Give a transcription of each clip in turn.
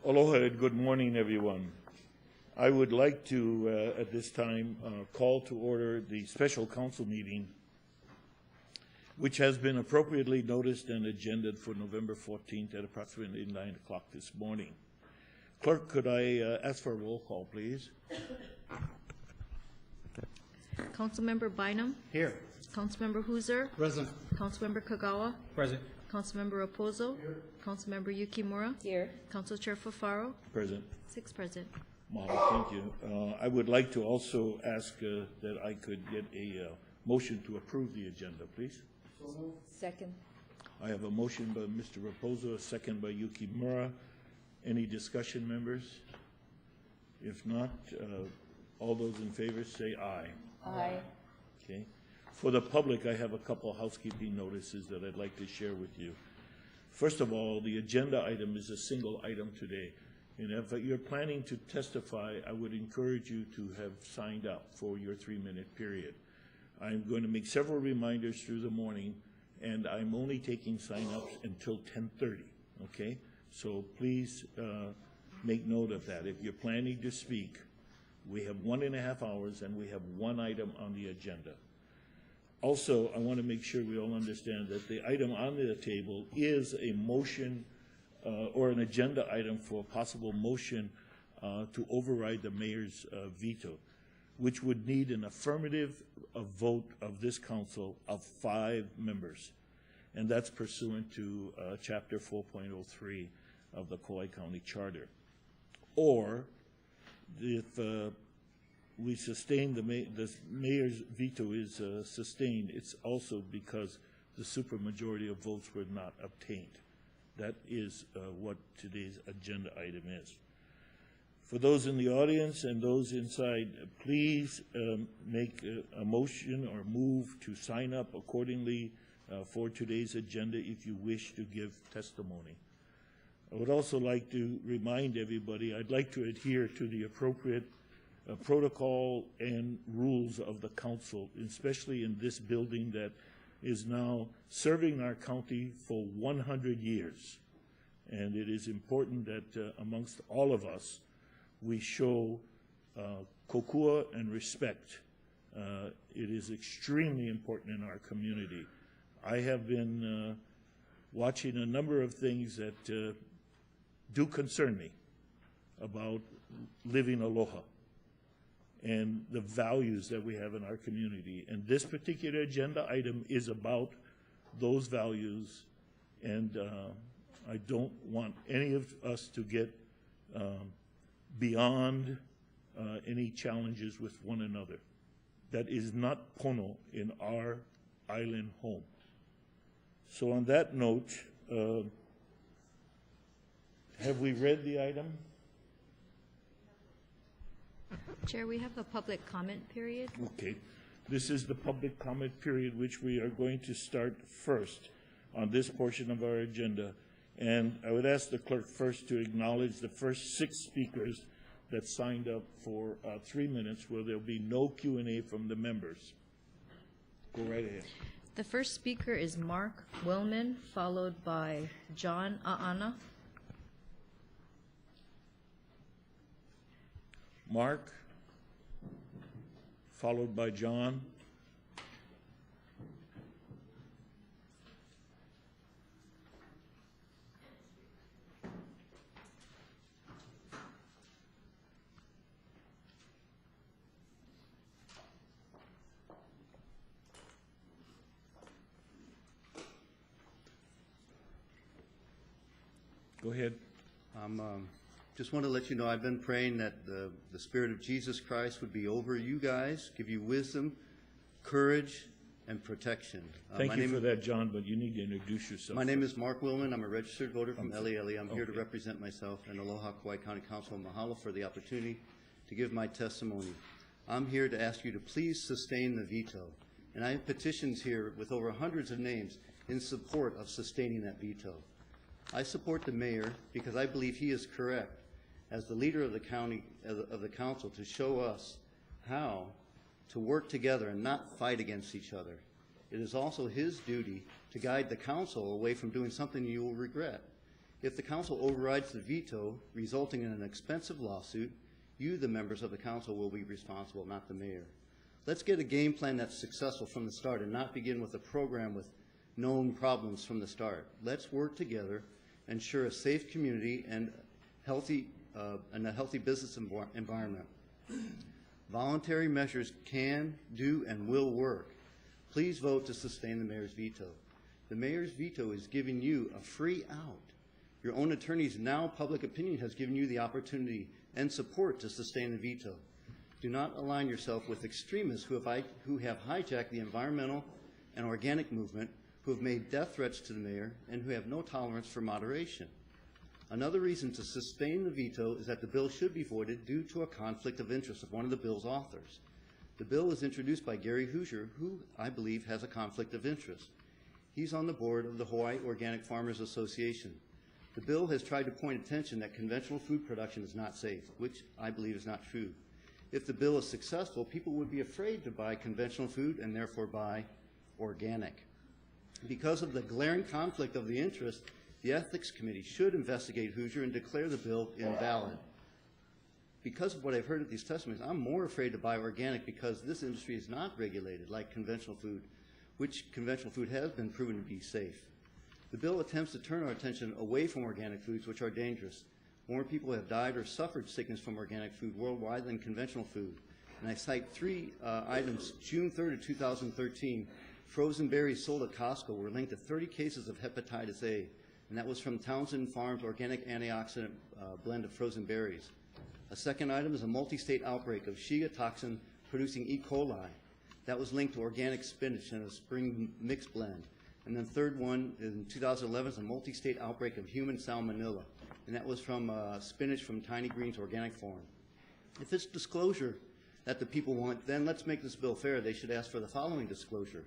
Aloha and good morning, everyone. I would like to, at this time, call to order the special council meeting, which has been appropriately noticed and agendaed for November 14th at approximately 9 o'clock this morning. Clerk, could I ask for a roll call, please? Councilmember Bynum? Here. Councilmember Hooser? Present. Councilmember Kagawa? Present. Councilmember Raposo? Here. Councilmember Yukimura? Here. Council Chair Fafaro? Present. 6 present. Mahalo, thank you. I would like to also ask that I could get a motion to approve the agenda, please. Second. I have a motion by Mr. Raposo, a second by Yukimura. Any discussion, members? If not, all those in favor say aye. Aye. Okay. For the public, I have a couple of housekeeping notices that I'd like to share with you. First of all, the agenda item is a single item today. And if you're planning to testify, I would encourage you to have signed up for your 3-minute period. I'm going to make several reminders through the morning, and I'm only taking sign-ups until 10:30, okay? So please make note of that. If you're planning to speak, we have 1.5 hours, and we have one item on the agenda. Also, I want to make sure we all understand that the item on the table is a motion or an agenda item for a possible motion to override the mayor's veto, which would need an affirmative vote of this council of 5 members. And that's pursuant to Chapter 4.03 of the Kauai County Charter. Or if we sustain the mayor's veto is sustained, it's also because the supermajority of votes were not obtained. That is what today's agenda item is. For those in the audience and those inside, please make a motion or move to sign up accordingly for today's agenda if you wish to give testimony. I would also like to remind everybody, I'd like to adhere to the appropriate protocol and rules of the council, especially in this building that is now serving our county for 100 years. And it is important that amongst all of us, we show kokua and respect. It is extremely important in our community. I have been watching a number of things that do concern me about living aloha and the values that we have in our community. And this particular agenda item is about those values, and I don't want any of us to get beyond any challenges with one another. That is not pono in our island home. So on that note, have we read the item? Chair, we have a public comment period. Okay. This is the public comment period, which we are going to start first on this portion of our agenda. And I would ask the clerk first to acknowledge the first 6 speakers that signed up for 3 minutes, where there'll be no Q&A from the members. Go right ahead. The first speaker is Mark Willman, followed by John Aana. Mark, followed by John. Go ahead. Just want to let you know, I've been praying that the Spirit of Jesus Christ would be over you guys, give you wisdom, courage, and protection. Thank you for that, John, but you need to introduce yourself. My name is Mark Willman. I'm a registered voter from Okay. LELE. I'm here to represent myself and Aloha Kauai County Council. Mahalo for the opportunity to give my testimony. I'm here to ask you to please sustain the veto. And I have petitions here with over hundreds of names in support of sustaining that veto. I support the mayor because I believe he is correct as the leader of the county, of the council, to show us how to work together and not fight against each other. It is also his duty to guide the council away from doing something you will regret. If the council overrides the veto, resulting in an expensive lawsuit, you, the members of the council, will be responsible, not the mayor. Let's get a game plan that's successful from the start and not begin with a program with known problems from the start. Let's work together, ensure a safe community and a healthy business environment. Voluntary measures can, do, and will work. Please vote to sustain the mayor's veto. The mayor's veto is giving you a free out. Your own attorneys, now public opinion, has given you the opportunity and support to sustain the veto. Do not align yourself with extremists who have hijacked the environmental and organic movement, who have made death threats to the mayor, and who have no tolerance for moderation. Another reason to sustain the veto is that the bill should be voided due to a conflict of interest of one of the bill's authors. The bill was introduced by Gary Hoosier, who I believe has a conflict of interest. He's on the board of the Hawaii Organic Farmers Association. The bill has tried to point attention that conventional food production is not safe, which I believe is not true. If the bill is successful, people would be afraid to buy conventional food and therefore buy organic. Because of the glaring conflict of the interest, the Ethics Committee should investigate Hoosier and declare the bill invalid. Because of what I've heard of these testimonies, I'm more afraid to buy organic because this industry is not regulated like conventional food, which conventional food has been proven to be safe. The bill attempts to turn our attention away from organic foods, which are dangerous. More people have died or suffered sickness from organic food worldwide than conventional food. And I cite three items. June 3rd of 2013, frozen berries sold at Costco were linked to 30 cases of hepatitis A, and that was from Townsend Farms organic antioxidant blend of frozen berries. A second item is a multi-state outbreak of Shiga toxin producing E. coli. That was linked to organic spinach and a spring mix blend. And then third one in 2011 is a multi-state outbreak of human salmonella, and that was from spinach from Tiny Greens Organic Farm. If it's disclosure that the people want, then let's make this bill fair. They should ask for the following disclosure.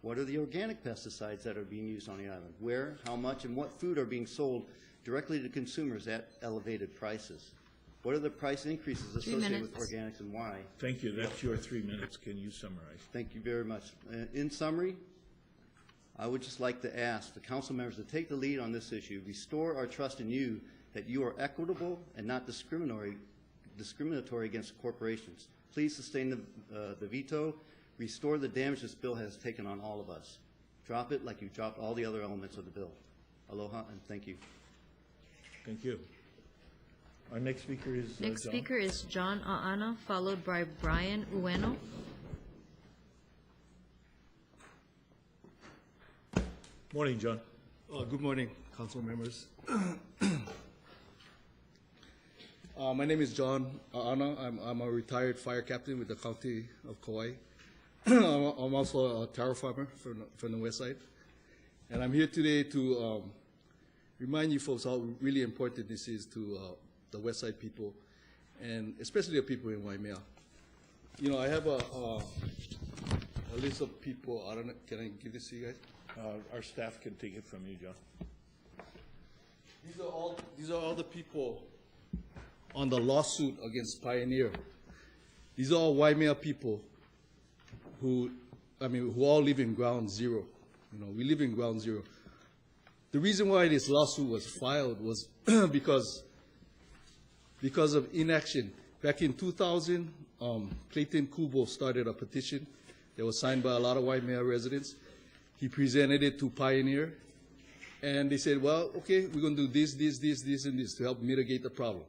What are the organic pesticides that are being used on the island? Where, how much, and what food are being sold directly to consumers at elevated prices? What are the price increases associated with organics and why? Thank you. That's your 3 minutes. Can you summarize? Thank you very much. In summary, I would just like to ask the council members to take the lead on this issue, restore our trust in you that you are equitable and not discriminatory against corporations. Please sustain the veto, restore the damage this bill has taken on all of us. Drop it like you dropped all the other elements of the bill. Aloha and thank you. Thank you. Our next speaker is Next John. speaker is John Aana, followed by Brian Ueno. Morning, John. Good morning, council members. My name is John Aana. I'm a retired fire captain with the county of Kauai. I'm also a taro farmer from the west side. And I'm here today to remind you folks how really important this is to the west side people, and especially the people in Waimea. You know, I have a list of people. I don't know, can I give this to you guys? Our staff can take it from you, John. These are all the people on the lawsuit against Pioneer. These are all Waimea people who all live in ground zero. You know, we live in ground zero. The reason why this lawsuit was filed was because of inaction. Back in 2000, Clayton Kubo started a petition that was signed by a lot of Waimea residents. He presented it to Pioneer, and they said, well, okay, we're going to do this, this, this, this, and this to help mitigate the problem.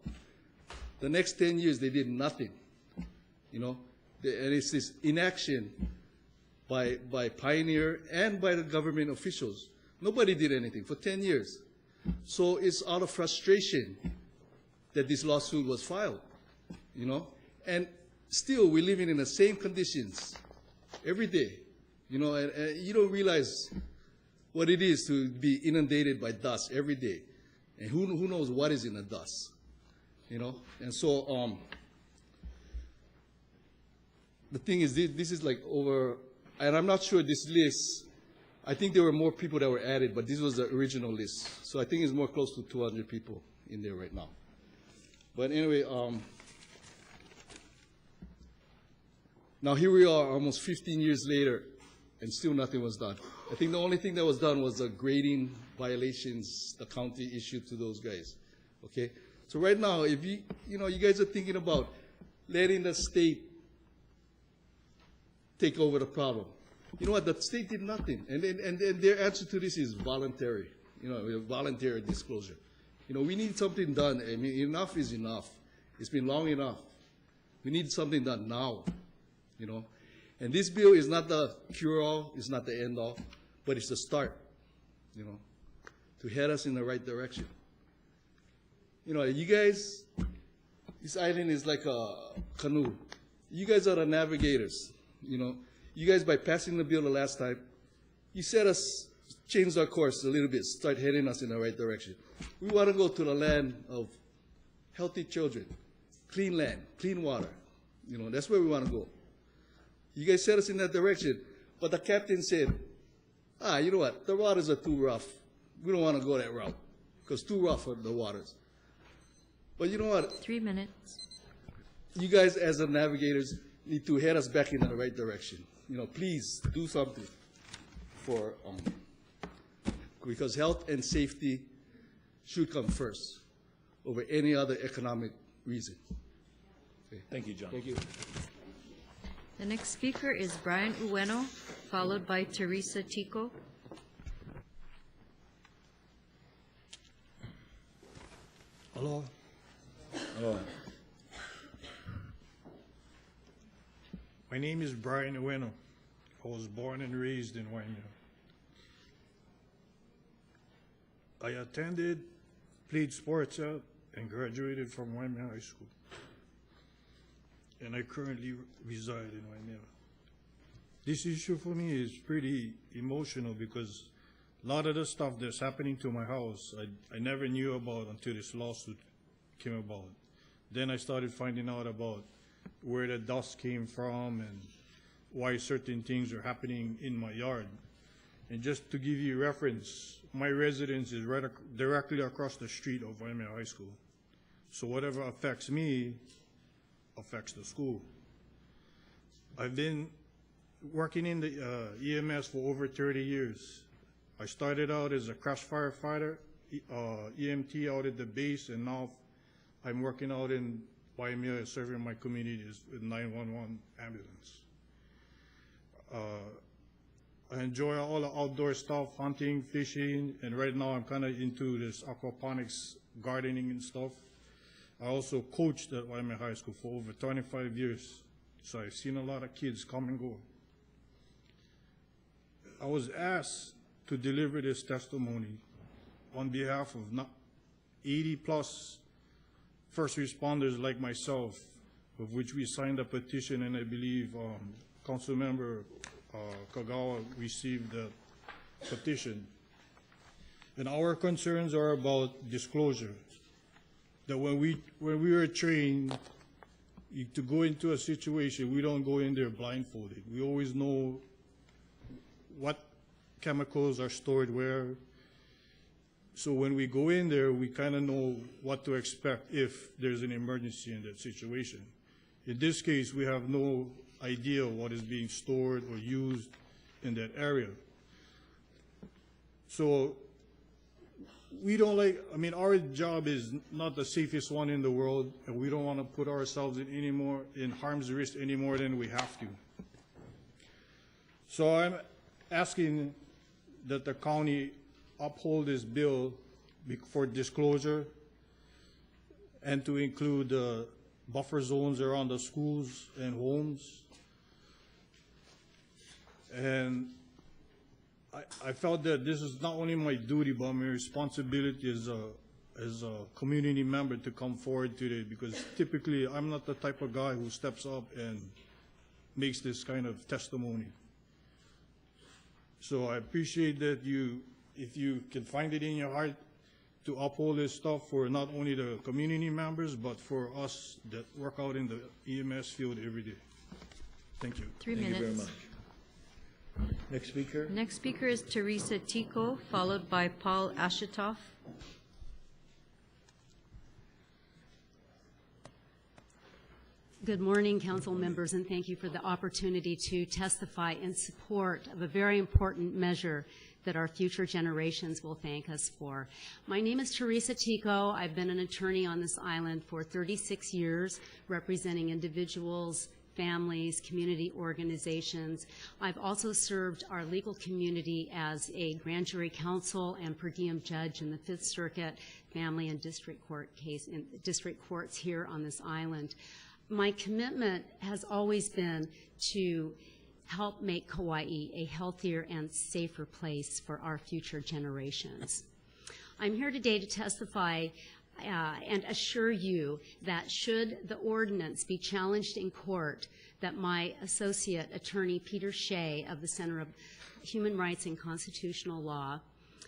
The next 10 years, they did nothing, you know. And it's this inaction by Pioneer and by the government officials. Nobody did anything for 10 years. So it's out of frustration that this lawsuit was filed, you know. And still, we're living in the same conditions every day. You know, and you don't realize what it is to be inundated by dust every day. And who knows what is in the dust, you know? And so the thing is, this is like over, and I'm not sure this list, I think there were more people that were added, but this was the original list. So I think it's more close to 200 people in there right now. But anyway, now here we are almost 15 years later, and still nothing was done. I think the only thing that was done was the grading violations the county issued to those guys. Okay? So right now, if you guys are thinking about letting the state take over the problem. You know what? The state did nothing. And their answer to this is voluntary. Voluntary disclosure. We need something done. I mean, enough is enough. It's been long enough. We need something done now. And this bill is not the cure-all, it's not the end-all, but it's the start, to head us in the right direction. You guys, this island is like a canoe. You guys are the navigators. You guys, by passing the bill the last time, you changed our course a little bit, start heading us in the right direction. We want to go to the land of healthy children, clean land, clean water. That's where we want to go. You guys set us in that direction, but the captain said, you know what, the waters are too rough. We don't want to go that route, because too rough are the waters. But you know what? 3 minutes. You guys, as the navigators, need to head us back in the right direction. Please do something for, because health and safety should come first over any other economic reason. Okay. Thank you, John. Thank you. The next speaker is Brian Ueno, followed by Teresa Tico. Hello. Oh, My name is Brian Ueno. I was born and raised in Waimea. I attended, played sports at, and graduated from Waimea High School. And I currently reside in Waimea. This issue for me is pretty emotional because a lot of the stuff that's happening to my house, I never knew about until this lawsuit came about. Then I started finding out about where the dust came from and why certain things are happening in my yard. And just to give you reference, my residence is directly across the street of Waimea High School. So whatever affects me affects the school. I've been working in the EMS for over 30 years. I started out as a crash firefighter, EMT out at the base, and now I'm working out in Waimea serving my communities with 911 ambulance. I enjoy all the outdoor stuff, hunting, fishing, and right now I'm kind of into this aquaponics, gardening and stuff. I also coached at Waimea High School for over 25 years, so I've seen a lot of kids come and go. I was asked to deliver this testimony on behalf of 80 plus first responders like myself, of which we signed a petition, and I believe Councilmember Kagawa received the petition. And our concerns are about disclosure. That when we were trained to go into a situation, we don't go in there blindfolded. We always know what chemicals are stored where. So when we go in there, we kind of know what to expect if there's an emergency in that situation. In this case, we have no idea what is being stored or used in that area. So we don't our job is not the safest one in the world, and we don't want to put ourselves in harm's risk any more than we have to. So I'm asking that the county uphold this bill for disclosure and to include buffer zones around the schools and homes. And I felt that this is not only my duty, but my responsibility as a community member to come forward today, because typically I'm not the type of guy who steps up and makes this kind of testimony. So I appreciate that if you can find it in your heart to uphold this stuff for not only the community members, but for us that work out in the EMS field every day. Thank you. 3 thank minutes. you very much. Next speaker? Next speaker is Teresa Tico, followed by Paul Ashitoff. Good morning, council members, and thank you for the opportunity to testify in support of a very important measure that our future generations will thank us for. My name is Teresa Tico. I've been an attorney on this island for 36 years, representing individuals, families, community organizations. I've also served our legal community as a grand jury counsel and per diem judge in the Fifth Circuit Family and District Court case in district courts here on this island. My commitment has always been to help make Kauai a healthier and safer place for our future generations. I'm here today to testify and assure you that should the ordinance be challenged in court, that my associate attorney, Peter Shea of the Center of Human Rights and Constitutional Law,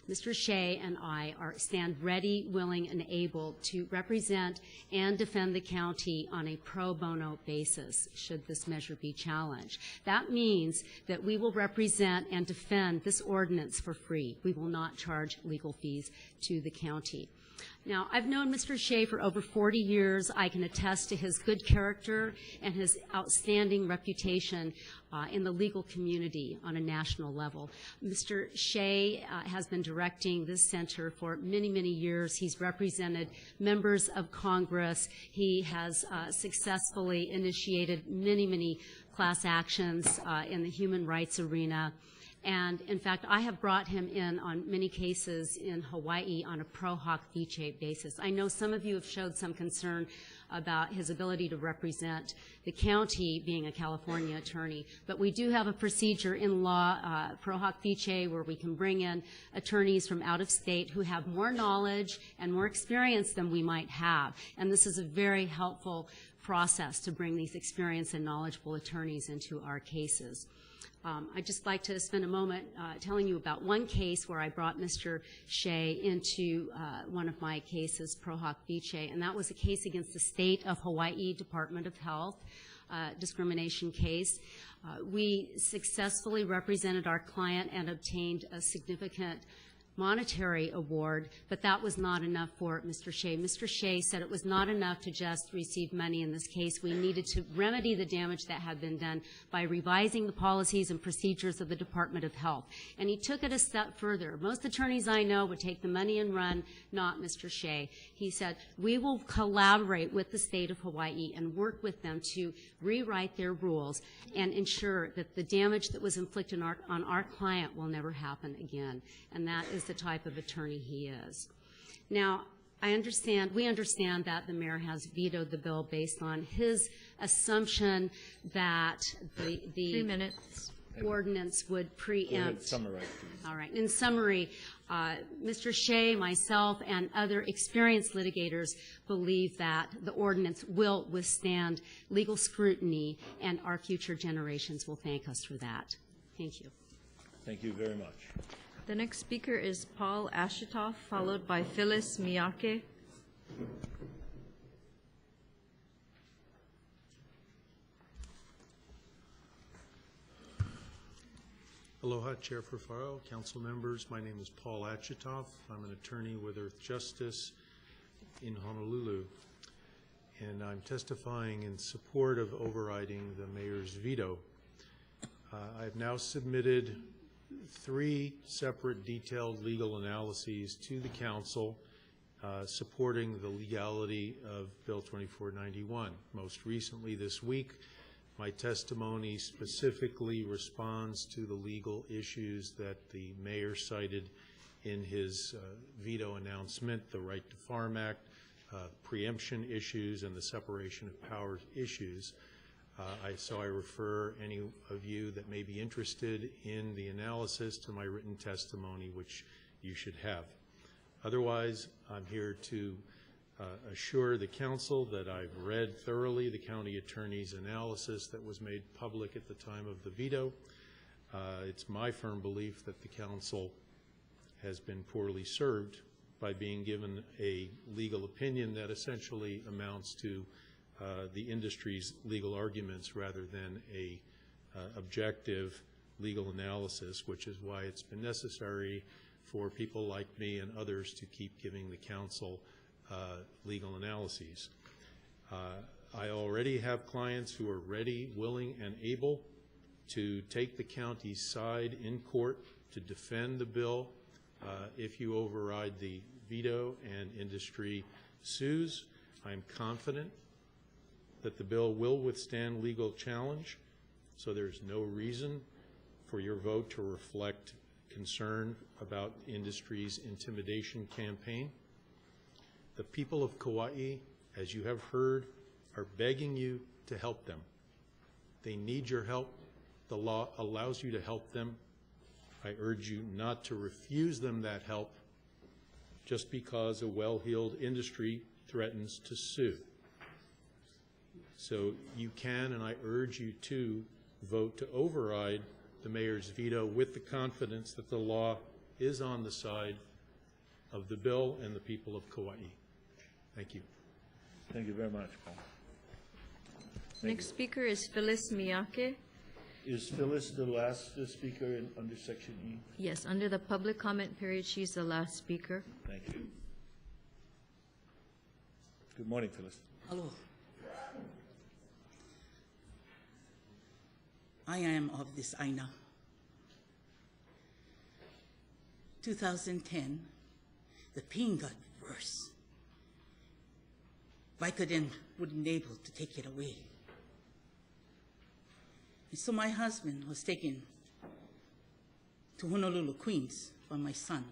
Mr. Shea and I stand ready, willing, and able to represent and defend the county on a pro bono basis should this measure be challenged. That means that we will represent and defend this ordinance for free. We will not charge legal fees to the county. Now, I've known Mr. Shea for over 40 years. I can attest to his good character and his outstanding reputation in the legal community on a national level. Mr. Shea has been directing this center for many, many years. He's represented members of Congress. He has successfully initiated many, many class actions in the human rights arena. And in fact, I have brought him in on many cases in Hawaii on a pro hoc vice basis. I know some of you have showed some concern about his ability to represent the county being a California attorney, but we do have a procedure in law, pro hoc vice, where we can bring in attorneys from out of state who have more knowledge and more experience than we might have. And this is a very helpful process to bring these experienced and knowledgeable attorneys into our cases. I'd just like to spend a moment telling you about one case where I brought Mr. Shea into one of my cases, pro hoc vice, and that was a case against the State of Hawaii Department of Health discrimination case. We successfully represented our client and obtained a significant monetary award, but that was not enough for Mr. Shea. Mr. Shea said it was not enough to just receive money in this case. We needed to remedy the damage that had been done by revising the policies and procedures of the Department of Health. And he took it a step further. Most attorneys I know would take the money and run, not Mr. Shea. He said, we will collaborate with the State of Hawaii and work with them to rewrite their rules and ensure that the damage that was inflicted on our client will never happen again. And that is the type of attorney he is. Now, we understand that the mayor has vetoed the bill based on his assumption that the 3 minutes. ordinance would preempt. Go ahead, summarize, please. All right. In summary, Mr. Shea, myself, and other experienced litigators believe that the ordinance will withstand legal scrutiny, and our future generations will thank us for that. Thank you. Thank you very much. The next speaker is Paul Ashitoff, followed by Phyllis Miyake. Aloha, Chair Furfaro, council members. My name is Paul Achitoff. I'm an attorney with Earth Justice in Honolulu, and I'm testifying in support of overriding the mayor's veto. I've now submitted 3 separate detailed legal analyses to the council supporting the legality of Bill 2491. Most recently this week, my testimony specifically responds to the legal issues that the mayor cited in his veto announcement, the Right to Farm Act, preemption issues, and the separation of powers issues. So I refer any of you that may be interested in the analysis to my written testimony, which you should have. Otherwise, I'm here to assure the council that I've read thoroughly the county attorney's analysis that was made public at the time of the veto. It's my firm belief that the council has been poorly served by being given a legal opinion that essentially amounts to the industry's legal arguments rather than a objective legal analysis, which is why it's been necessary for people like me and others to keep giving the council legal analyses. I already have clients who are ready, willing, and able to take the county's side in court to defend the bill if you override the veto and industry sues. I'm confident that the bill will withstand legal challenge, so there's no reason for your vote to reflect concern about industry's intimidation campaign. The people of Kauai, as you have heard, are begging you to help them. They need your help. The law allows you to help them. I urge you not to refuse them that help just because a well-heeled industry threatens to sue. So you can, and I urge you to, vote to override the mayor's veto with the confidence that the law is on the side of the bill and the people of Kauai. Thank you. Thank you very much, Paul. Next speaker is Phyllis Miyake. Is Phyllis the last speaker under Section E? Yes, under the public comment period, she's the last speaker. Thank you. Good morning, Phyllis. Hello. I am of this Aina. 2010, the pain got worse. Vicodin wouldn't be able to take it away. And so my husband was taken to Honolulu, Queens, by my son.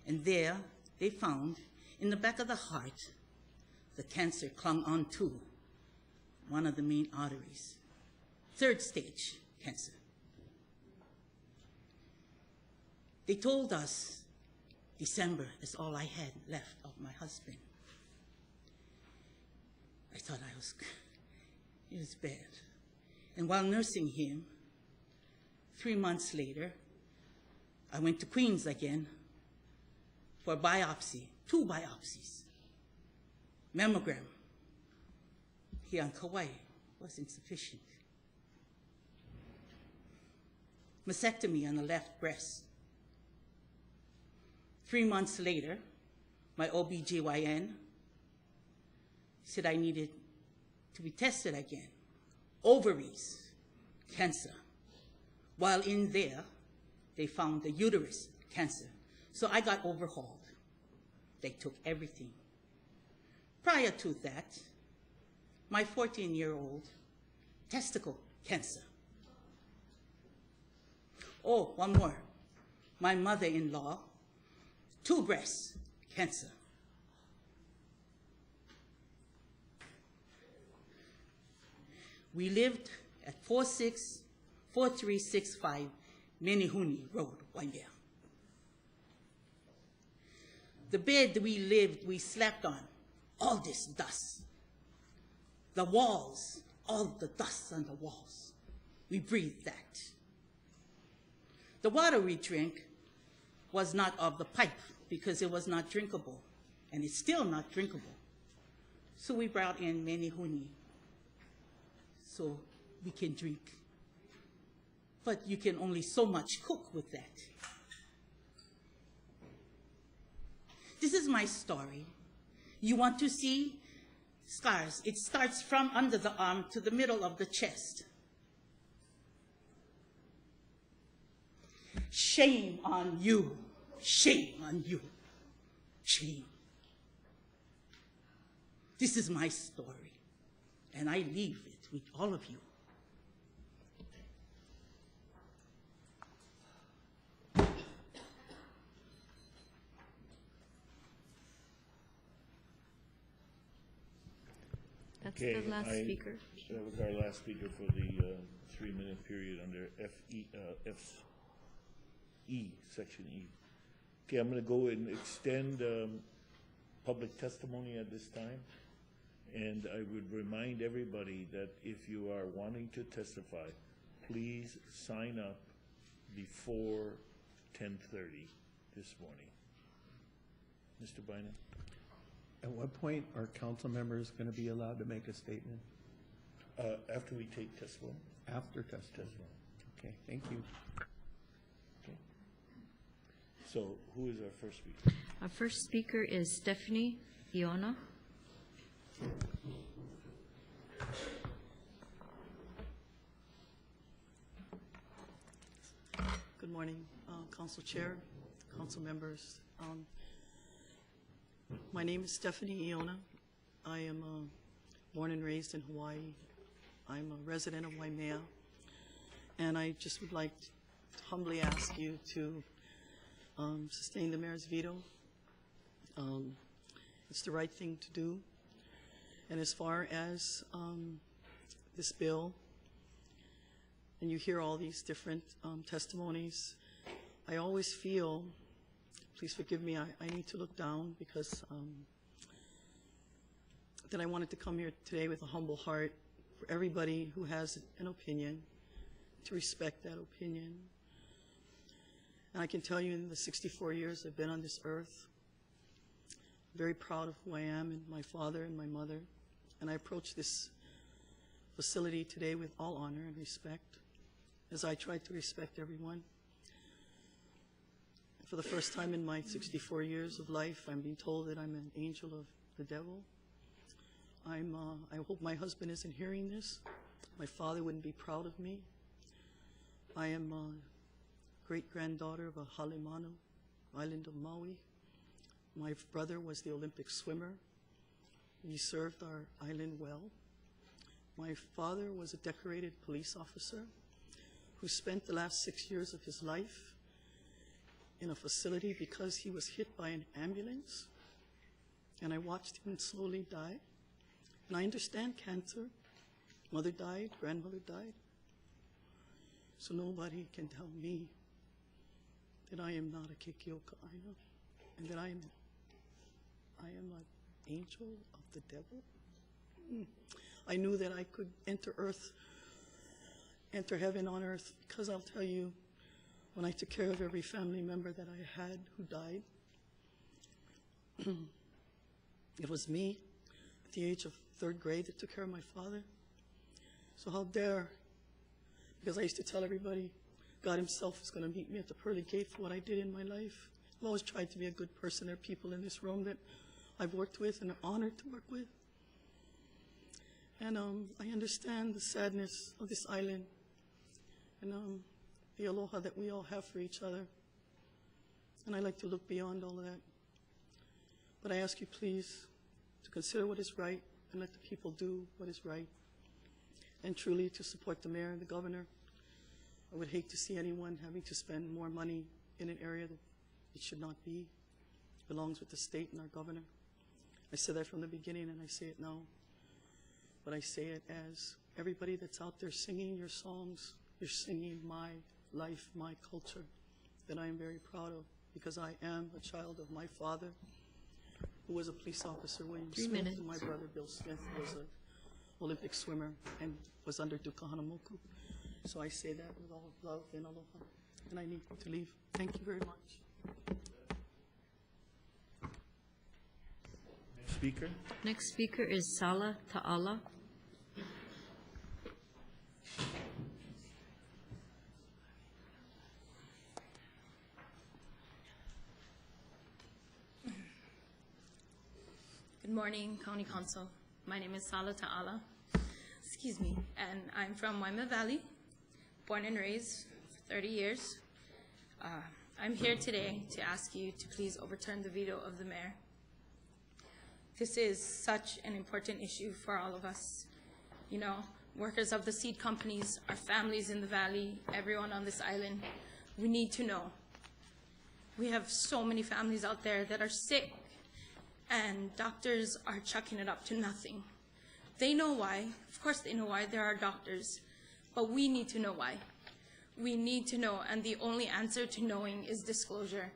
And there they found, in the back of the heart, the cancer clung onto one of the main arteries. 3rd stage cancer. They told us December is all I had left of my husband. I thought it was bad. And while nursing him, 3 months later, I went to Queens again for a biopsy, 2 biopsies. Mammogram here on Kauai was insufficient. Mastectomy on the left breast. 3 months later, my OBGYN said I needed to be tested again. Ovaries, cancer. While in there, they found the uterus cancer. So I got overhauled. They took everything. Prior to that, my 14-year-old testicle cancer. Oh, one more. My mother-in-law, 2 breast cancer. We lived at 4365 Menehune Road, Waimea. The bed we slept on, all this dust. The walls, all the dust on the walls. We breathed that. The water we drank was not of the pipe because it was not drinkable, and it's still not drinkable. So we brought in Menehune so we can drink. But you can only so much cook with that. This is my story. You want to see scars? It starts from under the arm to the middle of the chest. Shame on you. Shame on you. Shame. This is my story, and I leave it with all of you. That's Okay, the last speaker. That was our last speaker for the 3-minute period under Section E. Okay, I'm going to go and extend public testimony at this time. And I would remind everybody that if you are wanting to testify, please sign up before 10:30 this morning. Mr. Bynum? At what point are council members going to be allowed to make a statement? After we take testimony. After testimony. Okay, thank you. Okay. So who is our first speaker? Our first speaker is Stephanie Iona. morning, Council Chair, Council members. My name is Stephanie Iona. I am born and raised in Hawaii. I'm a resident of Waimea. And I just would like to humbly ask you to sustain the mayor's veto. It's the right thing to do. And as far as this bill, and you hear all these different testimonies, I always feel, please forgive me, I need to look down because that I wanted to come here today with a humble heart for everybody who has an opinion, to respect that opinion. And I can tell you in the 64 years I've been on this earth, I'm very proud of who I am and my father and my mother. And I approach this facility today with all honor and respect, as I try to respect everyone. For the first time in my 64 years of life, I'm being told that I'm an angel of the devil. I hope my husband isn't hearing this. My father wouldn't be proud of me. I am a great-granddaughter of a Halemanu, island of Maui. My brother was the Olympic swimmer. He served our island well. My father was a decorated police officer who spent the last 6 years of his life in a facility because he was hit by an ambulance. And I watched him slowly die. And I understand cancer. Mother died, grandmother died. So nobody can tell me that I am not a Kekeoka Aina and that I am an angel of the devil. I knew that I could enter heaven on earth, because I'll tell you, when I took care of every family member that I had who died, it was me at the age of 3rd grade that took care of my father. So how dare, because I used to tell everybody, God himself is going to meet me at the pearly gate for what I did in my life. I've always tried to be a good person. There are people in this room that I've worked with and are honored to work with. And I understand the sadness of this island and the aloha that we all have for each other. And I like to look beyond all of that. But I ask you please to consider what is right and let the people do what is right. And truly to support the mayor and the governor. I would hate to see anyone having to spend more money in an area that it should not be. It belongs with the state and our governor. I said that from the beginning and I say it now. But I say it as everybody that's out there singing your songs, you're singing my life, my culture, that I am very proud of, because I am a child of my father, who was a police officer, William Smith, and my brother, Bill Smith, was an Olympic swimmer and was under Duka Hanamoku. So I say that with all love and aloha. And I need to leave. Thank you very much. Speaker? Next speaker is Sala Ta'ala. Good morning, County Council. My name is Sala Ta'ala. Excuse me. And I'm from Waimea Valley, born and raised for 30 years. I'm here today to ask you to please overturn the veto of the mayor. This is such an important issue for all of us. You know, workers of the seed companies, our families in the valley, everyone on this island, we need to know. We have so many families out there that are sick, and doctors are chucking it up to nothing. They know why. Of course they know why. There are doctors. But we need to know why. We need to know, and the only answer to knowing is disclosure.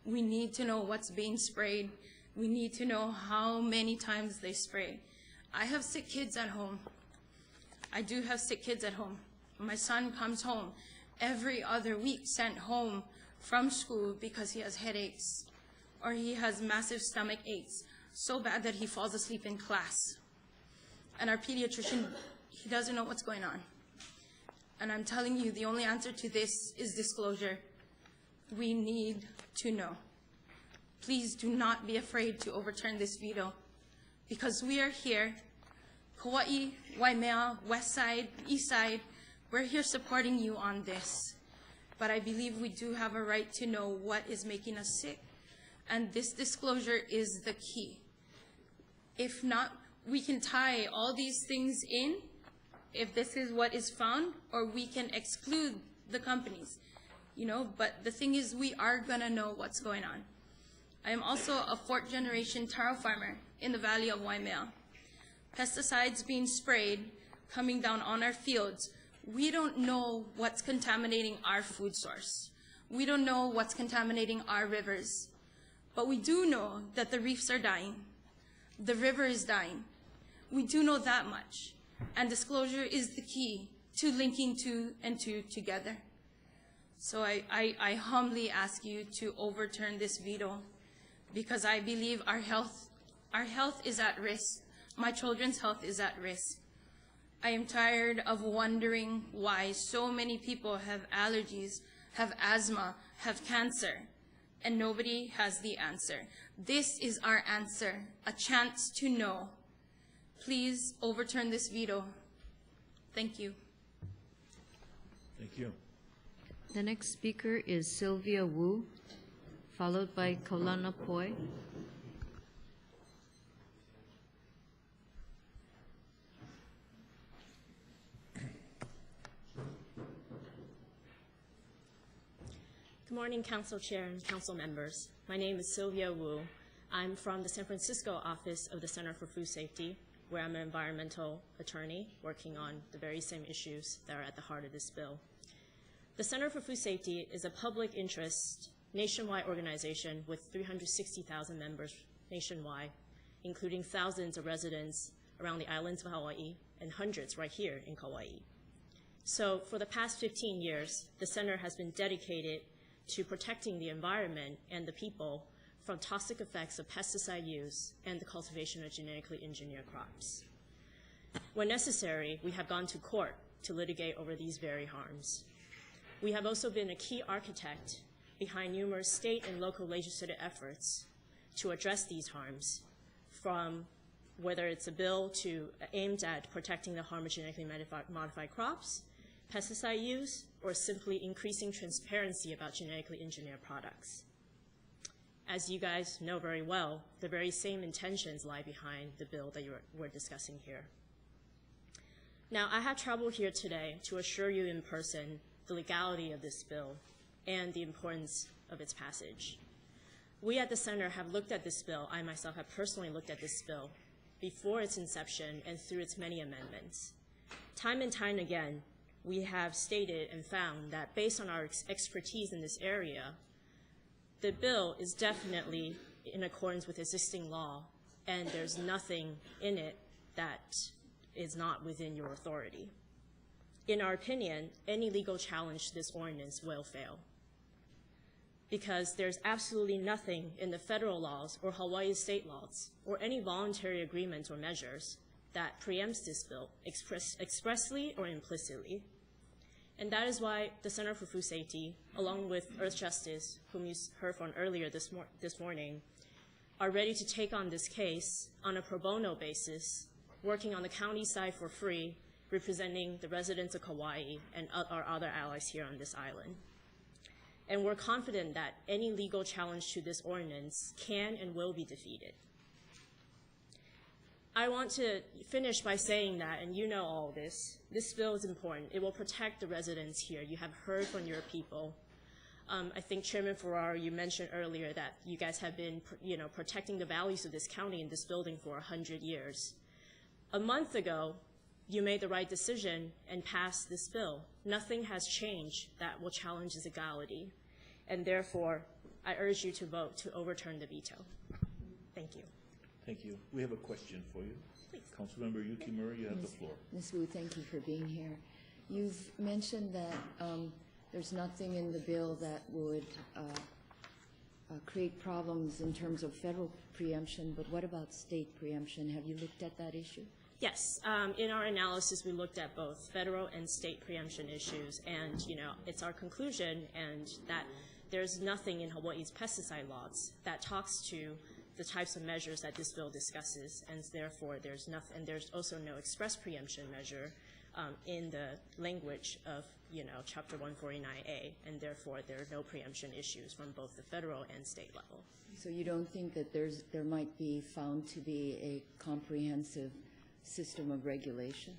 We need to know what's being sprayed. We need to know how many times they spray. I have sick kids at home. I do have sick kids at home. My son comes home every other week, sent home from school because he has headaches or he has massive stomach aches, so bad that he falls asleep in class. And our pediatrician, he doesn't know what's going on. And I'm telling you, the only answer to this is disclosure. We need to know. Please do not be afraid to overturn this veto, because we are here, Kauai, Waimea, West Side, East Side, we're here supporting you on this. but I believe we do have a right to know what is making us sick. And this disclosure is the key. If not, we can tie all these things in, if this is what is found, or we can exclude the companies, you know, but the thing is we are gonna know what's going on. I am also a 4th generation taro farmer in the valley of Waimea. Pesticides being sprayed, coming down on our fields, we don't know what's contaminating our food source. We don't know what's contaminating our rivers. But we do know that the reefs are dying. The river is dying. We do know that much. And disclosure is the key to linking two and two together. So I humbly ask you to overturn this veto, because I believe our health is at risk. My children's health is at risk. I am tired of wondering why so many people have allergies, have asthma, have cancer, and nobody has the answer. This is our answer, a chance to know. Please overturn this veto. Thank you. Thank you. The next speaker is Sylvia Wu, followed by Kaulana Poi. Good morning, Council Chair and Council members. My name is Sylvia Wu. I'm from the San Francisco office of the Center for Food Safety, where I'm an environmental attorney working on the very same issues that are at the heart of this bill. The Center for Food Safety is a public interest nationwide organization with 360,000 members nationwide, including thousands of residents around the islands of Hawaii and hundreds right here in Kauai. So for the past 15 years, the center has been dedicated to protecting the environment and the people from toxic effects of pesticide use and the cultivation of genetically engineered crops. When necessary, we have gone to court to litigate over these very harms. We have also been a key architect behind numerous state and local legislative efforts to address these harms, from whether it's a bill aimed at protecting the harm of genetically modified crops, pesticide use, or simply increasing transparency about genetically engineered products. As you guys know very well, the very same intentions lie behind the bill that we're discussing here. Now, I have traveled here today to assure you in person the legality of this bill and the importance of its passage. We at the Center have looked at this bill, I myself have personally looked at this bill before its inception and through its many amendments. Time and time again, we have stated and found that based on our expertise in this area, the bill is definitely in accordance with existing law, and there's nothing in it that is not within your authority. In our opinion, any legal challenge to this ordinance will fail, because there's absolutely nothing in the federal laws or Hawaii state laws or any voluntary agreements or measures that preempts this bill expressly or implicitly. And that is why the Center for Food Safety, along with Earthjustice, whom you heard from earlier this morning, are ready to take on this case on a pro bono basis, working on the county side for free, representing the residents of Kauai and our other allies here on this island. And we're confident that any legal challenge to this ordinance can and will be defeated. I want to finish by saying that, and you know all this bill is important. It will protect the residents here. You have heard from your people. I think Chairman Ferraro, you mentioned earlier that you guys have been protecting the values of this county and this building for 100 years. A month ago, you made the right decision and passed this bill. Nothing has changed that will challenge its legality, and therefore, I urge you to vote to overturn the veto. Thank you. Thank you. We have a question for you. Please. Councilmember Yukimura, you have the floor. Ms. Wu, thank you for being here. You've mentioned that there's nothing in the bill that would create problems in terms of federal preemption, but what about state preemption? Have you looked at that issue? Yes. In our analysis, we looked at both federal and state preemption issues, and it's our conclusion and that there's nothing in Hawaii's pesticide laws that talks to the types of measures that this bill discusses, and therefore there's nothing, and there's also no express preemption measure in the language of, Chapter 149A, and therefore there are no preemption issues from both the federal and state level. So you don't think that there might be found to be a comprehensive system of regulation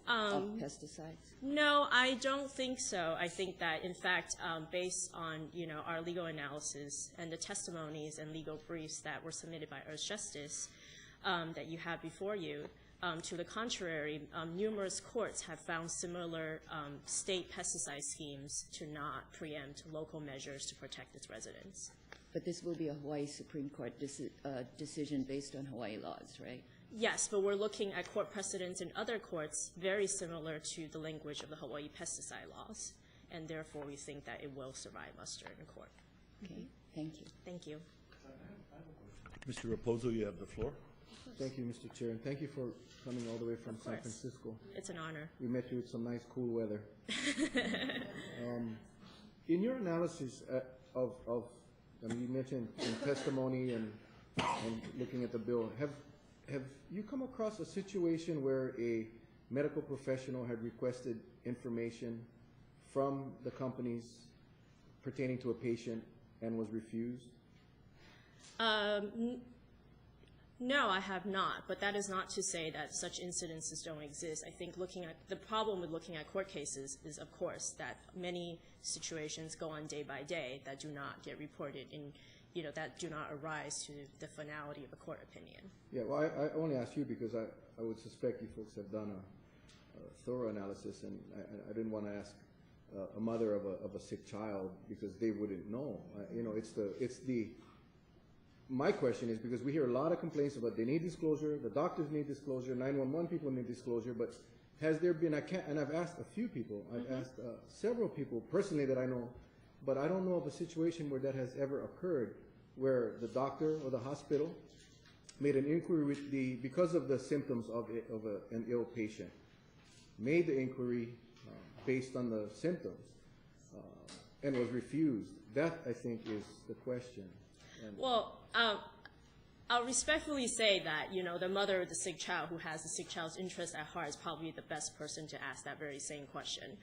of pesticides? No, I don't think so. I think that, in fact, based on, our legal analysis and the testimonies and legal briefs that were submitted by Earthjustice that you have before you, to the contrary, numerous courts have found similar state pesticide schemes to not preempt local measures to protect its residents. But this will be a Hawaii Supreme Court decision based on Hawaii laws, right? Yes, but we're looking at court precedents in other courts very similar to the language of the Hawaii pesticide laws, and therefore we think that it will survive muster in court. Okay, thank you. Thank you. Mr. Raposo, you have the floor. Thank you, Mr. Chair, and thank you for coming all the way from San Francisco. It's an honor. We met you with some nice, cool weather. In your analysis of you mentioned in testimony and looking at the bill, have you come across a situation where a medical professional had requested information from the companies pertaining to a patient and was refused? No, I have not, but that is not to say that such incidences don't exist. I think the problem with looking at court cases is, of course, that many situations go on day by day that do not get reported in, that do not arise to the finality of a court opinion. Yeah, well, I only ask you because I would suspect you folks have done a thorough analysis, and I didn't want to ask a mother of a sick child because they wouldn't know. My question is because we hear a lot of complaints about they need disclosure, the doctors need disclosure, 911 people need disclosure, but has there been, and I've asked a few people, I've asked several people personally that I know, but I don't know of a situation where that has ever occurred, where the doctor or the hospital made an inquiry with because of the symptoms of an ill patient, made the inquiry based on the symptoms and was refused. That, I think, is the question. Well, I'll respectfully say that, the mother of the sick child who has the sick child's interest at heart is probably the best person to ask that very same question.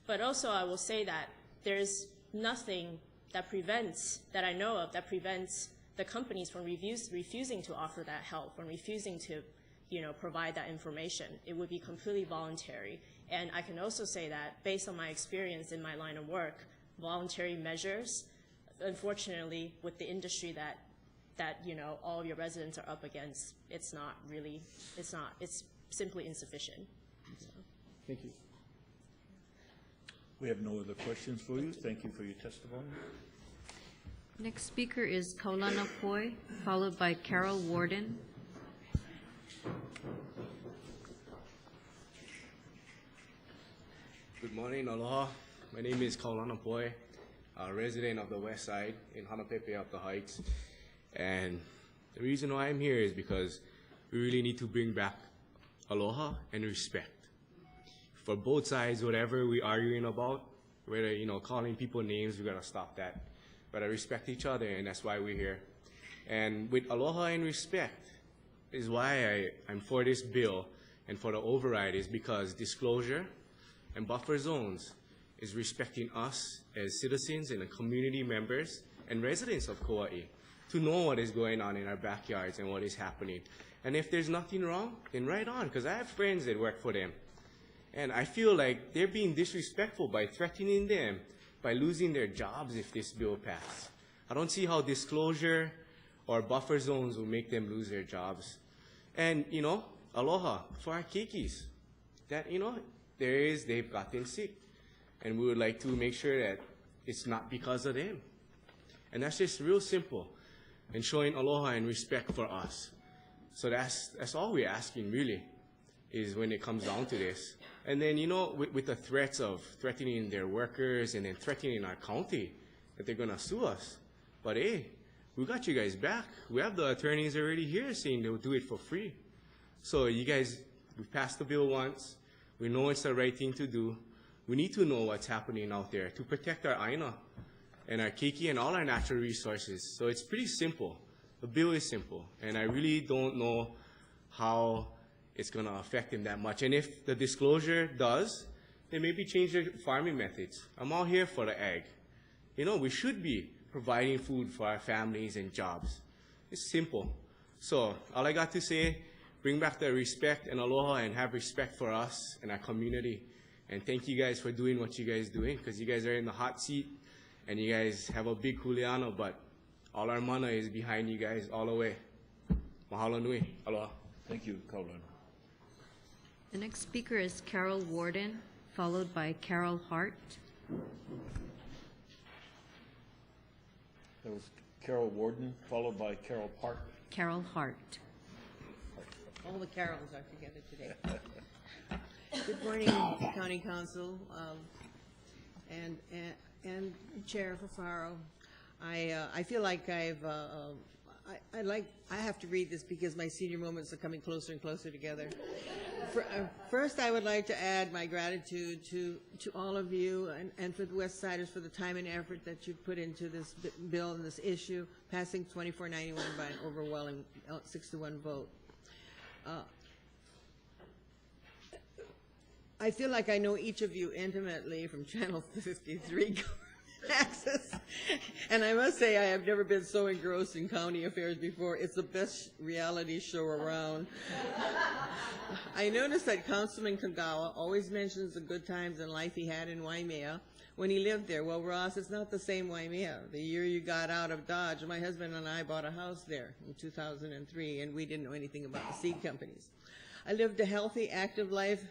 But also I will say that there's nothing that I know of, that prevents the companies from refusing to offer that help, from refusing to, provide that information. It would be completely voluntary. And I can also say that based on my experience in my line of work, voluntary measures, unfortunately, with the industry that all of your residents are up against, it's simply insufficient. So. Thank you. We have no other questions for you. Thank you for your testimony. Next speaker is Kaulana Poi, followed by Carol Warden. Good morning, aloha. My name is Kaulana Poi, a resident of the West Side in Hanapepe Upper Heights. And the reason why I'm here is because we really need to bring back aloha and respect. For both sides, whatever we're arguing about, whether, calling people names, we gotta stop that. We gotta respect each other, and that's why we're here. And with aloha and respect is why I'm for this bill and for the override, is because disclosure and buffer zones is respecting us as citizens and community members and residents of Kauai to know what is going on in our backyards and what is happening. And if there's nothing wrong, then right on, because I have friends that work for them. And I feel like they're being disrespectful by threatening them, by losing their jobs if this bill passed. I don't see how disclosure or buffer zones will make them lose their jobs. And, aloha for our keikis, that, they've gotten sick. And we would like to make sure that it's not because of them. And that's just real simple, and showing aloha and respect for us. So that's all we're asking, really, is when it comes down to this. And then, with the threats of threatening their workers and then threatening our county that they're going to sue us. But hey, we got you guys back. We have the attorneys already here saying they'll do it for free. So you guys, we passed the bill once. We know it's the right thing to do. We need to know what's happening out there to protect our aina and our keiki and all our natural resources. So it's pretty simple. The bill is simple. And I really don't know how it's going to affect him that much. And if the disclosure does, then maybe change their farming methods. I'm all here for the ag. You know, we should be providing food for our families and jobs. It's simple. So all I got to say, bring back the respect and aloha and have respect for us and our community. And thank you guys for doing what you guys doing, because you guys are in the hot seat and you guys have a big kuleana, but all our mana is behind you guys all the way. Mahalo nui. Aloha. Thank you, Kaulana. The next speaker is Carol Warden, followed by Carol Hart. That was Carol Warden, followed by Carol Park. Carol Hart. All the Carols are together today. Good morning, County Council, and Chair Fafaro. I feel like I have to read this because my senior moments are coming closer and closer together. First, I would like to add my gratitude to all of you and for the West Siders for the time and effort that you've put into this bill and this issue, passing 2491 by an overwhelming 6-to-1 vote. I feel like I know each of you intimately from Channel 53 Access, and I must say I have never been so engrossed in county affairs before. It's the best reality show around. I noticed that Councilman Kagawa always mentions the good times in life he had in Waimea when he lived there. Well, Ross, it's not the same Waimea. The year you got out of Dodge, my husband and I bought a house there in 2003, and we didn't know anything about the seed companies. I lived a healthy, active life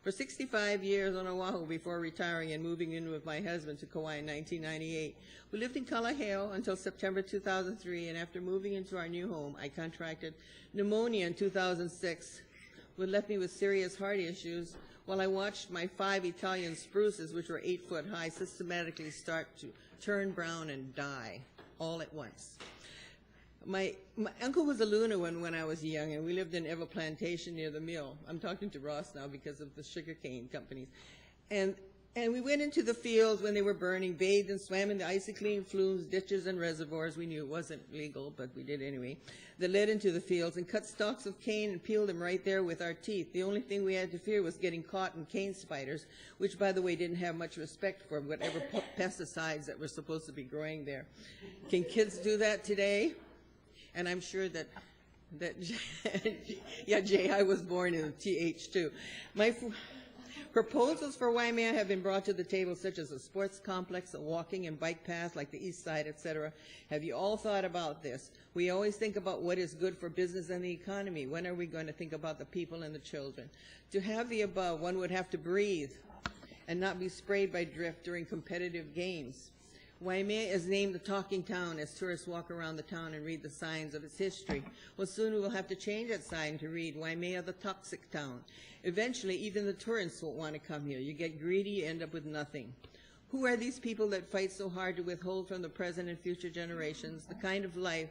for 65 years on Oahu before retiring and moving in with my husband to Kauai in 1998. We lived in Kalaheo until September 2003, and after moving into our new home, I contracted pneumonia in 2006, which left me with serious heart issues while I watched my 5 Italian spruces, which were 8 foot high, systematically start to turn brown and die all at once. My uncle was a Lunawan when I was young, and we lived in Eva Plantation near the mill. I'm talking to Ross now because of the sugarcane companies. And we went into the fields when they were burning, bathed and swam in the icy clean flumes, ditches, and reservoirs. We knew it wasn't legal, but we did anyway. That led into the fields and cut stalks of cane and peeled them right there with our teeth. The only thing we had to fear was getting caught in cane spiders, which, by the way, didn't have much respect for whatever pesticides that were supposed to be growing there. Can kids do that today? And I'm sure that yeah, Jay, I was born in TH too. My proposals for Waimea have been brought to the table, such as a sports complex, a walking and bike path like the East Side, etc. Have you all thought about this? We always think about what is good for business and the economy. When are we going to think about the people and the children? To have the above, one would have to breathe and not be sprayed by drift during competitive games. Waimea is named the talking town as tourists walk around the town and read the signs of its history. Well, soon we will have to change that sign to read Waimea the toxic town. Eventually, even the tourists won't want to come here. You get greedy, you end up with nothing. Who are these people that fight so hard to withhold from the present and future generations the kind of life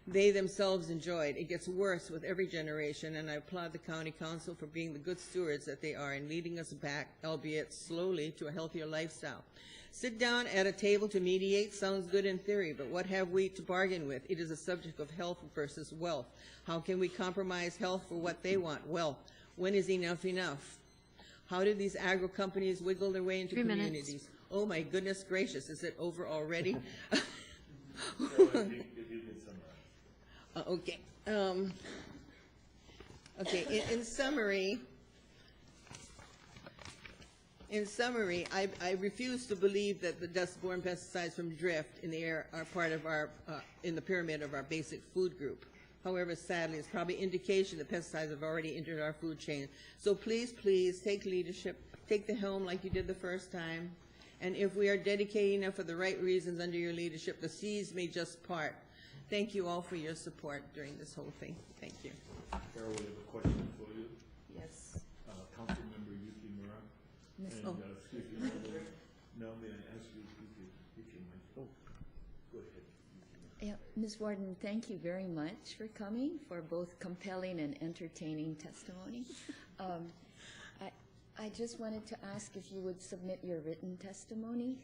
they themselves enjoyed? It gets worse with every generation, and I applaud the County Council for being the good stewards that they are and leading us back, albeit slowly, to a healthier lifestyle. Sit down at a table to mediate sounds good in theory, but what have we to bargain with? It is a subject of health versus wealth. How can we compromise health for what they want? Wealth. When is enough enough? How do these agro companies wiggle their way into communities? Oh my goodness gracious, is it over already? Okay. Okay, in summary, I refuse to believe that the dust-borne pesticides from drift in the air are part of our, in the pyramid of our basic food group. However, sadly, it's probably indication that pesticides have already entered our food chain. So please, please, take leadership, take the helm like you did the first time. And if we are dedicated enough for the right reasons under your leadership, the seas may just part. Thank you all for your support during this whole thing. Thank you. Carol, we have a question for you. Yes. Councilmember Yukimura. And, excuse me, now may I ask you if you might, oh, go ahead. Yeah, Ms. Warden, thank you very much for coming, for both compelling and entertaining testimony. I just wanted to ask if you would submit your written testimony.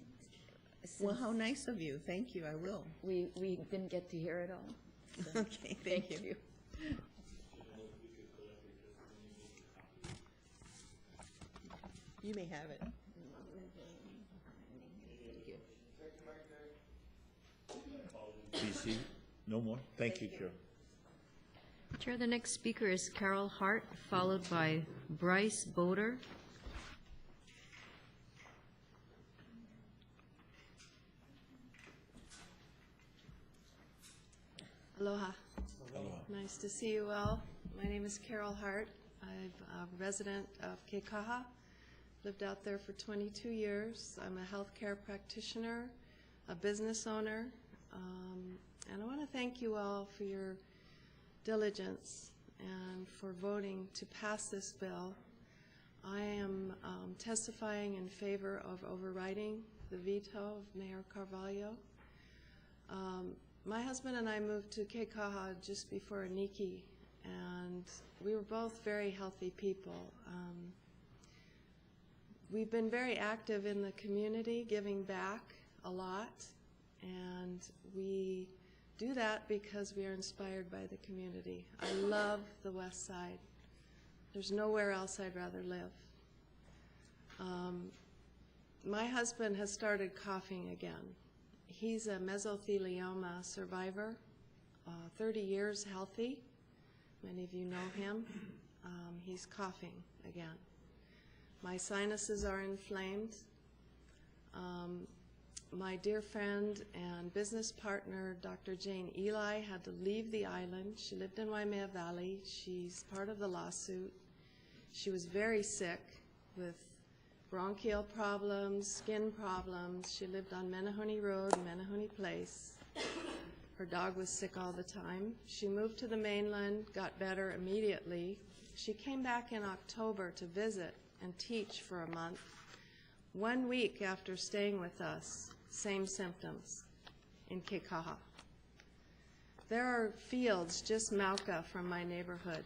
Well, how nice of you. Thank you. I will. We didn't get to hear it all. So okay, thank you. You may have it. PC, no more? Thank you, Chair. Chair, the next speaker is Carol Hart, followed by Bryce Boder. Aloha. Nice to see you all. My name is Carol Hart. I'm a resident of Keikaha. Lived out there for 22 years. I'm a healthcare practitioner, a business owner, and I want to thank you all for your diligence and for voting to pass this bill. I am testifying in favor of overriding the veto of Mayor Carvalho. My husband and I moved to Keikaha just before Aniki, and we were both very healthy people. We've been very active in the community, giving back a lot, and we do that because we are inspired by the community. I love the West Side. There's nowhere else I'd rather live. My husband has started coughing again. He's a mesothelioma survivor, 30 years healthy. Many of you know him. He's coughing again. My sinuses are inflamed. My dear friend and business partner, Dr. Jane Eli, had to leave the island. She lived in Waimea Valley. She's part of the lawsuit. She was very sick with bronchial problems, skin problems. She lived on Menehune Road, Menehune Place. Her dog was sick all the time. She moved to the mainland, got better immediately. She came back in October to visit and teach for a month. 1 week after staying with us, same symptoms in Keikaha. There are fields just Mauka from my neighborhood,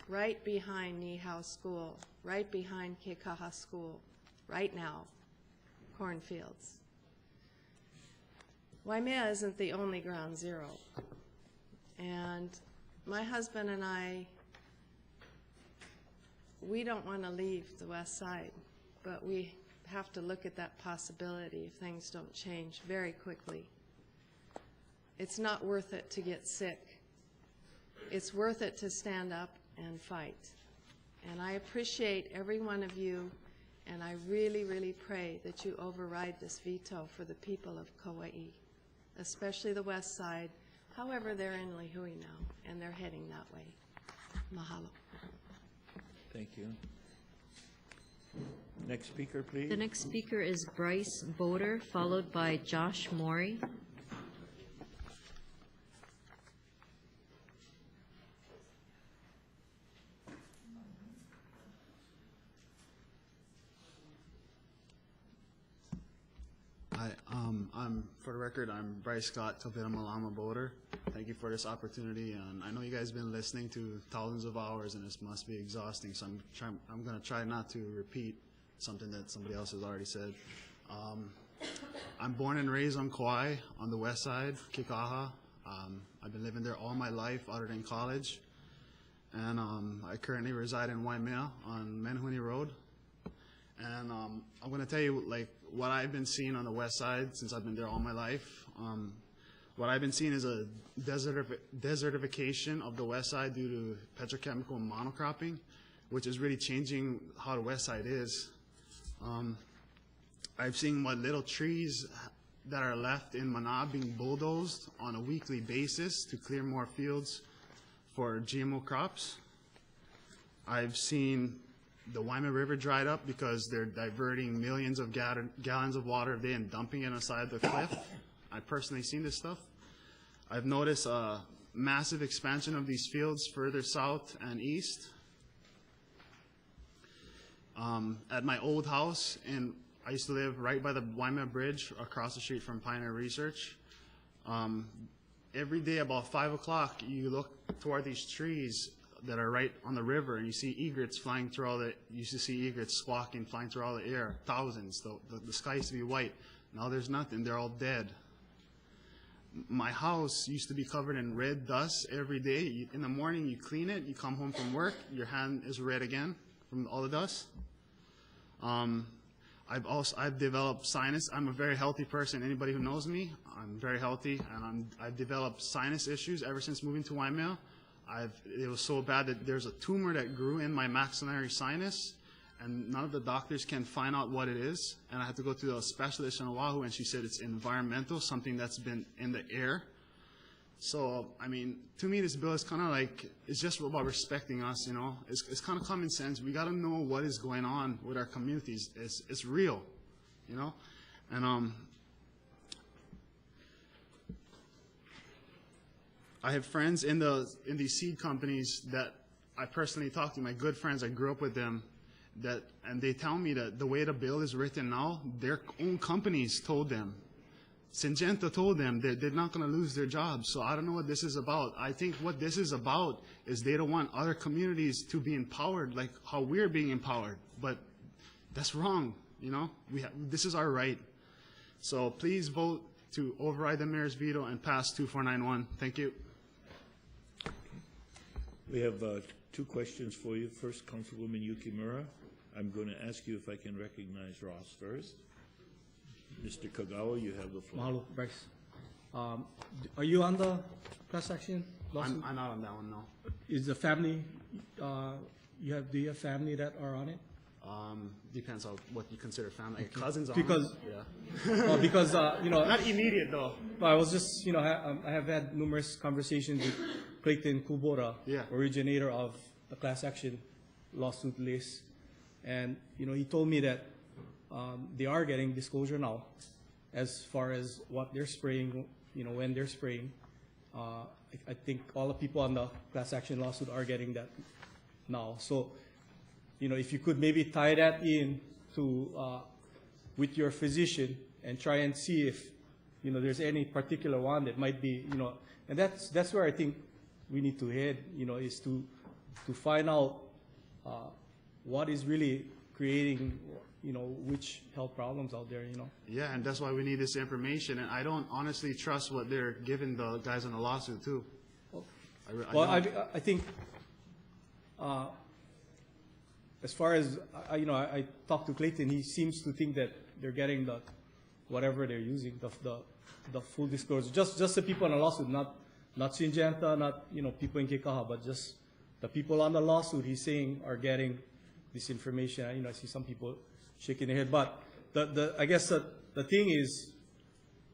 right behind Nihau School, right behind Keikaha School, right now, cornfields. Waimea isn't the only ground zero. And my husband and I, we don't want to leave the West Side, but we have to look at that possibility if things don't change very quickly. It's not worth it to get sick. It's worth it to stand up and fight. And I appreciate every one of you, and I really, really pray that you override this veto for the people of Kauai, especially the West Side. However, they're in Lihue now, and they're heading that way. Mahalo. Thank you. Next speaker, please. The next speaker is Bryce Boder, followed by Josh Morey. Hi, for the record, I'm Bryce Scott Topeta Malama Boder. Thank you for this opportunity, and I know you guys have been listening to thousands of hours, and this must be exhausting, so I'm going to try not to repeat something that somebody else has already said. I'm born and raised on Kauai, on the west side, Keikaha. I've been living there all my life, other than college, and I currently reside in Waimea on Menehune Road. And I'm going to tell you, like, what I've been seeing on the west side since I've been there all my life. What I've been seeing is a desertification of the west side due to petrochemical monocropping, which is really changing how the west side is. I've seen what little trees that are left in Mana being bulldozed on a weekly basis to clear more fields for GMO crops. I've seen the Waimea River dried up because they're diverting millions of gallons of water a day and dumping it on the side of the cliff. I've personally seen this stuff. I've noticed a massive expansion of these fields further south and east. At my old house, and I used to live right by the Waimea Bridge across the street from Pioneer Research. Every day about 5 o'clock, you look toward these trees that are right on the river, and you see egrets flying through all the, you used to see egrets squawking, flying through all the air, thousands. The sky used to be white. Now there's nothing, they're all dead. My house used to be covered in red dust every day. In the morning, you clean it, you come home from work, your hand is red again from all the dust. I've developed sinus. I'm a very healthy person. Anybody who knows me, I'm very healthy, and I've developed sinus issues ever since moving to Waimea. It was so bad that there's a tumor that grew in my maxillary sinus, and none of the doctors can find out what it is. And I had to go to a specialist in Oahu, and she said it's environmental, something that's been in the air. So, I mean, to me, this bill is kind of like, it's just about respecting us, you know. It's kind of common sense. We got to know what is going on with our communities. It's real, you know. And I have friends in these seed companies that I personally talk to, my good friends. I grew up with them, and they tell me that the way the bill is written now, their own companies told them. Syngenta told them that they're not going to lose their jobs. So I don't know what this is about. I think what this is about is they don't want other communities to be empowered like how we're being empowered. But that's wrong, you know. This is our right. So please vote to override the mayor's veto and pass 2491. Thank you. We have two questions for you. First, Councilwoman Yukimura. I'm going to ask you if I can recognize Ross first. Mr. Kagawa, you have the floor. Mahalo, Bryce. Are you on the class action lawsuit? I'm not on that one, no. Is the family, do you have family that are on it? Depends on what you consider family. Okay. Cousins on because, it? Yeah. Well, because, you know. Not immediate, though. I was just, you know, I have had numerous conversations with Clayton Kubota, originator of the class action lawsuit list. And, you know, he told me that they are getting disclosure now as far as what they're spraying, you know, when they're spraying. I think all the people on the class action lawsuit are getting that now. So, you know, if you could maybe tie that in to with your physician and try and see if, you know, there's any particular one that might be, you know, and that's where I think we need to head, you know, is to find out what is really creating, you know, which health problems out there, you know. Yeah, and that's why we need this information. And I don't honestly trust what they're giving the guys on the lawsuit, too. I think as far as, you know, I talked to Clayton, he seems to think that they're getting the whatever they're using, the full disclosure. Just the people on the lawsuit, not Syngenta, not, you know, people in Kekaha, but just the people on the lawsuit, he's saying, are getting this information. You know, I see some people shaking their head. But I guess the thing is,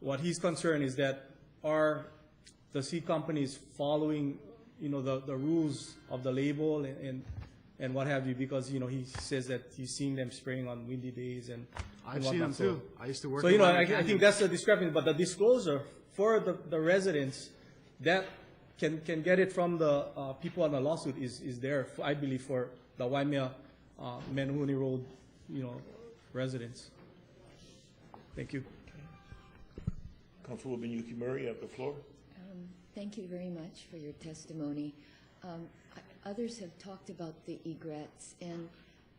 what he's concerned is that are the seed companies following, you know, the rules of the label and what have you, because, you know, he says that he's seen them spraying on windy days and I've seen them too. I used to work. So, you know, I think that's the discrepancy. But the disclosure for the residents, that can get it from the people on the lawsuit is there, I believe, for the Waimea Menehune Road, you know, residents. Thank you. Councilwoman Yukimura, you have the floor. Thank you very much for your testimony. Others have talked about the egrets, and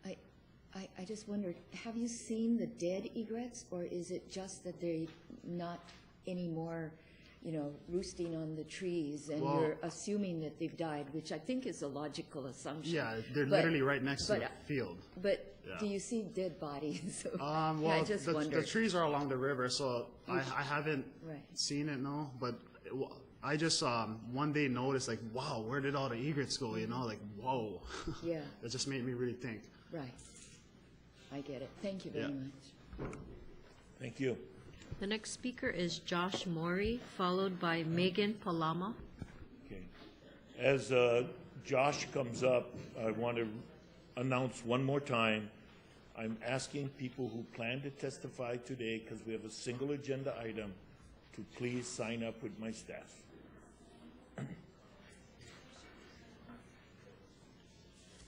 I just wondered, have you seen the dead egrets, or is it just that they're not anymore, you know, roosting on the trees, and you're assuming that they've died, which I think is a logical assumption. Yeah, they're literally right next to the field. But do you see dead bodies? Well, I just wondered. The trees are along the river, so I haven't seen it, no. But I just one day noticed, like, wow, where did all the egrets go? You know, like, whoa. Yeah. It just made me really think. Right. I get it. Thank you very much. Thank you. The next speaker is Josh Mori, followed by Megan Palama. Okay. As Josh comes up, I want to announce one more time, I'm asking people who plan to testify today, because we have a single agenda item, to please sign up with my staff.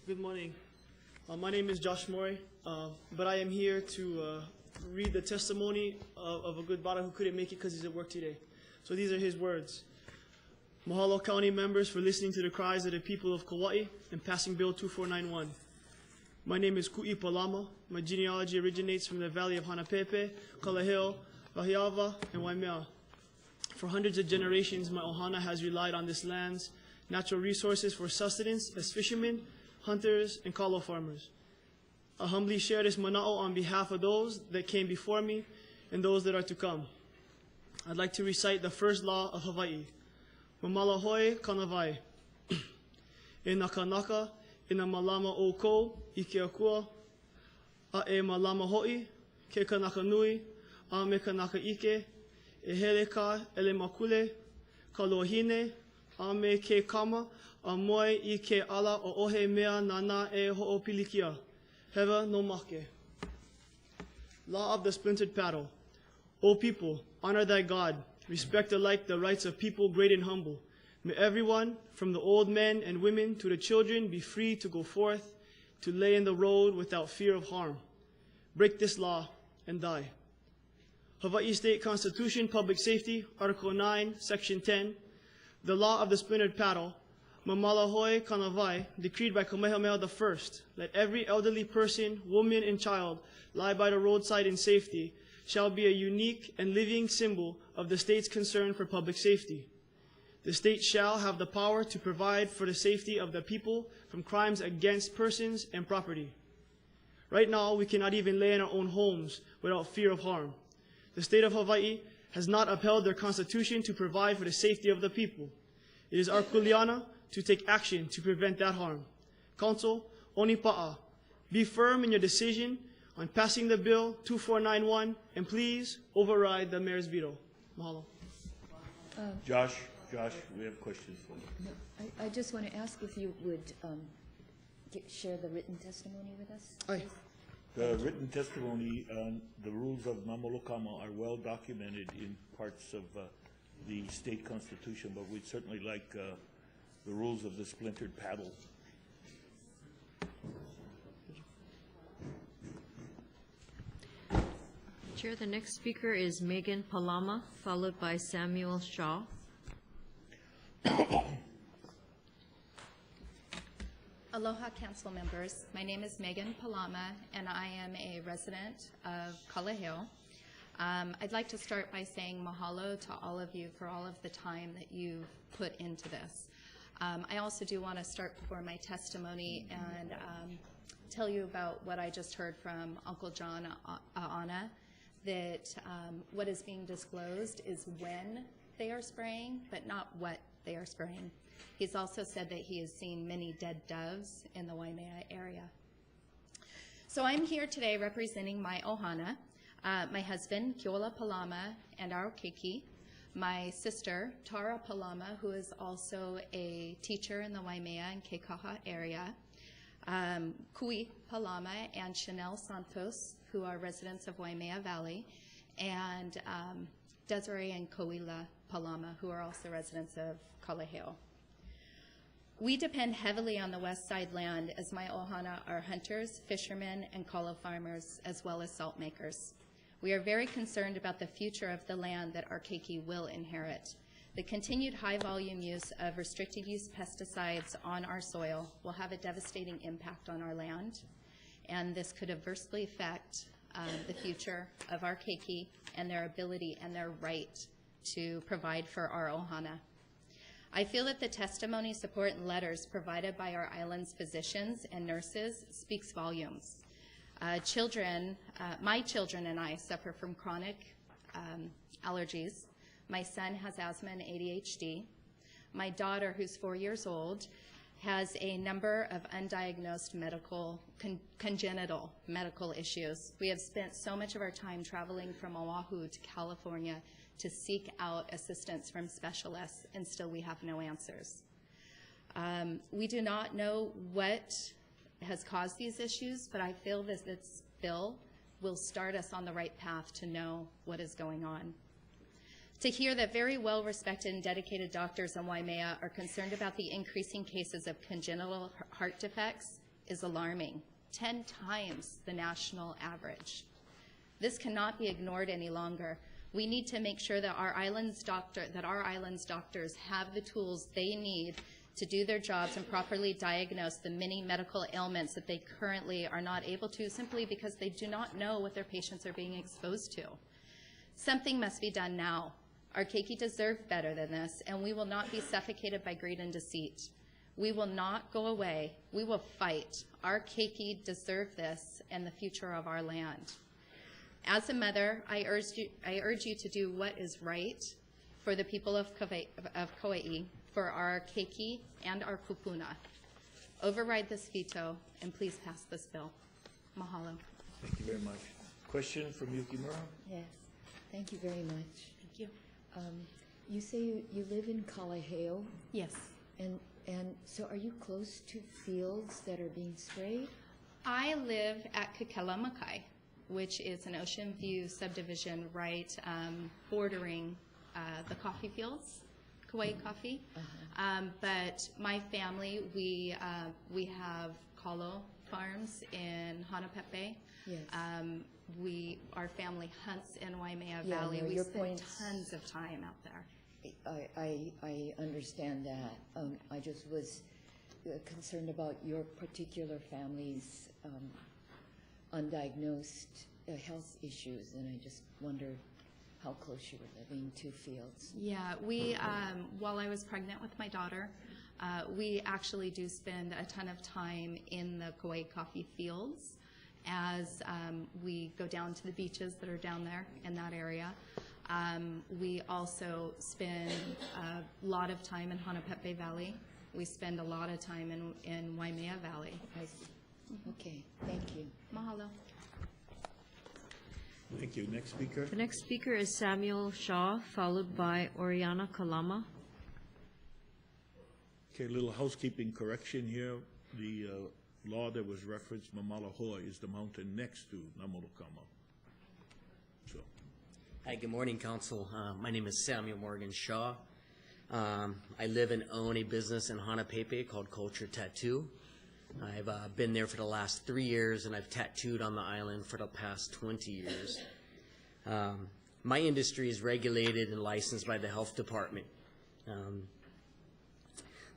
Good morning. My name is Josh Mori, but I am here to read the testimony of a good brother who couldn't make it because he's at work today. So these are his words. Mahalo County members for listening to the cries of the people of Kauai and passing Bill 2491. My name is Ku'i Palama. My genealogy originates from the valley of Hanapepe, Kalaheo, Wahiawa, and Waimea. For hundreds of generations, my ohana has relied on this land's natural resources for sustenance as fishermen, hunters, and kalo farmers. I humbly share this mana'o on behalf of those that came before me and those that are to come. I'd like to recite the first law of Hawaii. Mamalahoi kanawai. E nakanaka, e na malama o ko, I ke akua, a e malama hoi, ke kanaka nui, a me kanaka ike, e hele ka ele makule, ka lohine, a me ke kama, a moe I ke ala o ohe mea nana e ho'opilikia. Heva no make. Law of the splintered paddle. O people, honor thy God, respect alike the rights of people great and humble. May everyone, from the old men and women to the children, be free to go forth, to lay in the road without fear of harm. Break this law and die. Hawaii State Constitution, Public Safety, Article 9, Section 10. The law of the splintered paddle, Mamalahoi Kanawai, decreed by Kamehameha I. Let every elderly person, woman, and child lie by the roadside in safety, shall be a unique and living symbol of the state's concern for public safety. The state shall have the power to provide for the safety of the people from crimes against persons and property. Right now, we cannot even lay in our own homes without fear of harm. The state of Hawaii has not upheld their constitution to provide for the safety of the people. It is our kuleana to take action to prevent that harm. Council, Onipa'a, be firm in your decision on passing the bill 2491, and please override the mayor's veto. Mahalo. Josh, we have questions for you. No, I just want to ask if you would share the written testimony with us. Aye. The written testimony on the rules of Mamolokama are well documented in parts of the state constitution, but we'd certainly like the rules of the splintered paddle. Chair, the next speaker is Megan Palama, followed by Samuel Shaw. Aloha Council members. My name is Megan Palama, and I am a resident of Kalaheo. I'd like to start by saying mahalo to all of you for all of the time that you've put into this. I also do want to start before my testimony and tell you about what I just heard from Uncle John A'ana, that what is being disclosed is when they are spraying, but not what they are spraying. He's also said that he has seen many dead doves in the Waimea area. So I'm here today representing my ohana, my husband, Keola Palama, and our keiki, my sister, Tara Palama, who is also a teacher in the Waimea and Kekaha area, Kui Palama and Chanel Santos, who are residents of Waimea Valley, and Desiree and Koila Palama, who are also residents of Kalaheo. We depend heavily on the west side land, as my ohana are hunters, fishermen, and kalo farmers, as well as salt makers. We are very concerned about the future of the land that our keiki will inherit. The continued high volume use of restricted use pesticides on our soil will have a devastating impact on our land, and this could adversely affect the future of our keiki and their ability and their right to provide for our ohana. I feel that the testimony, support, and letters provided by our island's physicians and nurses speaks volumes. My children and I suffer from chronic allergies. My son has asthma and ADHD. My daughter, who's 4 years old, has a number of undiagnosed congenital medical issues. We have spent so much of our time traveling from Oahu to California to seek out assistance from specialists, and still we have no answers. We do not know what has caused these issues, but I feel that this bill will start us on the right path to know what is going on. To hear that very well-respected and dedicated doctors in Waimea are concerned about the increasing cases of congenital heart defects is alarming, 10 times the national average. This cannot be ignored any longer. We need to make sure that our island's doctors have the tools they need to do their jobs and properly diagnose the many medical ailments that they currently are not able to, simply because they do not know what their patients are being exposed to. Something must be done now. Our keiki deserve better than this, and we will not be suffocated by greed and deceit. We will not go away. We will fight. Our Keiki deserve this and the future of our land. As a mother, I urge you to do what is right for the people of Kauai, for our Keiki and our kupuna. Override this veto and please pass this bill. Mahalo. Thank you very much. Question from Yukimura? Yes, thank you very much. Thank you. You say you live in Kalaheo? Yes. And so are you close to fields that are being sprayed? I live at Kekelamakai, which is an Ocean View subdivision right bordering the coffee fields, Kauai coffee. But my family, we have kalo farms in Hanapepe. Yes. Our family hunts in Waimea Yeah, Valley. no, We your spend point's- tons of time out there. I understand that. I just was concerned about your particular family's undiagnosed health issues, and I just wondered how close you were living to fields. Yeah, we, while I was pregnant with my daughter, we actually do spend a ton of time in the Kauai coffee fields as we go down to the beaches that are down there in that area. We also spend a lot of time in Hanapepe Valley. We spend a lot of time in Waimea Valley. I see. Okay, thank you. Mahalo. Thank you. Next speaker? The next speaker is Samuel Shaw, followed by Oriana Kalama. Okay, a little housekeeping correction here. The law that was referenced, Mamalahoa, is the mountain next to Namolokama. So, Hi, good morning, Council. My name is Samuel Morgan Shaw. I live and own a business in Hanapepe called Culture Tattoo. I've been there for the last 3 years, and I've tattooed on the island for the past 20 years. My industry is regulated and licensed by the Health Department.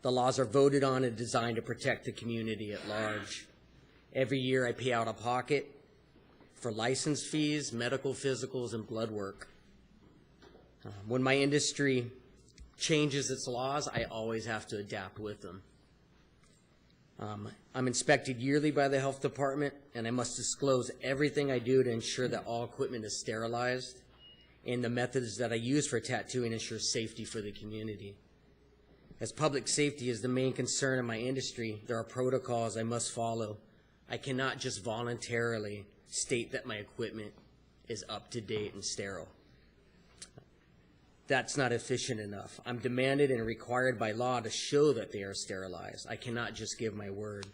The laws are voted on and designed to protect the community at large. Every year I pay out of pocket for license fees, medical physicals, and blood work. When my industry changes its laws, I always have to adapt with them. I'm inspected yearly by the Health Department, and I must disclose everything I do to ensure that all equipment is sterilized, and the methods that I use for tattooing ensure safety for the community. As public safety is the main concern in my industry, there are protocols I must follow. I cannot just voluntarily state that my equipment is up to date and sterile. That's not efficient enough. I'm demanded and required by law to show that they are sterilized. I cannot just give my word.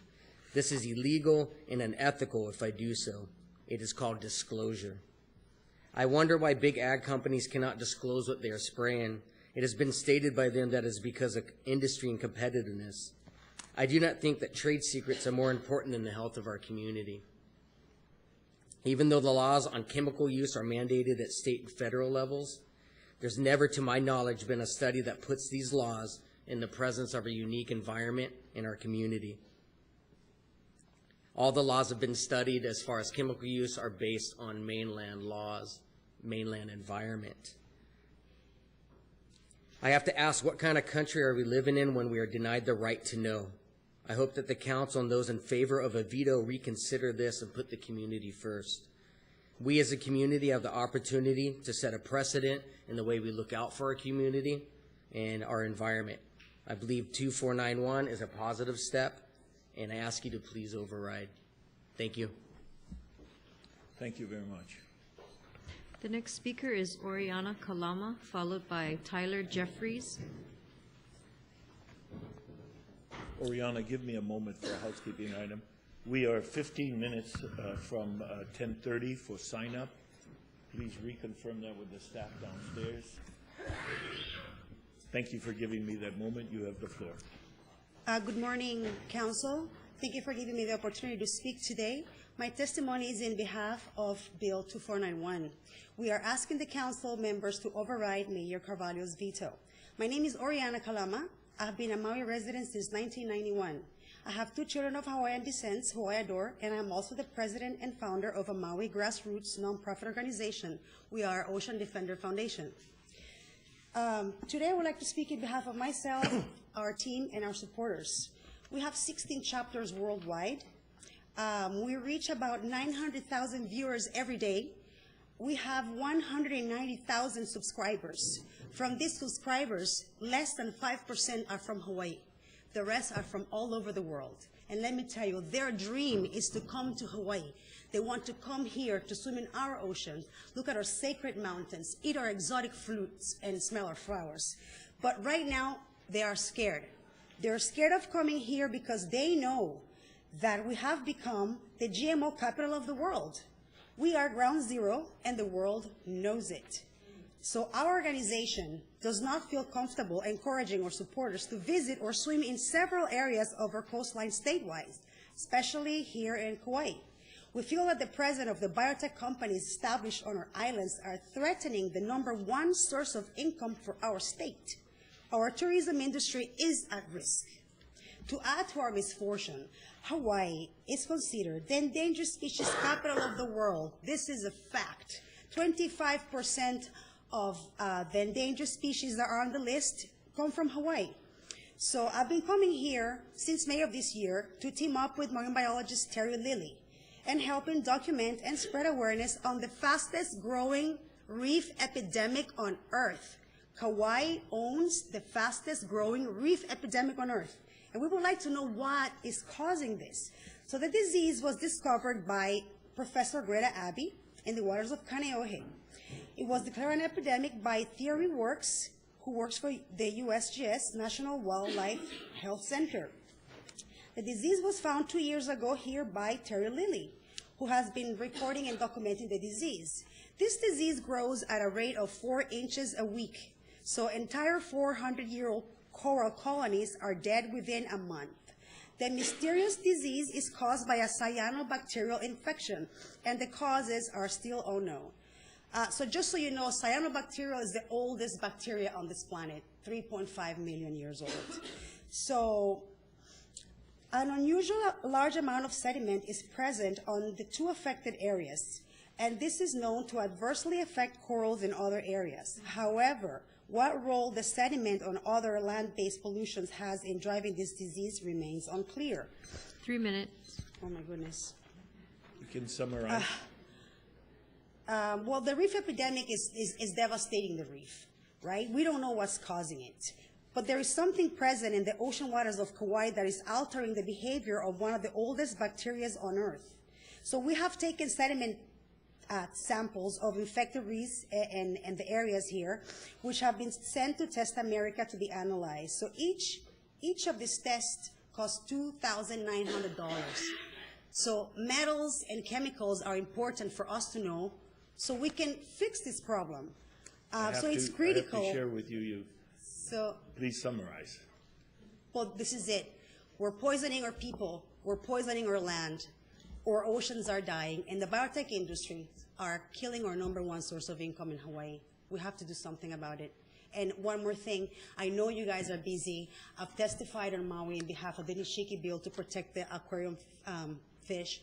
This is illegal and unethical if I do so. It is called disclosure. I wonder why big ag companies cannot disclose what they are spraying. It has been stated by them that it's because of industry and competitiveness. I do not think that trade secrets are more important than the health of our community. Even though the laws on chemical use are mandated at state and federal levels, there's never, to my knowledge, been a study that puts these laws in the presence of a unique environment in our community. All the laws have been studied as far as chemical use are based on mainland laws, mainland environment. I have to ask, what kind of country are we living in when we are denied the right to know? I hope that the council and those in favor of a veto reconsider this and put the community first. We as a community have the opportunity to set a precedent in the way we look out for our community and our environment. I believe 2491 is a positive step, and I ask you to please override. Thank you. Thank you very much. The next speaker is Oriana Kalama, followed by Tyler Jeffries. Oriana, give me a moment for a housekeeping item. We are 15 minutes from 10:30 for sign-up. Please reconfirm that with the staff downstairs. Thank you for giving me that moment. You have the floor. Good morning, Council. Thank you for giving me the opportunity to speak today. My testimony is in behalf of Bill 2491. We are asking the Council members to override Mayor Carvalho's veto. My name is Oriana Kalama. I have been a Maui resident since 1991. I have 2 children of Hawaiian descent who I adore, and I am also the president and founder of a Maui grassroots nonprofit organization. We are Ocean Defender Foundation. Today I would like to speak in behalf of myself, our team, and our supporters. We have 16 chapters worldwide. We reach about 900,000 viewers every day. We have 190,000 subscribers. From these subscribers, less than 5% are from Hawaii. The rest are from all over the world. And let me tell you, their dream is to come to Hawaii. They want to come here to swim in our oceans, look at our sacred mountains, eat our exotic fruits, and smell our flowers. But right now, they are scared. They're scared of coming here because they know that we have become the GMO capital of the world. We are ground zero, and the world knows it. So our organization does not feel comfortable encouraging our supporters to visit or swim in several areas of our coastline statewide, especially here in Kauai. We feel that the presence of the biotech companies established on our islands are threatening the #1 source of income for our state. Our tourism industry is at risk. To add to our misfortune, Hawaii is considered the endangered species capital of the world. This is a fact. 25% of the endangered species that are on the list come from Hawaii. So I've been coming here since May of this year to team up with marine biologist Terry Lilly and helping document and spread awareness on the fastest growing reef epidemic on Earth. Kauai owns the fastest growing reef epidemic on Earth. And we would like to know what is causing this. So the disease was discovered by Professor Greta Abbey in the waters of Kaneohe. It was declared an epidemic by Theory Works, who works for the USGS, National Wildlife Health Center. The disease was found 2 years ago here by Terry Lilly, who has been recording and documenting the disease. This disease grows at a rate of 4 inches a week. So entire 400-year-old coral colonies are dead within a month. The mysterious disease is caused by a cyanobacterial infection, and the causes are still unknown. So just so you know, cyanobacterial is the oldest bacteria on this planet, 3.5 million years old. So an unusual large amount of sediment is present on the 2 affected areas, and this is known to adversely affect corals in other areas. However, what role the sediment on other land-based pollutions has in driving this disease remains unclear. 3 minutes. Oh my goodness. You can summarize. Well, the reef epidemic is devastating the reef, right? We don't know what's causing it. But there is something present in the ocean waters of Kauai that is altering the behavior of one of the oldest bacteria on Earth. So we have taken sediment samples of infected reefs and the areas here, which have been sent to Test America to be analyzed. So each of these tests costs $2,900. So metals and chemicals are important for us to know so we can fix this problem. So it's critical. I have to share with you. So please summarize. Well, this is it. We're poisoning our people. We're poisoning our land. Our oceans are dying, and the biotech industry are killing our #1 source of income in Hawaii. We have to do something about it. And one more thing, I know you guys are busy. I've testified on Maui on behalf of the Nishiki bill to protect the aquarium fish.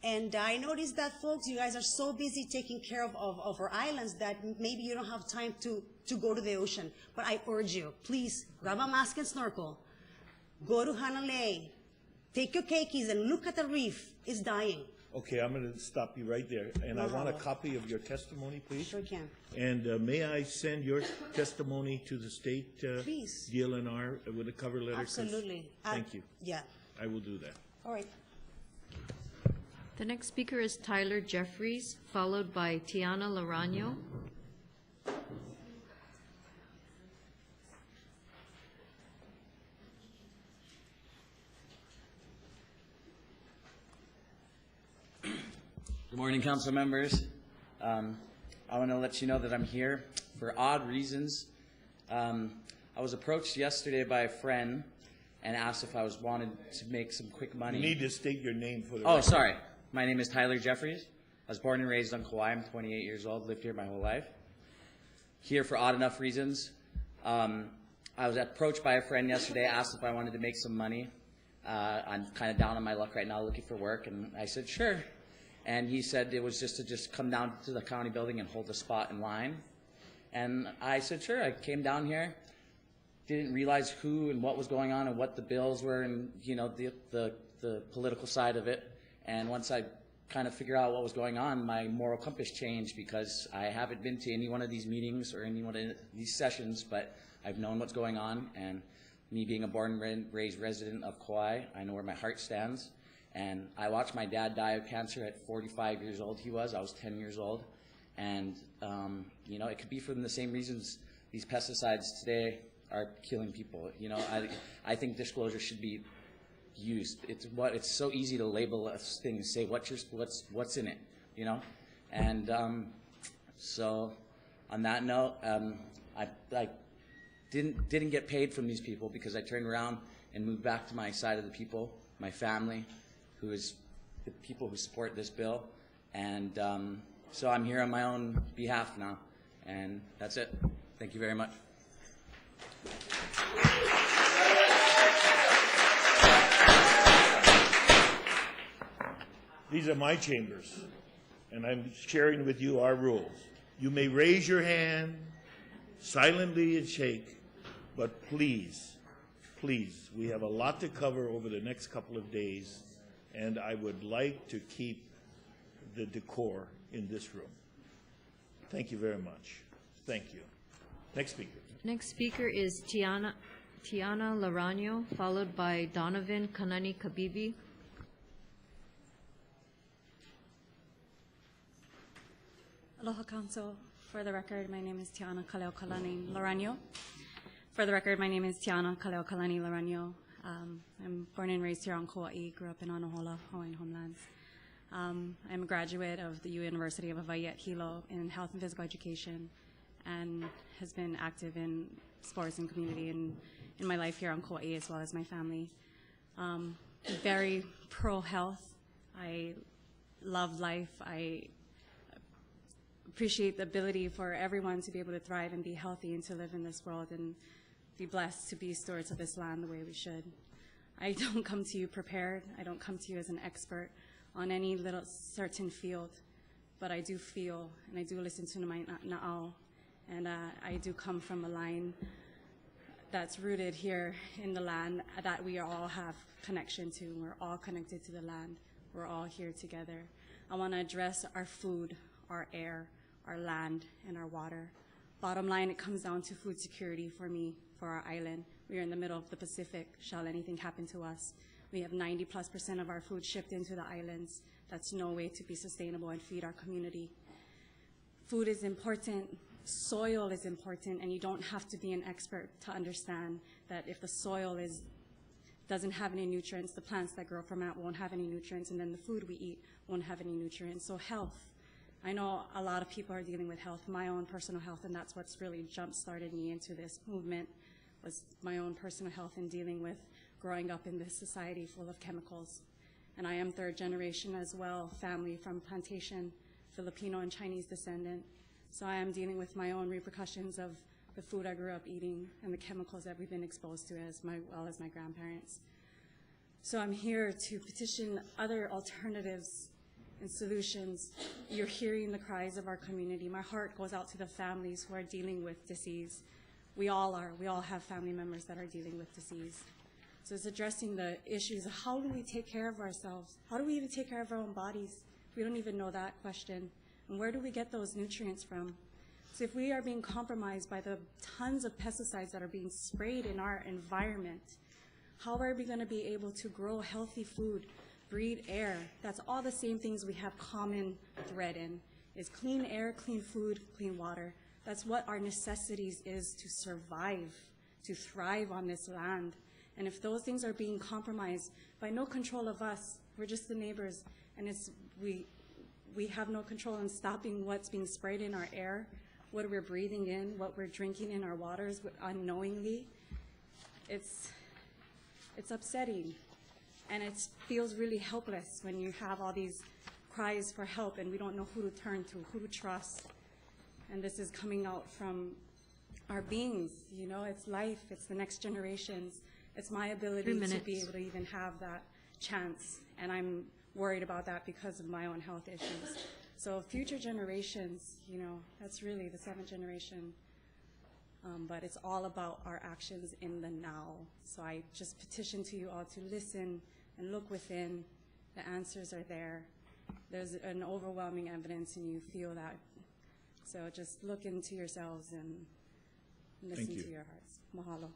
And I noticed that, folks, you guys are so busy taking care of our islands that maybe you don't have time to go to the ocean. But I urge you, please, grab a mask and snorkel. Go to Hanalei. Take your keikis and look at the reef. It's dying. Okay, I'm going to stop you right there. And I want a copy of your testimony, please. Sure can. And may I send your testimony to the state Please. DLNR with a cover letter? 'Cause- Absolutely. Thank you. Yeah. I will do that. All right. The next speaker is Tyler Jeffries, followed by Tiana Larano. Good morning, council members. I want to let you know that I'm here for odd reasons. I was approached yesterday by a friend and asked if I wanted to make some quick money. You need to state your name for the Oh, record. sorry. My name is Tyler Jeffries. I was born and raised on Kauai. I'm 28 years old, lived here my whole life. Here for odd enough reasons. I was approached by a friend yesterday, asked if I wanted to make some money. I'm kind of down on my luck right now looking for work, and I said, sure. And he said it was just to come down to the county building and hold a spot in line. And I said, sure. I came down here, didn't realize who and what was going on and what the bills were and, you know, the political side of it. And once I kind of figured out what was going on, my moral compass changed, because I haven't been to any one of these meetings or any one of these sessions, but I've known what's going on. And me being a born and raised resident of Kauai, I know where my heart stands. And I watched my dad die of cancer at 45 years old. I was 10 years old. And, you know, it could be for the same reasons these pesticides today are killing people. You know, I think disclosure should be used. It's so easy to label a thing and say what's in it, you know. And so on that note, I didn't get paid from these people, because I turned around and moved back to my side of the people, my family, who is the people who support this bill. And so I'm here on my own behalf now, and that's it. Thank you very much. These are my chambers, and I'm sharing with you our rules. You may raise your hand silently and shake, but please, please, we have a lot to cover over the next couple of days, and I would like to keep the decor in this room. Thank you very much. Thank you. Next speaker. Next speaker is Tiana Larano, followed by Donovan Kanani Kabibi. Aloha Council. For the record, my name is Tiana Kaleokalani Larano. For the record, my name is Tiana Kaleokalani Larano. I'm born and raised here on Kauai, grew up in Anahola, Hawaiian homelands. I'm a graduate of the University of Hawaii at Hilo in health and physical education, and has been active in sports and community in my life here on Kauai, as well as my family. Very pro-health. I love life. I appreciate the ability for everyone to be able to thrive and be healthy and to live in this world and be blessed to be stewards of this land the way we should. I don't come to you prepared. I don't come to you as an expert on any little certain field, but I do feel and I do listen to my na'au, and I do come from a line that's rooted here in the land that we all have connection to. We're all connected to the land. We're all here together. I want to address our food, our air, our land, and our water. Bottom line, it comes down to food security for me, for our island. We are in the middle of the Pacific. Shall anything happen to us? We have 90+% of our food shipped into the islands. That's no way to be sustainable and feed our community. Food is important. Soil is important, and you don't have to be an expert to understand that if the soil doesn't have any nutrients, the plants that grow from it won't have any nutrients, and then the food we eat won't have any nutrients. So health. I know a lot of people are dealing with health, my own personal health, and that's what's really jump-started me into this movement, was my own personal health and dealing with growing up in this society full of chemicals. And I am third generation as well, family from plantation, Filipino and Chinese descendant. So I am dealing with my own repercussions of the food I grew up eating and the chemicals that we've been exposed to as well as my grandparents. So I'm here to petition other alternatives and solutions. You're hearing the cries of our community. My heart goes out to the families who are dealing with disease. We all are. We all have family members that are dealing with disease. So it's addressing the issues of how do we take care of ourselves? How do we even take care of our own bodies? We don't even know that question. And where do we get those nutrients from? So if we are being compromised by the tons of pesticides that are being sprayed in our environment, how are we going to be able to grow healthy food, breathe air? That's all the same things we have common thread in, is clean air, clean food, clean water. That's what our necessities is to survive, to thrive on this land. And if those things are being compromised by no control of us, we're just the neighbors, and we have no control in stopping what's being sprayed in our air, what we're breathing in, what we're drinking in our waters unknowingly. It's upsetting, and it feels really helpless when you have all these cries for help and we don't know who to turn to, who to trust. And this is coming out from our beings, you know, it's life, it's the next generations. It's my ability to be able to even have that chance, and I'm worried about that because of my own health issues. So future generations, you know, that's really the 7th generation. but it's all about our actions in the now. So I just petition to you all to listen and look within. The answers are there. There's an overwhelming evidence, and you feel that. So just look into yourselves and listen to your hearts. Mahalo.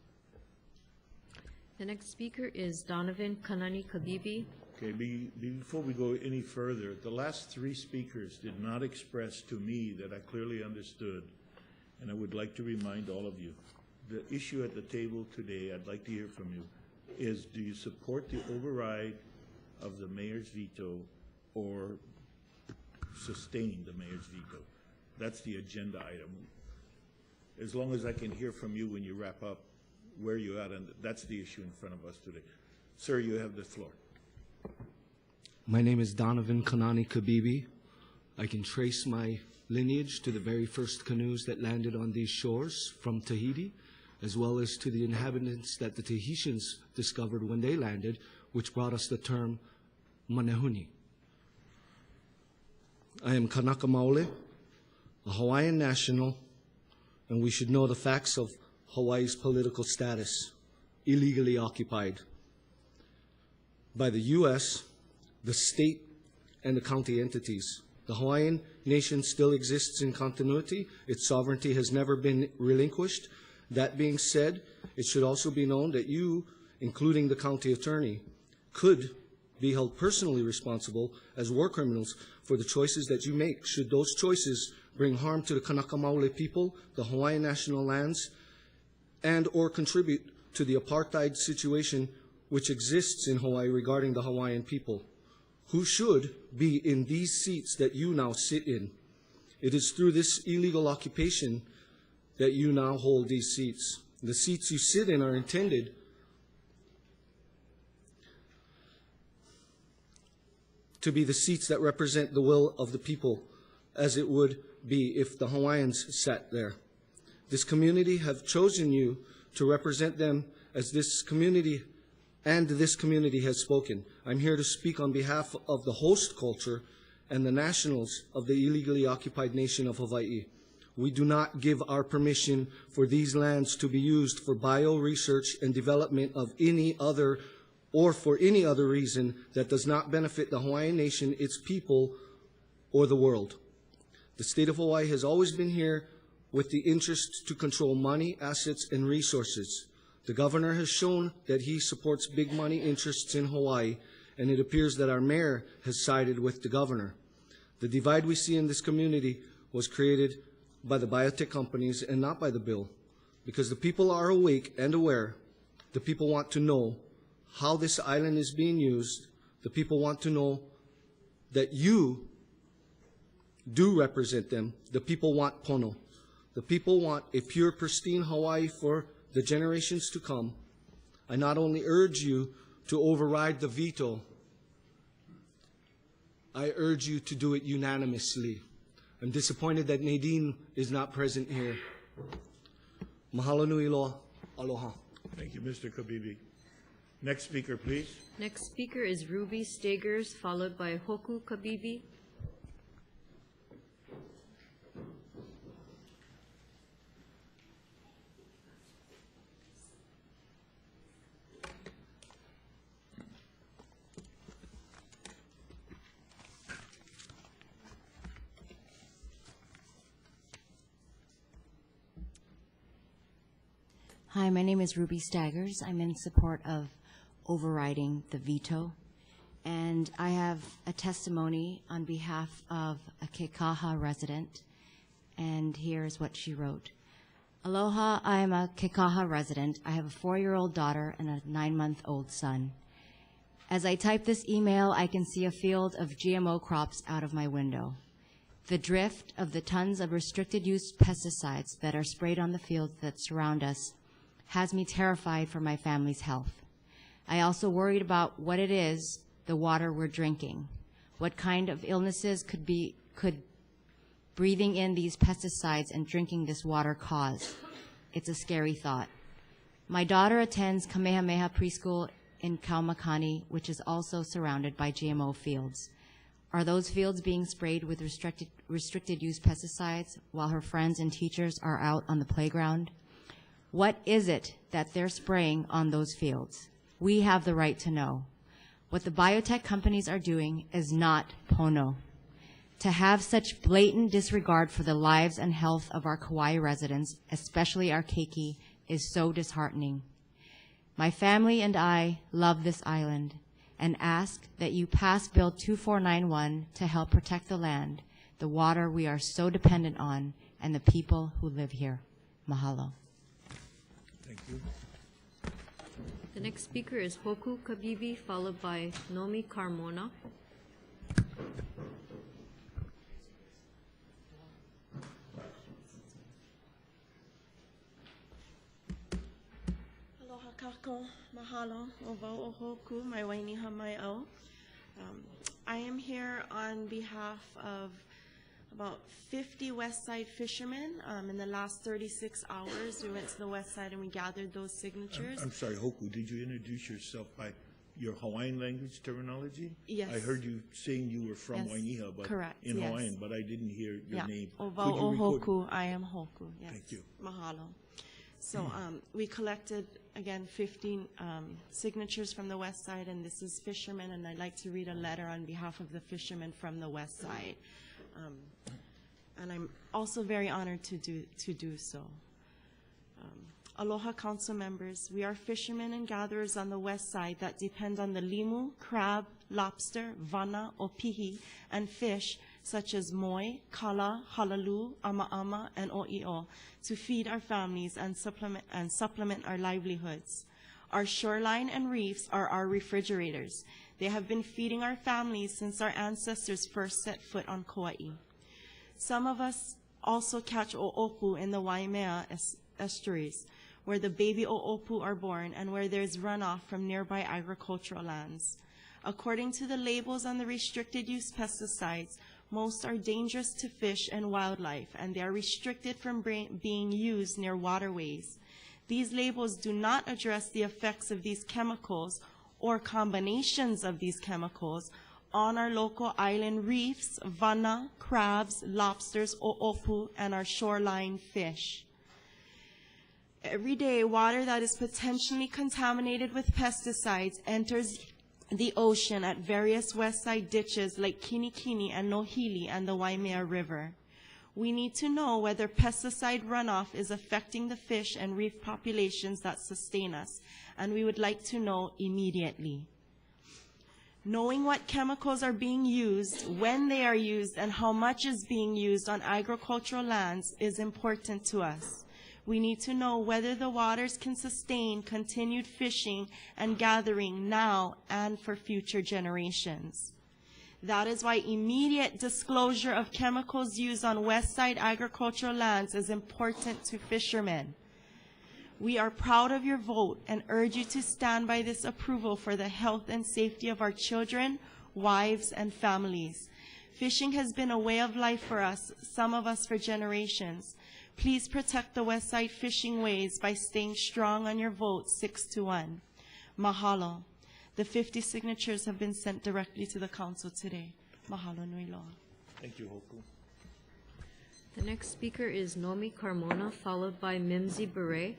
The next speaker is Donovan Kanani Kabibi. Okay, before we go any further, the last three speakers did not express to me that I clearly understood, and I would like to remind all of you, the issue at the table today, I'd like to hear from you, is do you support the override of the mayor's veto or sustain the mayor's veto? That's the agenda item. As long as I can hear from you when you wrap up where you're at, and that's the issue in front of us today. Sir, you have the floor. My name is Donovan Kanani Kabibi. I can trace my lineage to the very first canoes that landed on these shores from Tahiti, as well as to the inhabitants that the Tahitians discovered when they landed, which brought us the term Manahuni. I am Kanaka Maole, a Hawaiian national, and we should know the facts of Hawaii's political status, illegally occupied by the U.S., the state, and the county entities. The Hawaiian nation still exists in continuity. Its sovereignty has never been relinquished. That being said, it should also be known that you, including the county attorney, could be held personally responsible as war criminals for the choices that you make, should those choices bring harm to the Kanaka Maole people, the Hawaiian national lands, and or contribute to the apartheid situation which exists in Hawaii regarding the Hawaiian people, who should be in these seats that you now sit in. It is through this illegal occupation that you now hold these seats. The seats you sit in are intended to be the seats that represent the will of the people, as it would be if the Hawaiians sat there. This community have chosen you to represent them as this community, and this community has spoken. I'm here to speak on behalf of the host culture and the nationals of the illegally occupied nation of Hawaii. We do not give our permission for these lands to be used for bio-research and development of any other or for any other reason that does not benefit the Hawaiian nation, its people, or the world. The state of Hawaii has always been here with the interest to control money, assets, and resources. The governor has shown that he supports big money interests in Hawaii, and it appears that our mayor has sided with the governor. The divide we see in this community was created by the biotech companies and not by the bill, because the people are awake and aware. The people want to know how this island is being used. The people want to know that you do represent them. The people want pono. The people want a pure, pristine Hawaii for the generations to come. I not only urge you to override the veto, I urge you to do it unanimously. I'm disappointed that Nadine is not present here. Mahalo nui loa. Aloha. Thank you, Mr. Kabibi. Next speaker, please. Next speaker is Ruby Stagers, followed by Hoku Kabibi. Hi, my name is Ruby Staggers. I'm in support of overriding the veto. And I have a testimony on behalf of a Kekaha resident. And here is what she wrote. Aloha, I am a Kekaha resident. I have a 4-year-old daughter and a 9-month-old son. As I type this email, I can see a field of GMO crops out of my window. The drift of the tons of restricted use pesticides that are sprayed on the fields that surround us has me terrified for my family's health. I also worried about what it is, the water we're drinking. What kind of illnesses could breathing in these pesticides and drinking this water cause? It's a scary thought. My daughter attends Kamehameha Preschool in Kaumakani, which is also surrounded by GMO fields. Are those fields being sprayed with restricted use pesticides while her friends and teachers are out on the playground? What is it that they're spraying on those fields? We have the right to know. What the biotech companies are doing is not Pono. To have such blatant disregard for the lives and health of our Kauai residents, especially our keiki, is so disheartening. My family and I love this island and ask that you pass Bill 2491 to help protect the land, the water we are so dependent on, and the people who live here. Mahalo. Thank you. The next speaker is Hoku Kabibi, followed by Nomi Carmona. Aloha kako, mahalo, ovo ohoku, mai wainiha mai au. I am here on behalf of about 50 West Side fishermen. In the last 36 hours, we went to the West Side and we gathered those signatures. I'm sorry, Hoku, did you introduce yourself by your Hawaiian language terminology? Yes. I heard you saying you were from Yes. Wainiha, but Correct, in yes. Hawaiian, but I didn't hear your Yeah, name. Ovo Could you record- ohoku, I am hoku, yes. Thank you. Mahalo. So we collected, again, 15 signatures from the West Side, and this is fishermen, and I'd like to read a letter on behalf of the fishermen from the West Side. And I'm also very honored to do so. Aloha Council members, we are fishermen and gatherers on the West Side that depend on the limu, crab, lobster, vana, opihi, and fish such as moi, kala, halalu, ama-ama, and o'io to feed our families and supplement our livelihoods. Our shoreline and reefs are our refrigerators. They have been feeding our families since our ancestors first set foot on Kauai. Some of us also catch o'opu in the Waimea estuaries, where the baby o'opu are born and where there's runoff from nearby agricultural lands. According to the labels on the restricted use pesticides, most are dangerous to fish and wildlife, and they are restricted from being used near waterways. These labels do not address the effects of these chemicals or combinations of these chemicals on our local island reefs, vana, crabs, lobsters, o'opu, and our shoreline fish. Every day, water that is potentially contaminated with pesticides enters the ocean at various West Side ditches like Kinikini and Nohili and the Waimea River. We need to know whether pesticide runoff is affecting the fish and reef populations that sustain us, and we would like to know immediately. Knowing what chemicals are being used, when they are used, and how much is being used on agricultural lands is important to us. We need to know whether the waters can sustain continued fishing and gathering now and for future generations. That is why immediate disclosure of chemicals used on West Side agricultural lands is important to fishermen. We are proud of your vote and urge you to stand by this approval for the health and safety of our children, wives, and families. Fishing has been a way of life for us, some of us for generations. Please protect the West Side fishing ways by staying strong on your vote 6-1. Mahalo. The 50 signatures have been sent directly to the council today. Mahalo nui loa. Thank you, Hoku. The next speaker is Nomi Carmona, followed by Mimsy Beret.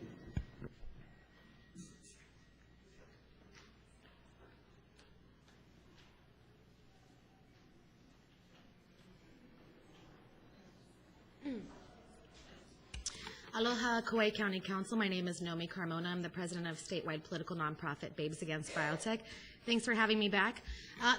Aloha, Kauai County Council. My name is Nomi Carmona. I'm the president of statewide political nonprofit Babes Against Biotech. Thanks for having me back.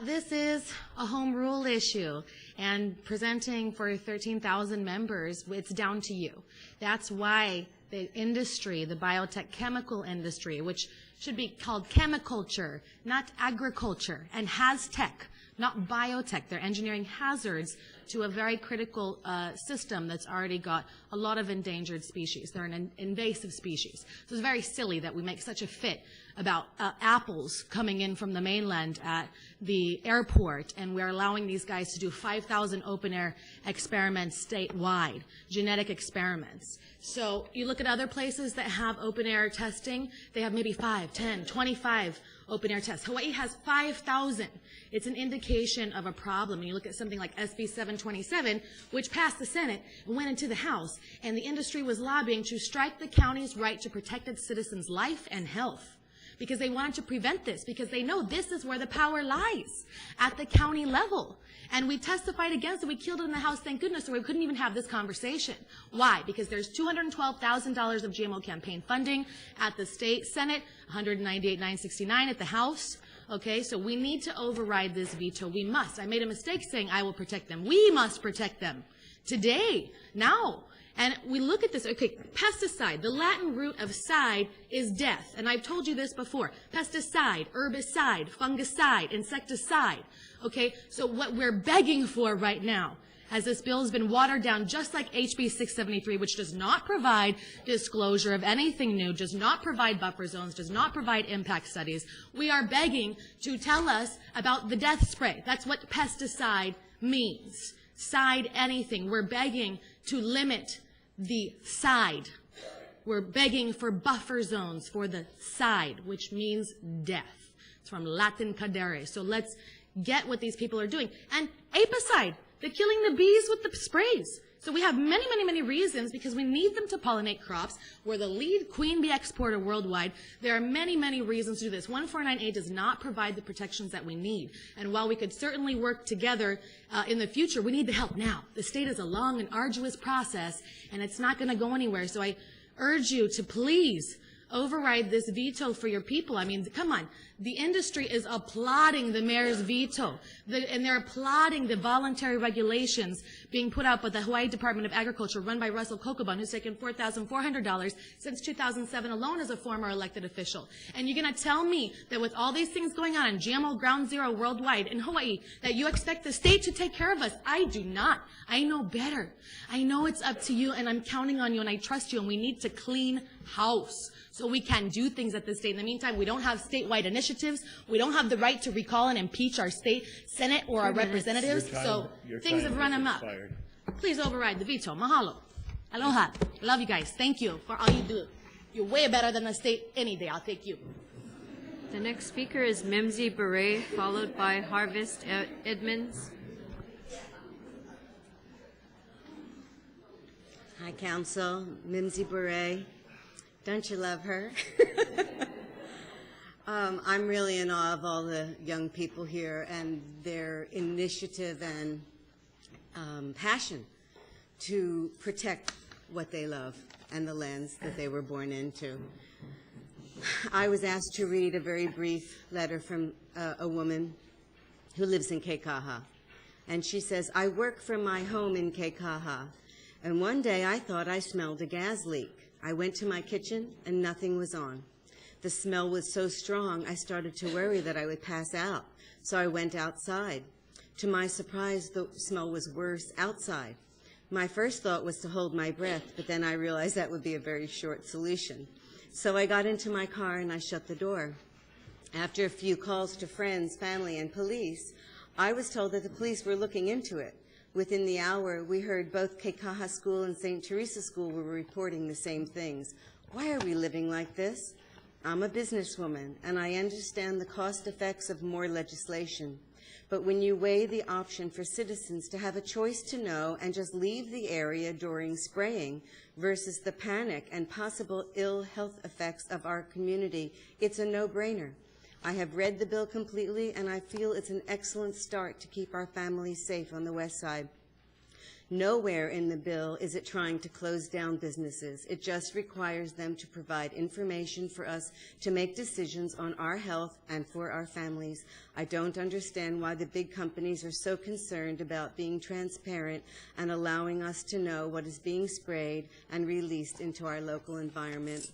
This is a home rule issue, and presenting for 13,000 members, it's down to you. That's why the industry, the biotech chemical industry, which should be called chemiculture, not agriculture, and has tech, not biotech. They're engineering hazards to a very critical system that's already got a lot of endangered species. They're an invasive species. So it's very silly that we make such a fit about apples coming in from the mainland at the airport, and we're allowing these guys to do 5,000 open-air experiments statewide, genetic experiments. So you look at other places that have open-air testing, they have maybe 5, 10, 25 open-air tests. Hawaii has 5,000. It's an indication of a problem. And you look at something like SB 727, which passed the Senate and went into the House, and the industry was lobbying to strike the county's right to protect its citizens' life and health, because they wanted to prevent this, because they know this is where the power lies, at the county level. And we testified against it. We killed it in the House, thank goodness, or we couldn't even have this conversation. Why? Because there's $212,000 of GMO campaign funding at the state Senate, $198,969 at the House. Okay, so we need to override this veto. We must. I made a mistake saying I will protect them. We must protect them today, now. And we look at this, okay, pesticide, the Latin root of side is death. And I've told you this before. Pesticide, herbicide, fungicide, insecticide. Okay, so what we're begging for right now, as this bill has been watered down, just like HB 673, which does not provide disclosure of anything new, does not provide buffer zones, does not provide impact studies, we are begging to tell us about the death spray. That's what pesticide means. Side anything. We're begging to limit the side. We're begging for buffer zones for the side, which means death. It's from Latin cadere. So let's get what these people are doing. And apicide, they're killing the bees with the sprays. So we have many, many, many reasons, because we need them to pollinate crops. We're the lead queen bee exporter worldwide. There are many, many reasons to do this. 149A does not provide the protections that we need. And while we could certainly work together in the future, we need the help now. The state is a long and arduous process, and it's not going to go anywhere. So I urge you to please override this veto for your people. I mean, come on. The industry is applauding the mayor's veto, and they're applauding the voluntary regulations being put out by the Hawaii Department of Agriculture, run by Russell Kokobun, who's taken $4,400 since 2007 alone as a former elected official. And you're going to tell me that with all these things going on, GMO ground zero worldwide in Hawaii, that you expect the state to take care of us? I do not. I know better. I know it's up to you, and I'm counting on you, and I trust you, and we need to clean house so we can do things at the state. In the meantime, we don't have statewide initiatives. We don't have the right to recall and impeach our state Senate or our representatives. So things have run amok. Please override the veto. Mahalo. Aloha. Love you guys. Thank you for all you do. You're way better than the state any day. I'll take you. The next speaker is Mimsy Beret, followed by Harvest Edmonds. Hi, Council. Mimsy Beret. Don't you love her? I'm really in awe of all the young people here and their initiative and passion to protect what they love and the lands that they were born into. I was asked to read a very brief letter from a woman who lives in Keikaha. And she says, I work from my home in Keikaha, and one day I thought I smelled a gas leak. I went to my kitchen and nothing was on. The smell was so strong I started to worry that I would pass out, so I went outside. To my surprise, the smell was worse outside. My first thought was to hold my breath, but then I realized that would be a very short solution. So I got into my car and I shut the door. After a few calls to friends, family, and police, I was told that the police were looking into it. Within the hour, we heard both Keikaha School and St. Teresa School were reporting the same things. Why are we living like this? I'm a businesswoman, and I understand the cost effects of more legislation. But when you weigh the option for citizens to have a choice to know and just leave the area during spraying versus the panic and possible ill health effects of our community, it's a no-brainer. I have read the bill completely, and I feel it's an excellent start to keep our families safe on the West Side. Nowhere in the bill is it trying to close down businesses. It just requires them to provide information for us to make decisions on our health and for our families. I don't understand why the big companies are so concerned about being transparent and allowing us to know what is being sprayed and released into our local environment.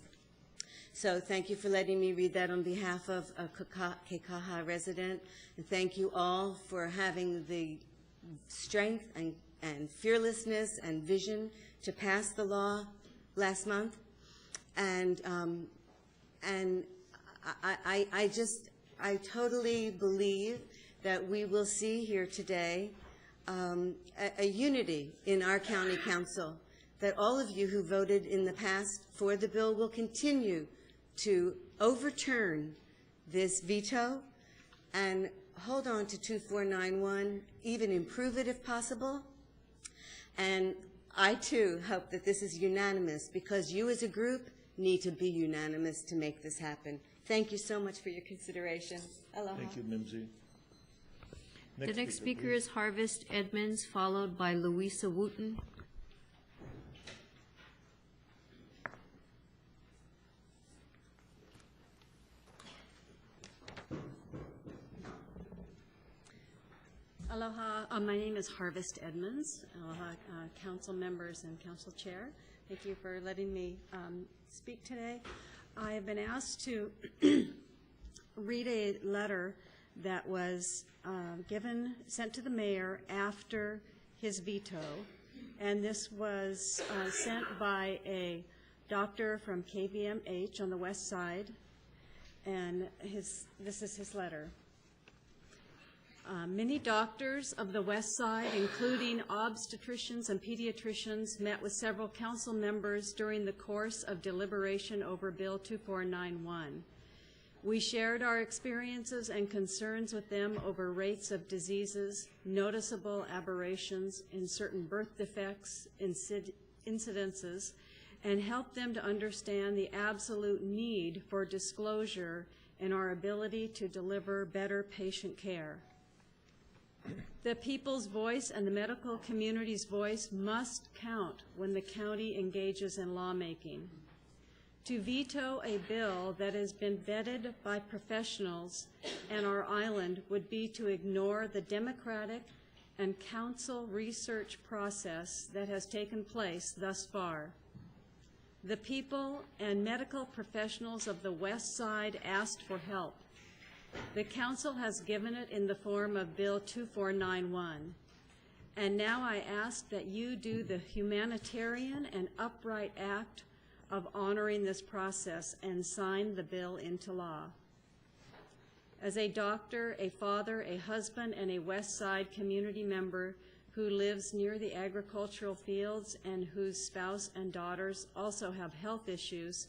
So thank you for letting me read that on behalf of a Keikaha resident. And thank you all for having the strength and fearlessness and vision to pass the law last month. And I totally believe that we will see here today a unity in our county council, that all of you who voted in the past for the bill will continue to overturn this veto and hold on to 2491, even improve it if possible. And I, too, hope that this is unanimous, because you as a group need to be unanimous to make this happen. Thank you so much for your consideration. Aloha. Thank you, Mimsy. The next speaker is Harvest Edmonds, followed by Louisa Wooten. Aloha, my name is Harvest Edmonds. Aloha, council members and council chair. Thank you for letting me speak today. I have been asked to read a letter that was sent to the mayor after his veto, and this was sent by a doctor from KVMH on the west side, and this is his letter. Many doctors of the West Side, including obstetricians and pediatricians, met with several council members during the course of deliberation over Bill 2491. We shared our experiences and concerns with them over rates of diseases, noticeable aberrations in certain birth defects, incidences, and helped them to understand the absolute need for disclosure and our ability to deliver better patient care. The people's voice and the medical community's voice must count when the county engages in lawmaking. To veto a bill that has been vetted by professionals and our island would be to ignore the democratic and council research process that has taken place thus far. The people and medical professionals of the West Side asked for help. The council has given it in the form of Bill 2491. And now I ask that you do the humanitarian and upright act of honoring this process and sign the bill into law. As a doctor, a father, a husband, and a West Side community member who lives near the agricultural fields and whose spouse and daughters also have health issues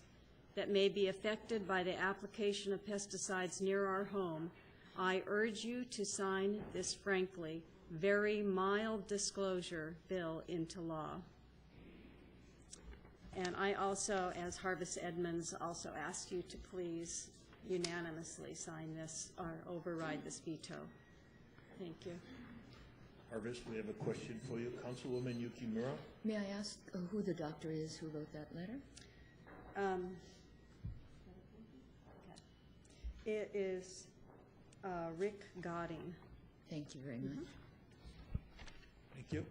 that may be affected by the application of pesticides near our home, I urge you to sign this frankly very mild disclosure bill into law. And I also, as Harvest Edmonds, also ask you to please unanimously sign this or override this veto. Thank you. Harvest, we have a question for you. Councilwoman Yukimura. May I ask who the doctor is who wrote that letter? It is Rick Godding. Thank you very much. Thank you.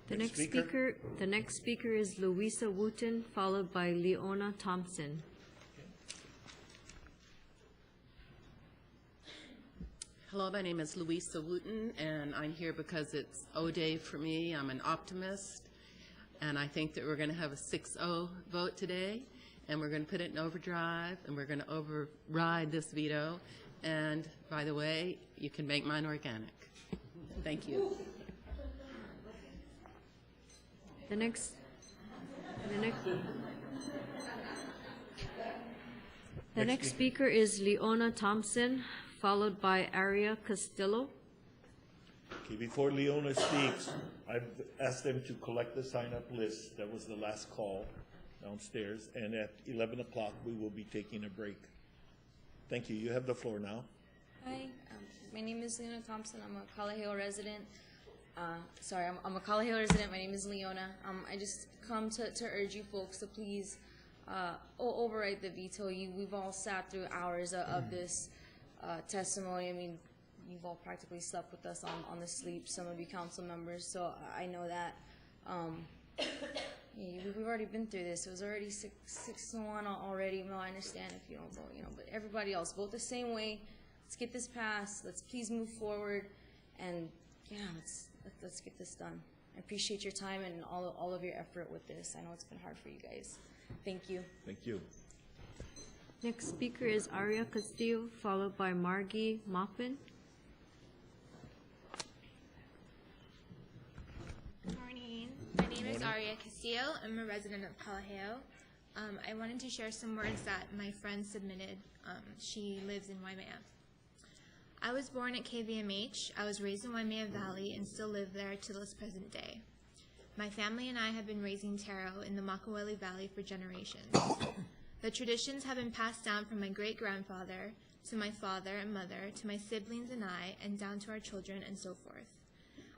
The next speaker is Louisa Wooten, followed by Leona Thompson. Hello, my name is Louisa Wooten, and I'm here because it's O-Day for me. I'm an optimist, and I think that we're going to have a 6-0 vote today, and we're going to put it in overdrive, and we're going to override this veto. And by the way, you can make mine organic. Thank you. The next speaker is Leona Thompson, followed by Aria Castillo. Okay, before Leona speaks, I've asked them to collect the sign-up list. That was the last call downstairs, and at 11 o'clock we will be taking a break. Thank you. You have the floor now. Hi, my name is Leona Thompson. I'm a Kalaheo resident. I'm a Kalaheo resident. My name is Leona. I just come to urge you folks to please override the veto. We've all sat through hours of this testimony. I mean, you've all practically slept with us on the sleep, some of you council members, so I know that. We've already been through this. It was already 6-1 already. No, I understand if you don't vote, but everybody else, vote the same way. Let's get this passed. Let's please move forward, and let's get this done. I appreciate your time and all of your effort with this. I know it's been hard for you guys. Thank you. Thank you. Next speaker is Aria Castillo, followed by Margie Maupin. Good morning. My name is Aria Castillo. I'm a resident of Kalaheo. I wanted to share some words that my friend submitted. She lives in Waimea. I was born at KVMH. I was raised in Waimea Valley and still live there to this present day. My family and I have been raising taro in the Makaweli Valley for generations. The traditions have been passed down from my great-grandfather to my father and mother, to my siblings and I, and down to our children and so forth.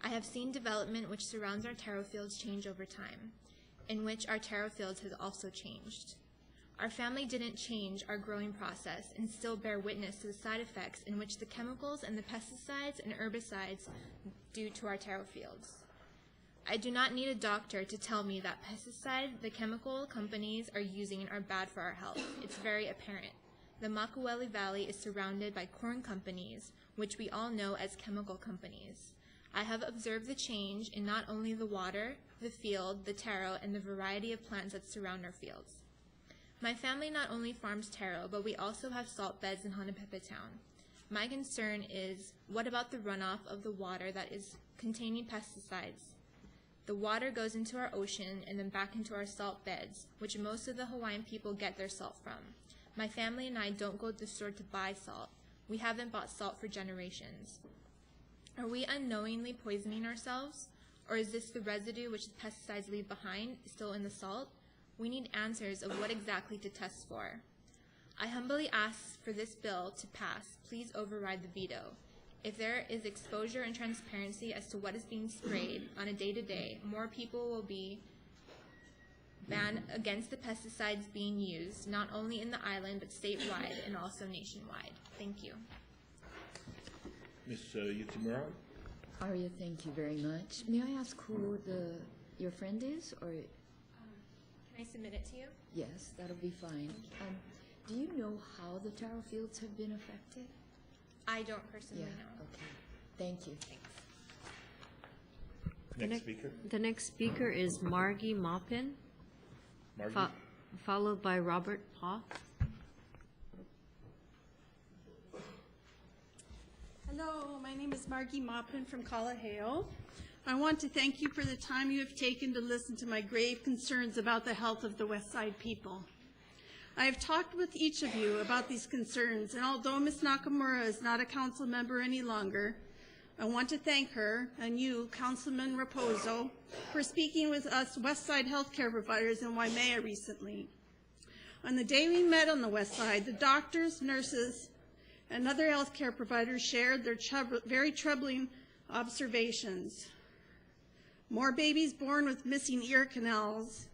I have seen development which surrounds our taro fields change over time, in which our taro fields has also changed. Our family didn't change our growing process and still bear witness to the side effects in which the chemicals and the pesticides and herbicides do to our taro fields. I do not need a doctor to tell me that pesticides the chemical companies are using are bad for our health. It's very apparent. The Makaweli Valley is surrounded by corn companies, which we all know as chemical companies. I have observed the change in not only the water, the field, the taro, and the variety of plants that surround our fields. My family not only farms taro, but we also have salt beds in Hanapepe Town. My concern is, what about the runoff of the water that is containing pesticides? The water goes into our ocean and then back into our salt beds, which most of the Hawaiian people get their salt from. My family and I don't go to the store to buy salt. We haven't bought salt for generations. Are we unknowingly poisoning ourselves? Or is this the residue which the pesticides leave behind still in the salt? We need answers of what exactly to test for. I humbly ask for this bill to pass. Please override the veto. If there is exposure and transparency as to what is being sprayed on a day-to-day, more people will be banned against the pesticides being used, not only in the island, but statewide and also nationwide. Thank you. Ms. Yutamura? Arya, thank you very much. May I ask who your friend is, or? Can I submit it to you? Yes, that'll be fine. Do you know how the taro fields have been affected? I don't personally know. Okay. Thank you. Next speaker. The next speaker is Margie Maupin, followed by Robert Paw. Hello, my name is Margie Maupin from Kalaheo. I want to thank you for the time you have taken to listen to my grave concerns about the health of the West Side people. I have talked with each of you about these concerns, and although Ms. Nakamura is not a council member any longer, I want to thank her and you, Councilman Raposo, for speaking with us West Side healthcare providers in Waimea recently. On the day we met on the West Side, the doctors, nurses, and other healthcare providers shared their very troubling observations. More babies born with missing ear canals,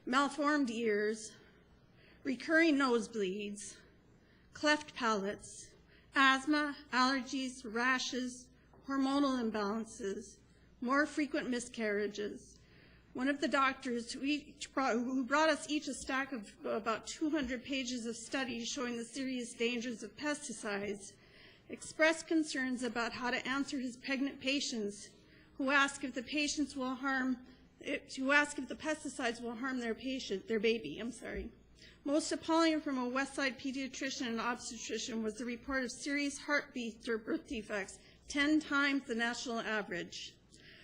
malformed ears, recurring nosebleeds, cleft palates, asthma, allergies, rashes, hormonal imbalances, more frequent miscarriages. One of the doctors who brought us each a stack of about 200 pages of studies showing the serious dangers of pesticides expressed concerns about how to answer his pregnant patients who ask if the pesticides will harm their baby. Most appalling from a West Side pediatrician and obstetrician was the report of serious heartbeat or birth defects, 10 times the national average.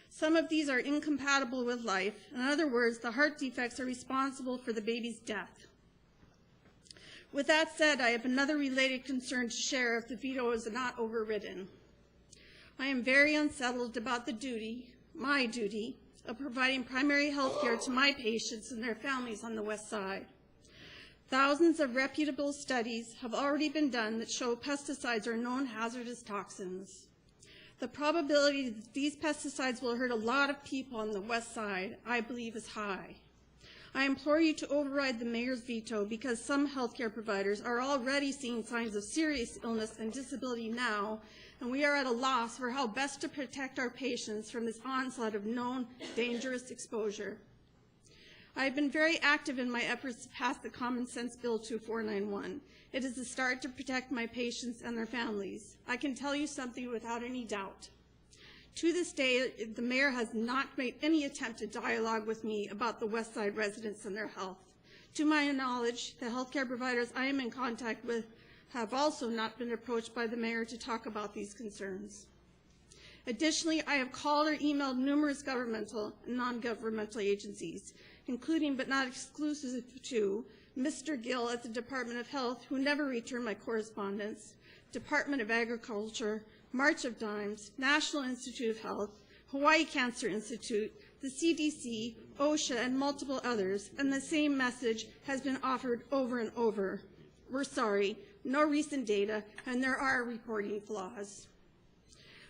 Some of these are incompatible with life. In other words, the heart defects are responsible for the baby's death. With that said, I have another related concern to share if the veto is not overridden. I am very unsettled about my duty, of providing primary health care to my patients and their families on the West Side. Thousands of reputable studies have already been done that show pesticides are known hazardous toxins. The probability that these pesticides will hurt a lot of people on the West Side, I believe, is high. I implore you to override the mayor's veto because some healthcare providers are already seeing signs of serious illness and disability now, and we are at a loss for how best to protect our patients from this onslaught of known dangerous exposure. I have been very active in my efforts to pass the Common Sense Bill 2491. It is a start to protect my patients and their families. I can tell you something without any doubt. To this day, the mayor has not made any attempt to dialogue with me about the West Side residents and their health. To my knowledge, the healthcare providers I am in contact with have also not been approached by the mayor to talk about these concerns. Additionally, I have called or emailed numerous governmental and non-governmental agencies. including but not exclusive to Mr. Gill at the Department of Health, who never returned my correspondence, Department of Agriculture, March of Dimes, National Institute of Health, Hawaii Cancer Institute, the CDC, OSHA, and multiple others, and the same message has been offered over and over. We're sorry, no recent data, and there are reporting flaws.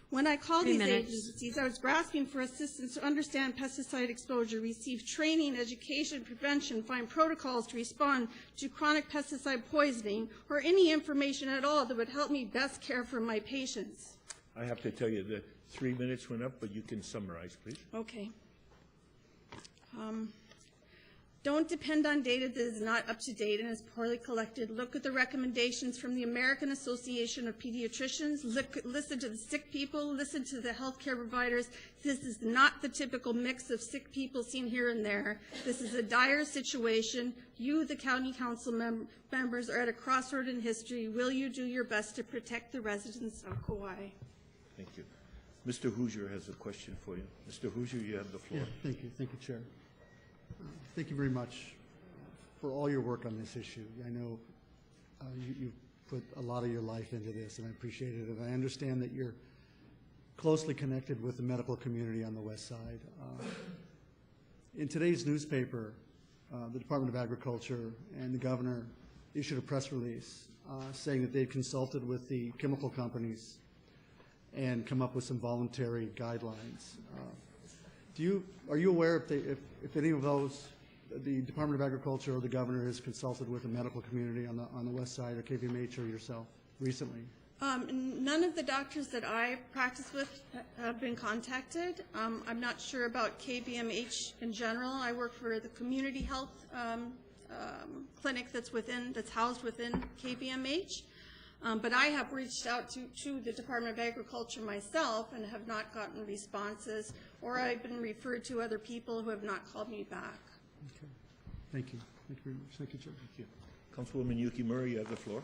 When I called these agencies, I was grasping for assistance to understand pesticide exposure, receive training, education, prevention, find protocols to respond to chronic pesticide poisoning, or any information at all that would help me best care for my patients. I have to tell you that 3 minutes went up, but you can summarize, please. Okay. Don't depend on data that is not up to date and is poorly collected. Look at the recommendations from the American Association of Pediatricians. Listen to the sick people. Listen to the healthcare providers. This is not the typical mix of sick people seen here and there. This is a dire situation. You, the county council members, are at a crossroad in history. Will you do your best to protect the residents of Kauai? Thank you. Mr. Hoosier has a question for you. Mr. Hoosier, you have the floor. Yeah, thank you. Thank you, Chair. Thank you very much for all your work on this issue. I know you've put a lot of your life into this, and I appreciate it. And I understand that you're closely connected with the medical community on the west side. In today's newspaper, the Department of Agriculture and the governor issued a press release saying that they'd consulted with the chemical companies and come up with some voluntary guidelines. Are you aware if any of those, the Department of Agriculture or the governor has consulted with the medical community on the west side, or KVMH or yourself recently? None of the doctors that I practice with have been contacted. I'm not sure about KVMH in general. I work for the community health clinic that's housed within KVMH. But I have reached out to the Department of Agriculture myself and have not gotten responses, or I've been referred to other people who have not called me back. Okay. Thank you. Thank you very much. Thank you, Chair. Thank you. Councilwoman Yuki Murray, you have the floor.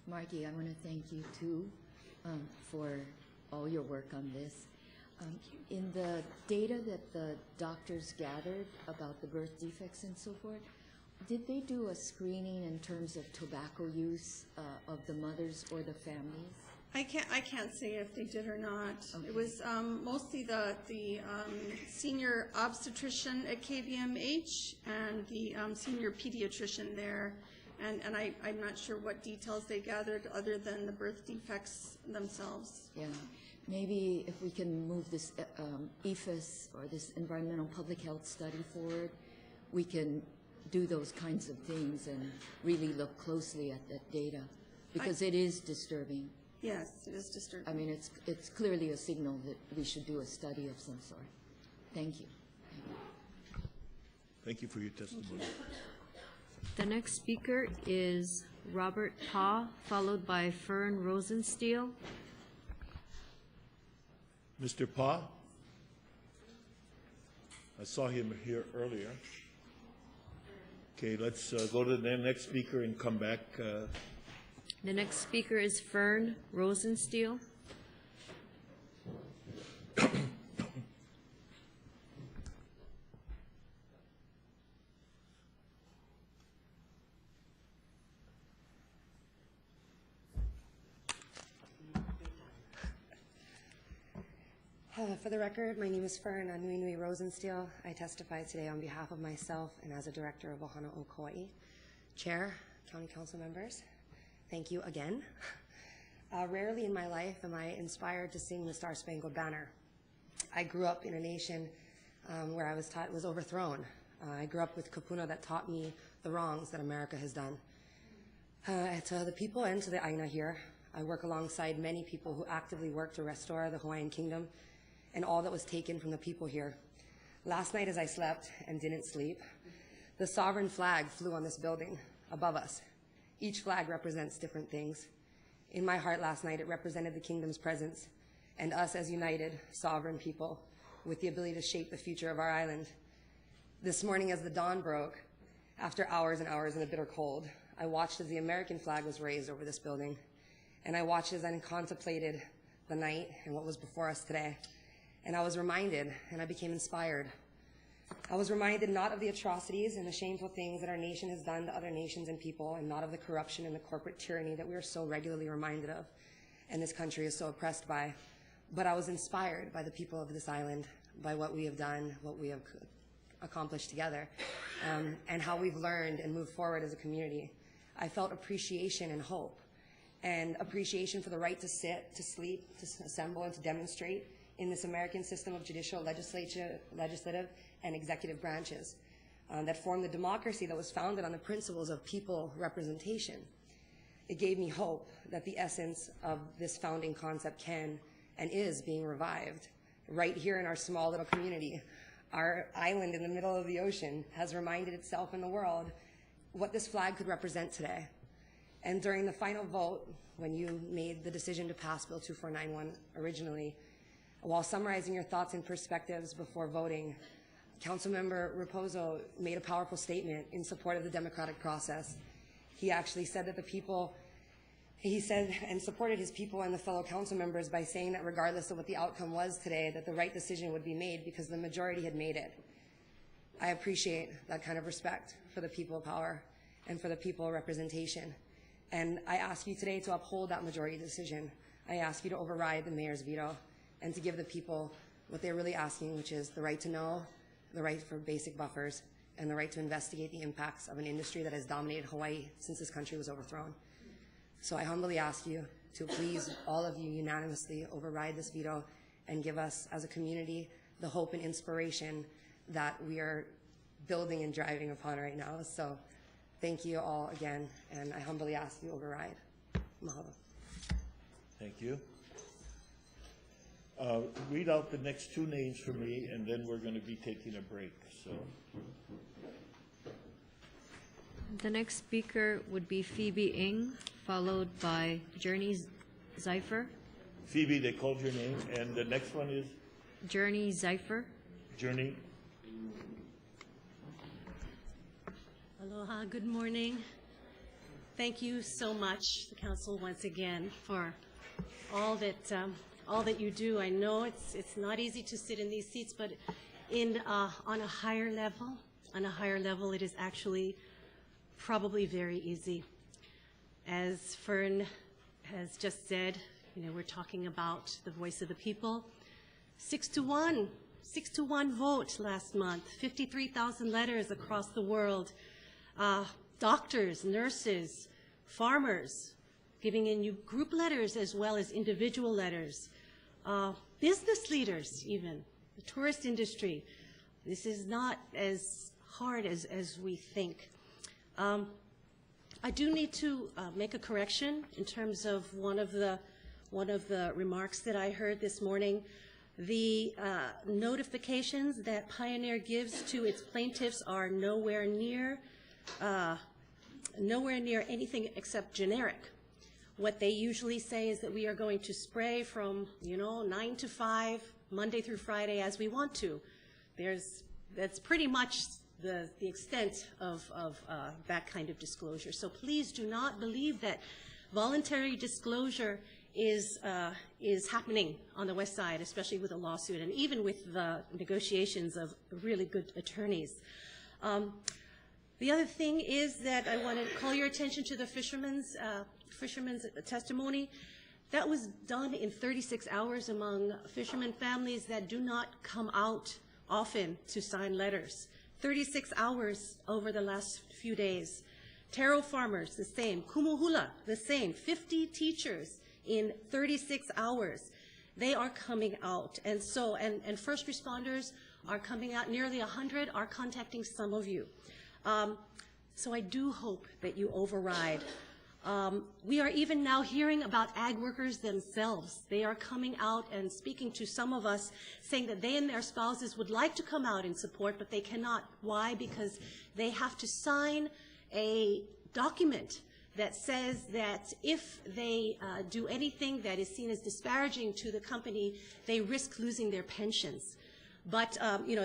Margie, I want to thank you too for all your work on this. In the data that the doctors gathered about the birth defects and so forth, did they do a screening in terms of tobacco use of the mothers or the families? I can't say if they did or not. Okay. It was mostly the senior obstetrician at KVMH and the senior pediatrician there, and I'm not sure what details they gathered other than the birth defects themselves. Yeah, maybe if we can move this EFIS or this environmental public health study forward, we can do those kinds of things and really look closely at that data, because it is disturbing. Yes, it is disturbing. I mean, it's clearly a signal that we should do a study of some sort. Thank you. Thank you for your testimony. The next speaker is Robert Pa, followed by Fern Rosensteel. Mr. Pa? I saw him here earlier. Okay, let's go to the next speaker and come back. The next speaker is Fern Rosensteel. For the record, my name is Fern Anuinui Rosensteel. I testify today on behalf of myself and as a director of Ohana o Kauai. Chair, county council members, thank you again. Rarely in my life am I inspired to sing the Star Spangled Banner. I grew up in a nation where I was taught it was overthrown. I grew up with kupuna that taught me the wrongs that America has done. To the people and to the Aina here, I work alongside many people who actively work to restore the Hawaiian Kingdom and all that was taken from the people here. Last night as I slept and didn't sleep, the sovereign flag flew on this building above us. Each flag represents different things. In my heart last night, it represented the kingdom's presence and us as united, sovereign people with the ability to shape the future of our island. This morning as the dawn broke, after hours and hours in the bitter cold, I watched as the American flag was raised over this building, and I watched as I contemplated the night and what was before us today. And I was reminded, and I became inspired I was reminded not of the atrocities and the shameful things that our nation has done to other nations and people, and not of the corruption and the corporate tyranny that we are so regularly reminded of, and this country is so oppressed by. But I was inspired by the people of this island, by what we have done, what we have accomplished together, and how we've learned and moved forward as a community. I felt appreciation and hope, and appreciation for the right to sit, to sleep, to assemble, and to demonstrate in this American system of judicial, legislative, and executive branches that form the democracy that was founded on the principles of people representation. It gave me hope that the essence of this founding concept can and is being revived right here in our small little community. Our island in the middle of the ocean has reminded itself and the world what this flag could represent today. And during the final vote, when you made the decision to pass Bill 2491 originally, while summarizing your thoughts and perspectives before voting, Councilmember Raposo made a powerful statement in support of the democratic process. He actually said that he said and supported his people and the fellow council members by saying that regardless of what the outcome was today, that the right decision would be made because the majority had made it. I appreciate that kind of respect for the people of power and for the people of representation. And I ask you today to uphold that majority decision. I ask you to override the mayor's veto and to give the people what they're really asking, which is the right to know, the right for basic buffers, and the right to investigate the impacts of an industry that has dominated Hawaii since this country was overthrown. So I humbly ask you to please, all of you, unanimously override this veto and give us, as a community, the hope and inspiration that we are building and driving upon right now. So thank you all again, and I humbly ask you override. Mahalo. Thank you. Read out the next two names for me, and then we're going to be taking a break. So, The next speaker would be Phoebe Ng, followed by Journey Zeifer. Phoebe, they called your name, and the next one is? Journey Zeifer. Journey. Aloha, good morning. Thank you so much, the council, once again, for all that you do. I know it's not easy to sit in these seats, but on a higher level, it is actually probably very easy. As Fern has just said, we're talking about the voice of the people. 6-1 vote last month, 53,000 letters across the world. Doctors, nurses, farmers, giving in you group letters as well as individual letters. Business leaders even, the tourist industry. This is not as hard as we think. I do need to make a correction in terms of one of the remarks that I heard this morning. The notifications that Pioneer gives to its plaintiffs are nowhere near anything except generic. What they usually say is that we are going to spray from 9 to 5, Monday through Friday as we want to. That's pretty much the extent of that kind of disclosure. So please do not believe that voluntary disclosure is happening on the West Side, especially with a lawsuit and even with the negotiations of really good attorneys. The other thing is that I want to call your attention to the fisherman's testimony. That was done in 36 hours among fishermen families that do not come out often to sign letters. 36 hours over the last few days. Taro farmers, the same. Kumuhula, the same. 50 teachers in 36 hours. They are coming out. And so, and first responders are coming out. Nearly 100 are contacting some of you. So I do hope that you override. We are even now hearing about ag workers themselves. They are coming out and speaking to some of us, saying that they and their spouses would like to come out in support, but they cannot. Why? Because they have to sign a document that says that if they do anything that is seen as disparaging to the company, they risk losing their pensions. But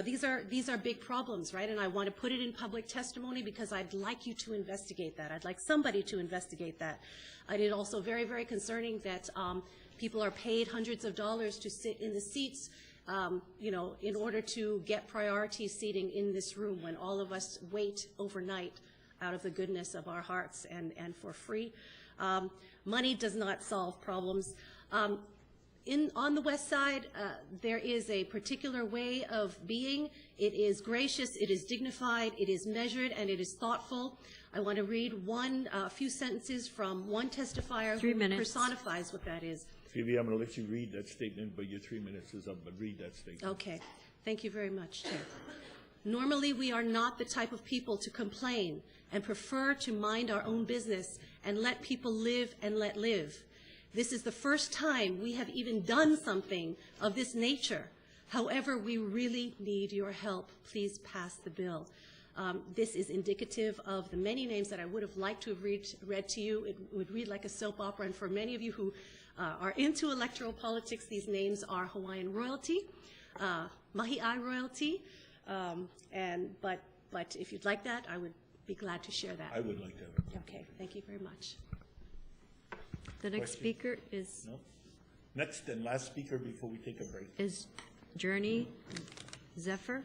these are big problems, right? And I want to put it in public testimony because I'd like you to investigate that. I'd like somebody to investigate that. It is also very, very concerning that people are paid hundreds of dollars to sit in the seats in order to get priority seating in this room when all of us wait overnight out of the goodness of our hearts and for free. Money does not solve problems. On the West Side, there is a particular way of being. It is gracious, it is dignified, it is measured, and it is thoughtful. I want to read a few sentences from one testifier who personifies what that is. Phoebe, I'm going to let you read that statement, but your 3 minutes is up, but read that statement. Okay. Thank you very much, Chair. Normally, we are not the type of people to complain and prefer to mind our own business and let people live and let live. This is the first time we have even done something of this nature. However, we really need your help. Please pass the bill. This is indicative of the many names that I would have liked to have read to you. It would read like a soap opera, and for many of you who are into electoral politics, these names are Hawaiian royalty, Mahi'ai royalty, but if you'd like that, I would be glad to share that. I would like that. Okay, thank you very much. The next speaker is... No? Next and last speaker before we take a break. Is Journey Cipher.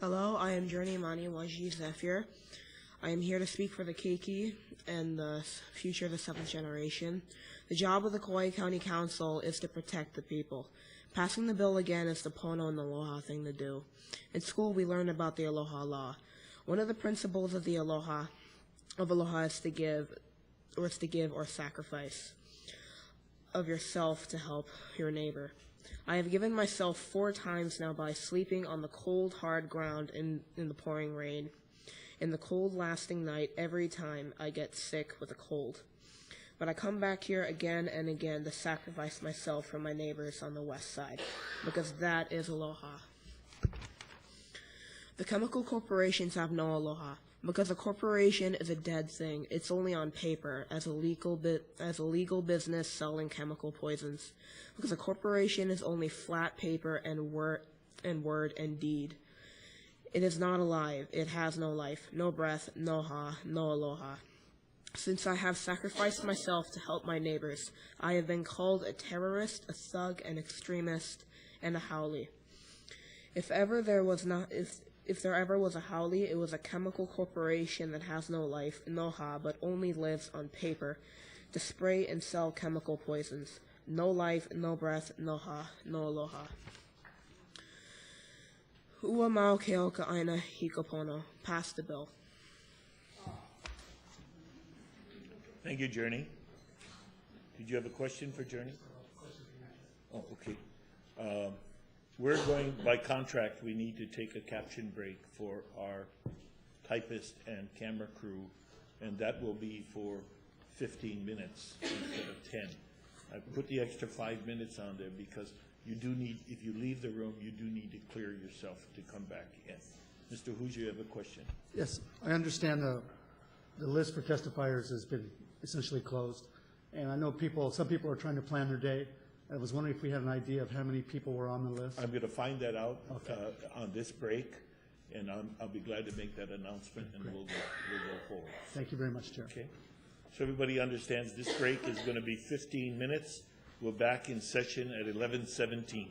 Hello, I am Journey Imani Waji Zephyr. I am here to speak for the Keiki and the future of the 7th generation. The job of the Kauai County Council is to protect the people. Passing the bill again is the pono and aloha thing to do. In school, we learn about the aloha law. One of the principles of the aloha is to give or sacrifice of yourself to help your neighbor. I have given myself 4 times now by sleeping on the cold, hard ground in the pouring rain. In the cold, lasting night, every time I get sick with a cold. But I come back here again and again to sacrifice myself for my neighbors on the West Side, because that is aloha. The chemical corporations have no aloha. Because a corporation is a dead thing, it's only on paper as a legal business selling chemical poisons. Because a corporation is only flat paper and word and deed. It is not alive. It has no life, no breath, no aloha. Since I have sacrificed myself to help my neighbors, I have been called a terrorist, a thug, an extremist, and a haole. If there ever was a haole, it was a chemical corporation that has no life, no ha, but only lives on paper to spray and sell chemical poisons. No life, no breath, no ha, no aloha. Ua mau ke o ka aina hikopono. Pass the bill. Thank you, Journey. Did you have a question for Journey? Oh, okay. We're going, by contract, we need to take a caption break for our typist and camera crew, and that will be for 15 minutes instead of 10. I put the extra 5 minutes on there because you do need, if you leave the room, you do need to clear yourself to come back in. Mr. Hoosier, you have a question? Yes, I understand the list for testifiers has been essentially closed. And I know some people are trying to plan their day. I was wondering if we had an idea of how many people were on the list. I'm going to find that out on this break, and I'll be glad to make that announcement, and we'll go forward. Thank you very much, Chair. Okay. So everybody understands this break is going to be 15 minutes. We're back in session at 11:17.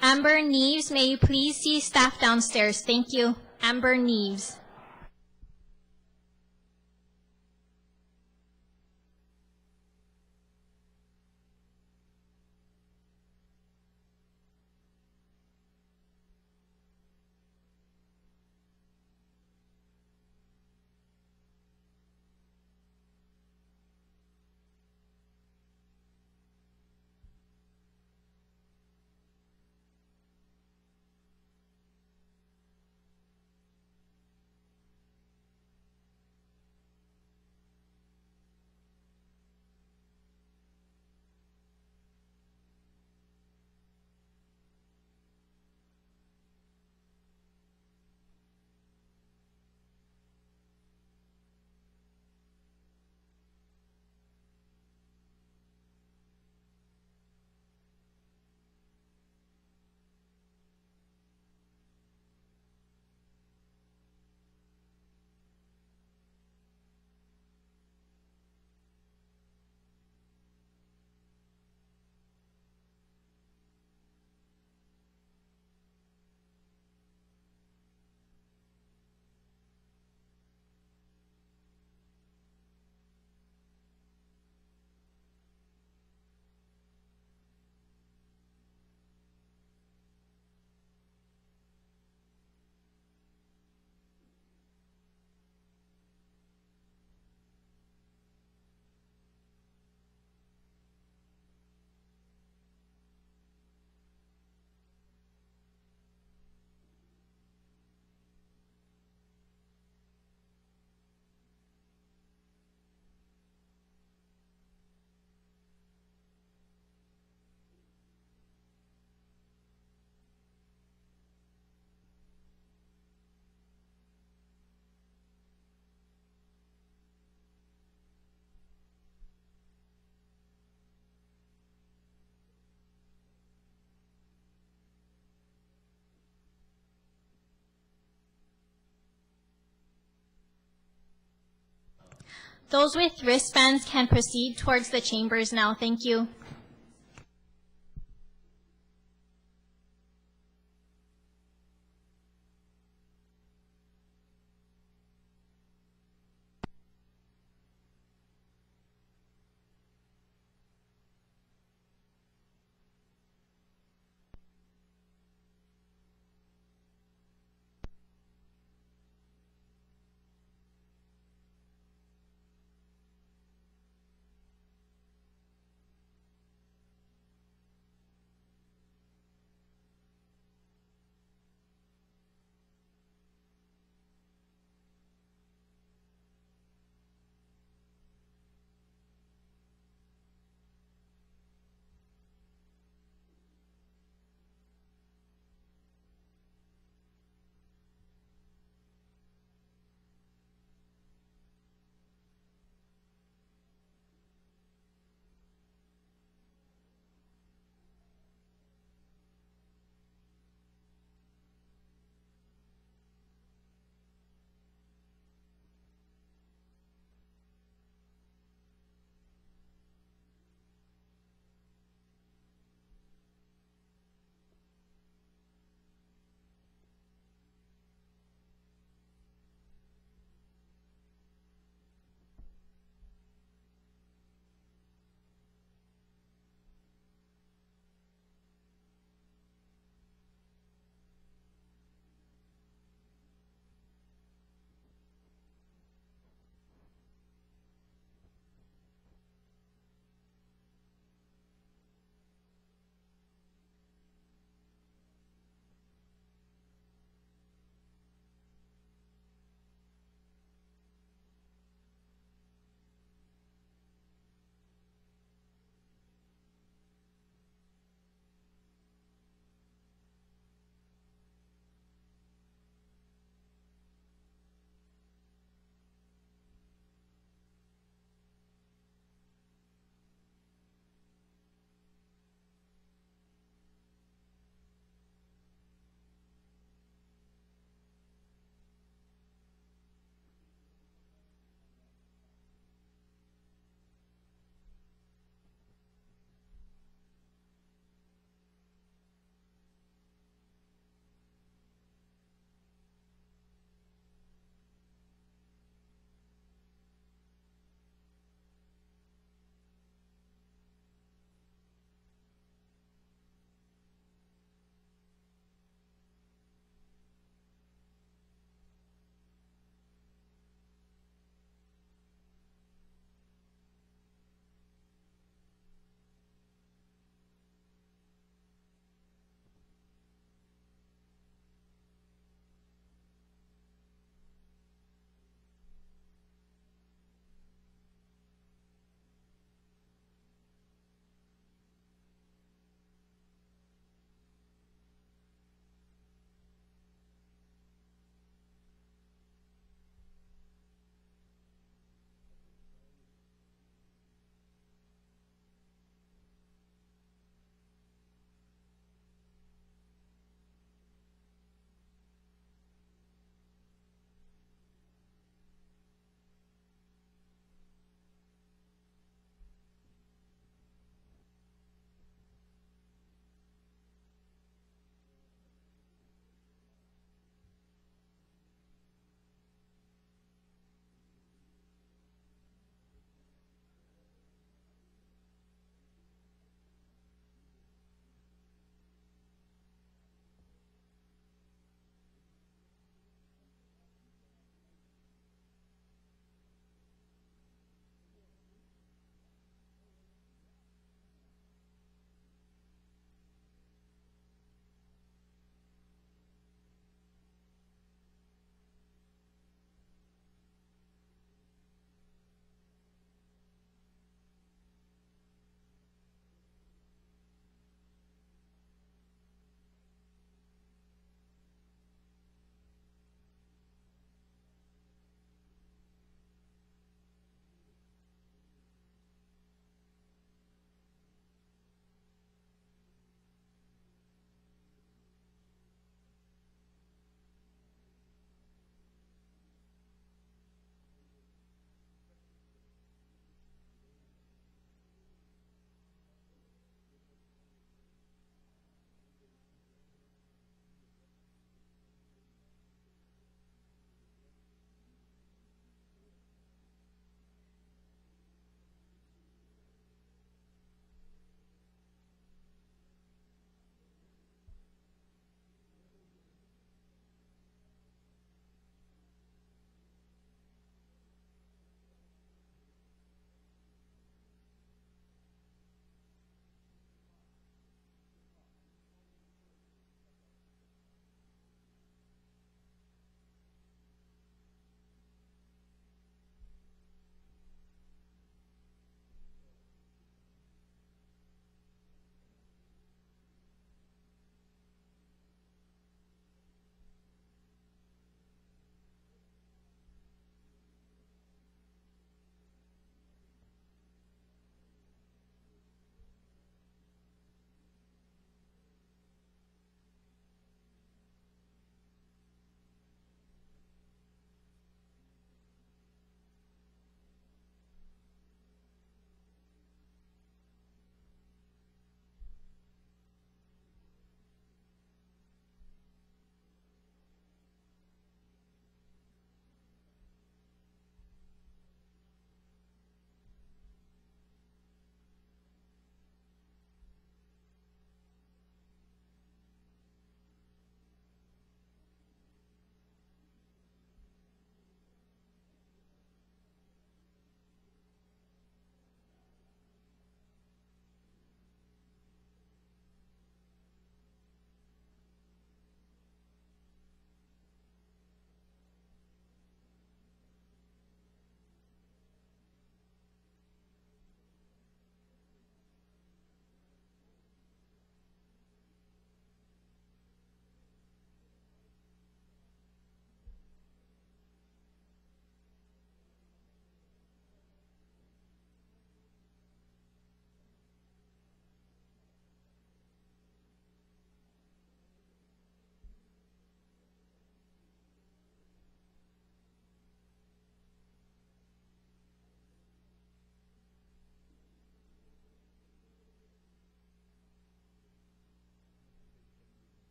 Amber Neves, may you please see staff downstairs? Thank you. Amber Neves. Those with wristbands can proceed towards the chambers now. Thank you.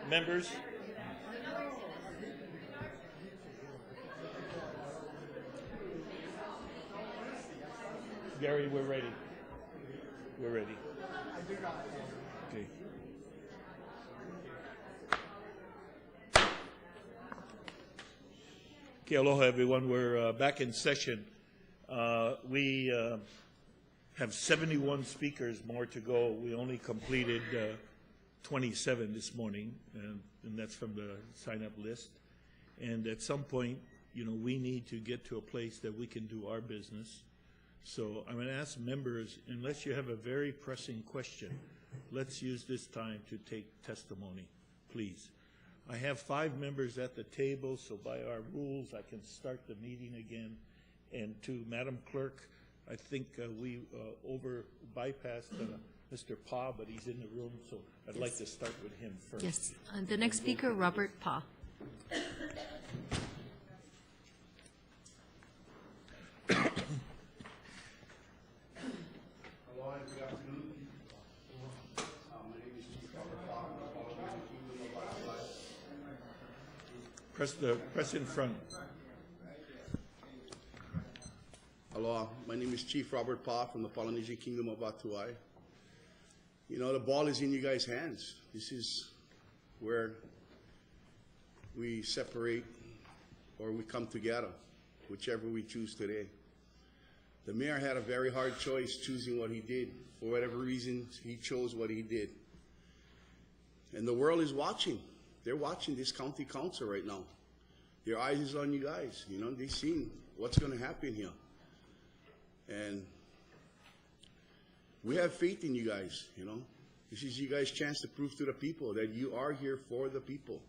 Members? Gary, we're ready. We're ready. Okay. Okay, aloha everyone. We're back in session. We have 71 speakers more to go. We only completed 27 this morning, and that's from the sign-up list. And at some point, we need to get to a place that we can do our business. So I'm going to ask members, unless you have a very pressing question, let's use this time to take testimony, please. I have 5 members at the table, so by our rules, I can start the meeting again. And to Madam Clerk, I think we bypassed Mr. Pa, but he's in the room, so I'd like to start with him first. Yes. The next speaker, Robert Pa. Press in front. Aloha, my name is Chief Robert Pa from the Polynesian Kingdom of Watuai. The ball is in you guys' hands. This is where we separate or we come together, whichever we choose today. The mayor had a very hard choice choosing what he did. For whatever reason, he chose what he did. And the world is watching. They're watching this county council right now. Their eyes is on you guys. They've seen what's going to happen here. And we have faith in you guys, This is you guys' chance to prove to the people that you are here for the people.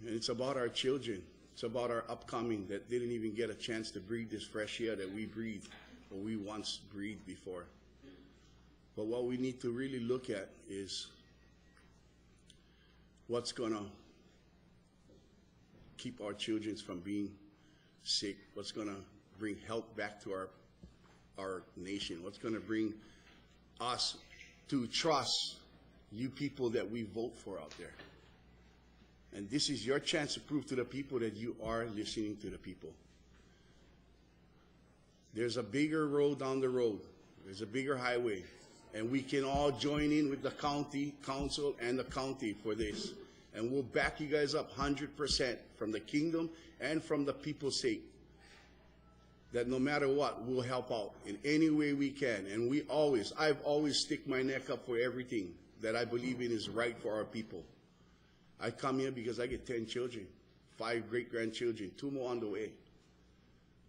And it's about our children. It's about our upcoming that didn't even get a chance to breathe this fresh air that we breathe, or we once breathed before. But what we need to really look at is what's going to keep our children from being sick, what's going to bring health back to our nation, what's going to bring us to trust you people that we vote for out there. And this is your chance to prove to the people that you are listening to the people. There's a bigger road down the road. There's a bigger highway. And we can all join in with the county council and the county for this. And we'll back you guys up 100% from the kingdom and from the people's sake. That no matter what, we'll help out in any way we can. And I've always stick my neck up for everything that I believe in is right for our people. I come here because I get 10 children, 5 great-grandchildren, 2 more on the way.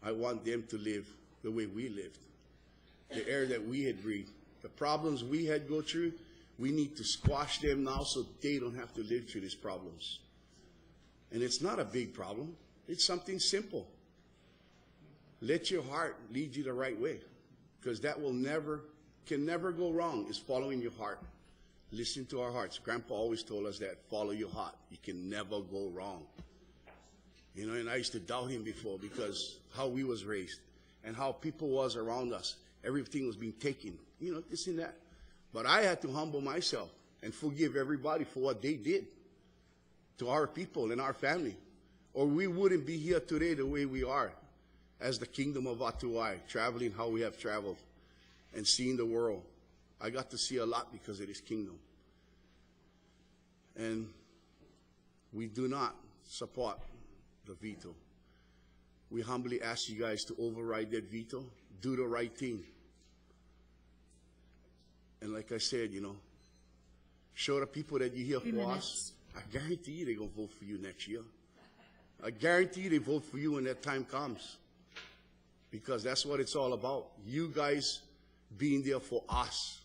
I want them to live the way we lived, the air that we had breathed. The problems we had go through, we need to squash them now so they don't have to live through these problems. And it's not a big problem. It's something simple. Let your heart lead you the right way, because that can never go wrong, is following your heart. Listen to our hearts. Grandpa always told us that, follow your heart. You can never go wrong. And I used to doubt him before because how we was raised and how people was around us. Everything was being taken, this and that. But I had to humble myself and forgive everybody for what they did to our people and our family. Or we wouldn't be here today the way we are as the Kingdom of Watuai, traveling how we have traveled and seeing the world. I got to see a lot because of this kingdom. And we do not support the veto. We humbly ask you guys to override that veto, do the right thing. And like I said, show the people that you're here for us. I guarantee you they're going to vote for you next year. I guarantee you they vote for you when that time comes. Because that's what it's all about. You guys being there for us.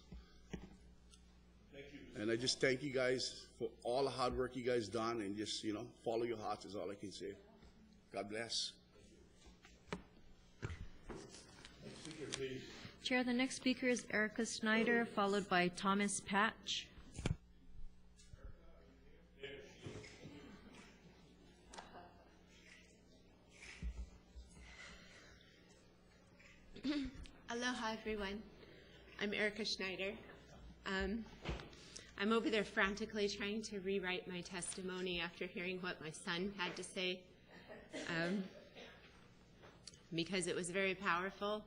Thank you. And I just thank you guys for all the hard work you guys done, and just, follow your hearts is all I can say. God bless. Chair, the next speaker is Erica Snyder, followed by Thomas Patch. Aloha, everyone. I'm Erica Schneider. I'm over there frantically trying to rewrite my testimony after hearing what my son had to say, because it was very powerful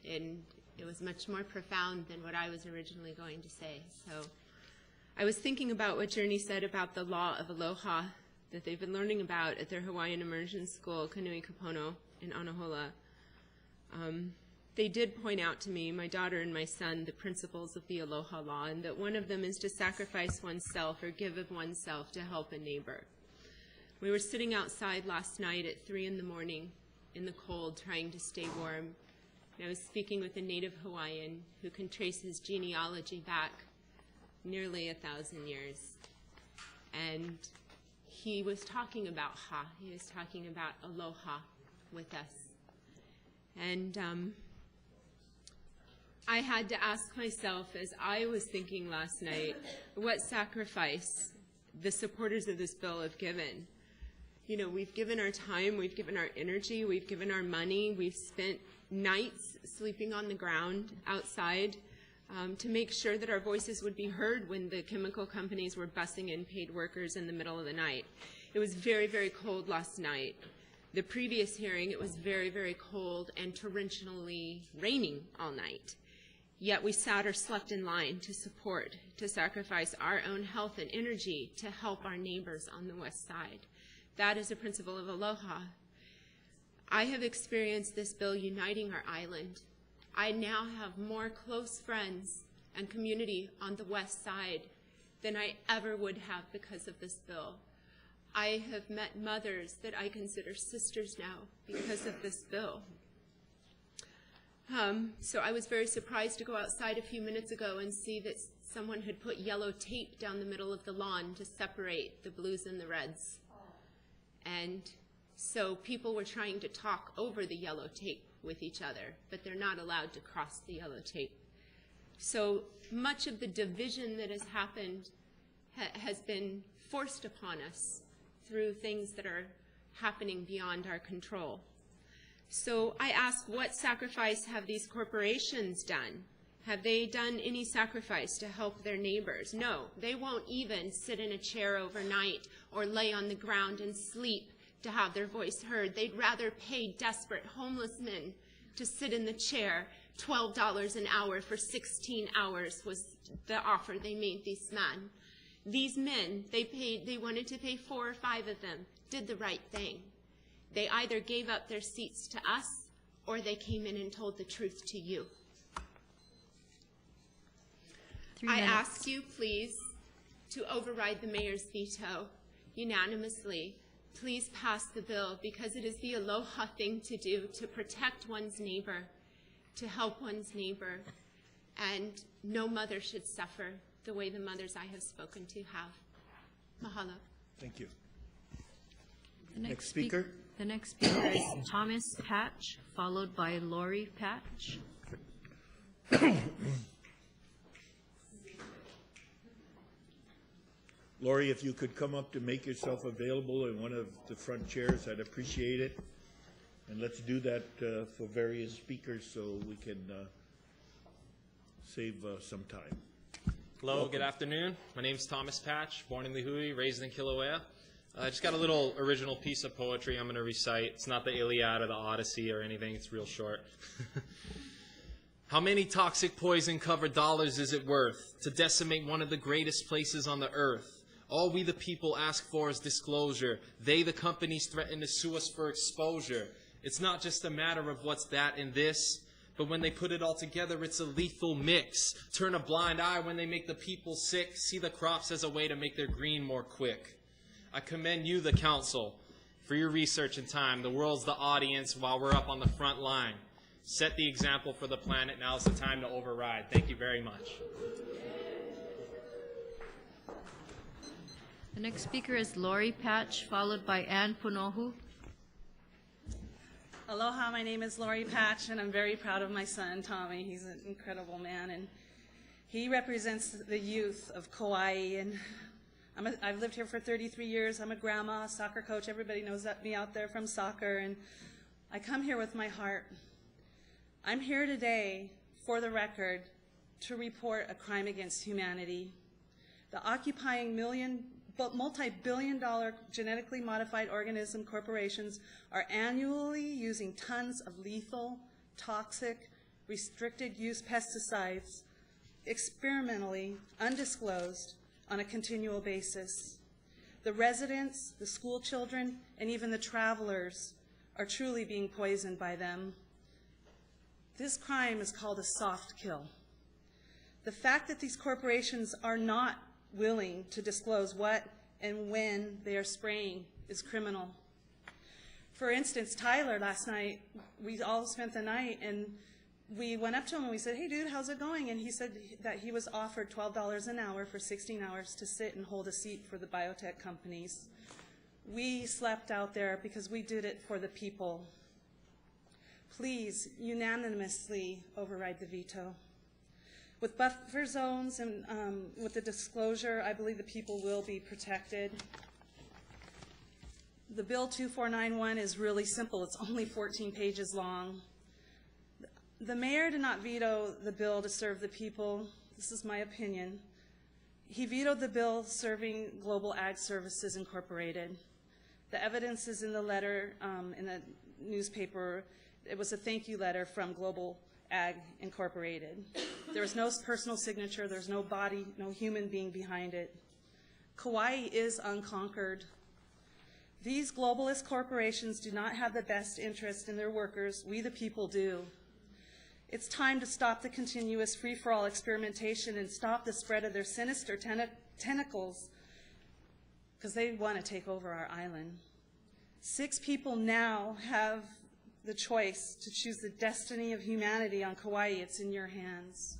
and it was much more profound than what I was originally going to say. So I was thinking about what Journey said about the law of aloha that they've been learning about at their Hawaiian immersion school, Kanui Kapono in Anahola. They did point out to me, my daughter and my son, the principles of the aloha law, and that one of them is to sacrifice oneself or give of oneself to help a neighbor. We were sitting outside last night at 3 in the morning in the cold trying to stay warm. And I was speaking with a native Hawaiian who can trace his genealogy back nearly 1,000 years. And he was talking about ha. He was talking about aloha with us. And I had to ask myself, as I was thinking last night, what sacrifice the supporters of this bill have given. You know, we've given our time, we've given our energy, we've given our money, we've spent nights sleeping on the ground outside to make sure that our voices would be heard when the chemical companies were busing in paid workers in the middle of the night. It was very, very cold last night. The previous hearing, it was very, very cold and torrentially raining all night. Yet we sat or slept in line to support, to sacrifice our own health and energy to help our neighbors on the west side. That is a principle of aloha. I have experienced this bill uniting our island. I now have more close friends and community on the west side than I ever would have because of this bill. I have met mothers that I consider sisters now because of this bill. So I was very surprised to go outside a few minutes ago and see that someone had put yellow tape down the middle of the lawn to separate the blues and the reds. And so people were trying to talk over the yellow tape with each other, but they're not allowed to cross the yellow tape. So much of the division that has happened has been forced upon us through things that are happening beyond our control. So I ask, what sacrifice have these corporations done? Have they done any sacrifice to help their neighbors? No, they won't even sit in a chair overnight or lay on the ground and sleep to have their voice heard. They'd rather pay desperate homeless men to sit in the chair. $12 an hour for 16 hours was the offer they made these men. These men, they wanted to pay 4 or 5 of them, did the right thing. They either gave up their seats to us or they came in and told the truth to you. I ask you, please, to override the mayor's veto unanimously. Please pass the bill because it is the aloha thing to do, to protect one's neighbor, to help one's neighbor, and no mother should suffer the way the mothers I have spoken to have. Mahalo. Thank you. The Next speaker. The next speaker is Thomas Patch, followed by Lori Patch. Lori, if you could come up to make yourself available in one of the front chairs, I'd appreciate it. And let's do that for various speakers so we can save some time. Hello, Welcome. Good afternoon. My name's Thomas Patch, born in Lihui, raised in Kilauea. I just got a little original piece of poetry I'm going to recite. It's not the Iliad or the Odyssey or anything. It's real short. How many toxic poison-covered dollars is it worth to decimate one of the greatest places on the earth? All we the people ask for is disclosure. They, the companies, threaten to sue us for exposure. It's not just a matter of what's that and this, but when they put it all together, it's a lethal mix. Turn a blind eye when they make the people sick. See the crops as a way to make their green more quick. I commend you, the council, for your research and time. The world's the audience while we're up on the front line. Set the example for the planet. Now's the time to override. Thank you very much. The next speaker is Lori Patch, followed by Ann Punohu. Aloha, my name is Lori Patch, and I'm very proud of my son, Tommy. He's an incredible man, and he represents the youth of Kauai. And I've lived here for 33 years. I'm a grandma, soccer coach. Everybody knows me out there from soccer, and I come here with my heart. I'm here today, for the record, to report a crime against humanity. The occupying multi-billion-dollar genetically modified organism corporations are annually using tons of lethal, toxic, restricted use pesticides, experimentally, undisclosed, on a continual basis. The residents, the school children, and even the travelers are truly being poisoned by them. This crime is called a soft kill. The fact that these corporations are not willing to disclose what and when they are spraying is criminal. For instance, Tyler, last night, we all spent the night, and we went up to him and we said, "Hey dude, how's it going?" And he said that he was offered $12 an hour for 16 hours to sit and hold a seat for the biotech companies. We slept out there because we did it for the people. Please unanimously override the veto. With buffer zones and with the disclosure, I believe the people will be protected. The Bill 2491 is really simple. It's only 14 pages long. The mayor did not veto the bill to serve the people. This is my opinion. He vetoed the bill serving Global Ag Services Incorporated. The evidence is in the letter in the newspaper. It was a thank you letter from Global Ag Incorporated. There was no personal signature. There's no body, no human being behind it. Kauai is unconquered. These globalist corporations do not have the best interest in their workers. We, the people, do. It's time to stop the continuous free-for-all experimentation and stop the spread of their sinister tentacles, because they want to take over our island. 6 people now have the choice to choose the destiny of humanity on Kauai. It's in your hands.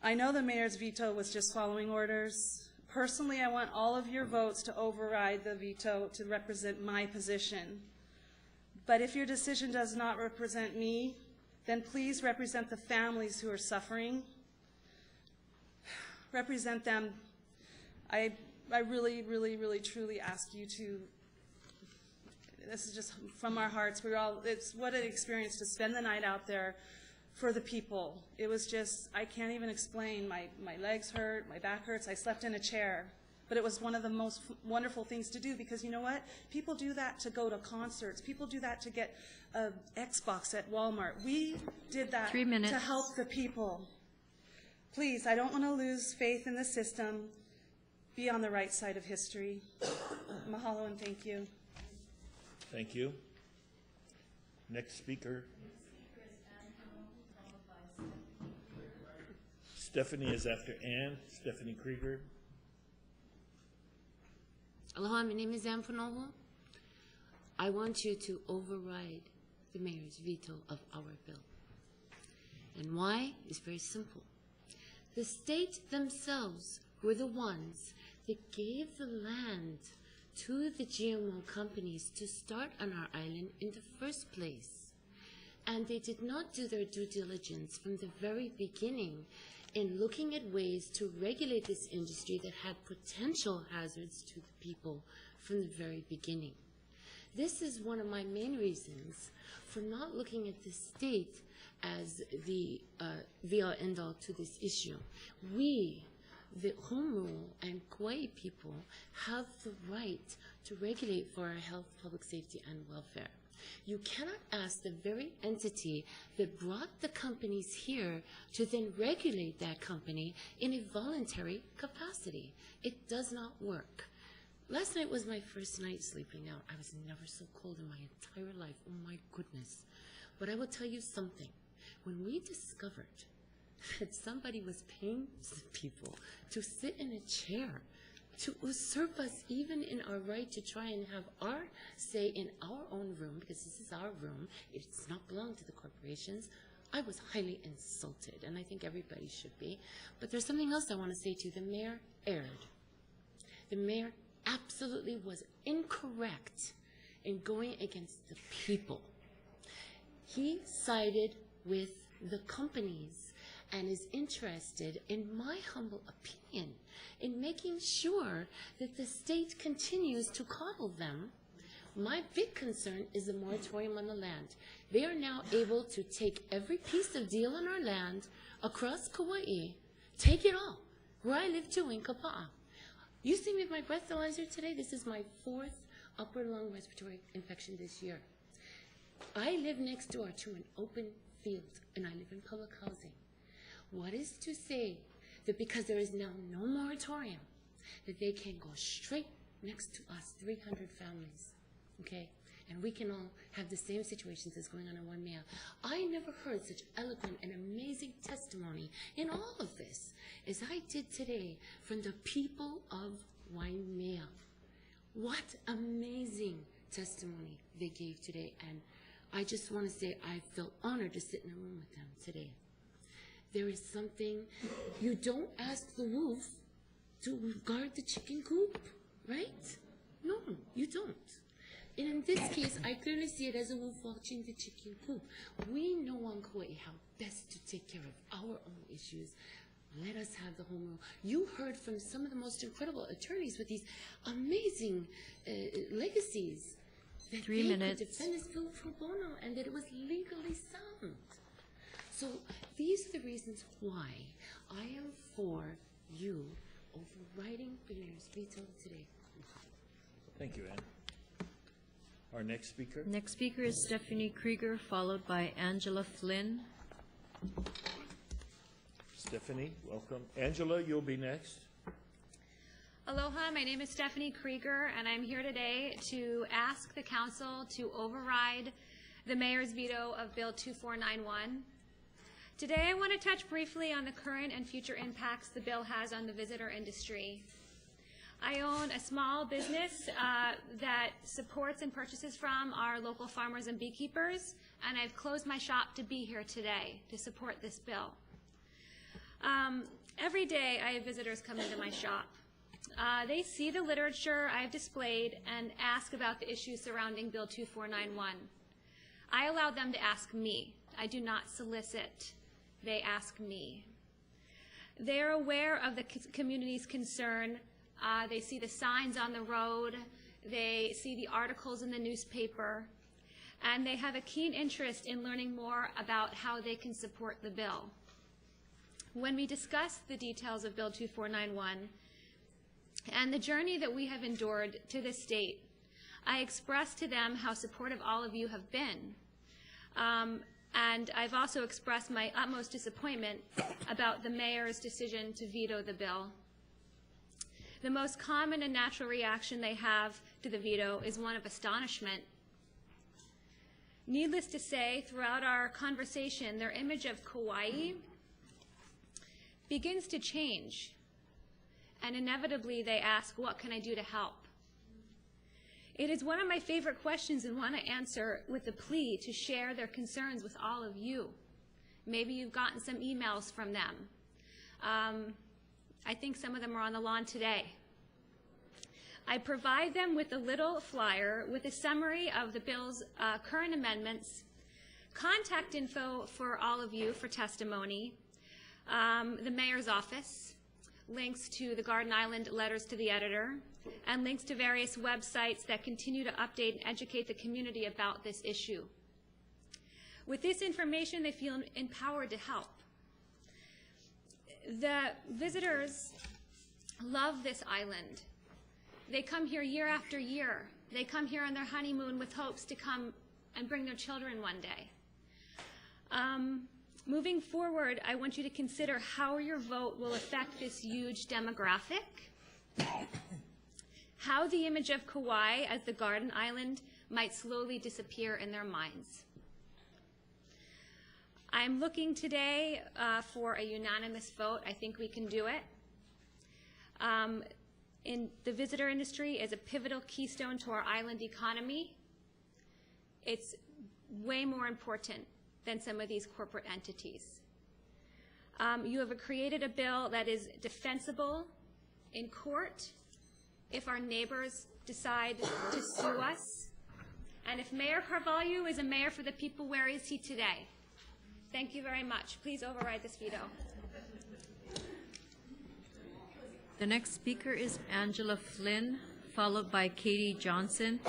I know the mayor's veto was just following orders. Personally, I want all of your votes to override the veto to represent my position. But if your decision does not represent me, then please represent the families who are suffering. Represent them. I really, really, really, truly ask you to. This is just from our hearts. It's what an experience to spend the night out there for the people. It was just, I can't even explain. My legs hurt, my back hurts. I slept in a chair. But it was one of the most wonderful things to do, because you know what? People do that to go to concerts. People do that to get an Xbox at Walmart. We did that 3 minutes. to help the people. Please, I don't want to lose faith in the system. Be on the right side of history. Mahalo and thank you. Thank you. Next speaker. Stephanie is after Ann. Stephanie Krieger. Aloha, my name is Ann Panoho. I want you to override the mayor's veto of our bill. And why is very simple. The state themselves were the ones that gave the land to the GMO companies to start on our island in the first place. And they did not do their due diligence from the very beginning in looking at ways to regulate this industry that had potential hazards to the people from the very beginning. This is one of my main reasons for not looking at the state as the be-all end-all to this issue. We, the home rule and Kauai people, have the right to regulate for our health, public safety, and welfare. You cannot ask the very entity that brought the companies here to then regulate that company in a voluntary capacity. It does not work. Last night was my first night sleeping out. I was never so cold in my entire life. Oh my goodness. But I will tell you something. When we discovered that somebody was paying people to sit in a chair, to usurp us even in our right to try and have our say in our own room, because this is our room, it does not belong to the corporations, I was highly insulted, and I think everybody should be. But there's something else I want to say to you. The mayor erred. The mayor absolutely was incorrect in going against the people. He sided with the companies and is interested, in my humble opinion, in making sure that the state continues to coddle them. My big concern is the moratorium on the land. They are now able to take every piece of deal on our land across Kauai, take it all, where I live too, in Kapa'a. You see me with my breathalyzer today? This is my 4th upper lung respiratory infection this year. I live next door to an open field, and I live in public housing. What is to say that because there is now no moratorium, that they can go straight next to us, 300 families, okay? And we can all have the same situations that's going on in Waimea. I never heard such eloquent and amazing testimony in all of this as I did today from the people of Waimea. What amazing testimony they gave today. And I just want to say I felt honored to sit in a room with them today. There is something, you don't ask the wolf to guard the chicken coop, right? No, you don't. And in this case, I clearly see it as a wolf watching the chicken coop. We know on Kauai how best to take care of our own issues. Let us have the home rule. You heard from some of the most incredible attorneys with these amazing legacies that 3 they minutes. could defend this bill pro bono and that it was legally sound. So these are the reasons why I am for you overriding the mayor's veto today. Thank you, Ann. Our next speaker? Next speaker is Stephanie Krieger, followed by Angela Flynn. Stephanie, welcome. Angela, you'll be next. Aloha, my name is Stephanie Krieger, and I'm here today to ask the council to override the mayor's veto of Bill 2491. Today I want to touch briefly on the current and future impacts the bill has on the visitor industry. I own a small business that supports and purchases from our local farmers and beekeepers, and I've closed my shop to be here today to support this bill. Every day I have visitors come into my shop. They see the literature I've displayed and ask about the issues surrounding Bill 2491. I allow them to ask me. I do not solicit. They ask me. They are aware of the community's concern. They see the signs on the road. They see the articles in the newspaper. And they have a keen interest in learning more about how they can support the bill. When we discuss the details of Bill 2491 and the journey that we have endured to this date, I expressed to them how supportive all of you have been. And I've also expressed my utmost disappointment about the mayor's decision to veto the bill. The most common and natural reaction they have to the veto is one of astonishment. Needless to say, throughout our conversation, their image of Kauai begins to change. And inevitably they ask, what can I do to help? It is one of my favorite questions and want to answer with the plea to share their concerns with all of you. Maybe you've gotten some emails from them. I think some of them are on the lawn today. I provide them with a little flyer with a summary of the bill's current amendments, contact info for all of you for testimony, the mayor's office, links to the Garden Island letters to the editor, and links to various websites that continue to update and educate the community about this issue. With this information, they feel empowered to help. The visitors love this island. They come here year after year. They come here on their honeymoon with hopes to come and bring their children one day. Moving forward, I want you to consider how your vote will affect this huge demographic, how the image of Kauai as the Garden Island might slowly disappear in their minds. I'm looking today for a unanimous vote. I think we can do it. In the visitor industry is a pivotal keystone to our island economy. It's way more important than some of these corporate entities. You have created a bill that is defensible in court if our neighbors decide to sue us. And if Mayor Carvalho is a mayor for the people, where is he today? Thank you very much. Please override this veto. The next speaker is Angela Flynn, followed by Katie Johnson.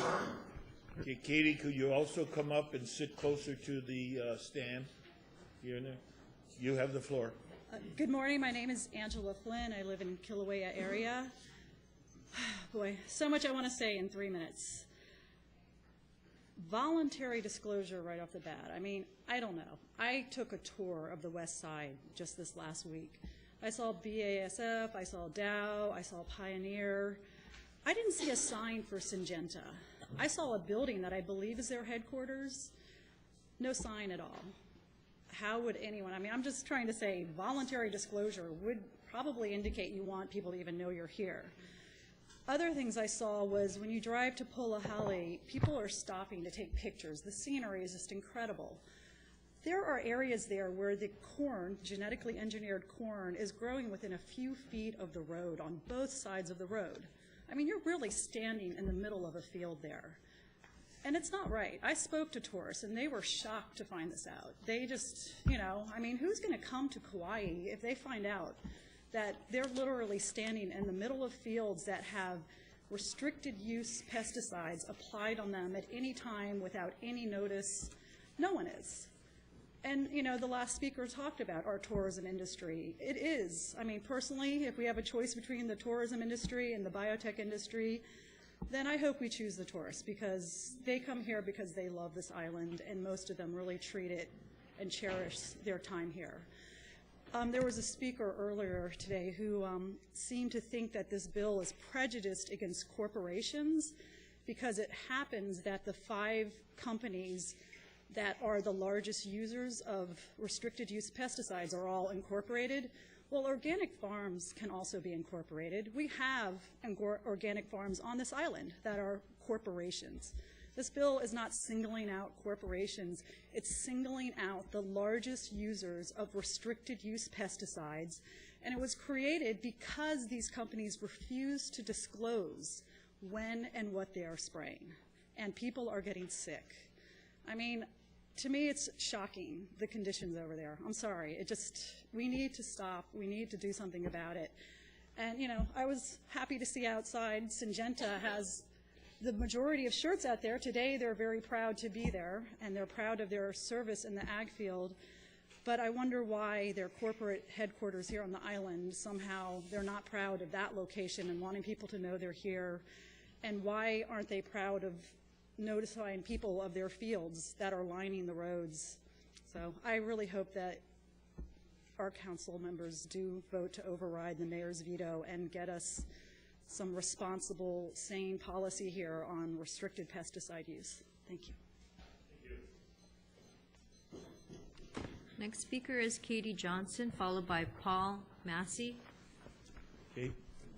Okay, Katie, could you also come up and sit closer to the stand here and there? You have the floor. Good morning. My name is Angela Flynn. I live in Kilauea area. Boy, so much I want to say in 3 minutes. Voluntary disclosure right off the bat. I mean, I don't know. I took a tour of the West Side just this last week. I saw BASF, I saw Dow, I saw Pioneer. I didn't see a sign for Syngenta. I saw a building that I believe is their headquarters. No sign at all. How would anyone, I mean, I'm just trying to say voluntary disclosure would probably indicate you want people to even know you're here. Other things I saw was when you drive to Polihali, people are stopping to take pictures. The scenery is just incredible. There are areas there where the corn, genetically engineered corn, is growing within a few feet of the road on both sides of the road. I mean, you're really standing in the middle of a field there. And it's not right. I spoke to tourists, and they were shocked to find this out. They just, you know, I mean, who's going to come to Kauai if they find out that they're literally standing in the middle of fields that have restricted use pesticides applied on them at any time without any notice? No one is. And, you know, the last speaker talked about our tourism industry. It is. I mean, personally, if we have a choice between the tourism industry and the biotech industry, then I hope we choose the tourists, because they come here because they love this island, and most of them really treat it and cherish their time here. There was a speaker earlier today who seemed to think that this bill is prejudiced against corporations because it happens that the 5 companies that are the largest users of restricted use pesticides are all incorporated. Well, organic farms can also be incorporated. We have organic farms on this island that are corporations. This bill is not singling out corporations. It's singling out the largest users of restricted use pesticides, and it was created because these companies refuse to disclose when and what they are spraying, and people are getting sick. I mean, to me, it's shocking, the conditions over there. I'm sorry. It just, we need to stop. We need to do something about it. And, you know, I was happy to see outside Syngenta has the majority of shirts out there. Today, they're very proud to be there, and they're proud of their service in the ag field. But I wonder why their corporate headquarters here on the island, somehow they're not proud of that location and wanting people to know they're here. And why aren't they proud of notifying people of their fields that are lining the roads? So I really hope that our council members do vote to override the mayor's veto and get us some responsible, sane policy here on restricted pesticide use. Thank you. Next speaker is Katie Johnson, followed by Paul Massey. Okay,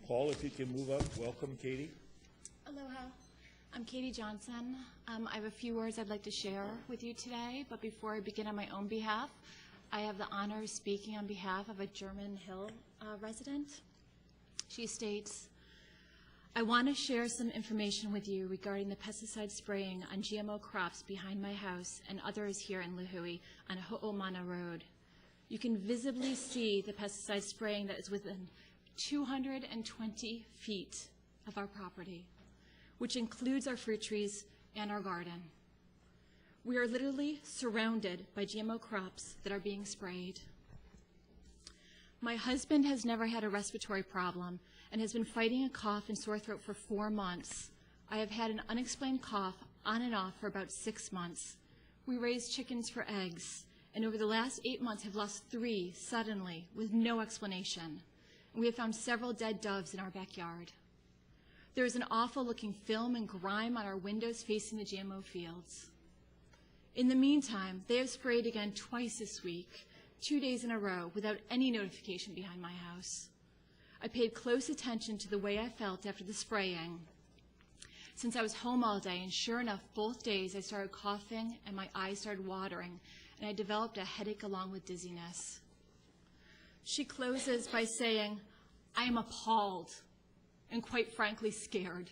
Paul, if you can move up. Welcome, Katie. Aloha. I'm Katie Johnson. I have a few words I'd like to share with you today, but before I begin on my own behalf, I have the honor of speaking on behalf of a German Hill resident. She states, I want to share some information with you regarding the pesticide spraying on GMO crops behind my house and others here in Lihue on Ho'omana Road. You can visibly see the pesticide spraying that is within 220 feet of our property, which includes our fruit trees and our garden. We are literally surrounded by GMO crops that are being sprayed. My husband has never had a respiratory problem and has been fighting a cough and sore throat for 4 months. I have had an unexplained cough on and off for about 6 months. We raise chickens for eggs, and over the last 8 months have lost 3 suddenly with no explanation. And we have found several dead doves in our backyard. There is an awful looking film and grime on our windows facing the GMO fields. In the meantime, they have sprayed again twice this week, 2 days in a row, without any notification behind my house. I paid close attention to the way I felt after the spraying, since I was home all day, and sure enough, both days I started coughing and my eyes started watering, and I developed a headache along with dizziness. She closes by saying, I am appalled and quite frankly scared.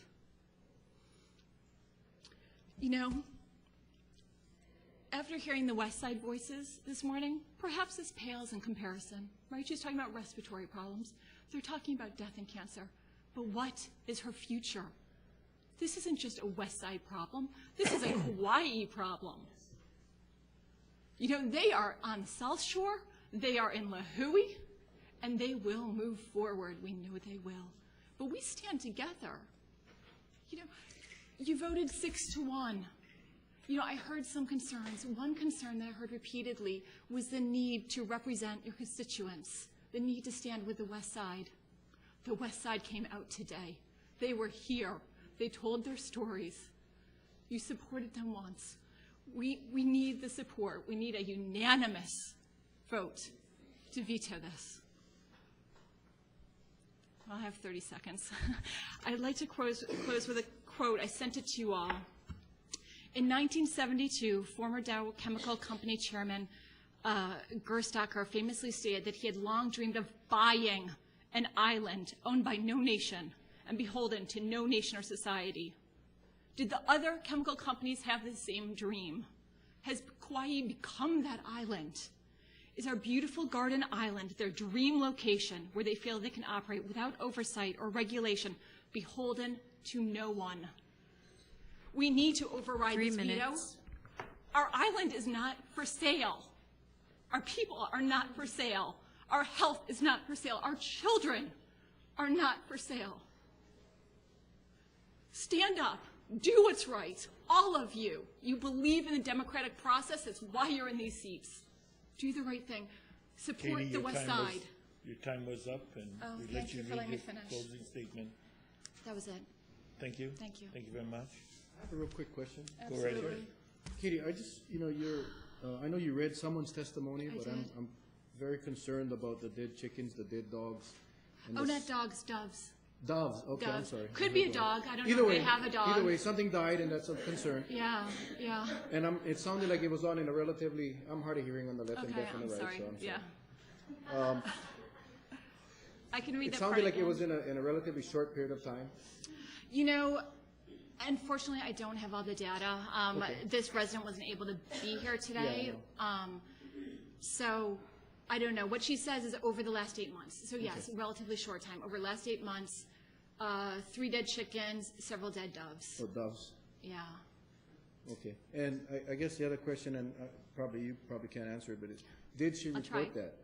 You know, after hearing the West Side voices this morning, perhaps this pales in comparison, right? She's talking about respiratory problems. They're talking about death and cancer. But what is her future? This isn't just a West Side problem. This is a Hawaii problem. You know, they are on the South Shore. They are in Lihue. and they will move forward. We know they will. But we stand together. You know, you voted 6-1. You know, I heard some concerns. One concern that I heard repeatedly was the need to represent your constituents, the need to stand with the West Side. The West Side came out today. They were here. They told their stories. You supported them once. We need the support. We need a unanimous vote to veto this. Well, I have 30 seconds. I'd like to close with a quote. I sent it to you all. In 1972, former Dow Chemical Company chairman Gerstacker famously stated that he had long dreamed of buying an island owned by no nation and beholden to no nation or society. Did the other chemical companies have the same dream? Has Kauai become that island? Is our beautiful garden island their dream location where they feel they can operate without oversight or regulation, beholden to no one? We need to override this veto. Our island is not for sale. Our people are not for sale. Our health is not for sale. Our children are not for sale. Stand up. Do what's right. All of you. You believe in the democratic process. That's why you're in these seats. Do the right thing. Support Katie, the West Side. Your time was up, and we let you read your closing statement. That was it. Thank you. Thank you. Thank you very much. I have a real quick question. Go right ahead. Katie, I just, you know, I know you read someone's testimony, but I'm very concerned about the dead chickens, the dead dogs. Oh, not dogs, doves. Doves, okay, I'm Doves. sorry. Could be a dog. I don't Either know way, if they have a dog. Either way, something died, and that's a concern. Yeah, yeah. And it sounded like it was on in a relatively, I'm hard of hearing on the left and Okay, deaf on the I'm right, sorry. so I'm sorry. Yeah. I can read It that part sounded like it again. was in a relatively short period of time. You know, unfortunately, I don't have all the data. Okay. This resident wasn't able to be here today. Yeah, So I don't know. What she says is over the last 8 months. So yes, Okay. relatively short time. Over the last 8 months, 3 dead chickens, several dead doves. Or doves. Yeah. Okay. And I guess the other question, and you probably can't answer it, but did she I'll try. report that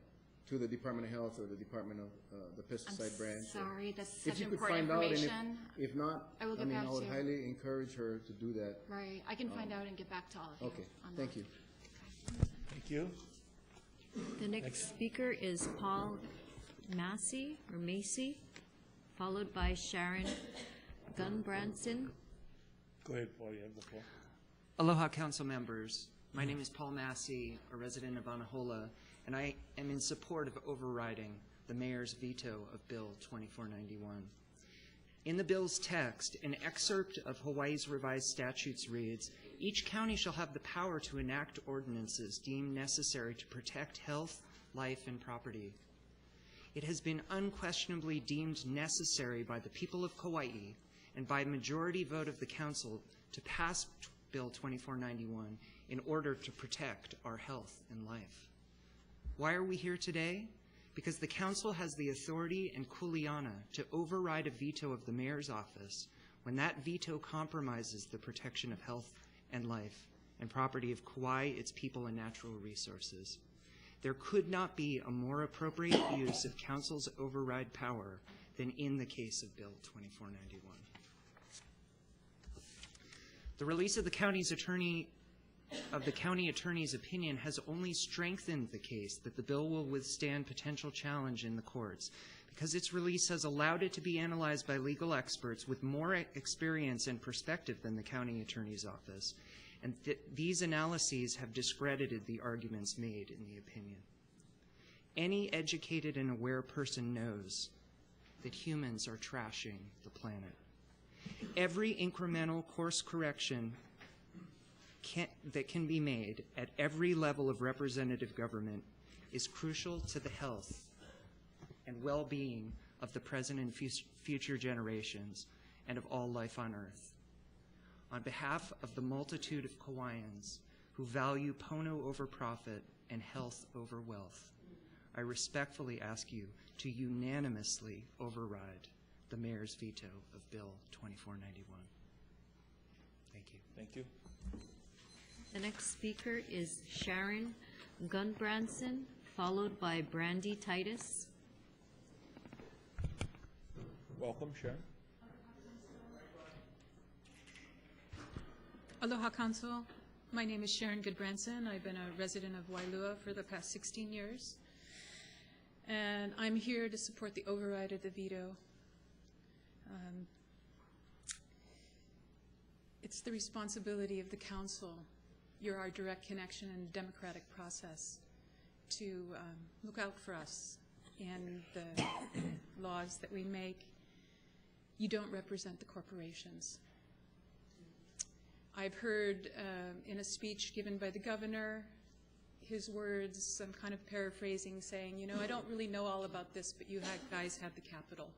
to the Department of Health or the Department of the pesticide branch? Sorry, that's If such you could important find out, and information. if not, I will get mean, back I to would you. highly encourage her to do that. Right. I can find out and get back to all of you. Okay, on thank that. you. Thank you. The next speaker is Paul Massey, followed by Sharon Gunbranson. Go ahead, Paul, you have the floor. Aloha, council members. My name is Paul Massey, a resident of Anahola, and I am in support of overriding the mayor's veto of Bill 2491. In the bill's text, an excerpt of Hawaii's revised statutes reads, "Each county shall have the power to enact ordinances deemed necessary to protect health, life, and property." It has been unquestionably deemed necessary by the people of Kauai and by majority vote of the council to pass Bill 2491 in order to protect our health and life. Why are we here today? Because the council has the authority and kuleana to override a veto of the mayor's office when that veto compromises the protection of health and life and property of Kauai, its people, and natural resources. There could not be a more appropriate use of council's override power than in the case of Bill 2491. The release of the county attorney's opinion has only strengthened the case that the bill will withstand potential challenge in the courts, because its release has allowed it to be analyzed by legal experts with more experience and perspective than the county attorney's office, and these analyses have discredited the arguments made in the opinion. Any educated and aware person knows that humans are trashing the planet. Every incremental course correction that can be made at every level of representative government is crucial to the health and well-being of the present and future generations and of all life on Earth. On behalf of the multitude of Kauaians who value pono over profit and health over wealth, I respectfully ask you to unanimously override the mayor's veto of Bill 2491. Thank you. Thank you. The next speaker is Sharon Gunbranson, followed by Brandy Titus. Welcome, Sharon. Aloha Council. My name is Sharon Goodbranson. I've been a resident of Wailua for the past 16 years. And I'm here to support the override of the veto. It's the responsibility of the council. You're our direct connection in the democratic process to look out for us in the laws that we make. You don't represent the corporations. I've heard in a speech given by the governor, his words, I'm kind of paraphrasing, saying, you know, I don't really know all about this, but you guys have the capital.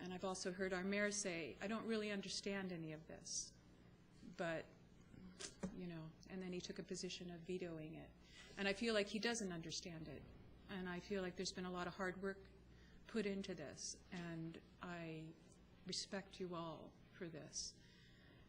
And I've also heard our mayor say, I don't really understand any of this, but, you know, and then he took a position of vetoing it. And I feel like he doesn't understand it. And I feel like there's been a lot of hard work put into this, and I respect you all for this.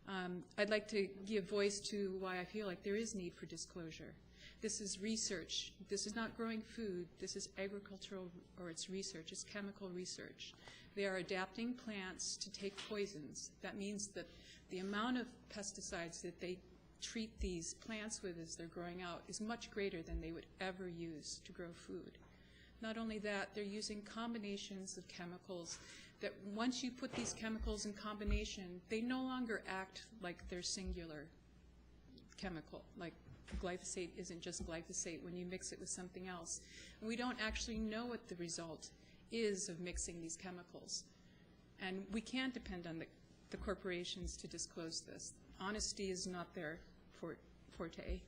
I'd like to give voice to why I feel like there is need for disclosure. This is research. This is not growing food. This is agricultural, or it's research. It's chemical research. They are adapting plants to take poisons. That means that the amount of pesticides that they treat these plants with as they're growing out is much greater than they would ever use to grow food. Not only that, they're using combinations of chemicals that once you put these chemicals in combination, they no longer act like they're singular chemical, like glyphosate isn't just glyphosate when you mix it with something else. And we don't actually know what the result is of mixing these chemicals. And we can't depend on the corporations to disclose this. Honesty is not their forte.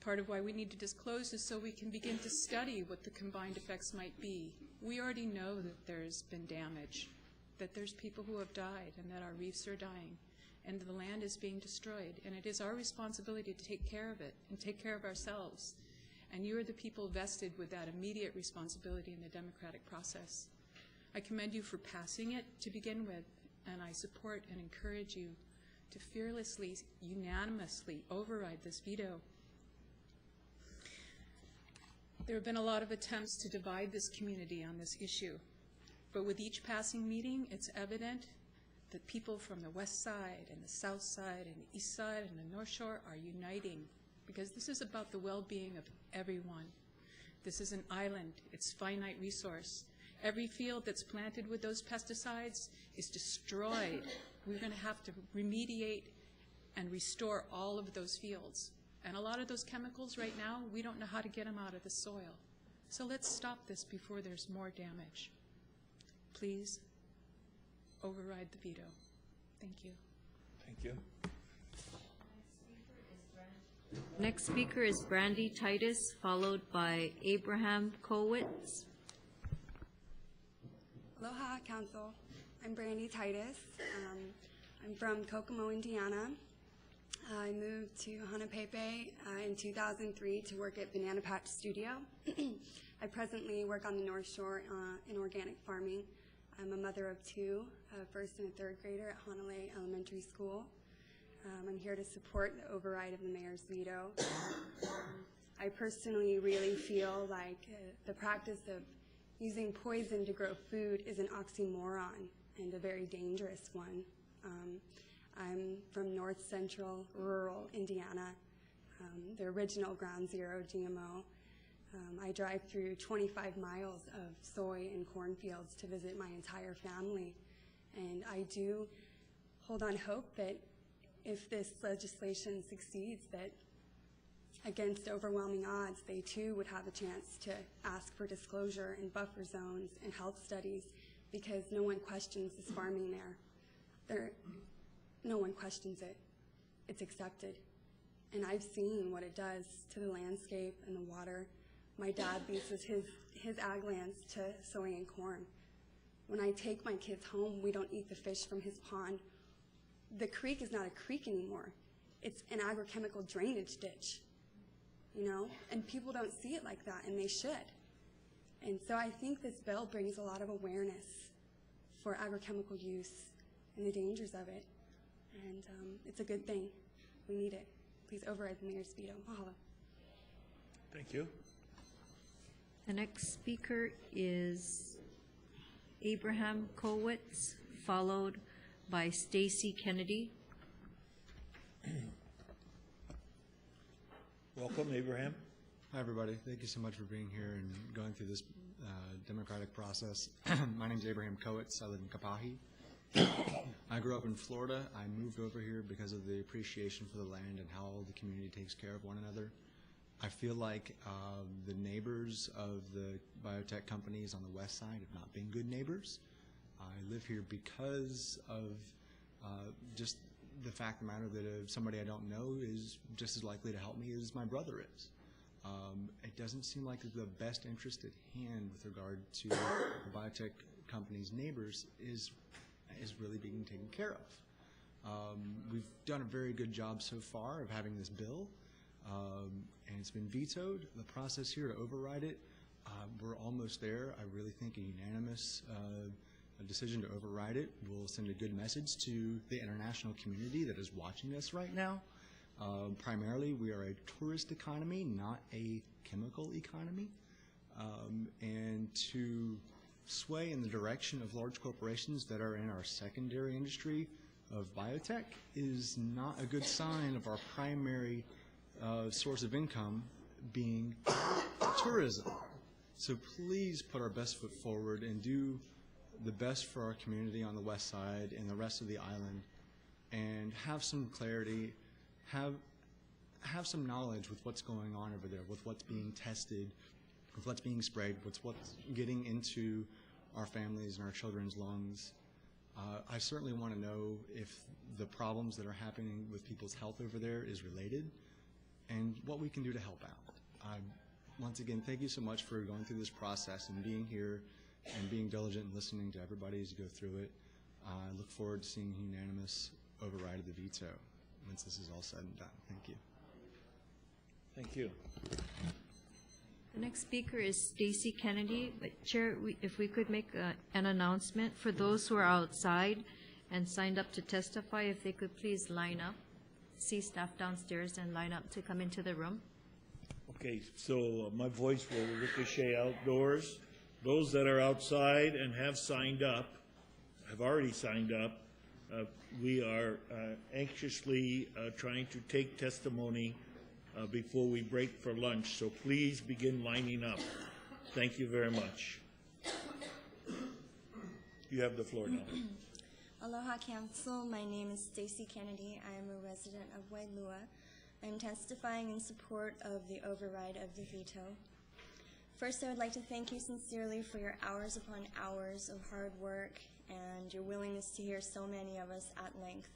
Part of why we need to disclose is so we can begin to study what the combined effects might be. We already know that there's been damage, that there's people who have died, and that our reefs are dying, and the land is being destroyed. And it is our responsibility to take care of it and take care of ourselves. And you are the people vested with that immediate responsibility in the democratic process. I commend you for passing it to begin with, and I support and encourage you to fearlessly, unanimously override this veto. There have been a lot of attempts to divide this community on this issue, but with each passing meeting, it's evident that people from the west side and the south side and the east side and the north shore are uniting, because this is about the well-being of everyone. This is an island. It's finite resource. Every field that's planted with those pesticides is destroyed. We're going to have to remediate and restore all of those fields. And a lot of those chemicals right now, we don't know how to get them out of the soil. So let's stop this before there's more damage. Please override the veto. Thank you. Thank you. Next speaker is Brandy Titus, followed by Abraham Kowitz. Aloha, Council. I'm Brandy Titus. I'm from Kokomo, Indiana. I moved to Hanapepe in 2003 to work at Banana Patch Studio. I presently work on the North Shore in organic farming. I'm a mother of two, a first and a third grader at Honolulu Elementary School. I'm here to support the override of the mayor's veto. I personally really feel like the practice of using poison to grow food is an oxymoron and a very dangerous one. I'm from north central rural Indiana, the original Ground Zero GMO. I drive through 25 miles of soy and cornfields to visit my entire family. And I do hold on hope that if this legislation succeeds, that against overwhelming odds, they too would have a chance to ask for disclosure and buffer zones and health studies, because no one questions this farming there. No one questions it. It's accepted. And I've seen what it does to the landscape and the water. My dad leases his ag lands to soy and corn. When I take my kids home, we don't eat the fish from his pond. The creek is not a creek anymore. It's an agrochemical drainage ditch, you know? And people don't see it like that, and they should. And so I think this bill brings a lot of awareness for agrochemical use and the dangers of it. And it's a good thing. We need it. Please override the mayor's veto. Mahalo. Thank you. The next speaker is Abraham Kowitz, followed by Stacy Kennedy. Welcome, Abraham. Hi, everybody. Thank you so much for being here and going through this democratic process. My name is Abraham Kowitz. I live in Kapahi. I grew up in Florida. I moved over here because of the appreciation for the land and how the community takes care of one another. I feel like the neighbors of the biotech companies on the west side have not been good neighbors. I live here because of just the fact of the matter that somebody I don't know is just as likely to help me as my brother is. It doesn't seem like the best interest at hand with regard to the biotech company's neighbors is really being taken care of. We've done a very good job so far of having this bill, and it's been vetoed. The process here to override it, we're almost there. I really think a unanimous decision to override it will send a good message to the international community that is watching us right now. Primarily, we are a tourist economy, not a chemical economy. And to sway in the direction of large corporations that are in our secondary industry of biotech is not a good sign of our primary source of income being tourism. So please put our best foot forward and do the best for our community on the west side and the rest of the island, and have some clarity, have some knowledge with what's going on over there, with what's being tested, with what's being sprayed, with what's getting into our families and our children's lungs. I certainly want to know if the problems that are happening with people's health over there is related, and what we can do to help out. Once again, thank you so much for going through this process and being here and being diligent and listening to everybody as you go through it. I look forward to seeing a unanimous override of the veto once this is all said and done. Thank you. Thank you. The next speaker is Stacy Kennedy. But Chair, if we could make an announcement for those who are outside and signed up to testify, if they could please line up, see staff downstairs and line up to come into the room. Okay, so my voice will ricochet outdoors. Those that are outside and have signed up, have already signed up, we are anxiously trying to take testimony before we break for lunch, so please begin lining up. Thank you very much. You have the floor now. Aloha Council, my name is Stacy Kennedy. I am a resident of Wailua. I am testifying in support of the override of the veto. First, I would like to thank you sincerely for your hours upon hours of hard work and your willingness to hear so many of us at length.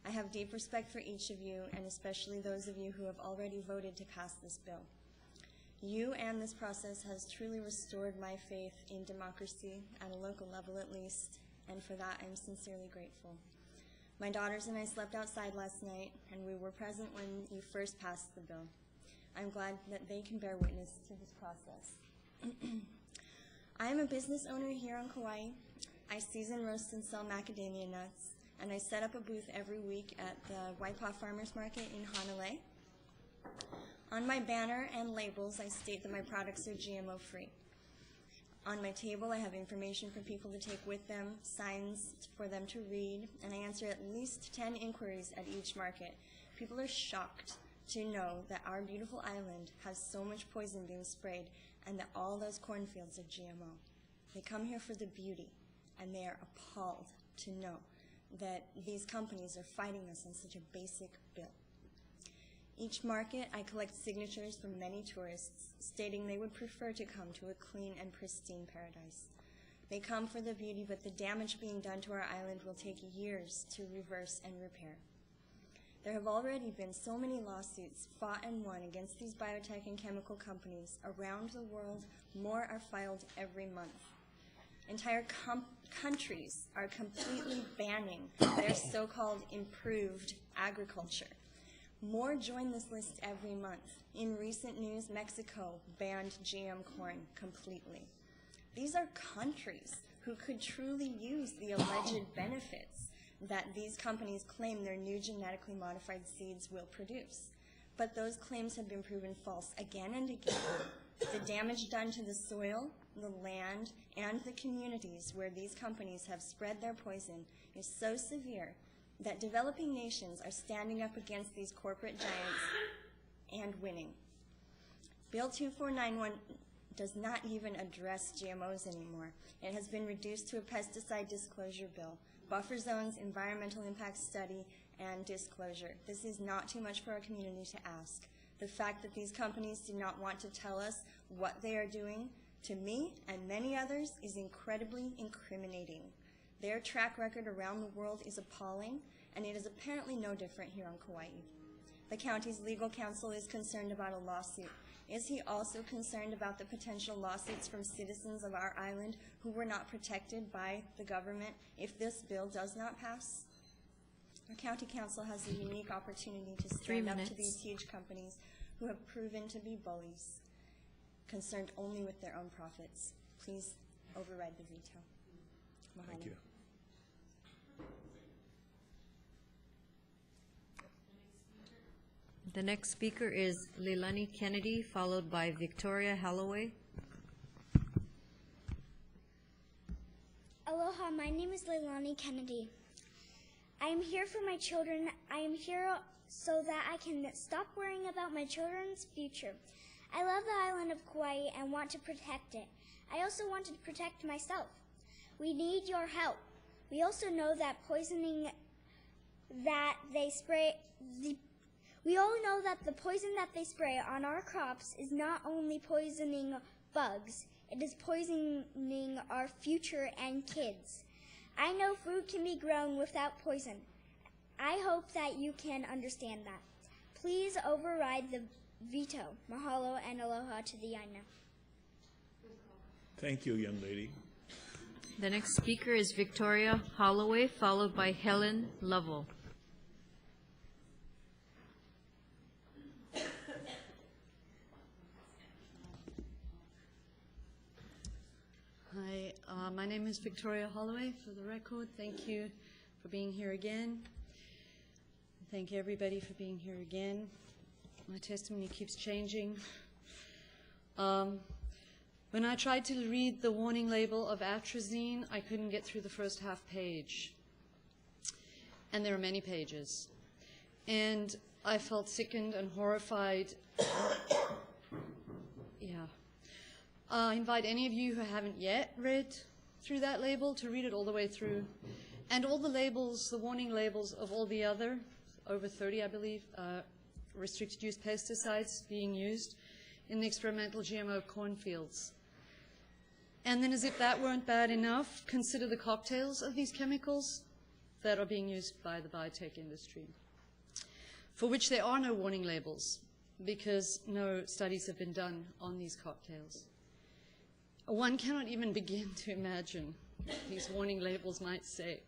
I have deep respect for each of you, and especially those of you who have already voted to pass this bill. You and this process has truly restored my faith in democracy, at a local level at least, and for that I'm sincerely grateful. My daughters and I slept outside last night, and we were present when you first passed the bill. I'm glad that they can bear witness to this process. I am a business owner here on Kauai. I season, roast, and sell macadamia nuts, and I set up a booth every week at the Waipaw Farmers Market in Hanalei. On my banner and labels, I state that my products are GMO-free. On my table, I have information for people to take with them, signs for them to read, and I answer at least 10 inquiries at each market. People are shocked to know that our beautiful island has so much poison being sprayed and that all those cornfields are GMO. They come here for the beauty, and they are appalled to know that these companies are fighting us on such a basic bill. Each market, I collect signatures from many tourists stating they would prefer to come to a clean and pristine paradise. They come for the beauty, but the damage being done to our island will take years to reverse and repair. There have already been so many lawsuits fought and won against these biotech and chemical companies around the world. More are filed every month. Entire countries are completely banning their so-called improved agriculture. More join this list every month. In recent news, Mexico banned GM corn completely. These are countries who could truly use the alleged benefits that these companies claim their new genetically modified seeds will produce. But those claims have been proven false again and again The damage done to the soil, the land, and the communities where these companies have spread their poison is so severe that developing nations are standing up against these corporate giants and winning. Bill 2491 does not even address GMOs anymore. It has been reduced to a pesticide disclosure bill, buffer zones, environmental impact study, and disclosure. This is not too much for our community to ask. The fact that these companies do not want to tell us what they are doing, to me and many others, is incredibly incriminating. Their track record around the world is appalling, and it is apparently no different here on Kauai. The county's legal counsel is concerned about a lawsuit. Is he also concerned about the potential lawsuits from citizens of our island who were not protected by the government if this bill does not pass? Our county council has a unique opportunity to stand up to these huge companies who have proven to be bullies, concerned only with their own profits. Please override the veto. Mahalo. Thank you. The next speaker is Leilani Kennedy, followed by Victoria Holloway. Aloha, my name is Leilani Kennedy. I am here for my children. I am here so that I can stop worrying about my children's future. I love the island of Kauai and want to protect it. I also want to protect myself. We need your help. We also know that poisoning that they spray, we all know that the poison that they spray on our crops is not only poisoning bugs, it is poisoning our future and kids. I know food can be grown without poison. I hope that you can understand that. Please override the veto. Mahalo and aloha to the Aina. Thank you, young lady. The next speaker is Victoria Holloway, followed by Helen Lovell. Hi, my name is Victoria Holloway, for the record. Thank you for being here again. Thank you, everybody, for being here again. My testimony keeps changing. When I tried to read the warning label of atrazine, I couldn't get through the first half page. And there are many pages. And I felt sickened and horrified. Yeah. I invite any of you who haven't yet read through that label to read it all the way through. And all the labels, the warning labels of all the other, over 30, I believe, restricted use pesticides being used in the experimental GMO cornfields. And then, as if that weren't bad enough, consider the cocktails of these chemicals that are being used by the biotech industry, for which there are no warning labels because no studies have been done on these cocktails. One cannot even begin to imagine what these warning labels might say.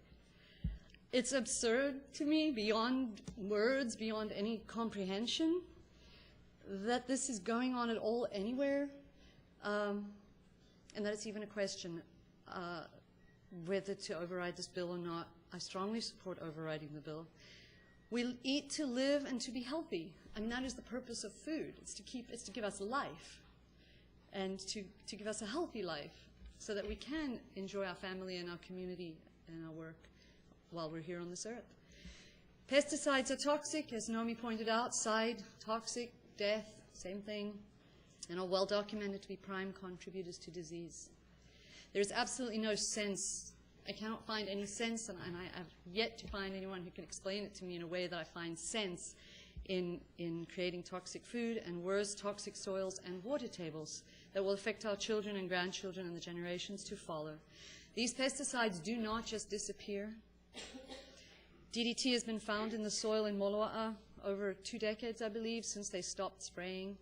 It's absurd to me, beyond words, beyond any comprehension, that this is going on at all anywhere, and that it's even a question whether to override this bill or not. I strongly support overriding the bill. We eat to live and to be healthy. I mean, that is the purpose of food. It's to give us life and to give us a healthy life so that we can enjoy our family and our community and our work while we're here on this earth. Pesticides are toxic, as Naomi pointed out. Side, toxic, death, same thing, and are well documented to be prime contributors to disease. There's absolutely no sense. I cannot find any sense, and I have yet to find anyone who can explain it to me in a way that I find sense in creating toxic food and worse, toxic soils and water tables that will affect our children and grandchildren and the generations to follow. These pesticides do not just disappear. DDT has been found in the soil in Moloa'a over 2 decades, I believe, since they stopped spraying.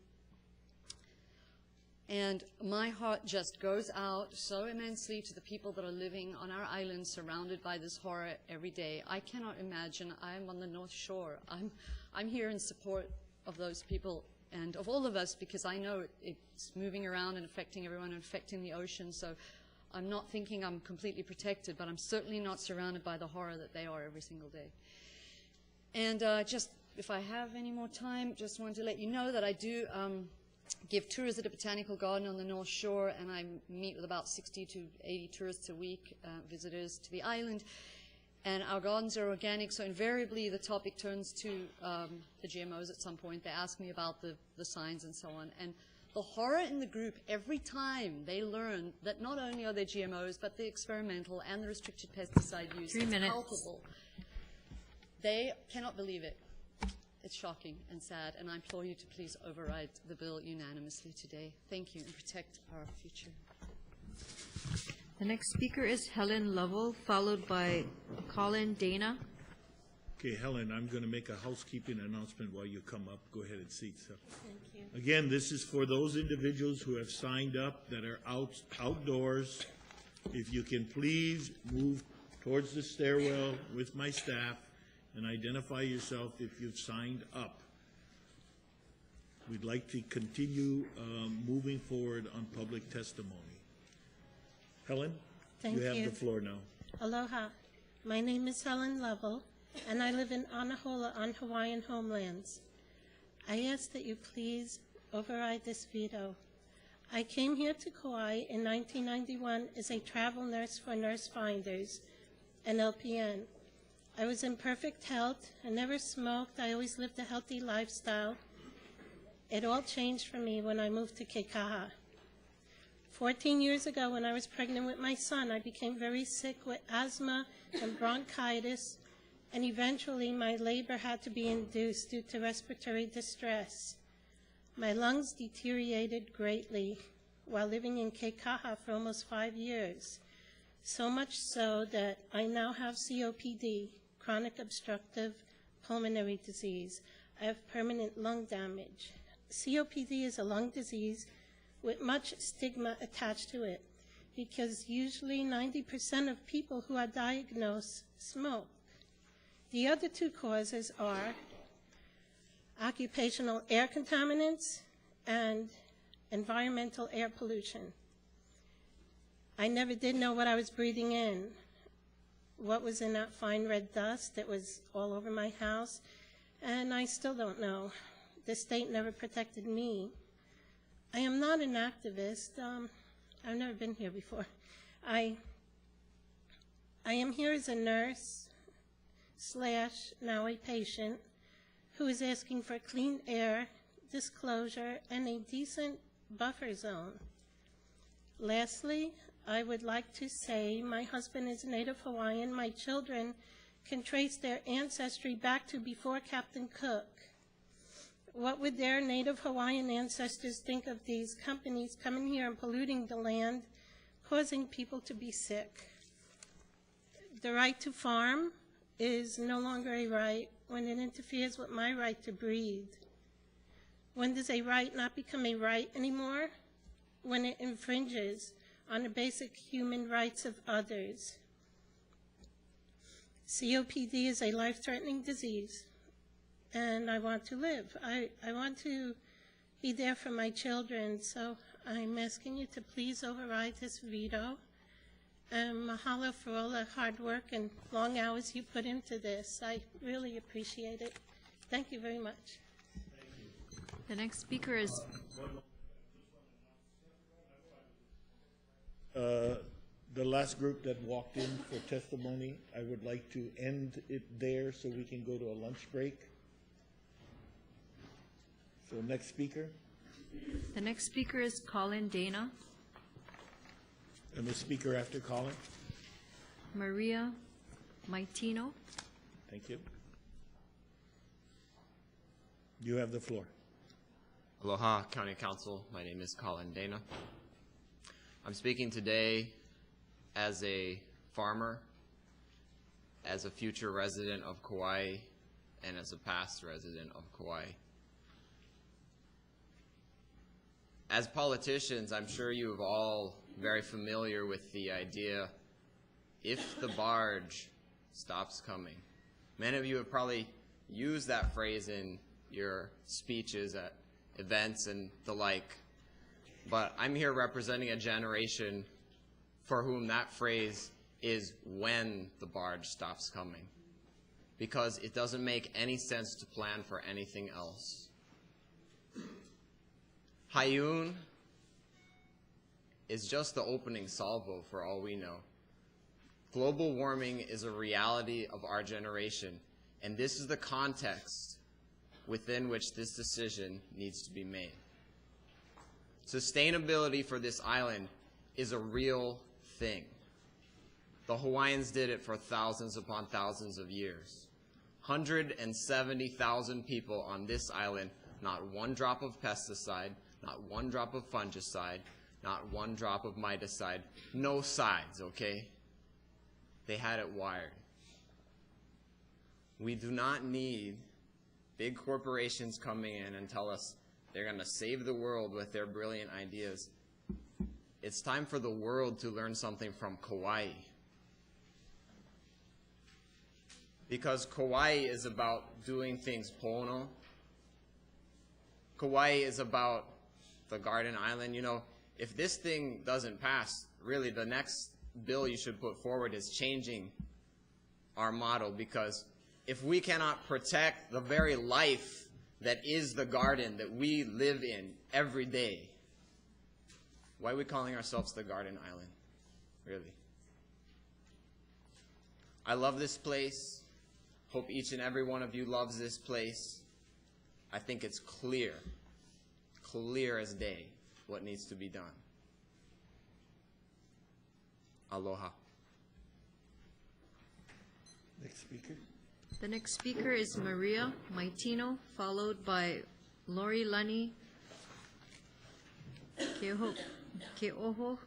And my heart just goes out so immensely to the people that are living on our island surrounded by this horror every day. I cannot imagine. I'm on the North Shore. I'm here in support of those people and of all of us because I know it's moving around and affecting everyone and affecting the ocean. So I'm not thinking I'm completely protected, but I'm certainly not surrounded by the horror that they are every single day. And just, if I have any more time, just wanted to let you know that I do give tours at a botanical garden on the North Shore, and I meet with about 60 to 80 tourists a week, visitors to the island. And our gardens are organic, so invariably the topic turns to the GMOs at some point. They ask me about the signs and so on. And the horror in the group, every time they learn that not only are they GMOs, but the experimental and the restricted pesticide use 3 minutes. palpable. They cannot believe it. It's shocking and sad, and I implore you to please override the bill unanimously today. Thank you, and protect our future. The next speaker is Helen Lovell, followed by Colin Dana. Okay, Helen, I'm going to make a housekeeping announcement while you come up. Go ahead and seat. So. Thank you. Again, this is for those individuals who have signed up that are outdoors. If you can please move towards the stairwell with my staff and identify yourself if you've signed up. We'd like to continue moving forward on public testimony. Helen, Thank you have you. the floor now. Aloha. My name is Helen Lovell, and I live in Anahola on Hawaiian homelands. I ask that you please override this veto. I came here to Kauai in 1991 as a travel nurse for Nurse Finders, an LPN. I was in perfect health. I never smoked. I always lived a healthy lifestyle. It all changed for me when I moved to Keikaha. 14 years ago, when I was pregnant with my son, I became very sick with asthma and bronchitis, and eventually my labor had to be induced due to respiratory distress. My lungs deteriorated greatly while living in Keikaha for almost 5 years, so much so that I now have COPD, chronic obstructive pulmonary disease. I have permanent lung damage. COPD is a lung disease with much stigma attached to it, because usually 90% of people who are diagnosed smoke. The other two causes are occupational air contaminants and environmental air pollution. I never did know what I was breathing in, what was in that fine red dust that was all over my house, and I still don't know. The state never protected me. I am not an activist. I've never been here before. I am here as a nurse / now a patient who is asking for clean air, disclosure, and a decent buffer zone. Lastly, I would like to say my husband is Native Hawaiian. My children can trace their ancestry back to before Captain Cook. What would their Native Hawaiian ancestors think of these companies coming here and polluting the land, causing people to be sick? The right to farm is no longer a right when it interferes with my right to breathe. When does a right not become a right anymore? When it infringes on the basic human rights of others. COPD is a life-threatening disease, and I want to live. I want to be there for my children, so I'm asking you to please override this veto. Mahalo for all the hard work and long hours you put into this. I really appreciate it. Thank you very much. The next speaker is the last group that walked in for testimony. I would like to end it there so we can go to a lunch break. So next speaker. The next speaker is Colin Dana. And the speaker after Colin. Maria Maitino. Thank you. You have the floor. Aloha, County Council. My name is Colin Dana. I'm speaking today as a farmer, as a future resident of Kauai, and as a past resident of Kauai. As politicians, I'm sure you have all very familiar with the idea, if the barge stops coming. Many of you have probably used that phrase in your speeches at events and the like. But I'm here representing a generation for whom that phrase is when the barge stops coming, because it doesn't make any sense to plan for anything else. Hayun is just the opening salvo for all we know. Global warming is a reality of our generation, and this is the context within which this decision needs to be made. Sustainability for this island is a real thing. The Hawaiians did it for thousands upon thousands of years. 170,000 people on this island, not one drop of pesticide, not one drop of fungicide, not one drop of miticide, no sides, okay? They had it wired. We do not need big corporations coming in and tell us they're going to save the world with their brilliant ideas. It's time for the world to learn something from Kauai. Because Kauai is about doing things pono. Kauai is about the Garden Island. You know, if this thing doesn't pass, really the next bill you should put forward is changing our model, because if we cannot protect the very life that is the garden that we live in every day, why are we calling ourselves the Garden Island, really? I love this place. Hope each and every one of you loves this place. I think it's clear as day what needs to be done. Aloha. Next speaker. The next speaker is Maria Maitino, followed by Lori Lunny, Ke'oho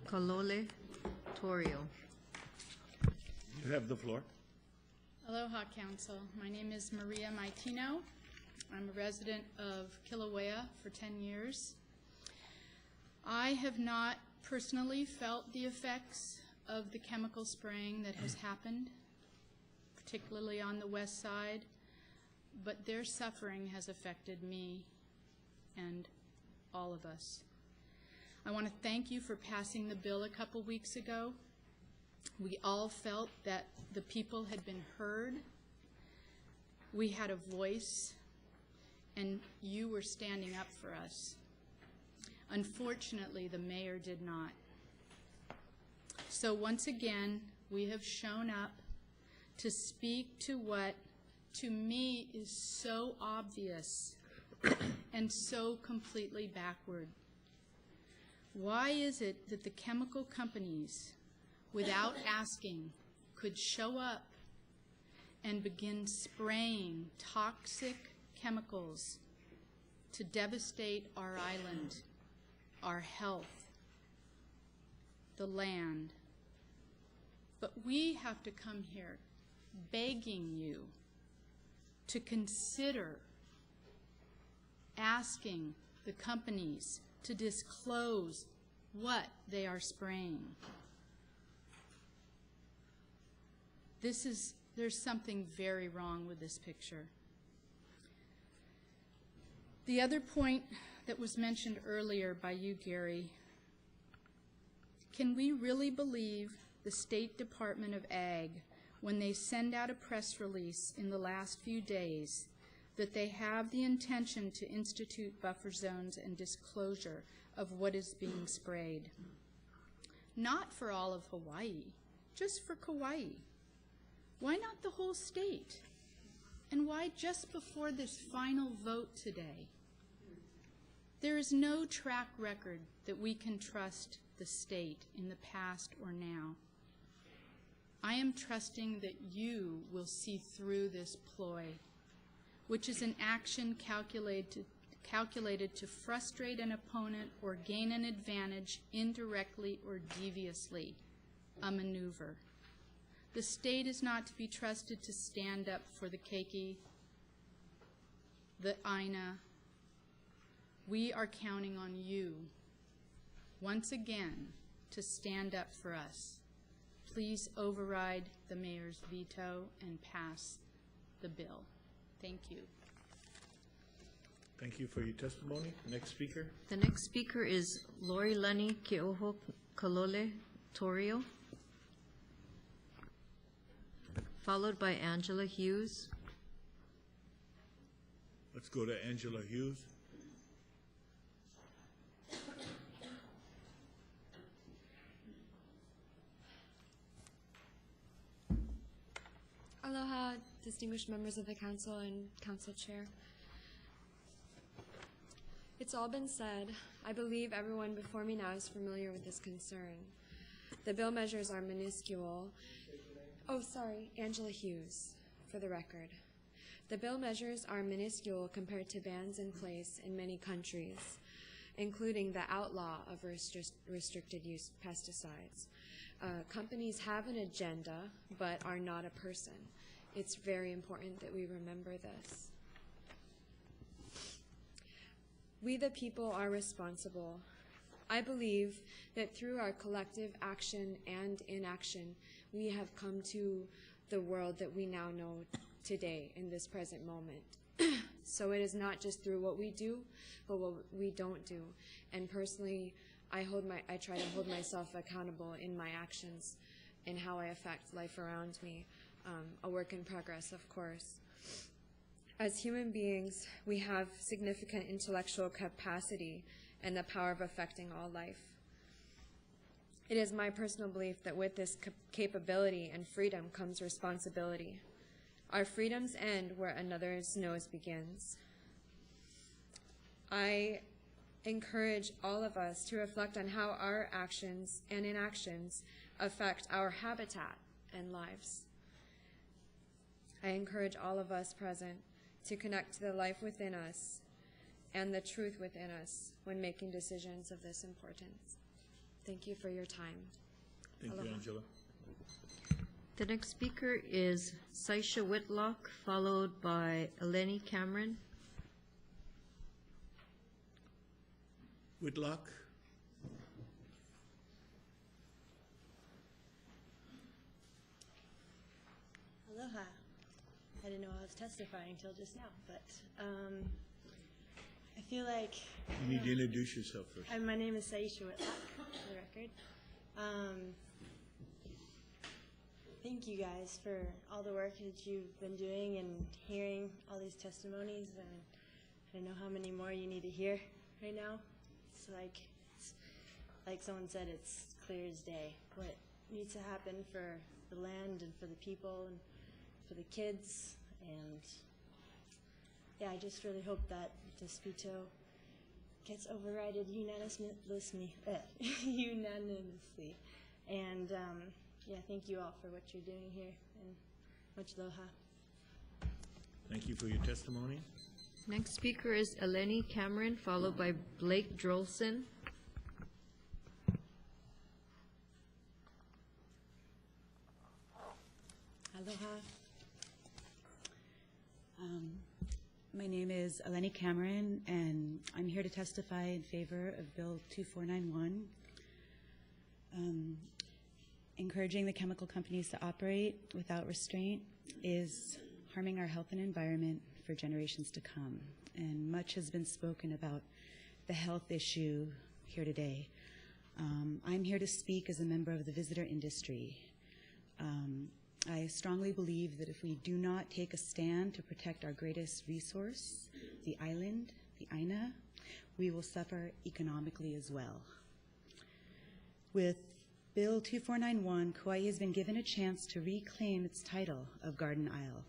Kalole Torio. You have the floor. Aloha, Council. My name is Maria Maitino. I'm a resident of Kilauea for 10 years. I have not personally felt the effects of the chemical spraying that has happened, particularly on the west side, but their suffering has affected me and all of us. I want to thank you for passing the bill a couple weeks ago. We all felt that the people had been heard. We had a voice, and you were standing up for us. Unfortunately, the mayor did not. So once again, we have shown up to speak to what, to me, is so obvious and so completely backward. Why is it that the chemical companies, without asking, could show up and begin spraying toxic chemicals to devastate our island, our health, the land? But we have to come here begging you to consider asking the companies to disclose what they are spraying. There's something very wrong with this picture. The other point that was mentioned earlier by you, Gary, can we really believe the State Department of Ag when they send out a press release in the last few days that they have the intention to institute buffer zones and disclosure of what is being sprayed? Not for all of Hawaii, just for Kauai. Why not the whole state? And why just before this final vote today? There is no track record that we can trust the state in the past or now. I am trusting that you will see through this ploy, which is an action calculated to frustrate an opponent or gain an advantage indirectly or deviously, a maneuver. The state is not to be trusted to stand up for the keiki, the Aina. We are counting on you, once again, to stand up for us. Please override the mayor's veto and pass the bill. Thank you. Thank you for your testimony. Next speaker. The next speaker is Lori Lunny, Ke'oho Kalole Torio, followed by Angela Hughes. Let's go to Angela Hughes. Aloha, distinguished members of the council and council chair. It's all been said. I believe everyone before me now is familiar with this concern. The bill measures are minuscule. Oh, sorry, Angela Hughes, for the record. The bill measures are minuscule compared to bans in place in many countries, including the outlaw of restricted use pesticides. Companies have an agenda, but are not a person. It's very important that we remember this. We the people are responsible. I believe that through our collective action and inaction, we have come to the world that we now know today in this present moment. So it is not just through what we do, but what we don't do. And personally, I try to hold myself accountable in my actions and how I affect life around me. A work in progress, of course. As human beings, we have significant intellectual capacity and the power of affecting all life. It is my personal belief that with this capability and freedom comes responsibility. Our freedoms end where another's nose begins. I encourage all of us to reflect on how our actions and inactions affect our habitat and lives. I encourage all of us present to connect to the life within us and the truth within us when making decisions of this importance. Thank you for your time. Thank you, Angela. The next speaker is Saisha Whitlock, followed by Eleni Cameron. Whitlock. Aloha. I didn't know I was testifying until just now, but I feel like... You need to introduce yourself first. My name is Saisha Whitlock, for the record. Thank you guys for all the work that you've been doing and hearing all these testimonies, and I don't know how many more you need to hear right now. It's like someone said, it's clear as day what needs to happen for the land and for the people and for the kids. And yeah, I just really hope that this veto gets overridden unanimously. And yeah, thank you all for what you're doing here, and much aloha. Thank you for your testimony. Next speaker is Eleni Cameron, followed by Blake Drolson. Aloha. My name is Eleni Cameron, and I'm here to testify in favor of Bill 2491, encouraging the chemical companies to operate without restraint is harming our health and environment for generations to come. And much has been spoken about the health issue here today. I'm here to speak as a member of the visitor industry. I strongly believe that if we do not take a stand to protect our greatest resource, the island, the Aina, we will suffer economically as well. With Bill 2491, Kauai has been given a chance to reclaim its title of Garden Isle.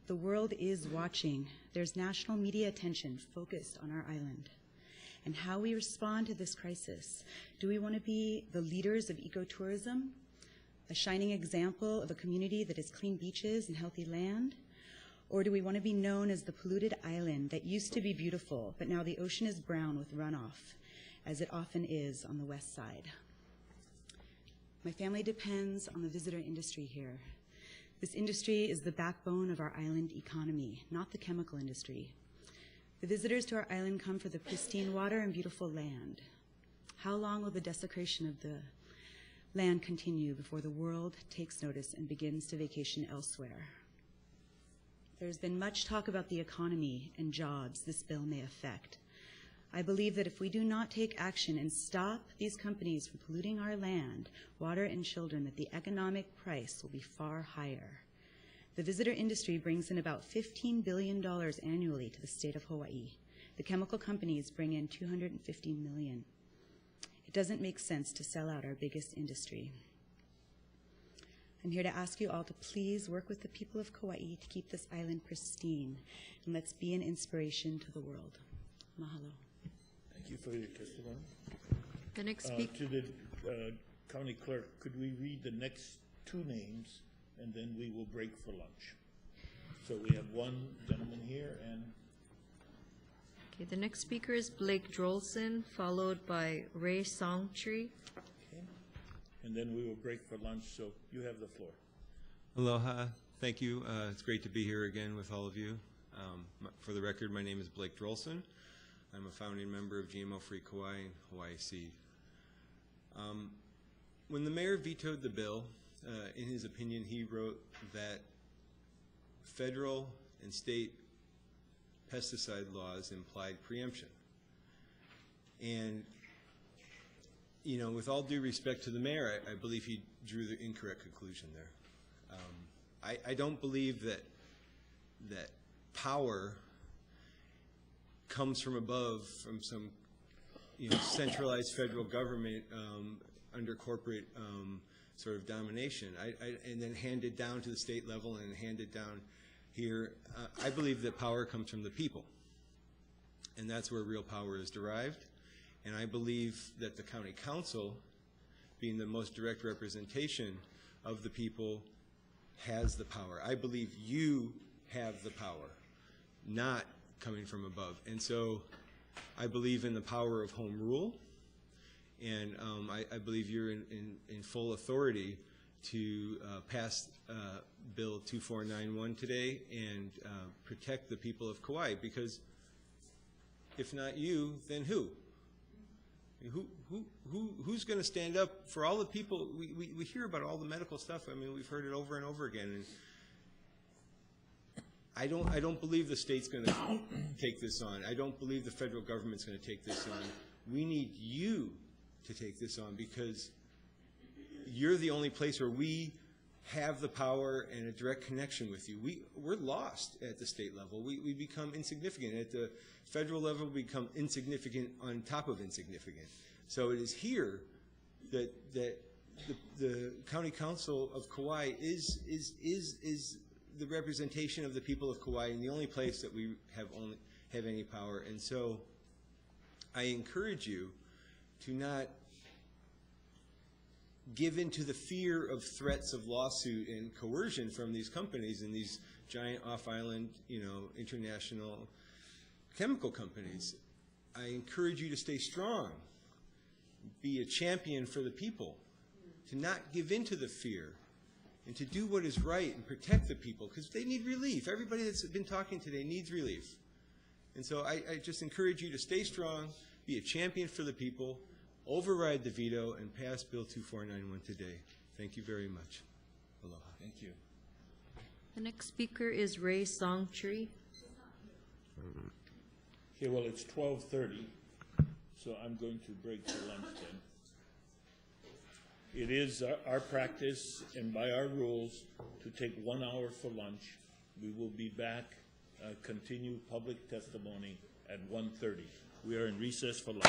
The world is watching. There's national media attention focused on our island. And how we respond to this crisis. Do we want to be the leaders of ecotourism, a shining example of a community that has clean beaches and healthy land? Or do we want to be known as the polluted island that used to be beautiful, but now the ocean is brown with runoff, as it often is on the west side? My family depends on the visitor industry here. This industry is the backbone of our island economy, not the chemical industry. The visitors to our island come for the pristine water and beautiful land. How long will the desecration of the land continue before the world takes notice and begins to vacation elsewhere? There's been much talk about the economy and jobs this bill may affect. I believe that if we do not take action and stop these companies from polluting our land, water, and children, that the economic price will be far higher. The visitor industry brings in about $15 billion annually to the state of Hawaii. The chemical companies bring in $250 million. It doesn't make sense to sell out our biggest industry. I'm here to ask you all to please work with the people of Kauai to keep this island pristine, and let's be an inspiration to the world. Mahalo. Thank you for your testimony. The next speaker. To the county clerk, could we read the next two names, and then we will break for lunch? So we have one gentleman here, and Okay, the next speaker is Blake Drolson, followed by Ray Songtree. and then we will break for lunch, so you have the floor. Aloha. Thank you. It's great to be here again with all of you. For the record, my name is Blake Drolson. I'm a founding member of GMO-Free Kauai and Hawaii Seed. When the mayor vetoed the bill, in his opinion, he wrote that federal and state pesticide laws implied preemption. And, you know, with all due respect to the mayor, I believe he drew the incorrect conclusion there. I don't believe that power comes from above, from some centralized federal government under corporate sort of domination, and then handed down to the state level and handed down here. I believe that power comes from the people, and that's where real power is derived. And I believe that the county council, being the most direct representation of the people, has the power. I believe you have the power, not coming from above. And so I believe in the power of home rule, and I believe you're in full authority to pass Bill 2491 today and protect the people of Kauai, because if not you, then who? Who's going to stand up for all the people? We hear about all the medical stuff. I mean, we've heard it over and over again. And I don't believe the state's going to take this on. I don't believe the federal government's going to take this on. We need you to take this on, because you're the only place where we have the power and a direct connection with you. We're lost at the state level. We become insignificant. At the federal level, we become insignificant on top of insignificant. So it is here that the county council of Kauai is the representation of the people of Kauai, and the only place that we have any power. And so I encourage you to not give in to the fear of threats of lawsuit and coercion from these companies and these giant off-island, international chemical companies. I encourage you to stay strong, be a champion for the people, to not give in to the fear, and to do what is right and protect the people, because they need relief. Everybody that's been talking today needs relief. And so I just encourage you to stay strong, be a champion for the people, override the veto, and pass Bill 2491 today. Thank you very much. Aloha. Thank you. The next speaker is Ray Songtree. Okay, well, it's 12:30, so I'm going to break for lunch then. It is our practice and by our rules to take 1 hour for lunch. We will be back, continue public testimony at 1:30. We are in recess for lunch.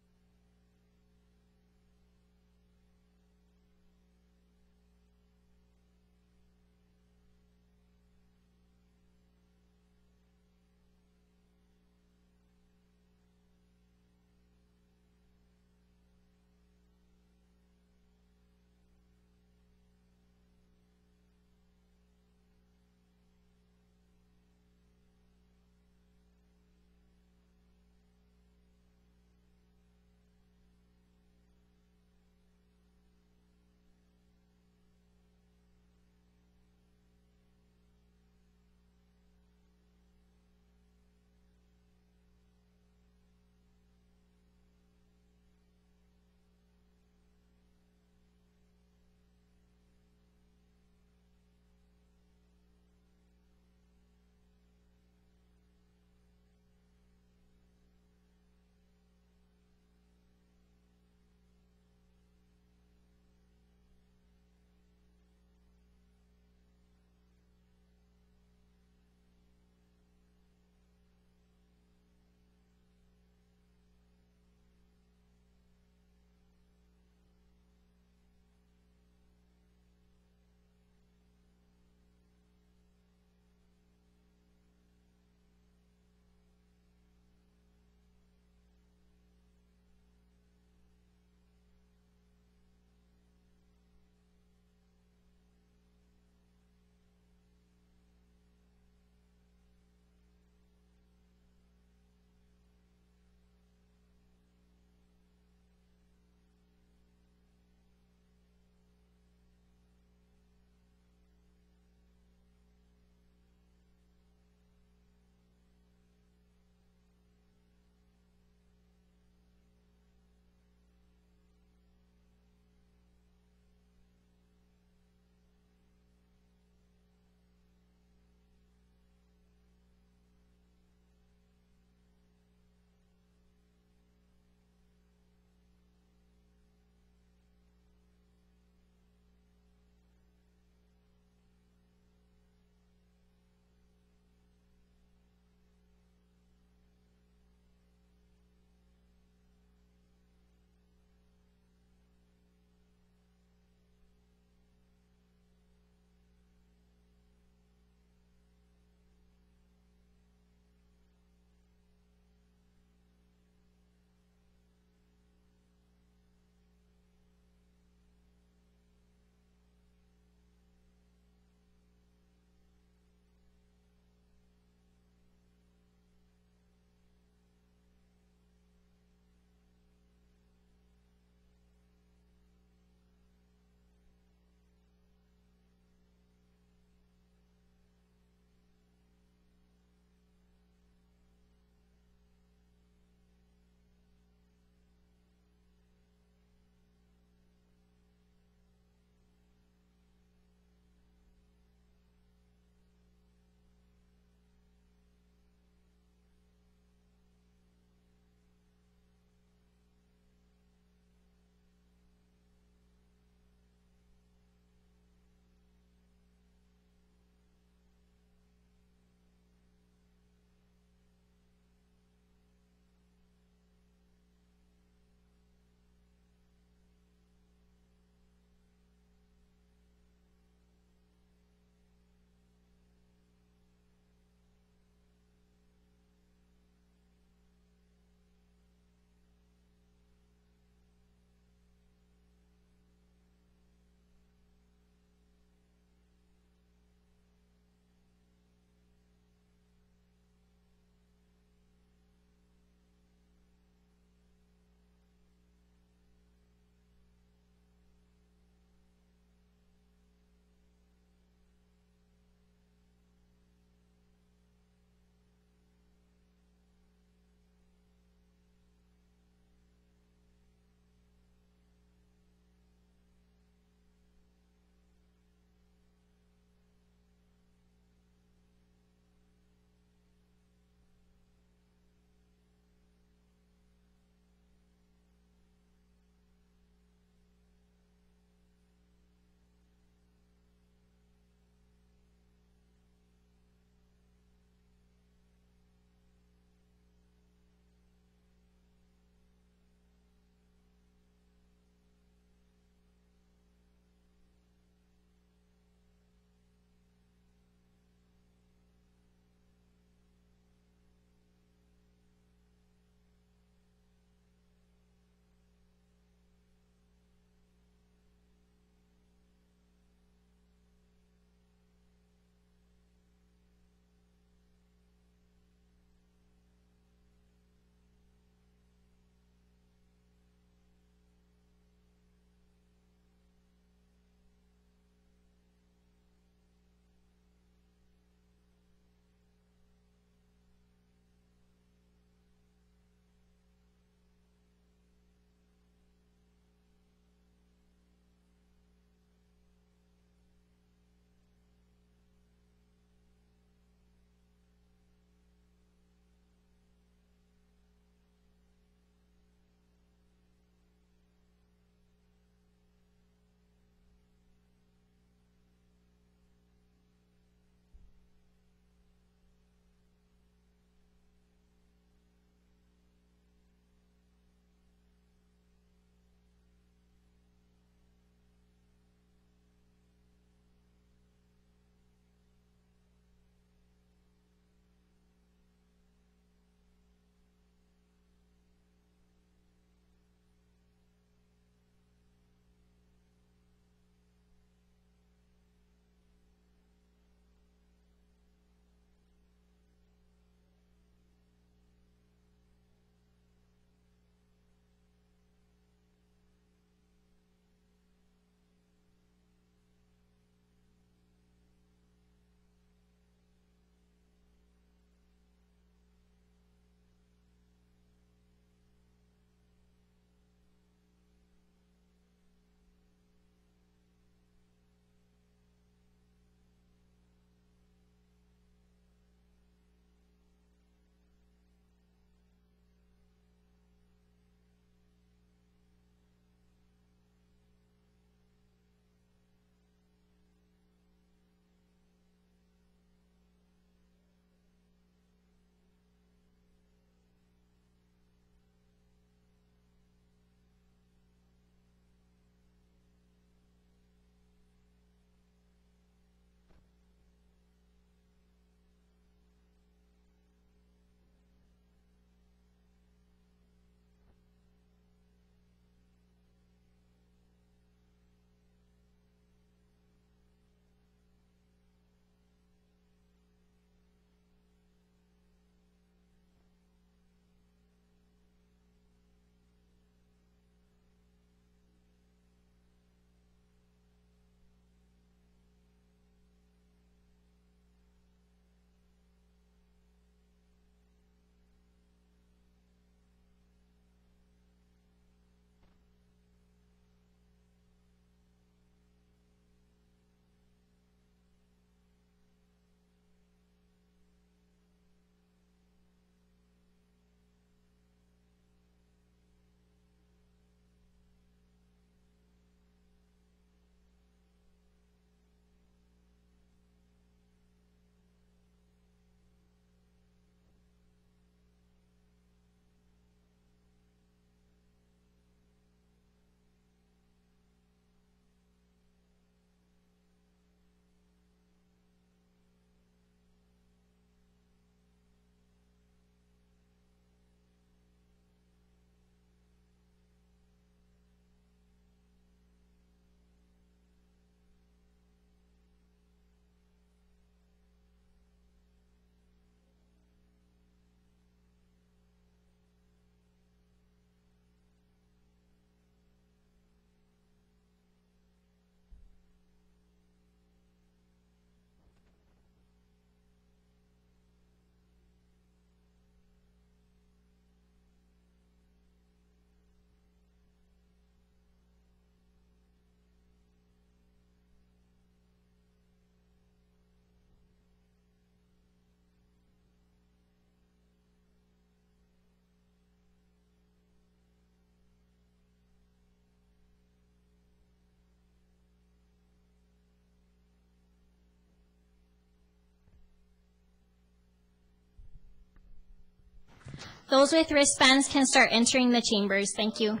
Those with wristbands can start entering the chambers. Thank you.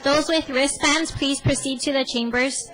Those with wristbands, please proceed to the chambers.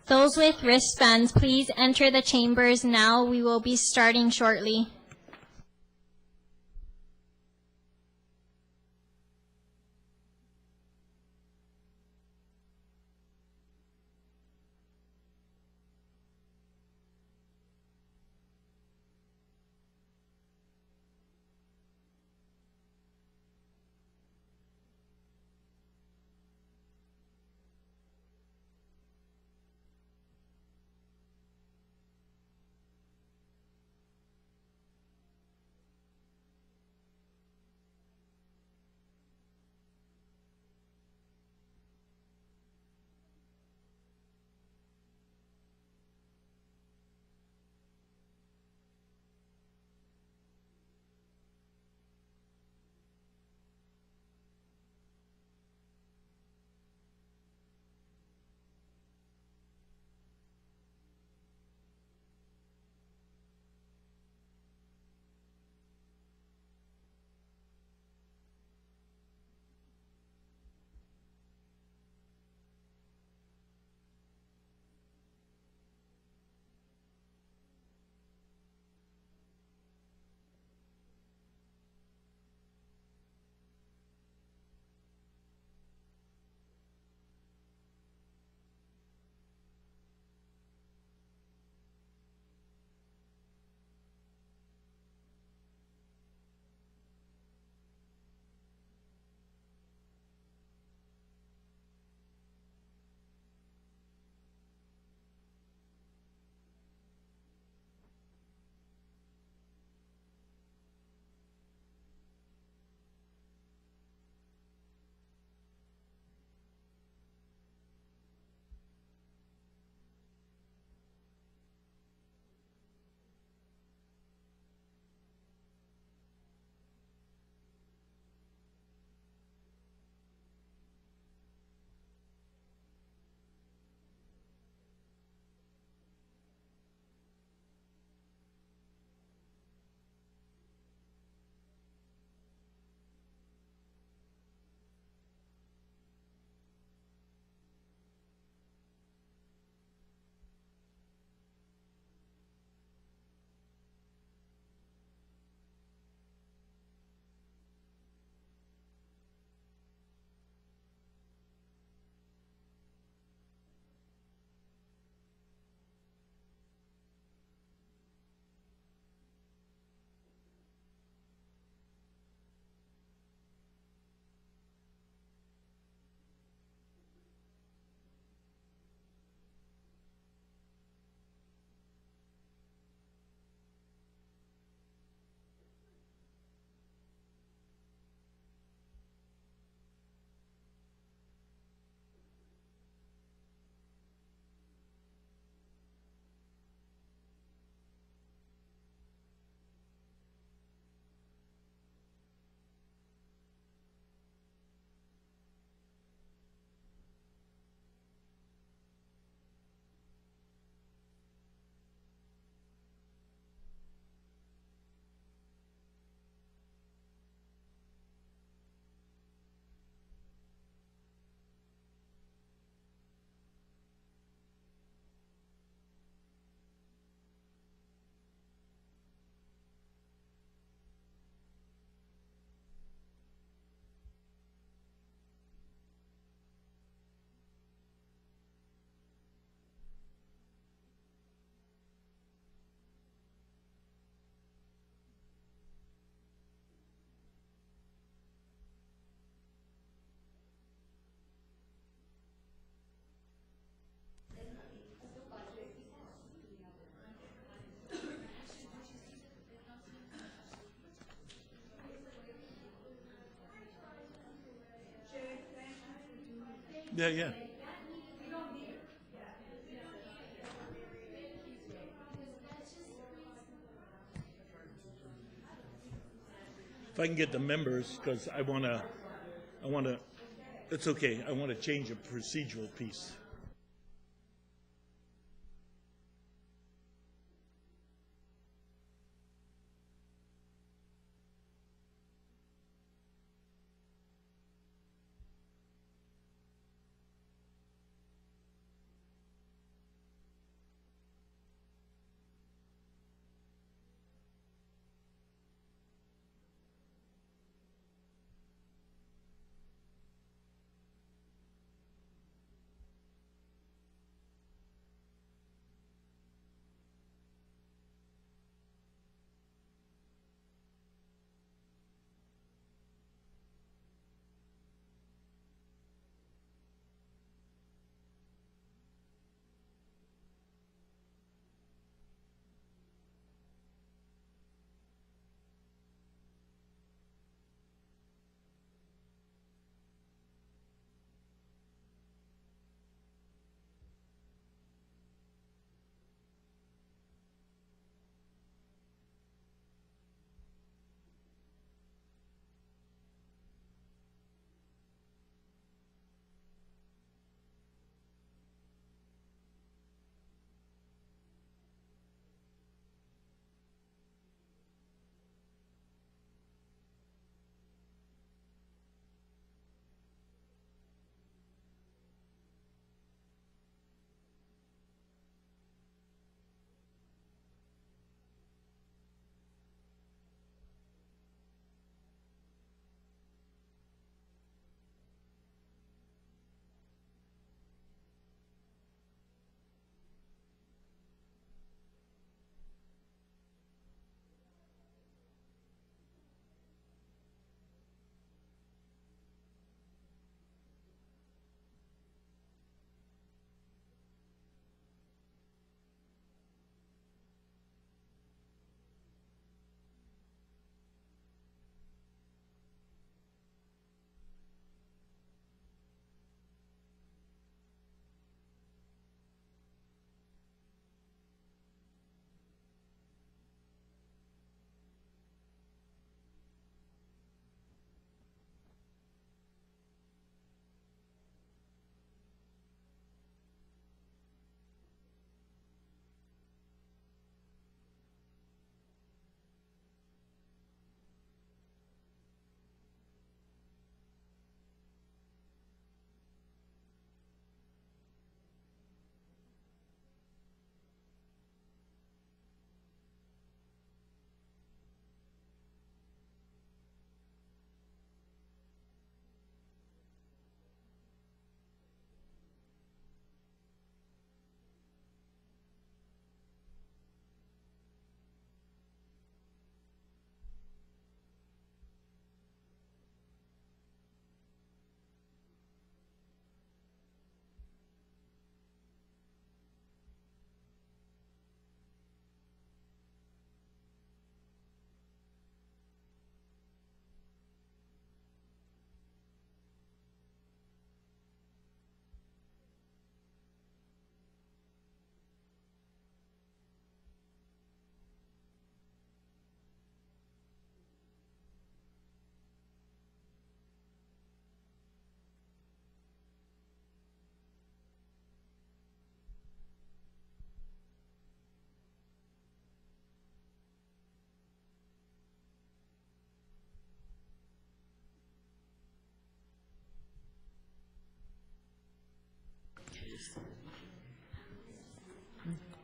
Those with wristbands, please enter the chambers now. We will be starting shortly. Yeah, yeah. If I can get the members, because I want to, it's okay, I want to change a procedural piece.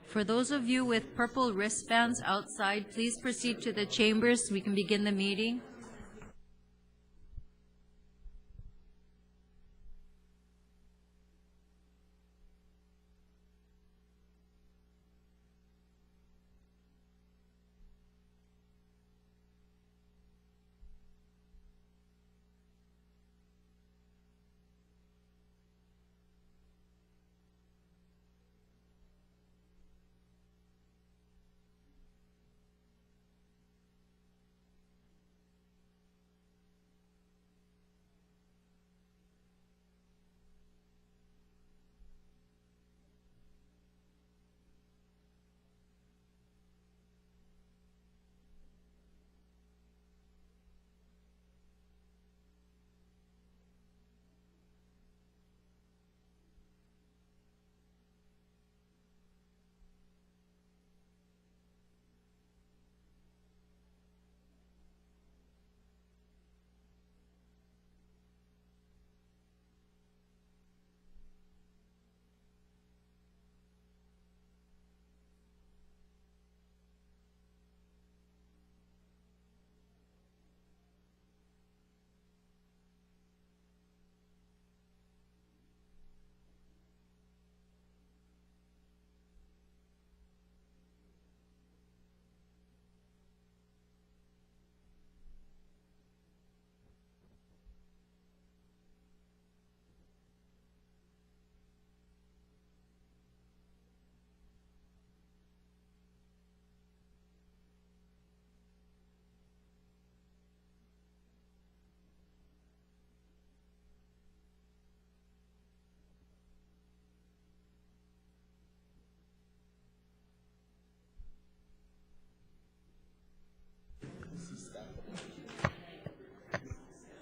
For those of you with purple wristbands outside, please proceed to the chambers. We can begin the meeting.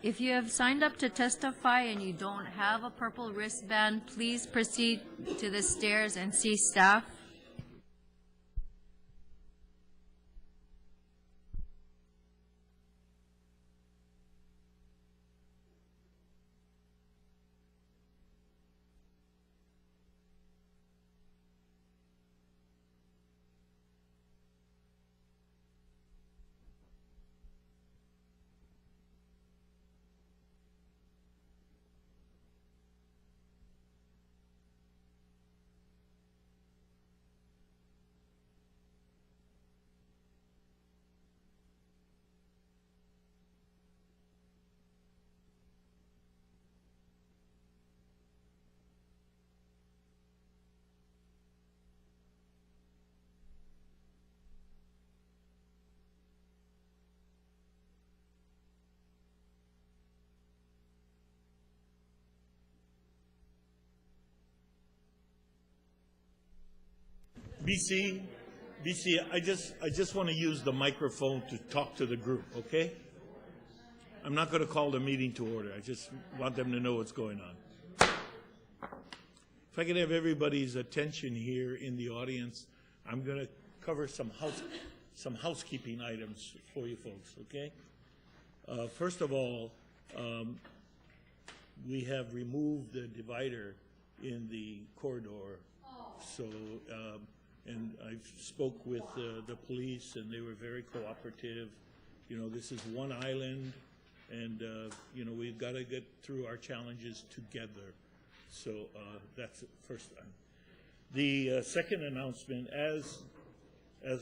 If you have signed up to testify and you don't have a purple wristband, please proceed to the stairs and see staff. BC, I just want to use the microphone to talk to the group, okay? I'm not going to call the meeting to order. I just want them to know what's going on. If I could have everybody's attention here in the audience, I'm going to cover some housekeeping items for you folks, okay? First of all, we have removed the divider in the corridor, so and I spoke with the police, and they were very cooperative. You know, this is one island, and you know, we've got to get through our challenges together. So that's the first time. The second announcement, as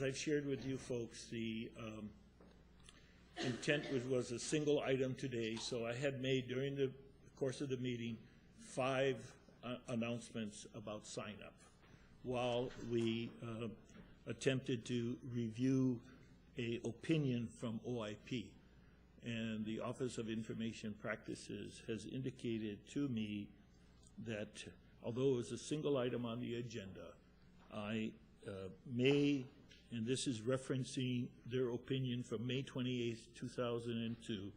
I've shared with you folks, the intent was a single item today. So I had made during the course of the meeting 5 announcements about sign up, while we attempted to review an opinion from OIP. And the Office of Information Practices has indicated to me that although it was a single item on the agenda, I may, and this is referencing their opinion from May 28th, 2002,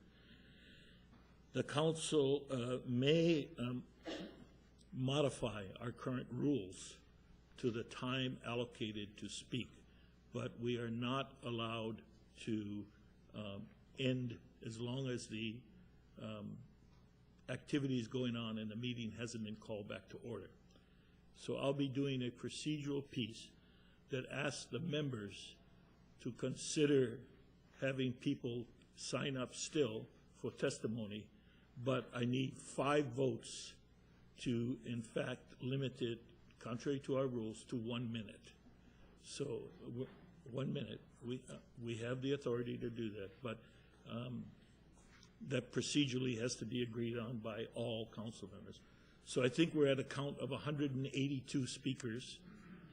the council may modify our current rules to the time allocated to speak, but we are not allowed to end as long as the activities going on in the meeting hasn't been called back to order. So I'll be doing a procedural piece that asks the members to consider having people sign up still for testimony, but I need 5 votes to, in fact, limit it, contrary to our rules, to 1 minute. So 1 minute. We have the authority to do that, but that procedurally has to be agreed on by all council members. So I think we're at a count of 182 speakers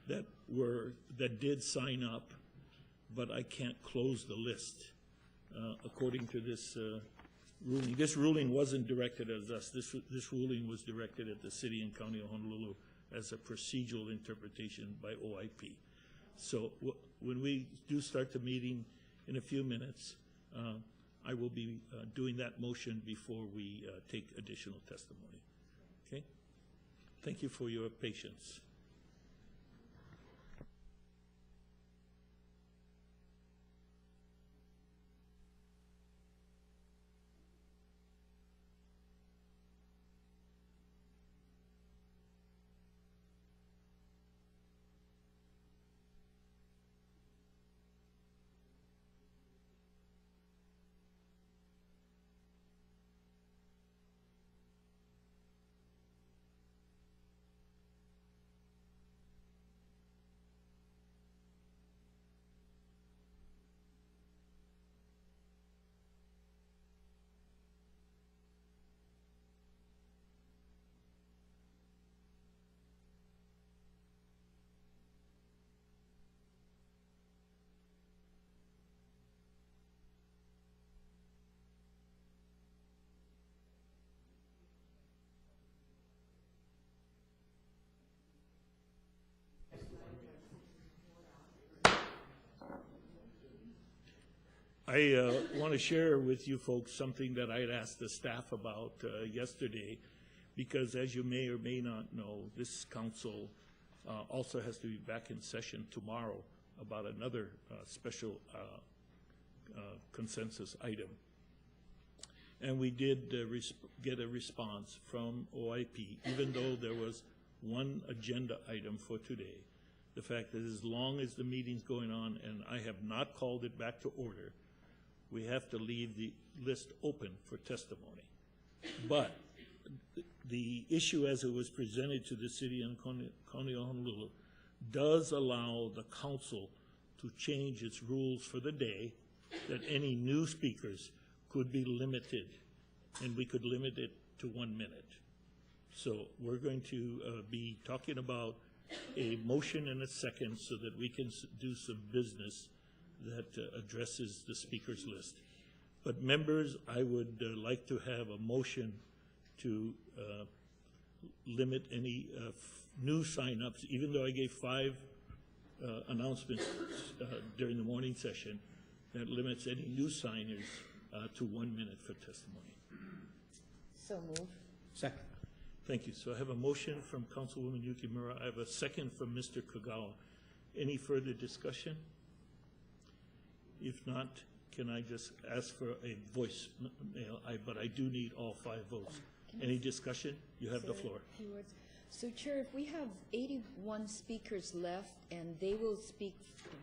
that did sign up, but I can't close the list according to this ruling. This ruling wasn't directed at us. This ruling was directed at the city and county of Honolulu as a procedural interpretation by OIP. So when we do start the meeting in a few minutes, I will be doing that motion before we take additional testimony. Okay? Thank you for your patience. I want to share with you folks something that I had asked the staff about yesterday, because as you may or may not know, this council also has to be back in session tomorrow about another special consensus item. And we did get a response from OIP, even though there was one agenda item for today. The fact that as long as the meeting's going on and I have not called it back to order, we have to leave the list open for testimony. But the issue as it was presented to the city and county of Honolulu does allow the council to change its rules for the day, that any new speakers could be limited, and we could limit it to 1 minute. So we're going to be talking about a motion and a second so that we can do some business that addresses the speakers list. But members, I would like to have a motion to limit any new sign-ups, even though I gave 5 announcements during the morning session, that limits any new signers to 1 minute for testimony. So move. Second. Thank you. So I have a motion from Councilwoman Yukimura. I have a second from Mr. Kagawa. Any further discussion? If not, can I just ask for a voice mail? But I do need all 5 votes. Any discussion? You have the floor. Few words. So, Chair, if we have 81 speakers left and they will speak,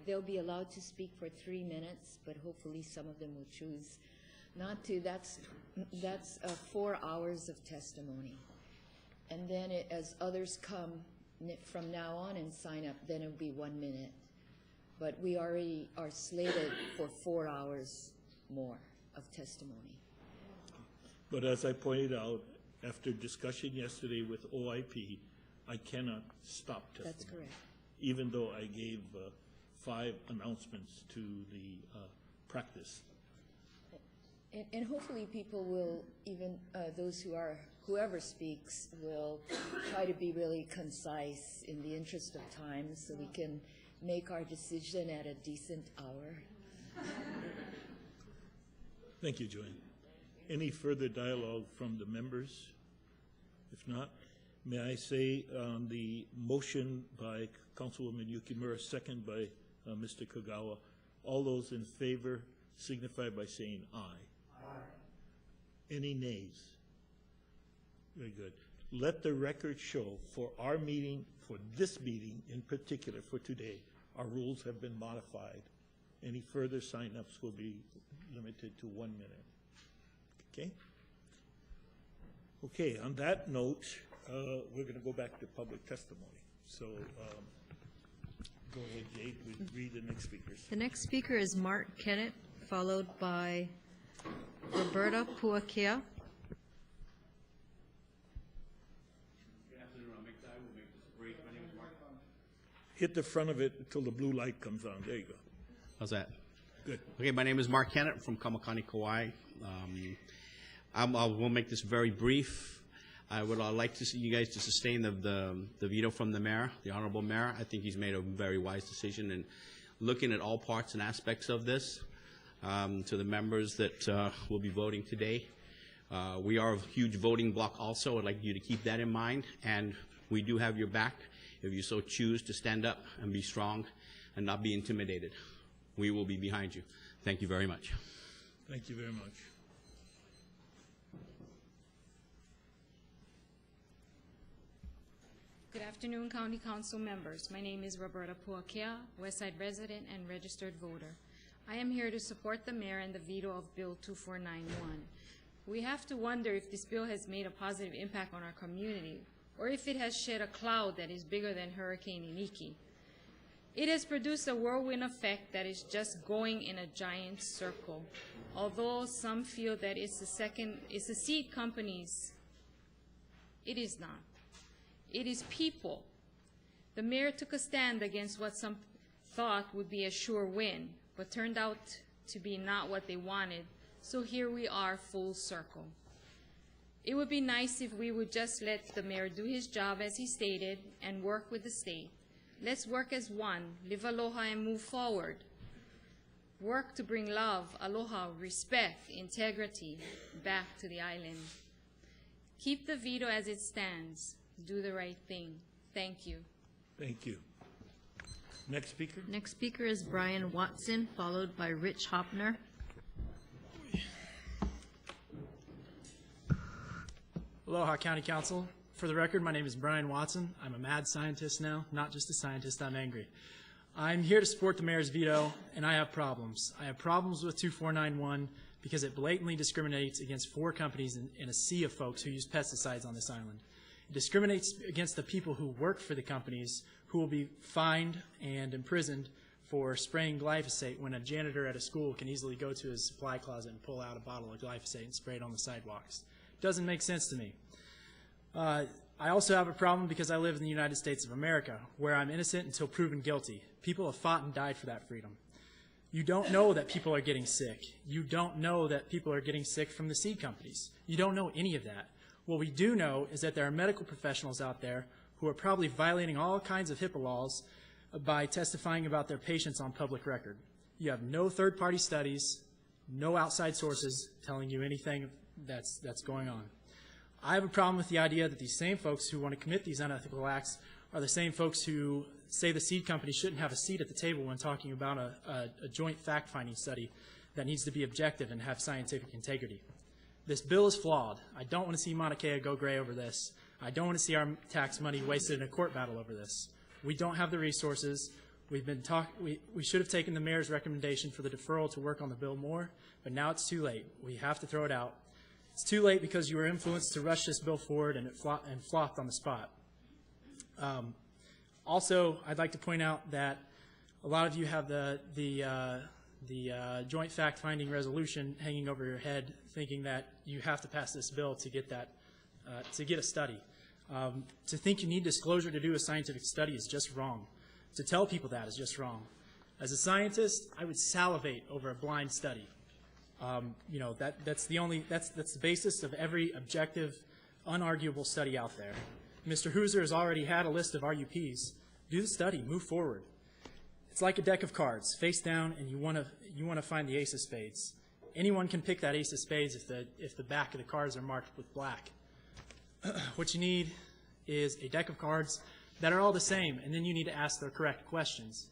they'll be allowed to speak for 3 minutes, but hopefully some of them will choose not to. That's 4 hours of testimony. And then as others come from now on and sign up, then it'll be 1 minute. But we already are slated for 4 hours more of testimony. But as I pointed out, after discussion yesterday with OIP, I cannot stop testimony. That's correct. Even though I gave 5 announcements to the practice. And hopefully people will, even whoever speaks, will try to be really concise in the interest of time so we can make our decision at a decent hour. Thank you, Joanne. Any further dialogue from the members? If not, may I say on the motion by Councilwoman Yukimura, second by Mr. Kagawa, all those in favor signify by saying aye. Aye. Any nays? Very good. let the record show for our meeting, for this meeting in particular, for today, our rules have been modified. Any further sign-ups will be limited to 1 minute. Okay? Okay, on that note, we're going to go back to public testimony. So go ahead, Jade, read the next speakers. The next speaker is Mark Kennett, followed by Roberta Puakea. Hit the front of it until the blue light comes on. There you go. How's that? Good. Okay, my name is Mark Kennett from Kamakani, Kauai. I will make this very brief. I would like to see you guys to sustain the veto from the mayor, the honorable mayor. I think he's made a very wise decision in looking at all parts and aspects of this. To the members that will be voting today, we are a huge voting bloc also. I'd like you to keep that in mind, and we do have your back if you so choose to stand up and be strong and not be intimidated. We will be behind you. Thank you very much. Thank you very much. Good afternoon, County Council members. My name is Roberta Puakea, Westside resident and registered voter. I am here to support the mayor and the veto of Bill 2491. We have to wonder if this bill has made a positive impact on our community, or if it has shed a cloud that is bigger than Hurricane Iniki. It has produced a whirlwind effect that is just going in a giant circle. Although some feel that it's the seed companies, it is not. It is people. The mayor took a stand against what some thought would be a sure win, but turned out to be not what they wanted, so here we are full circle. It would be nice if we would just let the mayor do his job as he stated and work with the state. Let's work as one, live aloha and move forward. Work to bring love, aloha, respect, integrity back to the island. Keep the veto as it stands. Do the right thing. Thank you. Thank you. Next speaker? Next speaker is Brian Watson, followed by Rich Hopner. Aloha County Council. For the record, my name is Brian Watson. I'm a mad scientist now, not just a scientist, I'm angry. I'm here to support the mayor's veto, and I have problems. I have problems with 2491 because it blatantly discriminates against 4 companies in a sea of folks who use pesticides on this island. It discriminates against the people who work for the companies who will be fined and imprisoned for spraying glyphosate when a janitor at a school can easily go to his supply closet and pull out a bottle of glyphosate and spray it on the sidewalks. Doesn't make sense to me. I also have a problem because I live in the United States of America, where I'm innocent until proven guilty. People have fought and died for that freedom. You don't know that people are getting sick. You don't know that people are getting sick from the seed companies. You don't know any of that. What we do know is that there are medical professionals out there who are probably violating all kinds of HIPAA laws by testifying about their patients on public record. You have no third-party studies, no outside sources telling you anything that's going on. I have a problem with the idea that these same folks who want to commit these unethical acts are the same folks who say the seed company shouldn't have a seat at the table when talking about a joint fact-finding study that needs to be objective and have scientific integrity. This bill is flawed. I don't want to see Mauna Kea go gray over this. I don't want to see our tax money wasted in a court battle over this. We don't have the resources. We should have taken the mayor's recommendation for the deferral to work on the bill more, but now it's too late. We have to throw it out. It's too late because you were influenced to rush this bill forward and it flopped on the spot. Also, I'd like to point out that a lot of you have the joint fact-finding resolution hanging over your head, thinking that you have to pass this bill to get that, to get a study. To think you need disclosure to do a scientific study is just wrong. To tell people that is just wrong. As a scientist, I would salivate over a blind study. You know, that's the basis of every objective, unarguable study out there. Mr. Hooser has already had a list of RUPs. Do the study, move forward. It's like a deck of cards, face down, and you want to find the ace of spades. Anyone can pick that ace of spades if the back of the cards are marked with black. What you need is a deck of cards that are all the same, and then you need to ask the correct questions.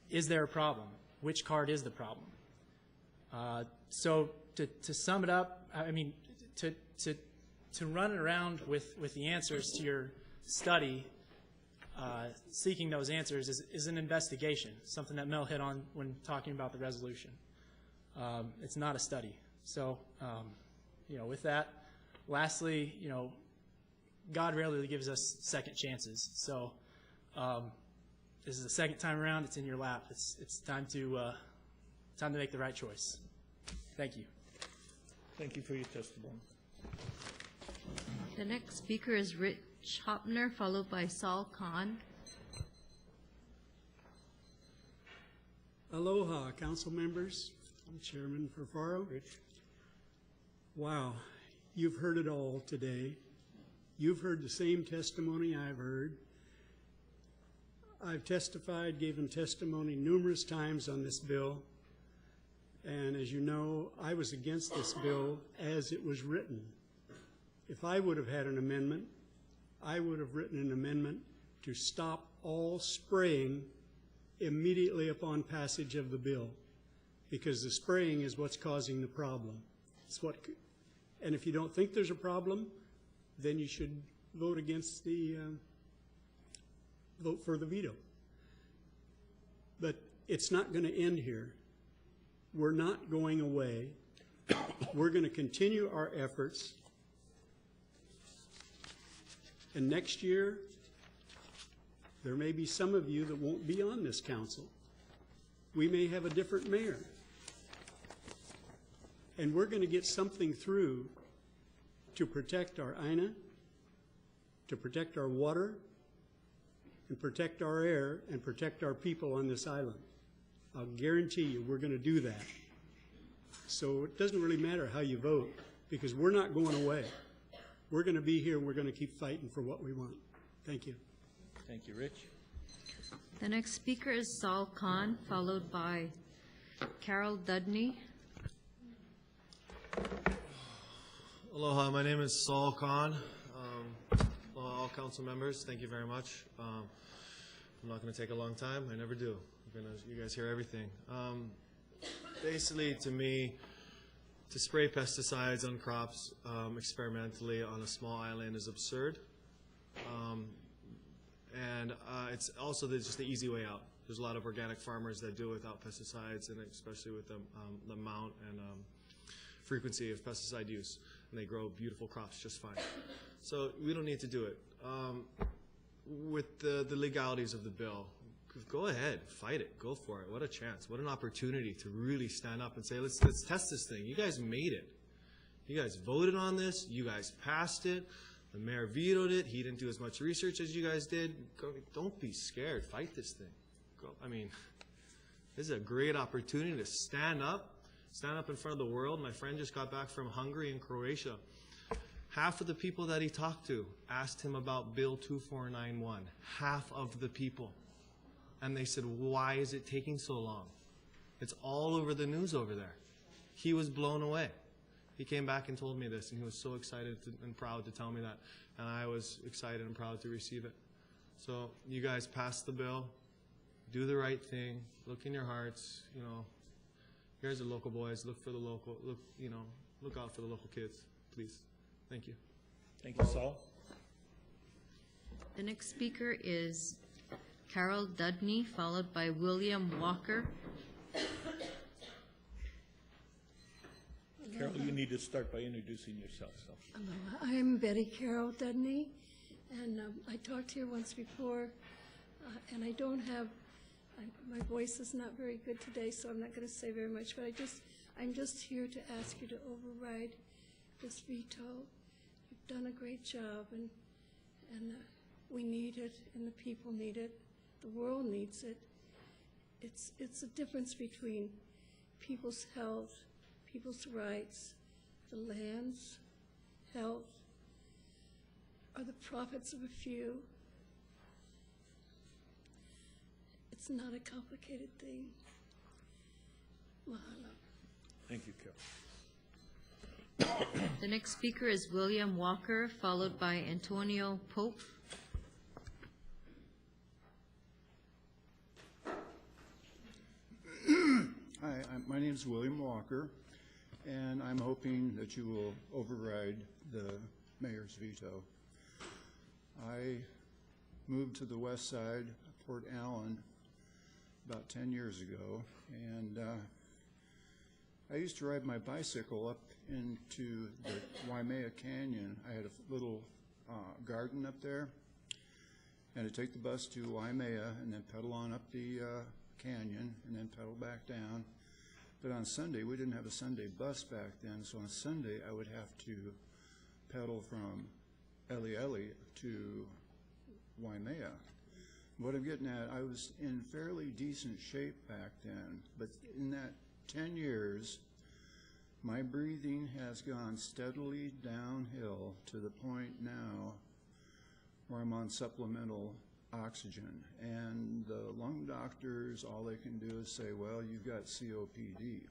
Is there a problem? Which card is the problem? So to sum it up, I mean, to to run around with the answers to your study, seeking those answers is an investigation, something that Mel hit on when talking about the resolution. It's not a study. So, with that, lastly, God rarely gives us second chances. So, this is the second time around. It's in your lap. It's time to make the right choice. Thank you. Thank you for your testimony. The next speaker is Rich Hopner, followed by Saul Khan. Aloha, council members, Chairman Ferfaro. Wow, you've heard it all today. You've heard the same testimony I've heard. I've testified, given testimony numerous times on this bill, and as you know, I was against this bill as it was written. If I would have had an amendment, I would have written an amendment to stop all spraying immediately upon passage of the bill, because the spraying is what's causing the problem. And if you don't think there's a problem, then you should vote against vote for the veto. But it's not going to end here. We're not going away. We're going to continue our efforts. And next year, there may be some of you that won't be on this council. We may have a different mayor. And we're going to get something through to protect our INA, to protect our water, and protect our air, and protect our people on this island. I'll guarantee you we're going to do that. So it doesn't really matter how you vote, because we're not going away. We're going to be here. We're going to keep fighting for what we want. Thank you. Thank you, Rich. The next speaker is Saul Khan, followed by Carol Dudney. Aloha, my name is Saul Khan. Aloha, all council members, thank you very much. I'm not going to take a long time. I never do. You guys hear everything. Basically, to me, to spray pesticides on crops experimentally on a small island is absurd. And it's also just the easy way out. There's a lot of organic farmers that do it without pesticides, and especially with the amount and frequency of pesticide use, and they grow beautiful crops just fine. So we don't need to do it. With the legalities of the bill, go ahead, fight it, go for it. What a chance, what an opportunity to really stand up and say, let's test this thing. You guys made it. You guys voted on this. You guys passed it. The mayor vetoed it. He didn't do as much research as you guys did. Don't be scared. Fight this thing. This is a great opportunity to stand up in front of the world. My friend just got back from Hungary and Croatia. Half of the people that he talked to asked him about Bill 2491. Half of the people. And they said, why is it taking so long? It's all over the news over there. He was blown away. He came back and told me this, and he was so excited and proud to tell me that. And I was excited and proud to receive it. So you guys pass the bill. Do the right thing. Look in your hearts. You guys are local boys. Look for the local. Look out for the local kids, please. Thank you. Thank you, Saul. The next speaker is Carol Dudney, followed by William Walker. Carol, you need to start by introducing yourself. I'm Betty Carol Dudney, and I talked here once before, and I don't have, my voice is not very good today, so I'm not going to say very much, but I'm just here to ask you to override this veto. You've done a great job, and we need it, and the people need it. The world needs it. It's a difference between people's health, people's rights, the land's health, or the profits of a few. It's not a complicated thing. Mahalo. Thank you, Carol. The next speaker is William Walker, followed by Antonio Pope. Hi, my name is William Walker, and I'm hoping that you will override the mayor's veto. I moved to the west side of Port Allen about 10 years ago, and I used to ride my bicycle up into the Waimea Canyon. I had a little garden up there, and I'd take the bus to Waimea and then pedal on up the canyon and then pedal back down. But on Sunday, we didn't have a Sunday bus back then, so on Sunday I would have to pedal from Eli to Waimea. What I'm getting at, I was in fairly decent shape back then, but in that 10 years, my breathing has gone steadily downhill to the point now where I'm on supplemental oxygen. And the lung doctors, all they can do is say, well, you've got COPD,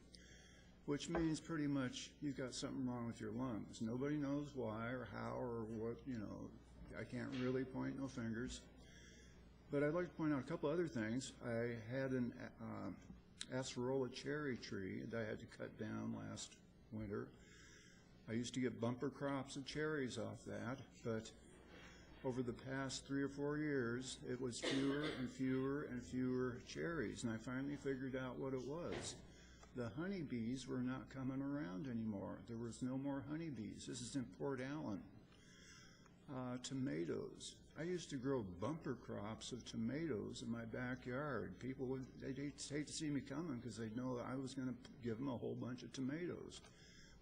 which means pretty much you've got something wrong with your lungs. Nobody knows why or how or what, you know, I can't really point no fingers. But I'd like to point out a couple other things. I had an acerola cherry tree that I had to cut down last winter. I used to get bumper crops of cherries off that, but over the past 3 or 4 years, it was fewer and fewer and fewer cherries, and I finally figured out what it was. The honeybees were not coming around anymore. There was no more honeybees. This is in Port Allen. Tomatoes. I used to grow bumper crops of tomatoes in my backyard. People would, they'd hate to see me coming because they'd know I was going to give them a whole bunch of tomatoes.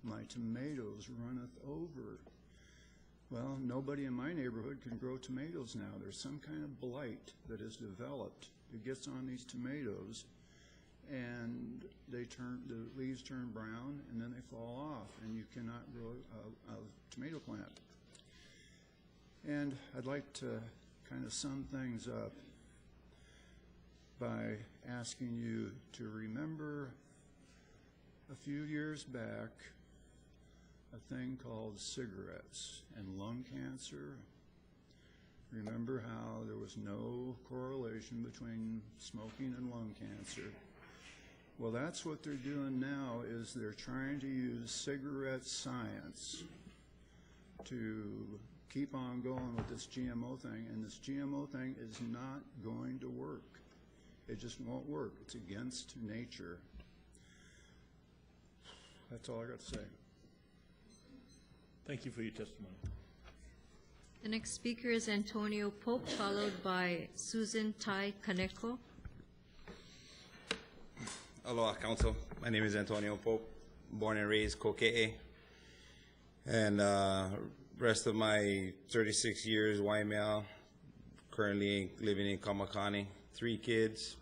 My tomatoes runneth over. Well, nobody in my neighborhood can grow tomatoes now. There's some kind of blight that has developed. It gets on these tomatoes, and the leaves turn brown, and then they fall off, and you cannot grow a tomato plant. And I'd like to kind of sum things up by asking you to remember a few years back a thing called cigarettes and lung cancer. Remember how there was no correlation between smoking and lung cancer. Well, that's what they're doing now, is they're trying to use cigarette science to keep on going with this GMO thing, and this GMO thing is not going to work. It just won't work. It's against nature. That's all I got to say. Thank you for your testimony. The next speaker is Antonio Pope, followed by Susan Tai Kaneko. Aloha, Council. My name is Antonio Pope, born and raised Koke'e. And rest of my 36 years, Waimea, currently living in Kamakani. 3 kids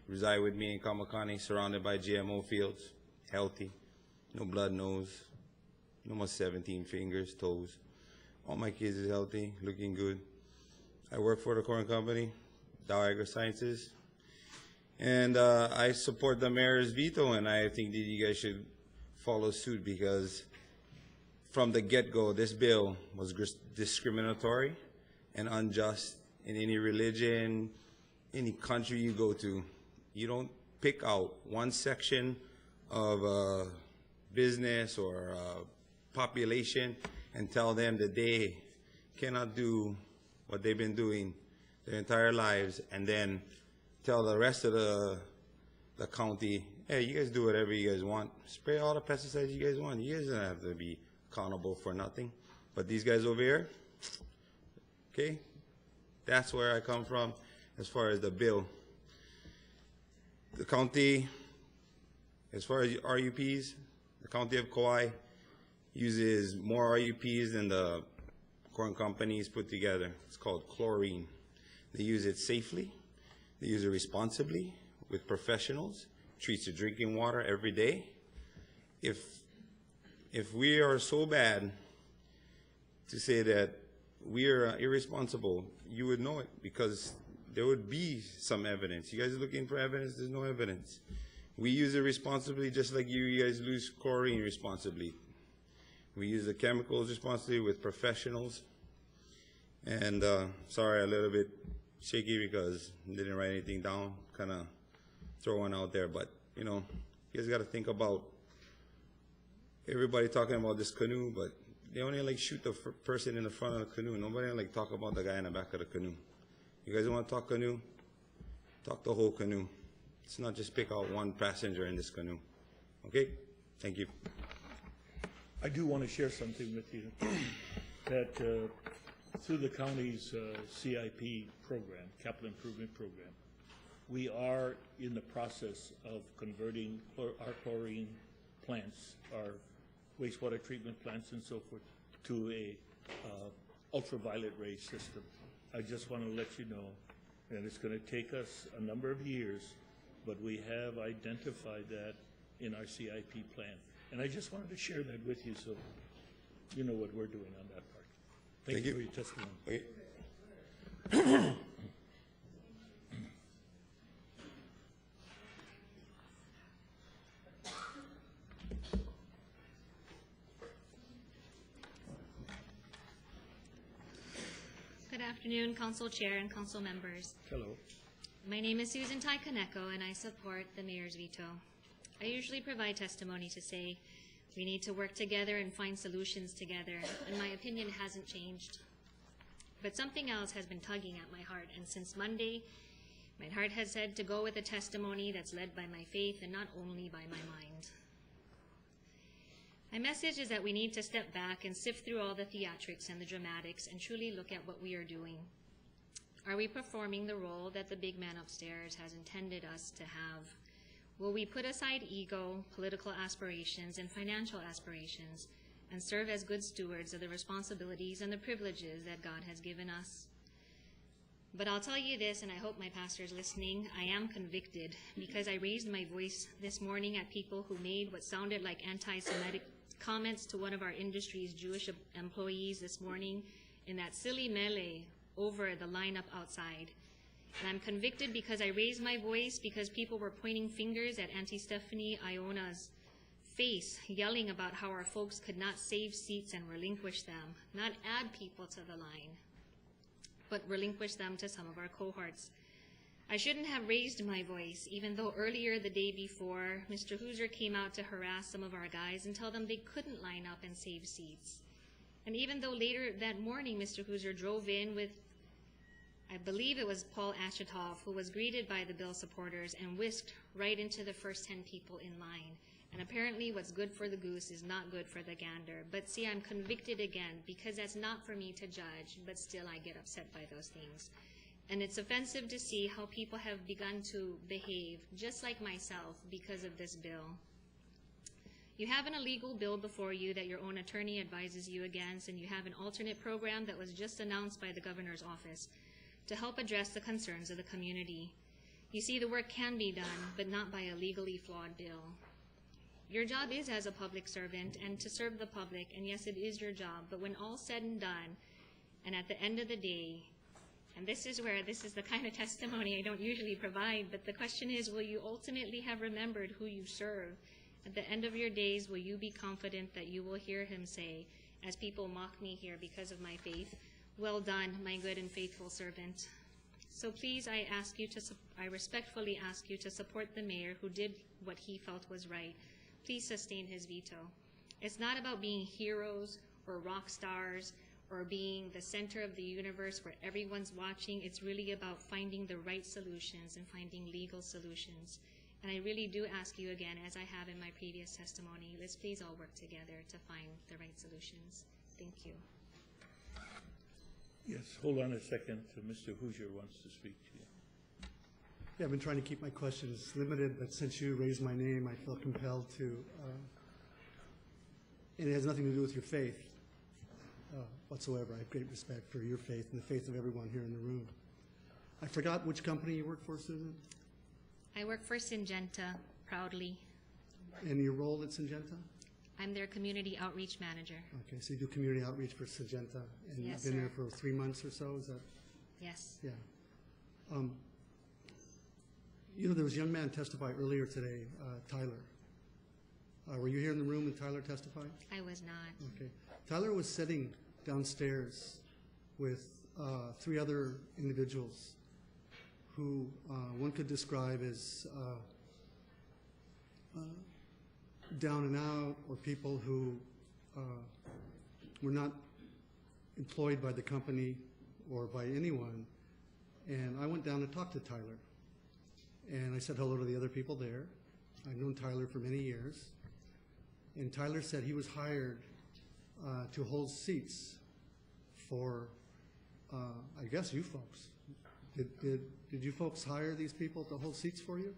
reside with me in Kamakani, surrounded by GMO fields, healthy, no blood nose, almost 17 fingers, toes. All my kids is healthy, looking good. I work for the corn company, Dow AgriSciences, and I support the mayor's veto, and I think that you guys should follow suit, because from the get-go, this bill was discriminatory and unjust. In any religion, any country you go to, you don't pick out one section of a business or a population and tell them that they cannot do what they've been doing their entire lives, and then tell the rest of the county, hey, you guys do whatever you guys want. Spray all the pesticides you guys want. You guys don't have to be accountable for nothing. But these guys over here, okay, that's where I come from as far as the bill. The county, as far as RUPs, the county of Kauai uses more RUPs than the corn companies put together. It's called chlorine. They use it safely. They use it responsibly with professionals. Treats the drinking water every day. If we are so bad to say that we are irresponsible, you would know it, because there would be some evidence. You guys are looking for evidence, there's no evidence. We use it responsibly just like you guys use chlorine responsibly. We use the chemicals responsibly with professionals. And sorry, a little bit shaky because I didn't write anything down, kind of throwing out there. But, you know, you guys got to think about everybody talking about this canoe, but they only like shoot the person in the front of the canoe. Nobody like talk about the guy in the back of the canoe. You guys want to talk canoe? Talk the whole canoe. It's not just pick out one passenger in this canoe. Okay? Thank you. I do want to share something with you, that through the county's CIP program, Capital Improvement Program, we are in the process of converting our chlorine plants, our wastewater treatment plants and so forth, to a ultraviolet ray system. I just want to let you know that it's going to take us a number of years, but we have identified that in our CIP plan. And I just wanted to share that with you so you know what we're doing on that part. Thank you for your testimony. Okay. Good afternoon, Council Chair and Council members. Hello. My name is Susan Taikaneko, and I support the Mayor's veto. I usually provide testimony to say we need to work together and find solutions together, and my opinion hasn't changed. But something else has been tugging at my heart, and since Monday, my heart has said to go with a testimony that's led by my faith and not only by my mind. My message is that we need to step back and sift through all the theatrics and the dramatics and truly look at what we are doing. Are we performing the role that the big man upstairs has intended us to have? Will we put aside ego, political aspirations, and financial aspirations and serve as good stewards of the responsibilities and the privileges that God has given us? But I'll tell you this, and I hope my pastor is listening, I am convicted because I raised my voice this morning at people who made what sounded like anti-Semitic comments to one of our industry's Jewish employees this morning in that silly melee over the lineup outside. And I'm convicted because I raised my voice because people were pointing fingers at Auntie Stephanie Iona's face, yelling about how our folks could not save seats and relinquish them, not add people to the line, but relinquish them to some of our cohorts. I shouldn't have raised my voice, even though earlier the day before, Mr. Hoosier came out to harass some of our guys and tell them they couldn't line up and save seats. And even though later that morning, Mr. Hoosier drove in with, I believe it was Paul Ashitoff, who was greeted by the bill supporters and whisked right into the first 10 people in line. And apparently what's good for the goose is not good for the gander. But see, I'm convicted again because that's not for me to judge, but still I get upset by those things. And it's offensive to see how people have begun to behave, just like myself, because of this bill. You have an illegal bill before you that your own attorney advises you against, and you have an alternate program that was just announced by the governor's office to help address the concerns of the community. You see, the work can be done, but not by a legally flawed bill. Your job is as a public servant and to serve the public, and yes, it is your job, but when all's said and done, and at the end of the day, and this is the kind of testimony I don't usually provide, but the question is, will you ultimately have remembered who you serve? At the end of your days, will you be confident that you will hear him say, as people mock me here because of my faith, well done, my good and faithful servant. So please, I respectfully ask you to support the mayor who did what he felt was right. Please sustain his veto. It's not about being heroes or rock stars or being the center of the universe where everyone's watching. It's really about finding the right solutions and finding legal solutions. And I really do ask you again, as I have in my previous testimony, let's please all work together to find the right solutions. Thank you. Yes, hold on a second. Mr. Hoosier wants to speak to you. Yeah, I've been trying to keep my questions limited, but since you raised my name, I feel compelled to, and it has nothing to do with your faith whatsoever. I have great respect for your faith and the faith of everyone here in the room. I forgot which company you work for, Susan? I work for Syngenta, proudly. And your role at Syngenta? I'm their community outreach manager. Okay, so you do community outreach for Syngenta, and Yes, you've been sir. there for 3 months or so, is that? Yes. Yeah. You know, there was a young man testify earlier today, Tyler. Were you here in the room when Tyler testified? I was not. Okay. Tyler was sitting downstairs with 3 other individuals who one could describe as down and out, or people who were not employed by the company or by anyone. And I went down to talk to Tyler. And I said hello to the other people there. I've known Tyler for many years. And Tyler said he was hired to hold seats for, I guess, you folks. Did you folks hire these people to hold seats for you?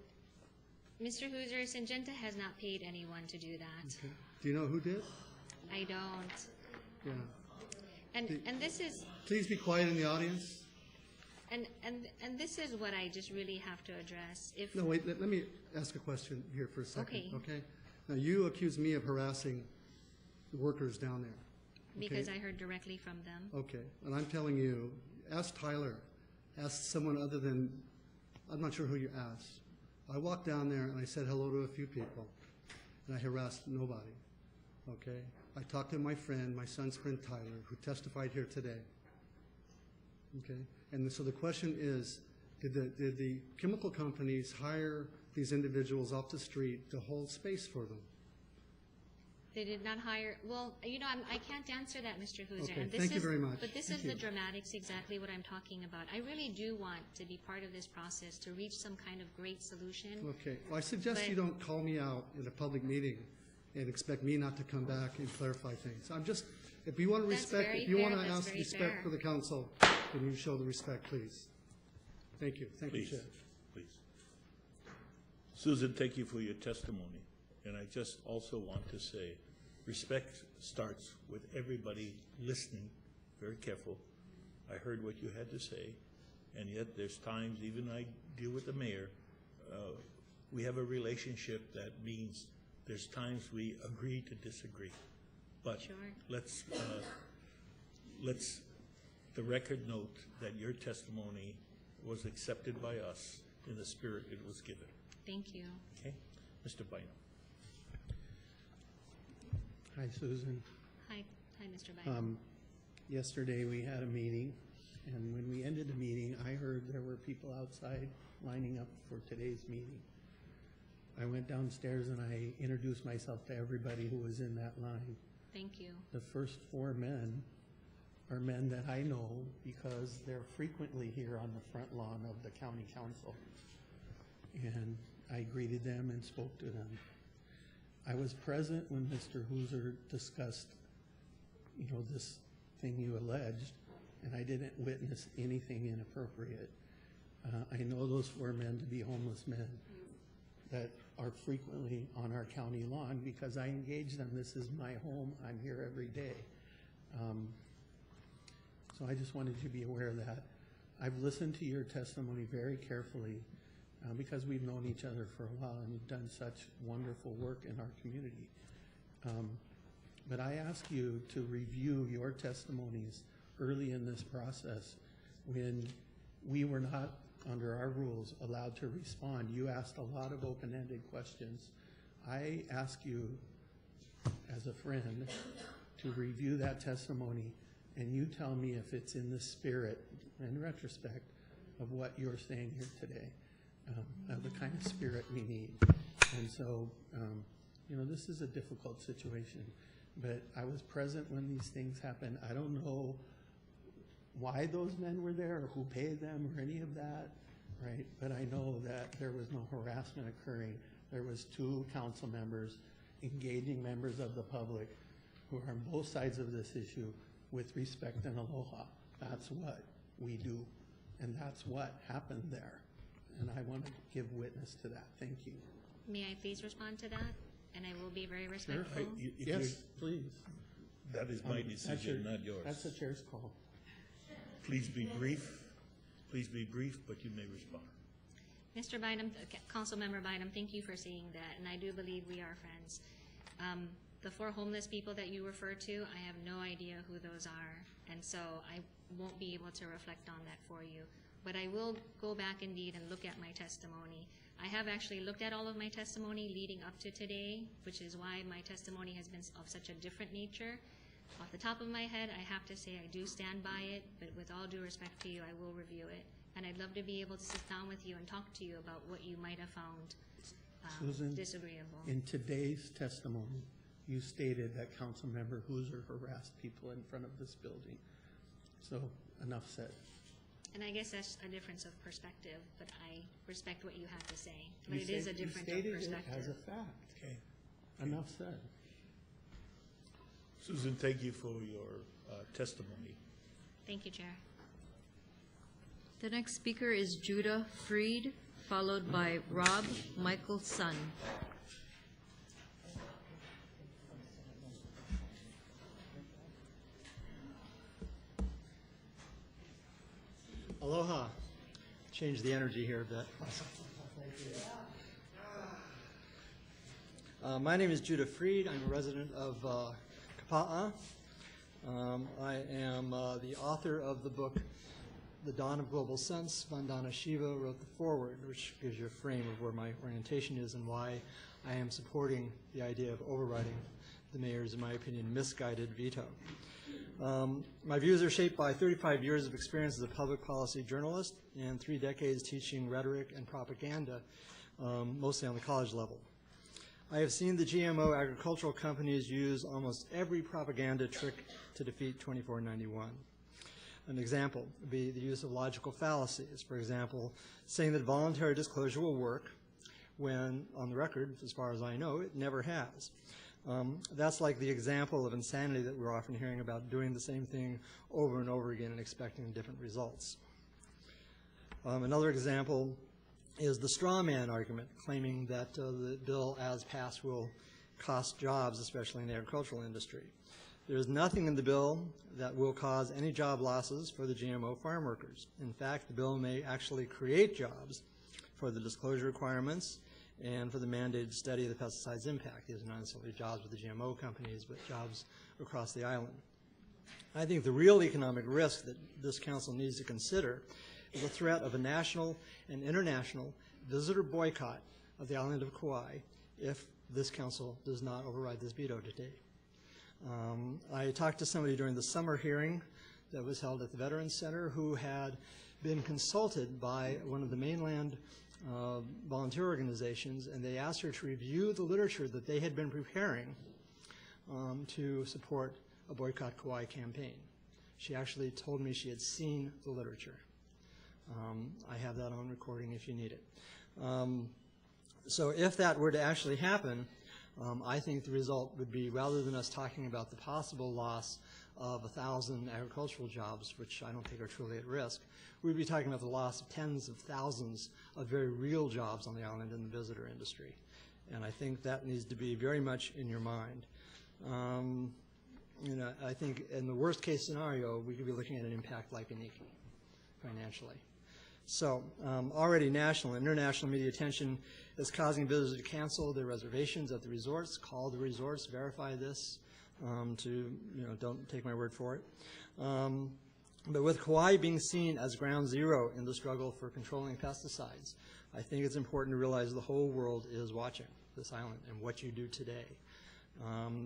Mr. Hooser, Syngenta has not paid anyone to do that. Okay. Do you know who did? I don't. Yeah. And this is. Please be quiet in the audience. And this is what I just really have to address. If No, wait, let me ask a question here for a second, Okay. okay? Now, you accuse me of harassing the workers down there. because okay? I heard directly from them. Okay, and I'm telling you, ask Tyler, ask someone other than, I'm not sure who you asked. I walked down there and I said hello to a few people, and I harassed nobody, okay? I talked to my friend, my son's friend Tyler, who testified here today, okay? And so the question is, did the chemical companies hire these individuals off the street to hold space for them? They did not hire, well, you know, I can't answer that, Mr. Hooser. Okay, and this thank you is, very much. But this Thank is the you. dramatics, exactly what I'm talking about. I really do want to be part of this process to reach some kind of great solution. Okay, well, I suggest But- you don't call me out in a public meeting and expect me not to come back and clarify things. I'm just, if you want to That's respect, very if you fair, want to that's ask very respect fair. for the council, then you show the respect, please. Thank you, Please, Chair. please. Susan, thank you for your testimony. And I just also want to say, respect starts with everybody listening, very careful. I heard what you had to say, and yet there's times, even I deal with the mayor, we have a relationship that means there's times we agree to disagree. But Sure. let's the record note that your testimony was accepted by us in the spirit it was given. Thank you. Okay? Mr. Bynum. Hi, Susan. Hi, Mr. Bynum. Yesterday, we had a meeting, and when we ended the meeting, I heard there were people outside lining up for today's meeting. I went downstairs and I introduced myself to everybody who was in that line. Thank you. The first 4 men are men that I know because they're frequently here on the front lawn of the county council. And I greeted them and spoke to them. I was present when Mr. Hooser discussed, you know, this thing you alleged, and I didn't witness anything inappropriate. I know those 4 men to be homeless men that are frequently on our county lawn because I engage them. This is my home. I'm here every day. So I just wanted you to be aware of that. I've listened to your testimony very carefully because we've known each other for a while and you've done such wonderful work in our community. But I ask you to review your testimonies early in this process when we were not, under our rules, allowed to respond. You asked a lot of open-ended questions. I ask you, as a friend, to review that testimony and you tell me if it's in the spirit, in retrospect, of what you're saying here today, of the kind of spirit we need. And so, you know, this is a difficult situation, but I was present when these things happened. I don't know why those men were there or who paid them or any of that, right? But I know that there was no harassment occurring. There was 2 council members engaging members of the public who are on both sides of this issue with respect and aloha. That's what we do, and that's what happened there. And I want to give witness to that. Thank you. May I please respond to that? And I will be very respectful. Yes, please. That is my decision, not yours. That's the chair's call. Please be brief. Please be brief, but you may respond. Mr. Bynum, Councilmember Bynum, thank you for saying that, and I do believe we are friends. The 4 homeless people that you refer to, I have no idea who those are, and so I won't be able to reflect on that for you. But I will go back indeed and look at my testimony. I have actually looked at all of my testimony leading up to today, which is why my testimony has been of such a different nature. Off the top of my head, I have to say I do stand by it, but with all due respect to you, I will review it. And I'd love to be able to sit down with you and talk to you about what you might have found Susan, disagreeable. in today's testimony, you stated that Councilmember Hooser harassed people in front of this building. So, enough said. And I guess that's a difference of perspective, but I respect what you have to say. But it is a difference of You perspective. stated it as a fact. Okay. Enough said. Susan, thank you for your testimony. Thank you, Chair. The next speaker is Judah Freed, followed by Rob Michael Sun. Aloha. Change the energy here a bit. My name is Judah Freed. I'm a resident of Kapa'a. I am the author of the book, The Dawn of Global Sense. Vandana Shiva wrote the foreword, which gives you a frame of where my orientation is and why I am supporting the idea of overriding the mayor's, in my opinion, misguided veto. My views are shaped by 35 years of experience as a public policy journalist and 3 decades teaching rhetoric and propaganda, mostly on the college level. I have seen the GMO agricultural companies use almost every propaganda trick to defeat 2491. An example would be the use of logical fallacies. For example, saying that voluntary disclosure will work when, on the record, as far as I know, it never has. That's like the example of insanity that we're often hearing about, doing the same thing over and over again and expecting different results. Another example is the straw man argument, claiming that the bill as passed will cost jobs, especially in the agricultural industry. There is nothing in the bill that will cause any job losses for the GMO farm workers. In fact, the bill may actually create jobs for the disclosure requirements and for the mandated study of the pesticide's impact. These are not necessarily jobs with the GMO companies, but jobs across the island. I think the real economic risk that this council needs to consider is the threat of a national and international visitor boycott of the island of Kauai if this council does not override this veto today. I talked to somebody during the summer hearing that was held at the Veterans Center who had been consulted by one of the mainland volunteer organizations, and they asked her to review the literature that they had been preparing to support a Boycott Kauai campaign. She actually told me she had seen the literature. I have that on recording if you need it. So if that were to actually happen, I think the result would be, rather than us talking about the possible loss of 1,000 agricultural jobs, which I don't think are truly at risk, we'd be talking about the loss of tens of thousands of very real jobs on the island in the visitor industry. And I think that needs to be very much in your mind. I think in the worst case scenario, we could be looking at an impact like Iniki financially. So already national and international media attention is causing visitors to cancel their reservations at the resorts, call the resorts, verify this, don't take my word for it. But with Kauai being seen as ground zero in the struggle for controlling pesticides, I think it's important to realize the whole world is watching this island and what you do today.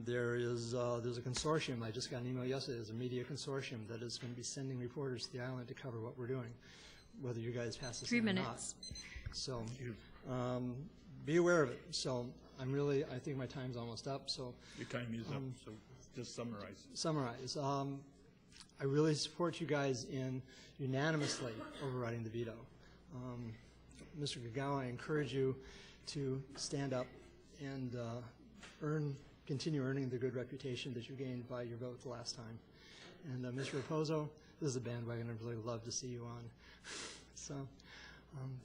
There's a consortium, I just got an email yesterday, there's a media consortium that is going to be sending reporters to the island to cover what we're doing, whether you guys pass this 3 or not. minutes. So be aware of it. So I think my time's almost up. So your time is up, so just summarize. Summarize. I really support you guys in unanimously overriding the veto. Mr. Gagawa, I encourage you to stand up and continue earning the good reputation that you gained by your vote the last time. And Mr. Raposo, this is a bandwagon I'd really love to see you on. So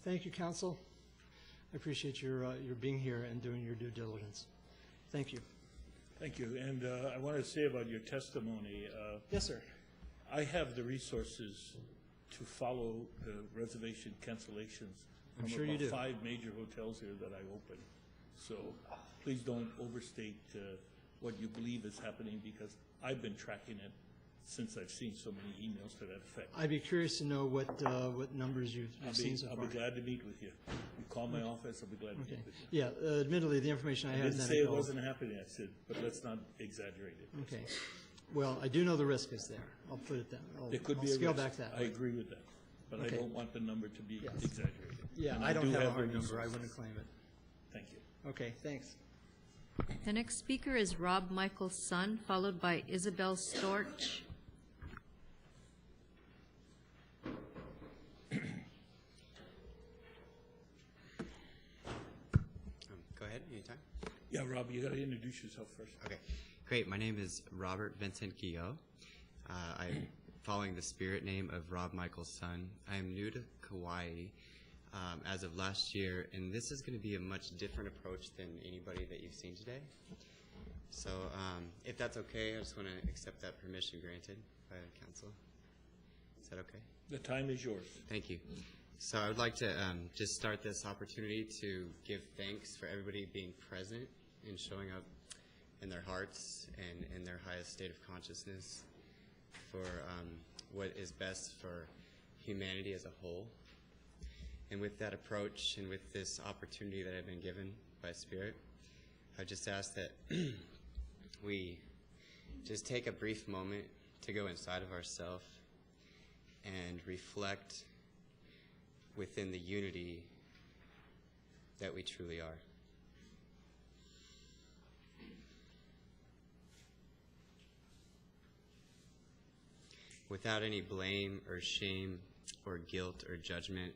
thank you, Council. I appreciate your being here and doing your due diligence. Thank you. Thank you. And I want to say about your testimony. Yes, sir. I have the resources to follow the reservation cancellations. I'm sure you do. 5 major hotels here that I open. So please don't overstate what you believe is happening, because I've been tracking it since I've seen so many emails to that effect. I'd be curious to know what numbers you've seen so far. I'll be glad to meet with you. You call my office, I'll be glad to meet with you. Yeah, admittedly, the information I have... I didn't say it wasn't happening, I said, but let's not exaggerate it. Okay. Well, I do know the risk is there. I'll put it down. There could be a scale risk. back that I agree with that, but I don't want the number to be exaggerated. Yeah, And I don't do have a the hard number. I resources. wouldn't claim it. Thank you. Okay, thanks. The next speaker is Rob Michael Sun, followed by Isabel Storch. Go ahead, anytime. Yeah, Rob, you got to introduce yourself first. Okay, great. My name is Robert Vincent Guillot. I'm following the spirit name of Rob Michael Sun. I am new to Kauai as of last year, and this is going to be a much different approach than anybody that you've seen today. So if that's okay, I just want to accept that permission granted by the council. Is that okay? The time is yours. Thank you. So I would like to just start this opportunity to give thanks for everybody being present and showing up in their hearts and in their highest state of consciousness for what is best for humanity as a whole. And with that approach and with this opportunity that I've been given by Spirit, I just ask that we just take a brief moment to go inside of ourselves and reflect within the unity that we truly are. Without any blame or shame or guilt or judgment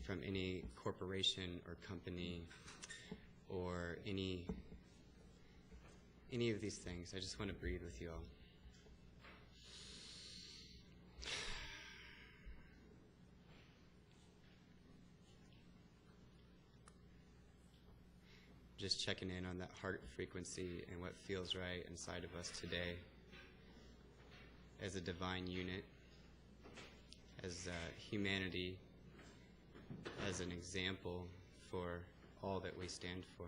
from any corporation or company or any of these things, I just want to breathe with you all. Just checking in on that heart frequency and what feels right inside of us today as a divine unit, as humanity, as an example for all that we stand for.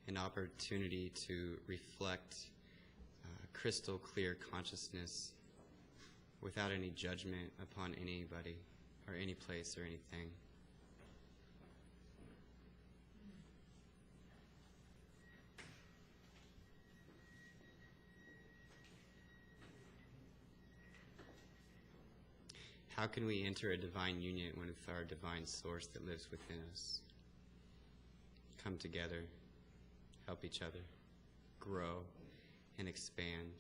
An opportunity to reflect crystal clear consciousness without any judgment upon anybody or any place or anything. How can we enter a divine union with our divine source that lives within us? Come together, help each other, grow, and expand.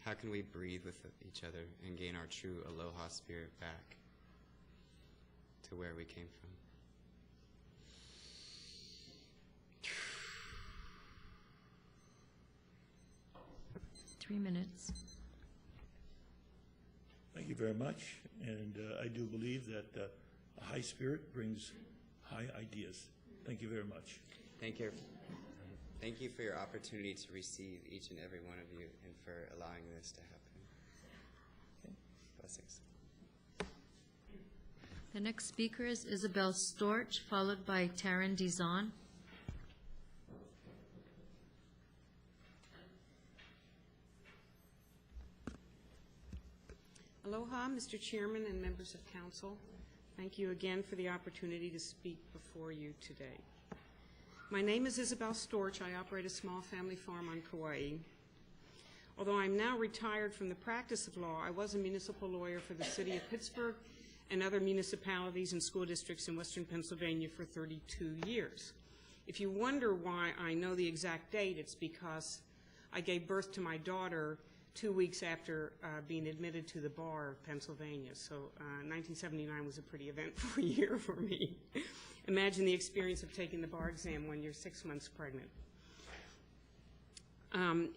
How can we breathe with each other and gain our true aloha spirit back to where we came from? 3 minutes. Thank you very much, and I do believe that a high spirit brings high ideas. Thank you very much. Thank you. Thank you for your opportunity to receive each and every one of you and for allowing this to happen. Okay. Blessings. The next speaker is Isabel Storch, followed by Taryn Dizon. Aloha, Mr. Chairman and members of council. Thank you again for the opportunity to speak before you today. My name is Isabel Storch. I operate a small family farm on Kauai. Although I'm now retired from the practice of law, I was a municipal lawyer for the city of Pittsburgh and other municipalities and school districts in western Pennsylvania for 32 years. If you wonder why I know the exact date, it's because I gave birth to my daughter 2 weeks after being admitted to the bar of Pennsylvania. So 1979 was a pretty eventful year for me. Imagine the experience of taking the bar exam when you're 6 months pregnant.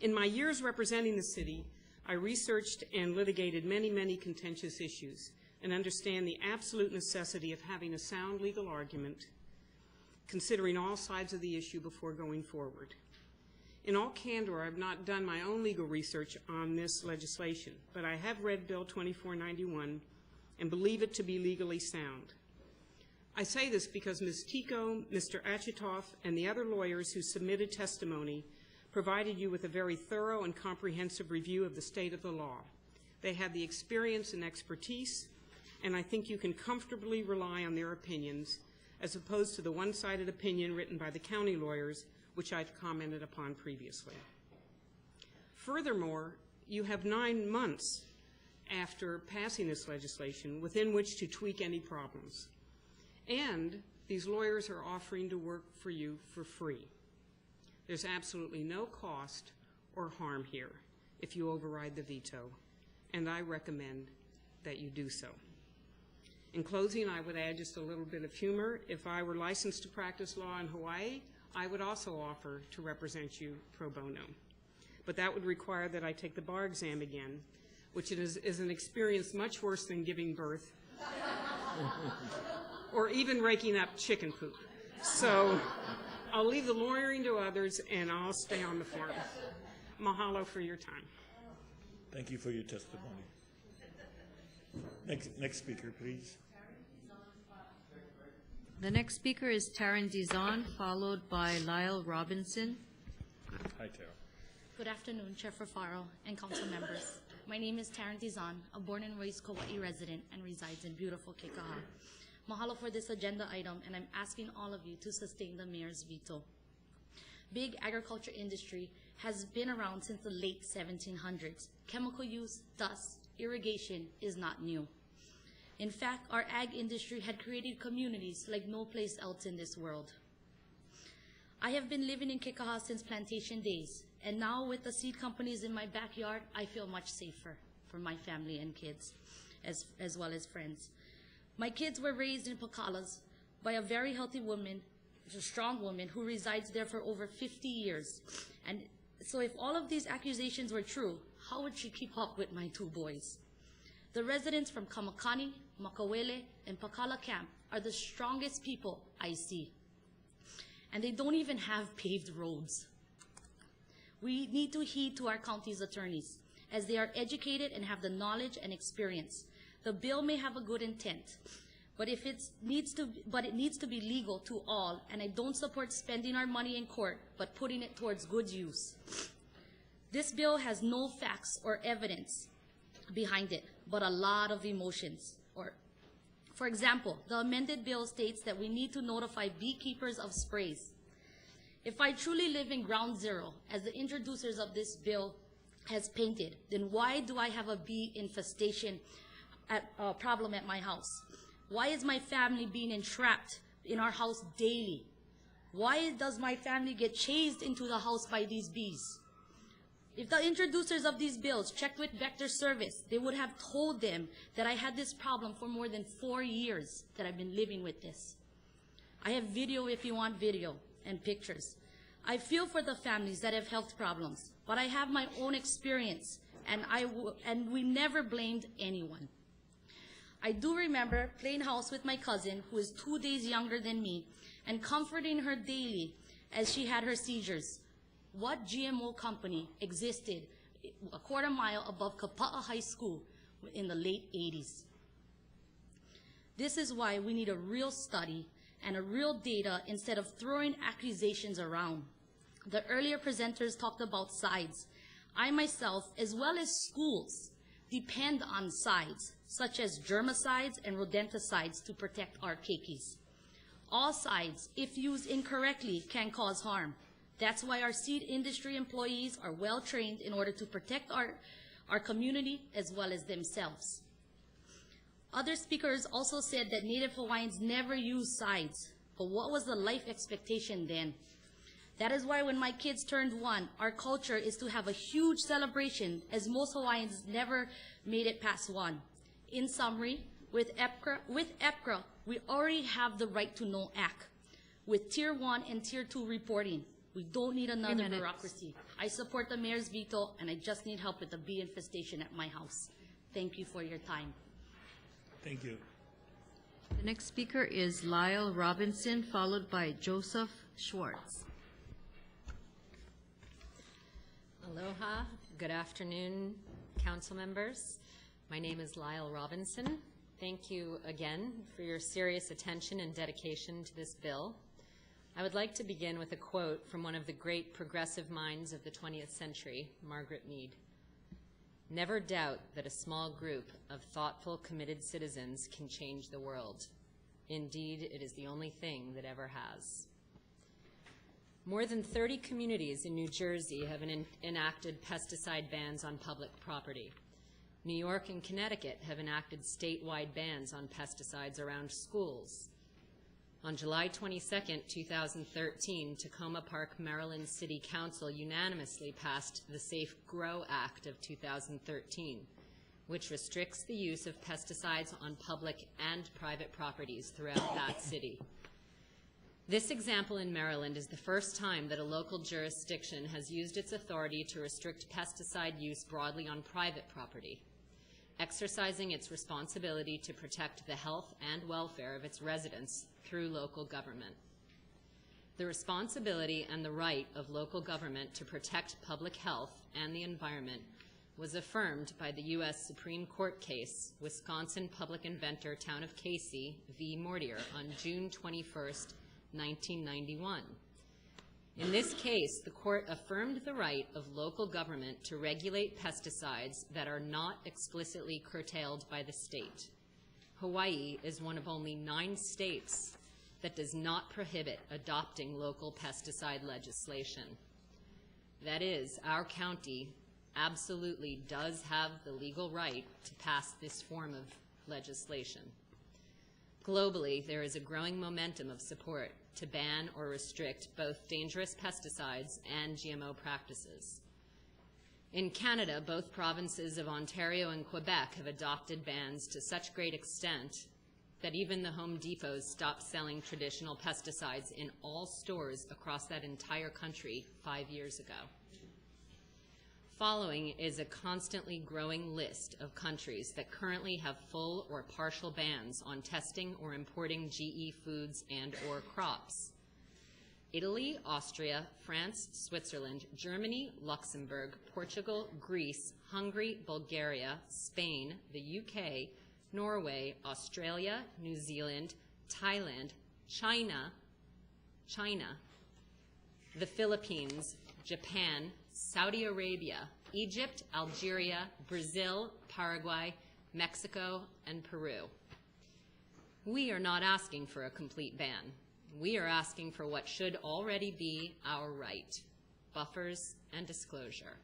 In my years representing the city, I researched and litigated many, many contentious issues and understand the absolute necessity of having a sound legal argument, considering all sides of the issue before going forward. In all candor, I've not done my own legal research on this legislation, but I have read Bill 2491 and believe it to be legally sound. I say this because Ms. Tico, Mr. Achitoff, and the other lawyers who submitted testimony provided you with a very thorough and comprehensive review of the state of the law. They have the experience and expertise, and I think you can comfortably rely on their opinions as opposed to the one-sided opinion written by the county lawyers, which I've commented upon previously. Furthermore, you have 9 months after passing this legislation within which to tweak any problems. And these lawyers are offering to work for you for free. There's absolutely no cost or harm here if you override the veto, and I recommend that you do so. In closing, I would add just a little bit of humor. If I were licensed to practice law in Hawaii, I would also offer to represent you pro bono. But that would require that I take the bar exam again, which is an experience much worse than giving birth or even raking up chicken poop. So I'll leave the lawyering to others, and I'll stay on the farm. Mahalo for your time. Thank you for your testimony. Next speaker, please. The next speaker is Taryn Dizon, followed by Lyle Robinson. Hi, Tara. Good afternoon, Chair Fafaro and council members. My name is Taryn Dizon, a born and raised Kauai resident and resides in beautiful Kekaha. Mahalo for this agenda item, and I'm asking all of you to sustain the mayor's veto. Big agriculture industry has been around since the late 1700s. Chemical use, dust, irrigation is not new. In fact, our ag industry had created communities like no place else in this world. I have been living in Kekaha since plantation days, and now with the seed companies in my backyard, I feel much safer for my family and kids, as well as friends. My kids were raised in Pakalas by a very healthy woman, a strong woman, who resides there for over 50 years. And so if all of these accusations were true, how would she keep up with my 2 boys? The residents from Kamakani, Makawele, and Pakala Camp are the strongest people I see. And they don't even have paved roads. We need to heed to our county's attorneys, as they are educated and have the knowledge and experience. The bill may have a good intent, but it needs to be legal to all, and I don't support spending our money in court, but putting it towards good use. This bill has no facts or evidence behind it, but a lot of emotions. For example, the amended bill states that we need to notify beekeepers of sprays. If I truly live in ground zero, as the introducers of this bill has painted, then why do I have a bee infestation problem at my house? Why is my family being entrapped in our house daily? Why does my family get chased into the house by these bees? If the introducers of these bills checked with Vector Service, they would have told them that I had this problem for more than 4 years that I've been living with this. I have video if you want video and pictures. I feel for the families that have health problems, but I have my own experience, and we never blamed anyone. I do remember playing house with my cousin, who is 2 days younger than me, and comforting her daily as she had her seizures. What GMO company existed a quarter mile above Kapa'a High School in the late 80s? This is why we need a real study and a real data instead of throwing accusations around. The earlier presenters talked about sides. I myself, as well as schools, depend on sides, such as germicides and rodenticides, to protect our keikis. All sides, if used incorrectly, can cause harm. That's why our seed industry employees are well trained in order to protect our community as well as themselves. Other speakers also said that Native Hawaiians never use sides, but what was the life expectation then? That is why when my kids turned 1, our culture is to have a huge celebration, as most Hawaiians never made it past 1. In summary, with EPCRA, we already have the Right to Know Act, with Tier 1 and Tier 2 reporting. We don't need another bureaucracy. I support the mayor's veto, and I just need help with the bee infestation at my house. Thank you for your time. Thank you. The next speaker is Lyle Robinson, followed by Joseph Schwartz. Aloha. Good afternoon, council members. My name is Lyle Robinson. Thank you again for your serious attention and dedication to this bill. I would like to begin with a quote from one of the great progressive minds of the 20th century, Margaret Mead. "Never doubt that a small group of thoughtful, committed citizens can change the world. Indeed, it is the only thing that ever has." More than 30 communities in New Jersey have enacted pesticide bans on public property. New York and Connecticut have enacted statewide bans on pesticides around schools. On July 22, 2013, Tacoma Park, Maryland City Council unanimously passed the Safe Grow Act of 2013, which restricts the use of pesticides on public and private properties throughout that city. This example in Maryland is the first time that a local jurisdiction has used its authority to restrict pesticide use broadly on private property, exercising its responsibility to protect the health and welfare of its residents through local government. The responsibility and the right of local government to protect public health and the environment was affirmed by the U.S. Supreme Court case, Wisconsin Public Inventor Town of Casey v. Mortier, on June 21, 1991. In this case, the court affirmed the right of local government to regulate pesticides that are not explicitly curtailed by the state. Hawaii is one of only 9 states that does not prohibit adopting local pesticide legislation. That is, our county absolutely does have the legal right to pass this form of legislation. Globally, there is a growing momentum of support to ban or restrict both dangerous pesticides and GMO practices. In Canada, both provinces of Ontario and Quebec have adopted bans to such great extent that even the Home Depots stopped selling traditional pesticides in all stores across that entire country 5 years ago. Following is a constantly growing list of countries that currently have full or partial bans on testing or importing GE foods and/or crops. Italy, Austria, France, Switzerland, Germany, Luxembourg, Portugal, Greece, Hungary, Bulgaria, Spain, the UK, Norway, Australia, New Zealand, Thailand, China, the Philippines, Japan, Saudi Arabia, Egypt, Algeria, Brazil, Paraguay, Mexico, and Peru. We are not asking for a complete ban. We are asking for what should already be our right: buffers and disclosure.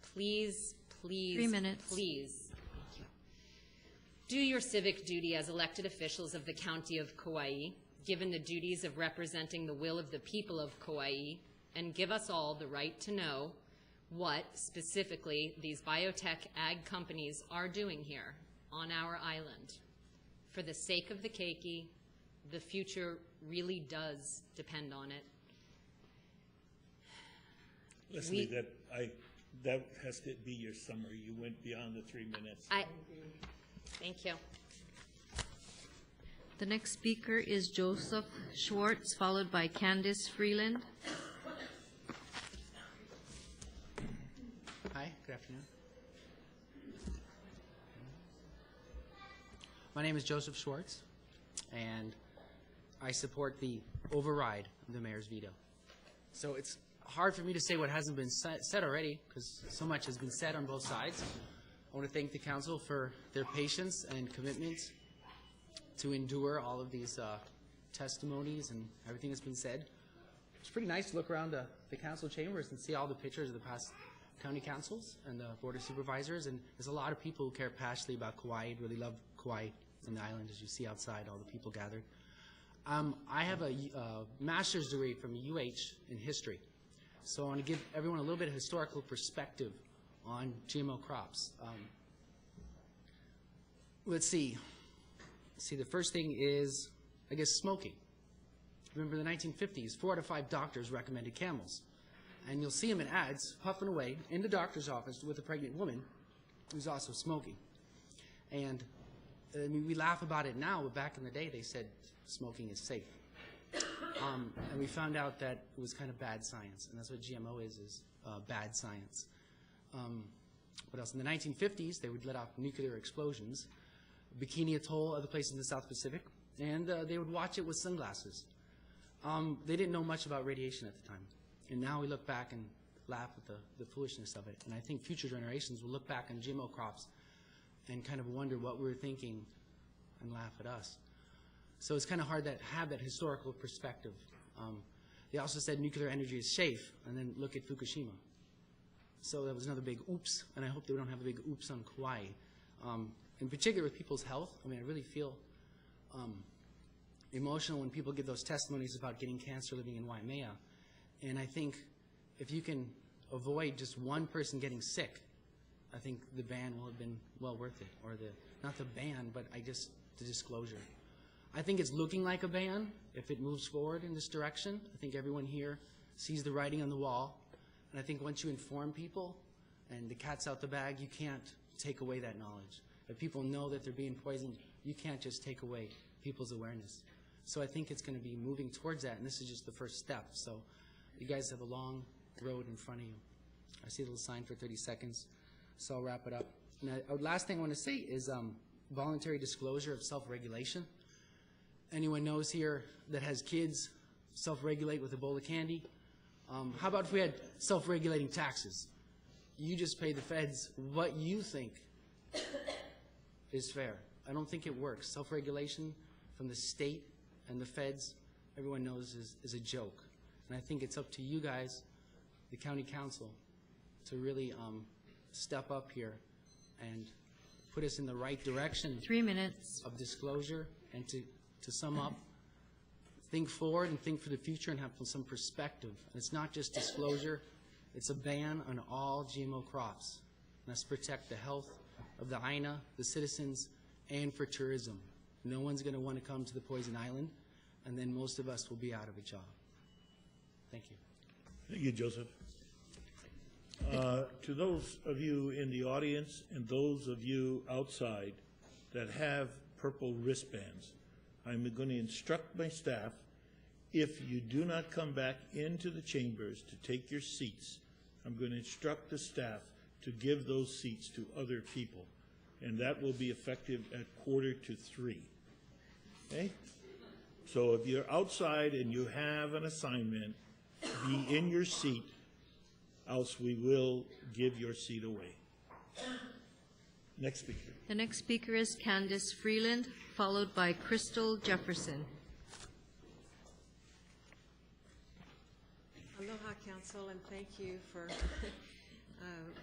Please, please, 3 minutes. please, do your civic duty as elected officials of the County of Kauai, given the duties of representing the will of the people of Kauai, and give us all the right to know what, specifically, these biotech ag companies are doing here on our island. For the sake of the keiki, the future really does depend on it. Leslie, that has to be your summary. You went beyond the 3 minutes. Thank you. The next speaker is Joseph Schwartz, followed by Candice Freeland. Hi, good afternoon. My name is Joseph Schwartz, and I support the override of the mayor's veto. So it's hard for me to say what hasn't been said already, because so much has been said on both sides. I want to thank the council for their patience and commitment to endure all of these testimonies and everything that's been said. It's pretty nice to look around the council chambers and see all the pictures of the past county councils and the board of supervisors, and there's a lot of people who care passionately about Kauai, really love Kauai and the island, as you see outside, all the people gathered. I have a master's degree from UH in history, so I want to give everyone a little bit of historical perspective on GMO crops. Let's see. The first thing is, I guess, smoking. Remember the 1950s, 4 out of 5 doctors recommended Camels. And you'll see them in ads, puffing away in the doctor's office with a pregnant woman who's also smoking. And I mean, we laugh about it now, but back in the day they said smoking is safe. And we found out that it was kind of bad science, and that's what GMO is bad science. What else? In the 1950s, they would let off nuclear explosions. Bikini Atoll, other places in the South Pacific, and they would watch it with sunglasses. They didn't know much about radiation at the time. And now we look back and laugh at the foolishness of it. And I think future generations will look back on GMO crops and kind of wonder what we were thinking and laugh at us. So it's kind of hard to have that historical perspective. They also said nuclear energy is safe, and then look at Fukushima. So that was another big oops, and I hope that we don't have a big oops on Kauai. In particular with people's health, I mean, I really feel emotional when people give those testimonies about getting cancer living in Waimea. And I think if you can avoid just one person getting sick, I think the ban will have been well worth it. Or not the ban, but the disclosure. I think it's looking like a ban if it moves forward in this direction. I think everyone here sees the writing on the wall. And I think once you inform people and the cat's out the bag, you can't take away that knowledge. If people know that they're being poisoned, you can't just take away people's awareness. So I think it's going to be moving towards that, and this is just the first step. So you guys have a long road in front of you. I see a little sign for 30 seconds, so I'll wrap it up. And last thing I want to say is voluntary disclosure of self-regulation. Anyone knows here that has kids self-regulate with a bowl of candy? How about if we had self-regulating taxes? You just pay the feds what you think is fair. I don't think it works. Self-regulation from the state and the feds, everyone knows is a joke. And I think it's up to you guys, the county council, to really step up here and put us in the right direction. 3 minutes. Of disclosure, and to sum up, think forward and think for the future and have some perspective. And it's not just disclosure, it's a ban on all GMO crops. Let's protect the health of the Aina, the citizens, and for tourism. No one's going to want to come to the Poison Island, and then most of us will be out of a job. Thank you. Thank you, Joseph. To those of you in the audience and those of you outside that have purple wristbands, I'm going to instruct my staff, if you do not come back into the chambers to take your seats, I'm going to instruct the staff to give those seats to other people. And that will be effective at 2:45. Okay? So if you're outside and you have an assignment, be in your seat, else we will give your seat away. Next speaker. The next speaker is Candace Freeland, followed by Crystal Jefferson. Aloha, Council, and thank you for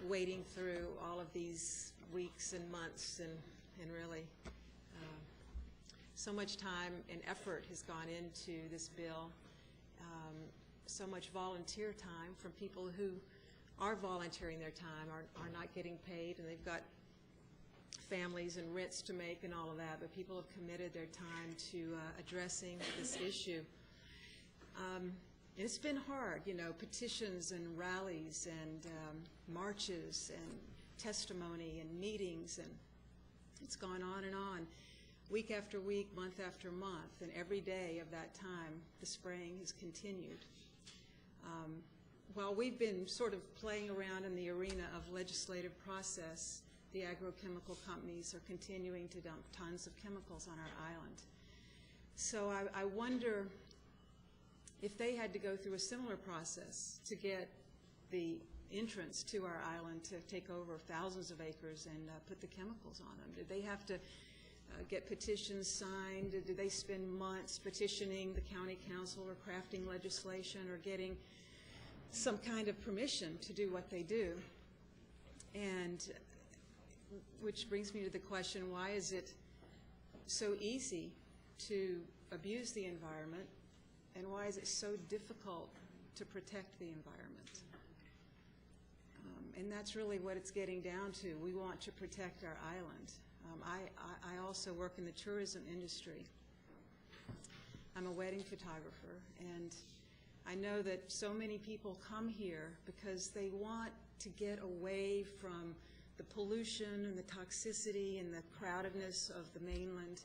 wading through all of these weeks and months, and really so much time and effort has gone into this bill, so much volunteer time from people who are volunteering their time, are not getting paid, and they've got families and rents to make and all of that, but people have committed their time to addressing this issue. It's been hard, you know, petitions and rallies and marches and testimony and meetings, and it's gone on and on, week after week, month after month, and every day of that time, the spraying has continued. While we've been sort of playing around in the arena of legislative process, the agrochemical companies are continuing to dump tons of chemicals on our island. So I wonder if they had to go through a similar process to get the entrance to our island to take over thousands of acres and put the chemicals on them. Did they have to get petitions signed? Did they spend months petitioning the county council or crafting legislation or getting some kind of permission to do what they do? And which brings me to the question, why is it so easy to abuse the environment, and why is it so difficult to protect the environment? And that's really what it's getting down to. We want to protect our island. I also work in the tourism industry. I'm a wedding photographer, and I know that so many people come here because they want to get away from the pollution and the toxicity and the crowdedness of the mainland.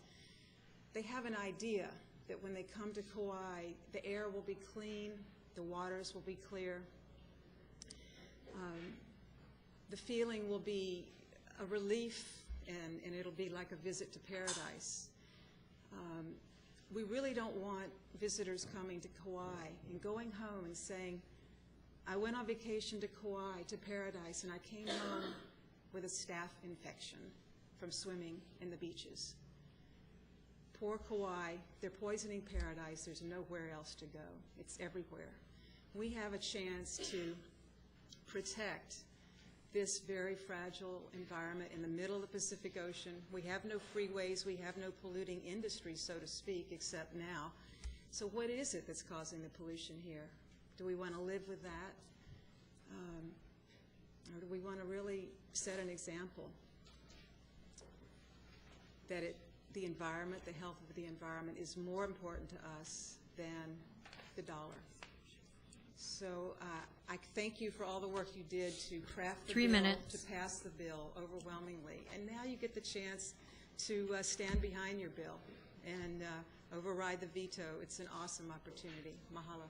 They have an idea that when they come to Kauai, the air will be clean, the waters will be clear, the feeling will be a relief, and it'll be like a visit to paradise. we really don't want visitors coming to Kauai and going home and saying, I went on vacation to Kauai, to Paradise, and I came home with a staph infection from swimming in the beaches. Poor Kauai, they're poisoning Paradise. There's nowhere else to go. It's everywhere. We have a chance to protect this very fragile environment in the middle of the Pacific Ocean. We have no freeways. We have no polluting industry, so to speak, except now. So what is it that's causing the pollution here? Do we want to live with that? Or do we want to really set an example that the environment, the health of the environment, is more important to us than the dollar? So I thank you for all the work you did to craft the 3 bill, minutes. to pass the bill overwhelmingly. And now you get the chance to stand behind your bill and override the veto. It's an awesome opportunity. Mahalo.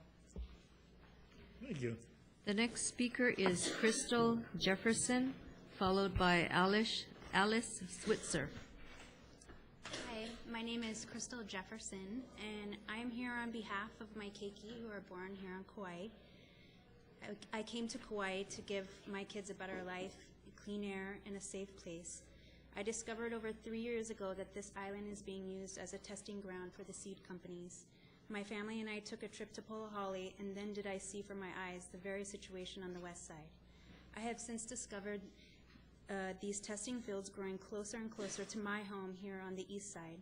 Thank you. The next speaker is Crystal Jefferson, followed by Alice Switzer. Hi, my name is Crystal Jefferson, and I'm here on behalf of my keiki who are born here on Kauai. I came to Kauai to give my kids a better life, clean air, and a safe place. I discovered over 3 years ago that this island is being used as a testing ground for the seed companies. My family and I took a trip to Polihali, and then did I see for my eyes the very situation on the west side. I have since discovered these testing fields growing closer and closer to my home here on the east side.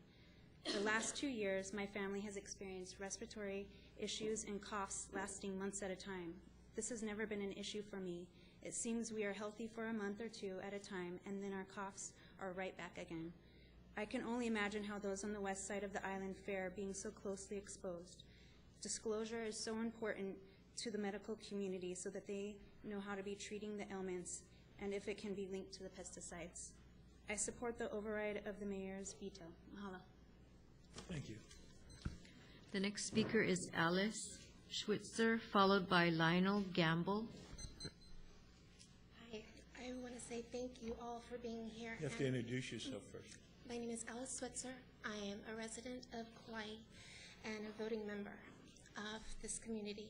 The last 2 years, my family has experienced respiratory issues and coughs lasting months at a time. This has never been an issue for me. It seems we are healthy for a month or two at a time, and then our coughs are right back again. I can only imagine how those on the west side of the island fare being so closely exposed. Disclosure is so important to the medical community so that they know how to be treating the ailments and if it can be linked to the pesticides. I support the override of the mayor's veto. Mahalo. Thank you. The next speaker is Alice Schwitzer, followed by Lionel Gamble. Hi, I want to say thank you all for being here. You have to introduce yourself first. My name is Alice Switzer. I am a resident of Kauai and a voting member of this community.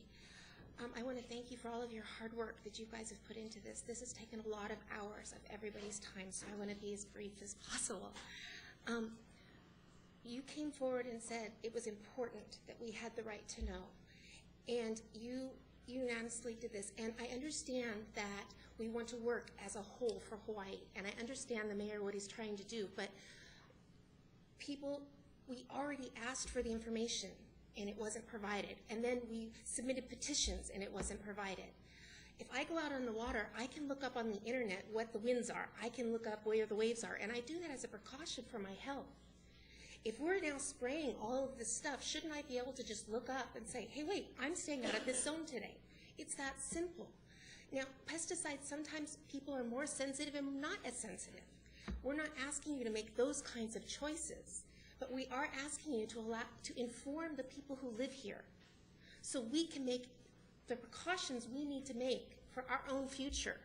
I want to thank you for all of your hard work that you guys have put into this. This has taken a lot of hours of everybody's time, so I want to be as brief as possible. You came forward and said it was important that we had the right to know, and you unanimously did this. And I understand that we want to work as a whole for Hawaii, and I understand the mayor what he's trying to do, but we already asked for the information and it wasn't provided, and then we submitted petitions and it wasn't provided. If I go out on the water, I can look up on the internet what the winds are. I can look up where the waves are, and I do that as a precaution for my health. If we're now spraying all of this stuff, shouldn't I be able to just look up and say, hey, wait, I'm staying out of this zone today? It's that simple. Now, pesticides, sometimes people are more sensitive and not as sensitive. We're not asking you to make those kinds of choices, but we are asking you to inform the people who live here so we can make the precautions we need to make for our own future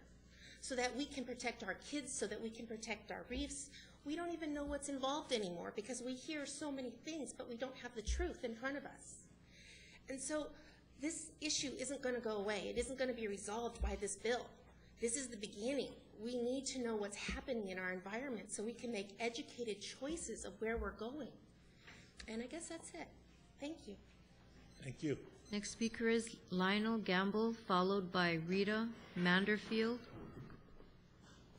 so that we can protect our kids, so that we can protect our reefs. We don't even know what's involved anymore because we hear so many things, but we don't have the truth in front of us. And so this issue isn't going to go away. It isn't going to be resolved by this bill. This is the beginning. We need to know what's happening in our environment so we can make educated choices of where we're going. And I guess that's it. Thank you. Thank you. Next speaker is Lionel Gamble, followed by Rita Manderfield.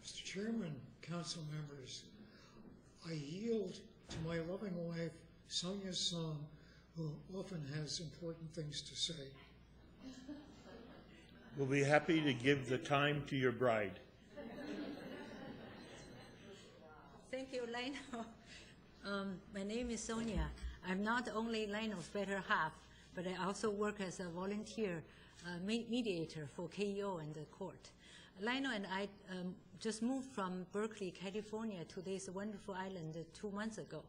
Mr. Chairman, council members, I yield to my loving wife, Sonia Song, who often has important things to say. We'll be happy to give the time to your bride. Thank you, Lionel. My name is Sonia. I'm not only Lionel's better half, but I also work as a volunteer mediator for KEO and the court. Lionel and I just moved from Berkeley, California to this wonderful island 2 months ago.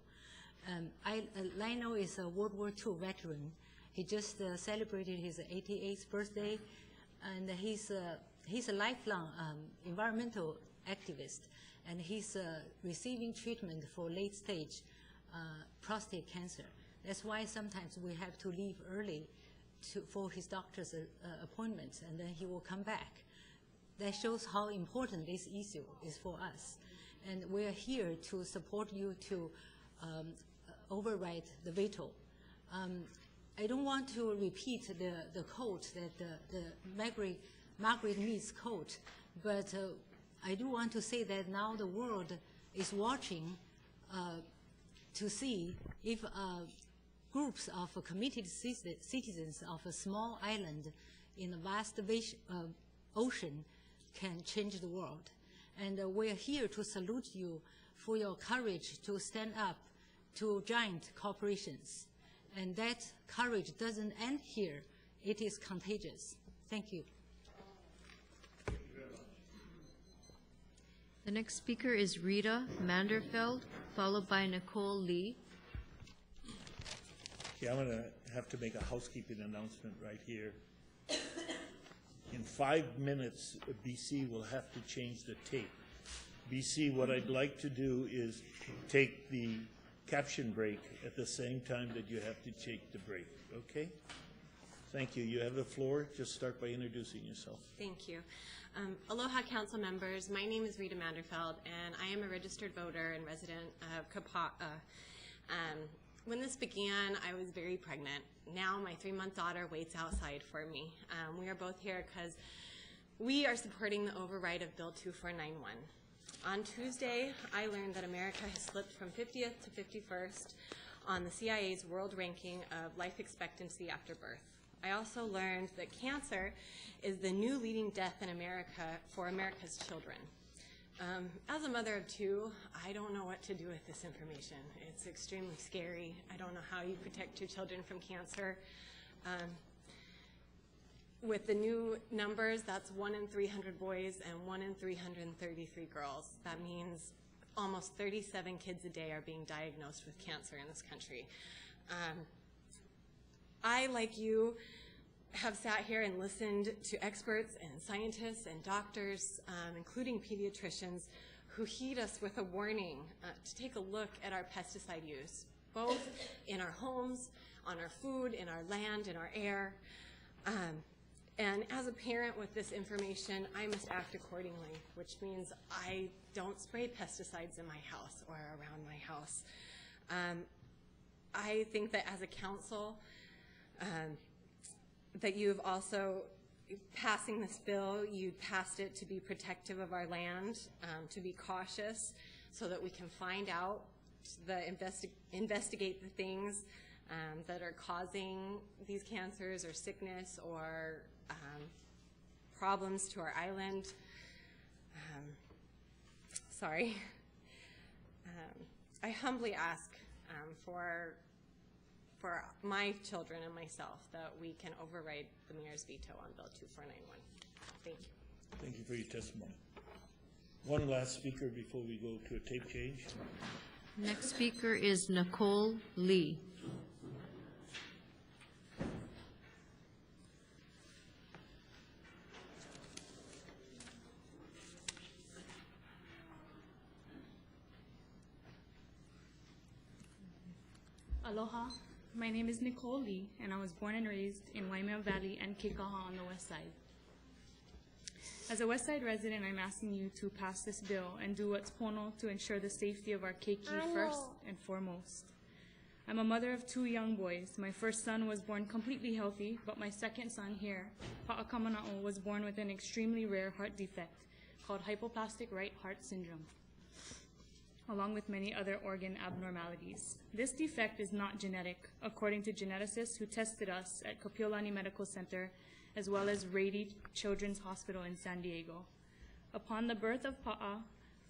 Lionel is a World War II veteran. He just celebrated his 88th birthday, and he's a lifelong environmental activist, and he's receiving treatment for late-stage prostate cancer. That's why sometimes we have to leave early for his doctor's appointments, and then he will come back. That shows how important this issue is for us. And we are here to support you to override the veto. I don't want to repeat the quote, the Margaret Mead's quote, but I do want to say that now the world is watching to see if groups of committed citizens of a small island in a vast ocean can change the world. And we're here to salute you for your courage to stand up to giant corporations. And that courage doesn't end here. It is contagious. Thank you. The next speaker is Rita Manderfeld, followed by Nicole Lee. Okay, I'm going to have to make a housekeeping announcement right here. In 5 minutes, BC will have to change the tape. BC, what I'd like to do is take the caption break at the same time that you have to take the break, okay? Thank you. You have the floor. Just start by introducing yourself. Thank you. Aloha, council members. My name is Rita Manderfeld, and I am a registered voter and resident of Kapa'a. When this began, I was very pregnant. Now my 3-month daughter waits outside for me. We are both here because we are supporting the override of Bill 2491. On Tuesday, I learned that America has slipped from 50th to 51st on the CIA's world ranking of life expectancy after birth. I also learned that cancer is the new leading death in America for America's children. As a mother of 2, I don't know what to do with this information. It's extremely scary. I don't know how you protect your children from cancer. With the new numbers, that's 1 in 300 boys and 1 in 333 girls. That means almost 37 kids a day are being diagnosed with cancer in this country. I, like you, have sat here and listened to experts and scientists and doctors, including pediatricians, who heed us with a warning to take a look at our pesticide use, both in our homes, on our food, in our land, in our air. And as a parent with this information, I must act accordingly, which means I don't spray pesticides in my house or around my house. I think that as a council, that you've also, passing this bill, you passed it to be protective of our land, to be cautious so that we can find out, investigate the things that are causing these cancers or sickness or problems to our island. I humbly ask for my children and myself that we can override the mayor's veto on Bill 2491. Thank you. Thank you for your testimony. One last speaker before we go to a tape change. Next speaker is Nicole Lee. Aloha, my name is Nicole Lee, and I was born and raised in Waimea Valley and Kekaha on the west side. As a west side resident, I'm asking you to pass this bill and do what's pono to ensure the safety of our keiki first and foremost. I'm a mother of 2 young boys. My first son was born completely healthy, but my second son here, Pa'akamana'o, was born with an extremely rare heart defect called hypoplastic right heart syndrome, along with many other organ abnormalities. This defect is not genetic, according to geneticists who tested us at Kapiolani Medical Center, as well as Rady Children's Hospital in San Diego. Upon the birth of Pa'a,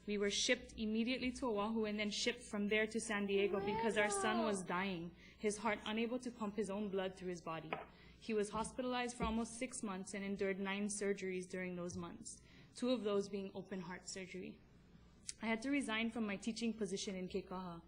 we were shipped immediately to Oahu and then shipped from there to San Diego because our son was dying, his heart unable to pump his own blood through his body. He was hospitalized for almost 6 months and endured 9 surgeries during those months, 2 of those being open heart surgery. I had to resign from my teaching position in Kekaha,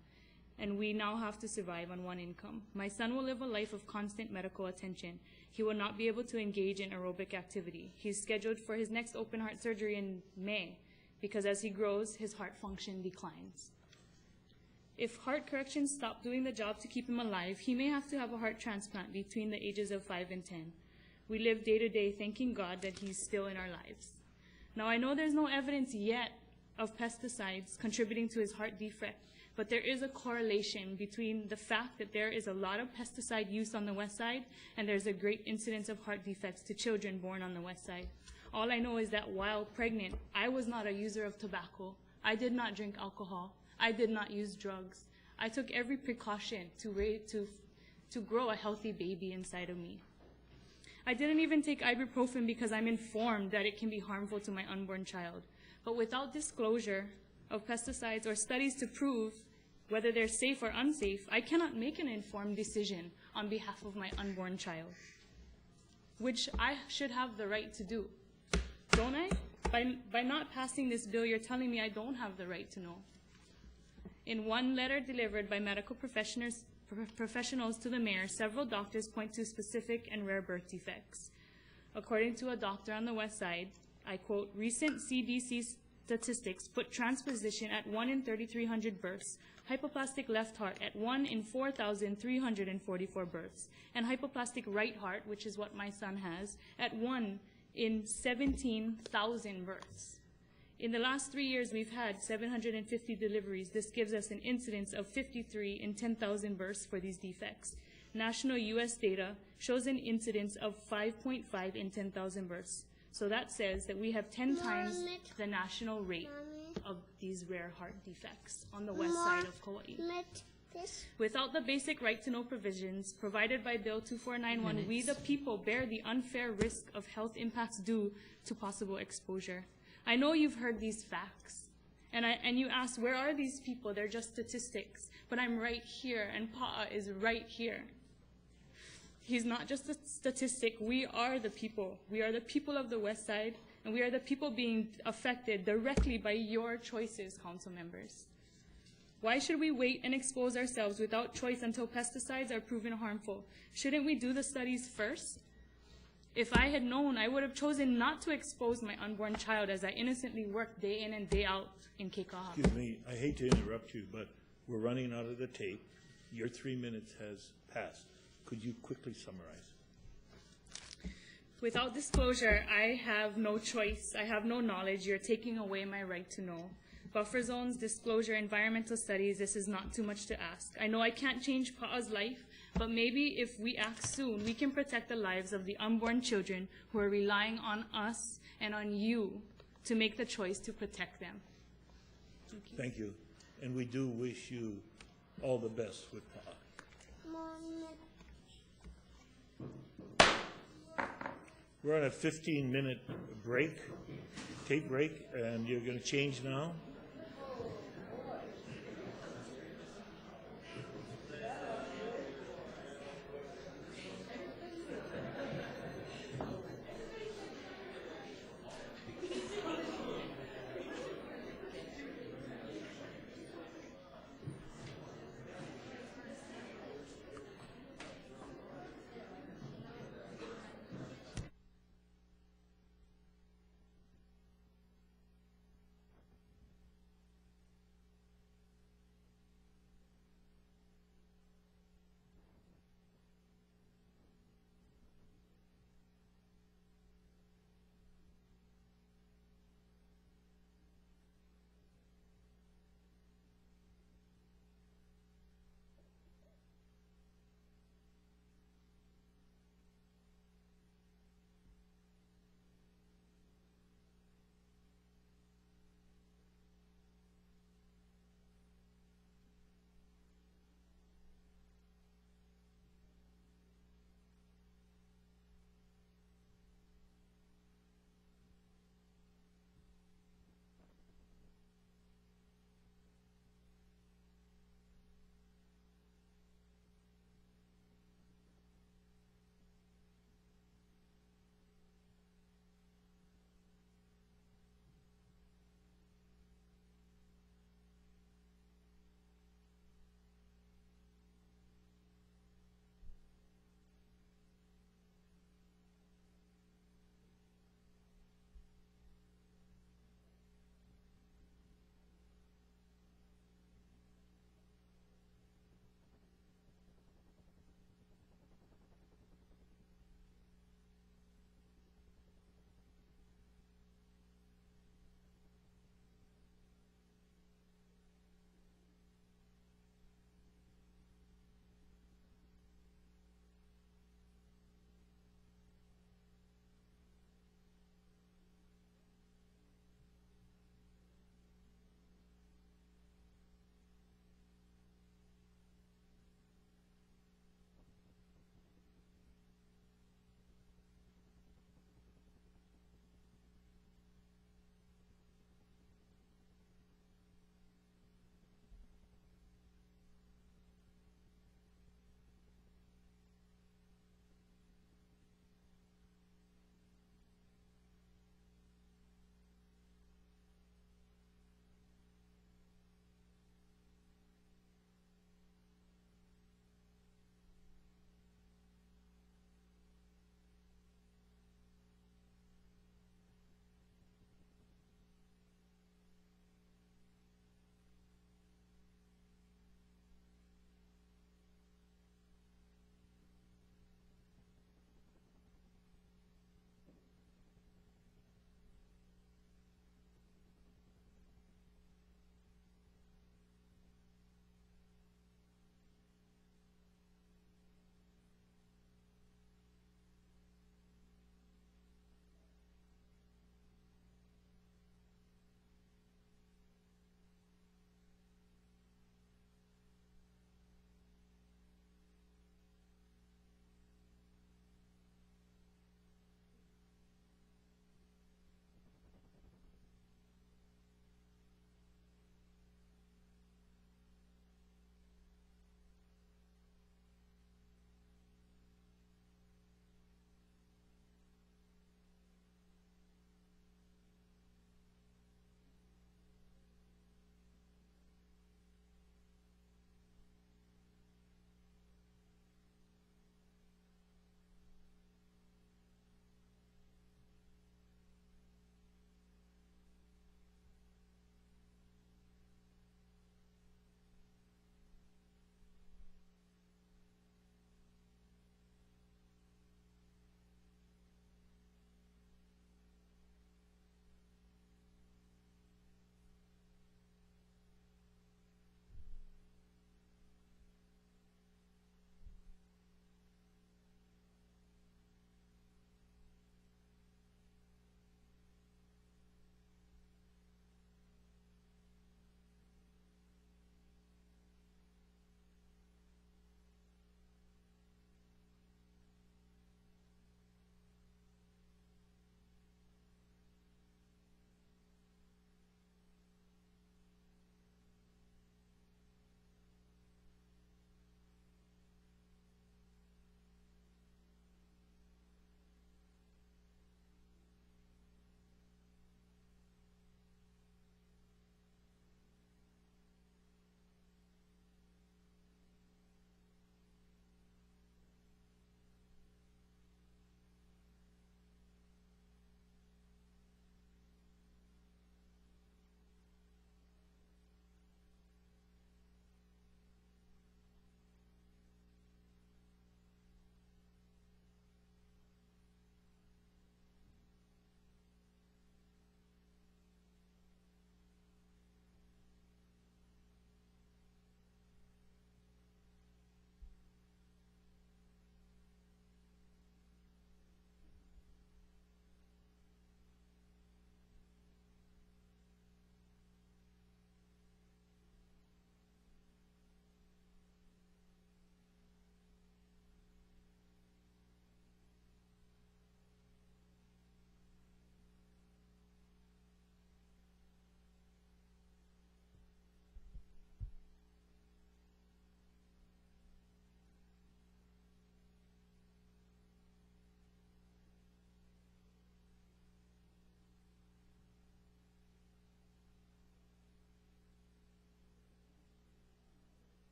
and we now have to survive on 1 income. My son will live a life of constant medical attention. He will not be able to engage in aerobic activity. He's scheduled for his next open heart surgery in May because as he grows, his heart function declines. If heart corrections stop doing the job to keep him alive, he may have to have a heart transplant between the ages of 5 and 10. We live day to day thanking God that he's still in our lives. Now, I know there's no evidence yet of pesticides contributing to his heart defect, but there is a correlation between the fact that there is a lot of pesticide use on the west side and there's a great incidence of heart defects to children born on the west side. All I know is that while pregnant, I was not a user of tobacco. I did not drink alcohol. I did not use drugs. I took every precaution to grow a healthy baby inside of me. I didn't even take ibuprofen because I'm informed that it can be harmful to my unborn child. But without disclosure of pesticides or studies to prove whether they're safe or unsafe, I cannot make an informed decision on behalf of my unborn child, which I should have the right to do. Don't I? By not passing this bill, you're telling me I don't have the right to know. In one letter delivered by medical professionals to the mayor, several doctors point to specific and rare birth defects. According to a doctor on the west side, I quote, recent CDC statistics put transposition at 1 in 3,300 births, hypoplastic left heart at 1 in 4,344 births, and hypoplastic right heart, which is what my son has, at 1 in 17,000 births. In the last 3 years, we've had 750 deliveries. This gives us an incidence of 53 in 10,000 births for these defects. National U.S. data shows an incidence of 5.5 in 10,000 births. So that says that we have 10 times the national rate of these rare heart defects on the west side of Kauai. Without the basic right to know provisions provided by Bill 2491, we the people bear the unfair risk of health impacts due to possible exposure. I know you've heard these facts, and you ask, where are these people? They're just statistics. But I'm right here, and Pa'a is right here. He's not just a statistic. We are the people. We are the people of the west side, and we are the people being affected directly by your choices, council members. Why should we wait and expose ourselves without choice until pesticides are proven harmful? Shouldn't we do the studies first? If I had known, I would have chosen not to expose my unborn child as I innocently worked day in and day out in Kekaha. Excuse me, I hate to interrupt you, but we're running out of the tape. Your 3 minutes has passed. Could you quickly summarize? Without disclosure, I have no choice. I have no knowledge. You're taking away my right to know. Buffer zones, disclosure, environmental studies, this is not too much to ask. I know I can't change Pa'a's life, but maybe if we act soon, we can protect the lives of the unborn children who are relying on us and on you to make the choice to protect them. Thank you. And we do wish you all the best with Pa'a. We're on a 15-minute break, tape break, and you're going to change now.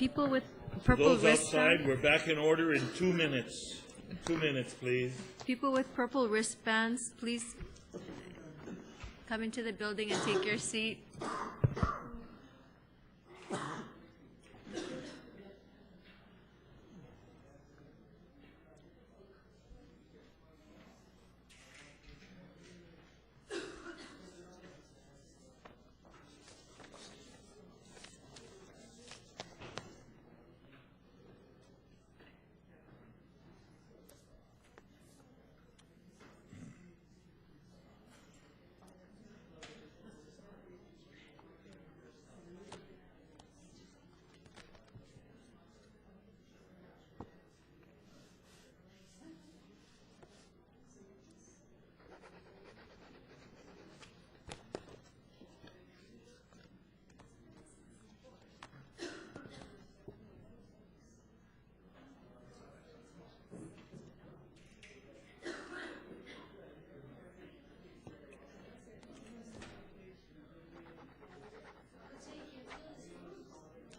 People with purple Those wristbands. outside, we're back in order in 2 minutes. 2 minutes, please. People with purple wristbands, please come into the building and take your seat.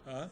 Huh?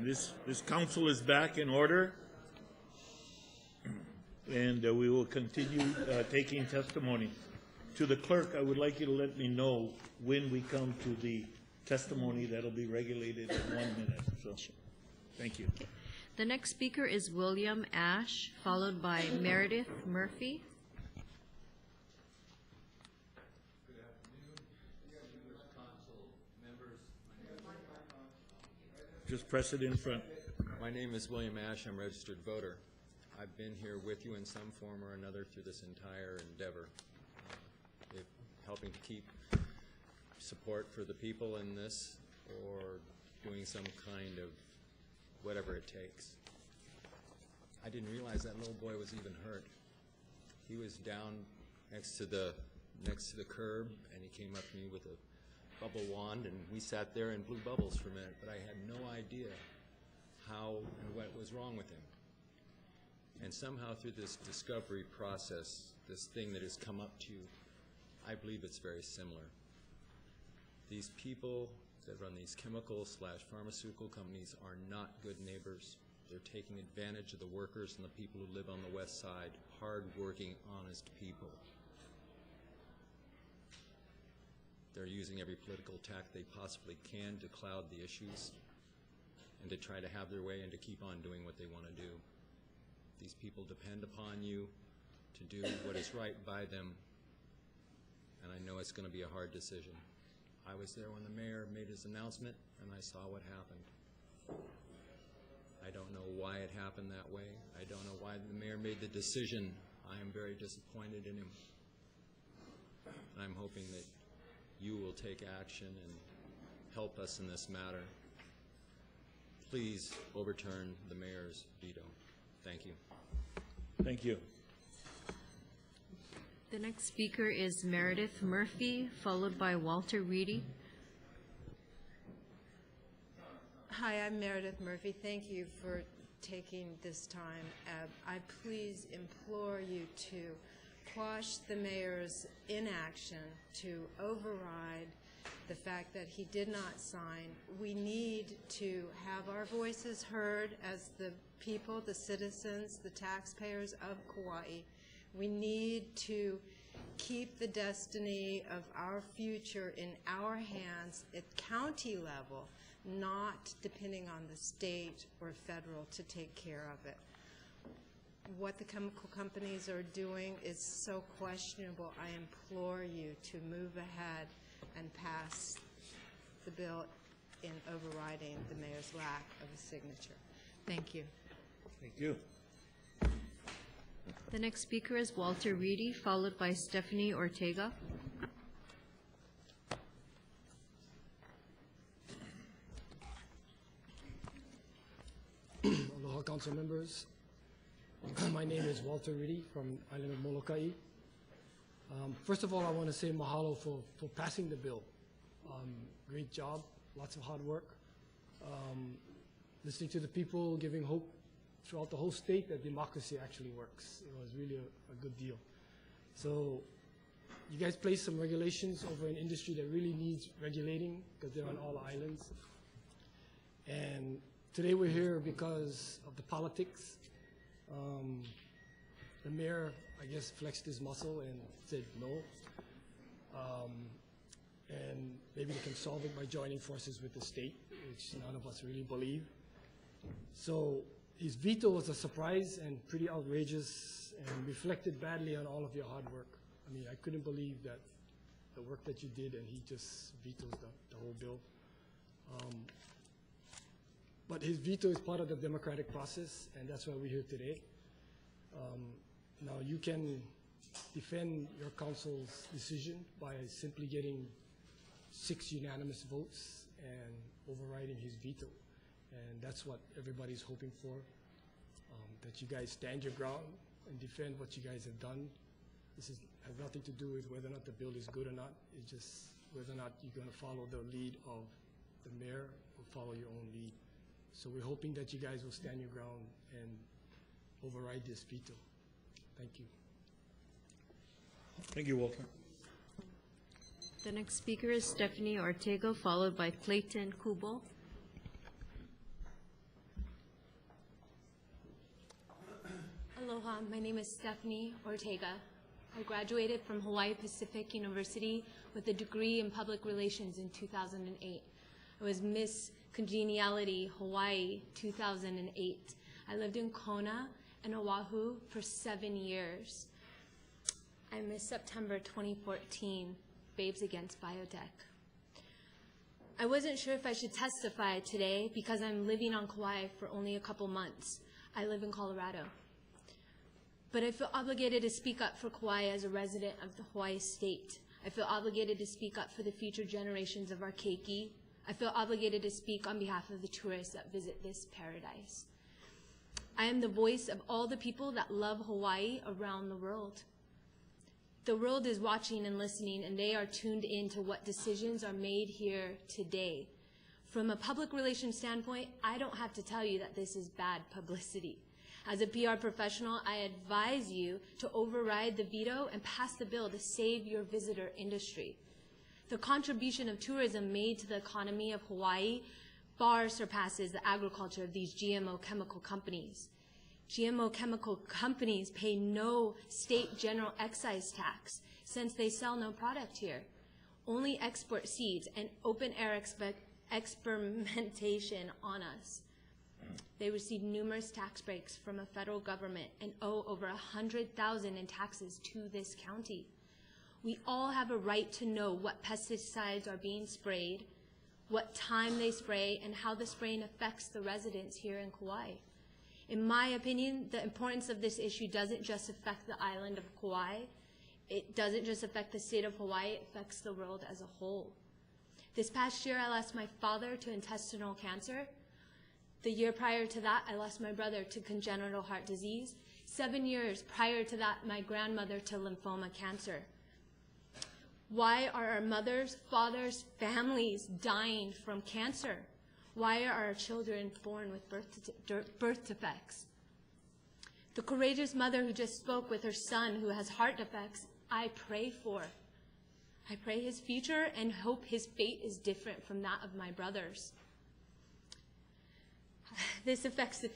And this council is back in order. And we will continue taking testimony. To the clerk, I would like you to let me know when we come to the testimony that'll be regulated in 1 minute. So, thank you. Okay. The next speaker is William Ash, followed by Meredith Murphy. Just press it in front. My name is William Ash. I'm a registered voter. I've been here with you in some form or another through this entire endeavor, helping to keep support for the people in this or doing some kind of whatever it takes. I didn't realize that little boy was even hurt. He was down next to the curb, and he came up to me with a bubble wand, and we sat there and blew bubbles for a minute, but I had no idea how and what was wrong with him. And somehow through this discovery process, this thing that has come up to you, I believe it's very similar. These people that run these chemical/pharmaceutical companies are not good neighbors. They're taking advantage of the workers and the people who live on the west side, hard-working, honest people. They're using every political tack they possibly can to cloud the issues and to try to have their way and to keep on doing what they want to do. These people depend upon you to do what is right by them, and I know it's going to be a hard decision. I was there when the mayor made his announcement, and I saw what happened. I don't know why it happened that way. I don't know why the mayor made the decision. I am very disappointed in him. I'm hoping that you will take action and help us in this matter. Please overturn the mayor's veto. Thank you. Thank you. The next speaker is Meredith Murphy, followed by Walter Reedy. Hi, I'm Meredith Murphy. Thank you for taking this time. I please implore you to quash the mayor's inaction, to override the fact that he did not sign. We need to have our voices heard as the people, the citizens, the taxpayers of Kauai. We need to keep the destiny of our future in our hands at county level, not depending on the state or federal to take care of it. What the chemical companies are doing is so questionable. I implore you to move ahead and pass the bill in overriding the mayor's lack of a signature. Thank you. Thank you. The next speaker is Walter Reedy, followed by Stephanie Ortega. Aloha, council members. My name is Walter Reedy from island of Molokai. First of all, I want to say mahalo for passing the bill. Great job, lots of hard work. Listening to the people, giving hope throughout the whole state that democracy actually works. It was really a good deal. So you guys placed some regulations over an industry that really needs regulating because they're on all islands. And today we're here because of the politics. The mayor, I guess, flexed his muscle and said no. And maybe they can solve it by joining forces with the state, which none of us really believe. So his veto was a surprise and pretty outrageous and reflected badly on all of your hard work. I mean, I couldn't believe that the work that you did and he just vetoes the whole bill. But his veto is part of the democratic process, and that's why we're here today. Now, you can defend your council's decision by simply getting 6 unanimous votes and overriding his veto. And that's what everybody's hoping for, that you guys stand your ground and defend what you guys have done. This has nothing to do with whether or not the bill is good or not. It's just whether or not you're going to follow the lead of the mayor or follow your own lead. So we're hoping that you guys will stand your ground and override this veto. Thank you. Thank you, Walter. The next speaker is Stephanie Ortega, followed by Clayton Kubo. My name is Stephanie Ortega. I graduated from Hawaii Pacific University with a degree in public relations in 2008. I was Miss Congeniality Hawaii 2008. I lived in Kona and Oahu for 7 years. I Miss September 2014, Babes Against Biotech. I wasn't sure if I should testify today because I'm living on Kauai for only a couple months. I live in Colorado. But I feel obligated to speak up for Kauai as a resident of the Hawaii state. I feel obligated to speak up for the future generations of our keiki. I feel obligated to speak on behalf of the tourists that visit this paradise. I am the voice of all the people that love Hawaii around the world. The world is watching and listening, and they are tuned in to what decisions are made here today. From a public relations standpoint, I don't have to tell you that this is bad publicity. As a PR professional, I advise you to override the veto and pass the bill to save your visitor industry. The contribution of tourism made to the economy of Hawaii far surpasses the agriculture of these GMO chemical companies. GMO chemical companies pay no state general excise tax since they sell no product here. Only export seeds and open-air experimentation on us. They receive numerous tax breaks from a federal government and owe over $100,000 in taxes to this county. We all have a right to know what pesticides are being sprayed, what time they spray, and how the spraying affects the residents here in Kauai. In my opinion, the importance of this issue doesn't just affect the island of Kauai. It doesn't just affect the state of Hawaii, it affects the world as a whole. This past year, I lost my father to intestinal cancer. The year prior to that, I lost my brother to congenital heart disease. 7 years prior to that, my grandmother to lymphoma cancer. Why are our mothers, fathers, families dying from cancer? Why are our children born with birth defects? The courageous mother who just spoke with her son who has heart defects, I pray for. I pray his future and hope his fate is different from that of my brother's. This affects the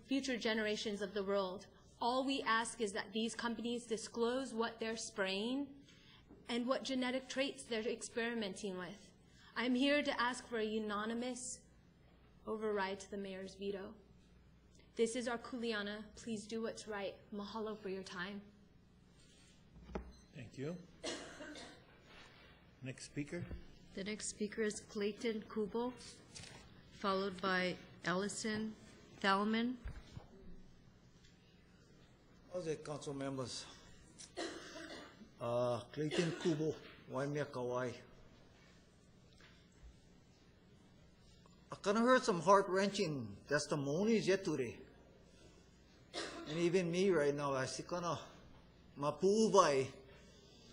future generations of the world. All we ask is that these companies disclose what they're spraying and what genetic traits they're experimenting with. I'm here to ask for a unanimous override to the mayor's veto. This is our kuleana. Please do what's right. Mahalo for your time. Thank you. Next speaker. The next speaker is Clayton Kubo, followed by Allison Thalman. How's it, council members? Clayton Kubo, Waimea, Kauai. I kind of heard some heart-wrenching testimonies yet today. And even me right now, I see kind of, my pu'uvai,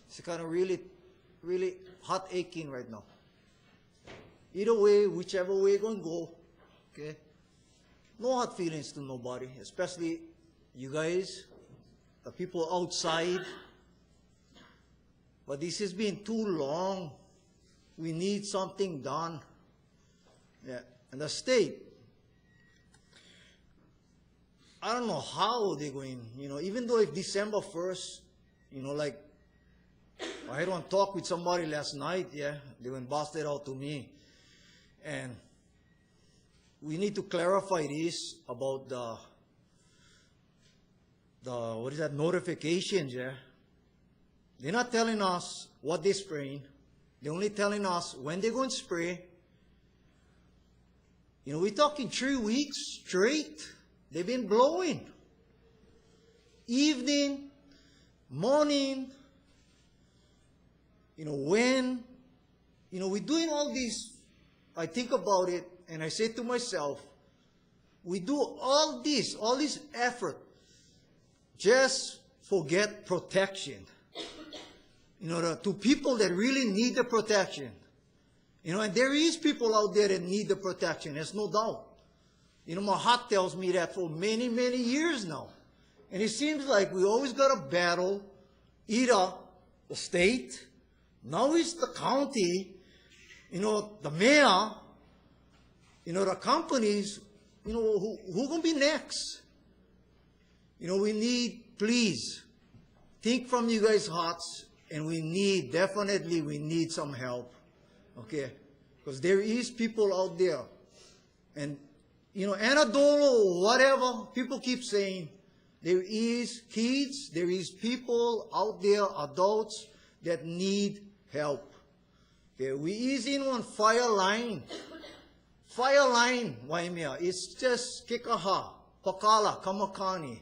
it's kind of really heart aching right now. Either way, whichever way you're going to go, okay? No hard feelings to nobody, especially you guys, the people outside. But this has been too long. We need something done. Yeah, and the state, I don't know how they're going, even though if December 1st, like, I had one talk with somebody last night, yeah, they went busted out to me. And we need to clarify this about the notifications, yeah. They're not telling us what they're spraying. They're only telling us when they're going to spray. We're talking 3 weeks straight. They've been blowing. Evening, morning, when, we're doing all this. I think about it and I say to myself, we do all this effort, just forget protection. To people that really need the protection. And there is people out there that need the protection, there's no doubt. My heart tells me that for many, many years now. And it seems like we always got to battle either the state, now it's the county, the mayor, the companies, who going to be next? We need please, think from you guys' hearts, and definitely we need some help, okay? Because there is people out there, and, anecdotal, whatever, people keep saying, there is kids, there is people out there, adults, that need help. Okay, we is in one fire line. Fire line, Waimea. It's just Kekaha, Pakala, Kamakani.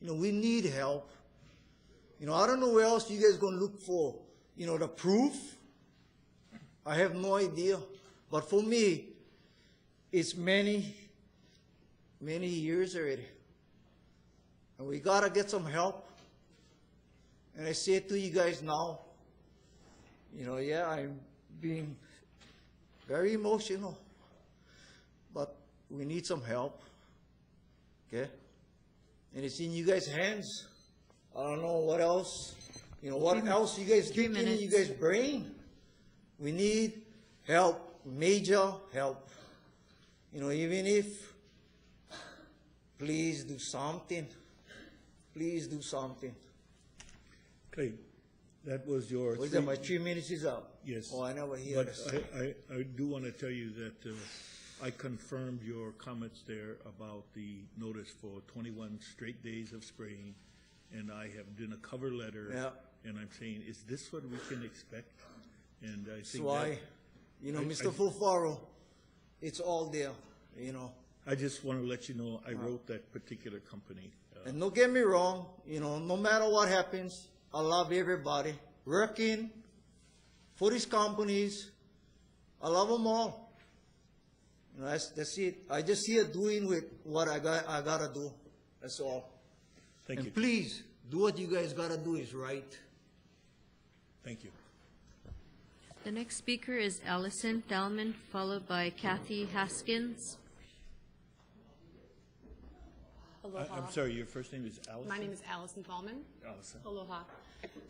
We need help. I don't know where else you guys going to look for, the proof. I have no idea. But for me, it's many, many years already. And we got to get some help. And I say it to you guys now. I'm being very emotional. But we need some help. Okay? And it's in you guys' hands. I don't know what else. What else you guys thinking in you guys' brain? We need help, major help. Even if, please do something. Please do something. Okay, that was your... Was that my 3 minutes is up? Yes. Oh, I never hear this. But I do want to tell you that I confirmed your comments there about the notice for 21 straight days of spraying, and I have done a cover letter, and I'm saying, is this what we can expect? And I think that's why, Mr. Fulfaro, it's all there, I just want to let you know I wrote that particular company. And don't get me wrong, no matter what happens, I love everybody working for these companies. I love them all. That's it. I just here doing with what I gotta do. That's all. Thank you. And please do what you guys gotta do is right. Thank you. The next speaker is Allison Thalman, followed by Kathy Haskins. Aloha. I'm sorry, your first name is Allison? My name is Allison Thalman. Allison. Aloha.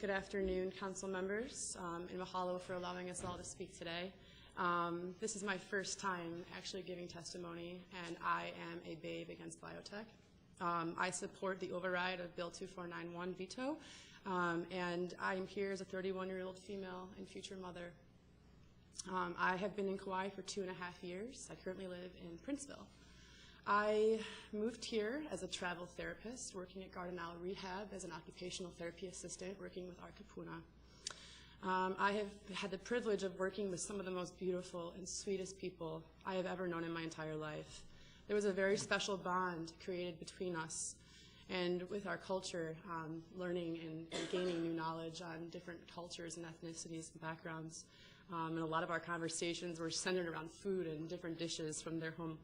Good afternoon, council members, and mahalo for allowing us all to speak today. This is my first time actually giving testimony, and I am a babe against biotech. I support the override of Bill 2491 veto, and I am here as a 31-year-old female and future mother. I have been in Kauai for 2.5 years. I currently live in Princeville. I moved here as a travel therapist, working at Garden Isle Rehab as an occupational therapy assistant, working with our kapuna. I have had the privilege of working with some of the most beautiful and sweetest people I have ever known in my entire life. There was a very special bond created between us and with our culture, learning and gaining new knowledge on different cultures and ethnicities and backgrounds. And a lot of our conversations were centered around food and different dishes from their home.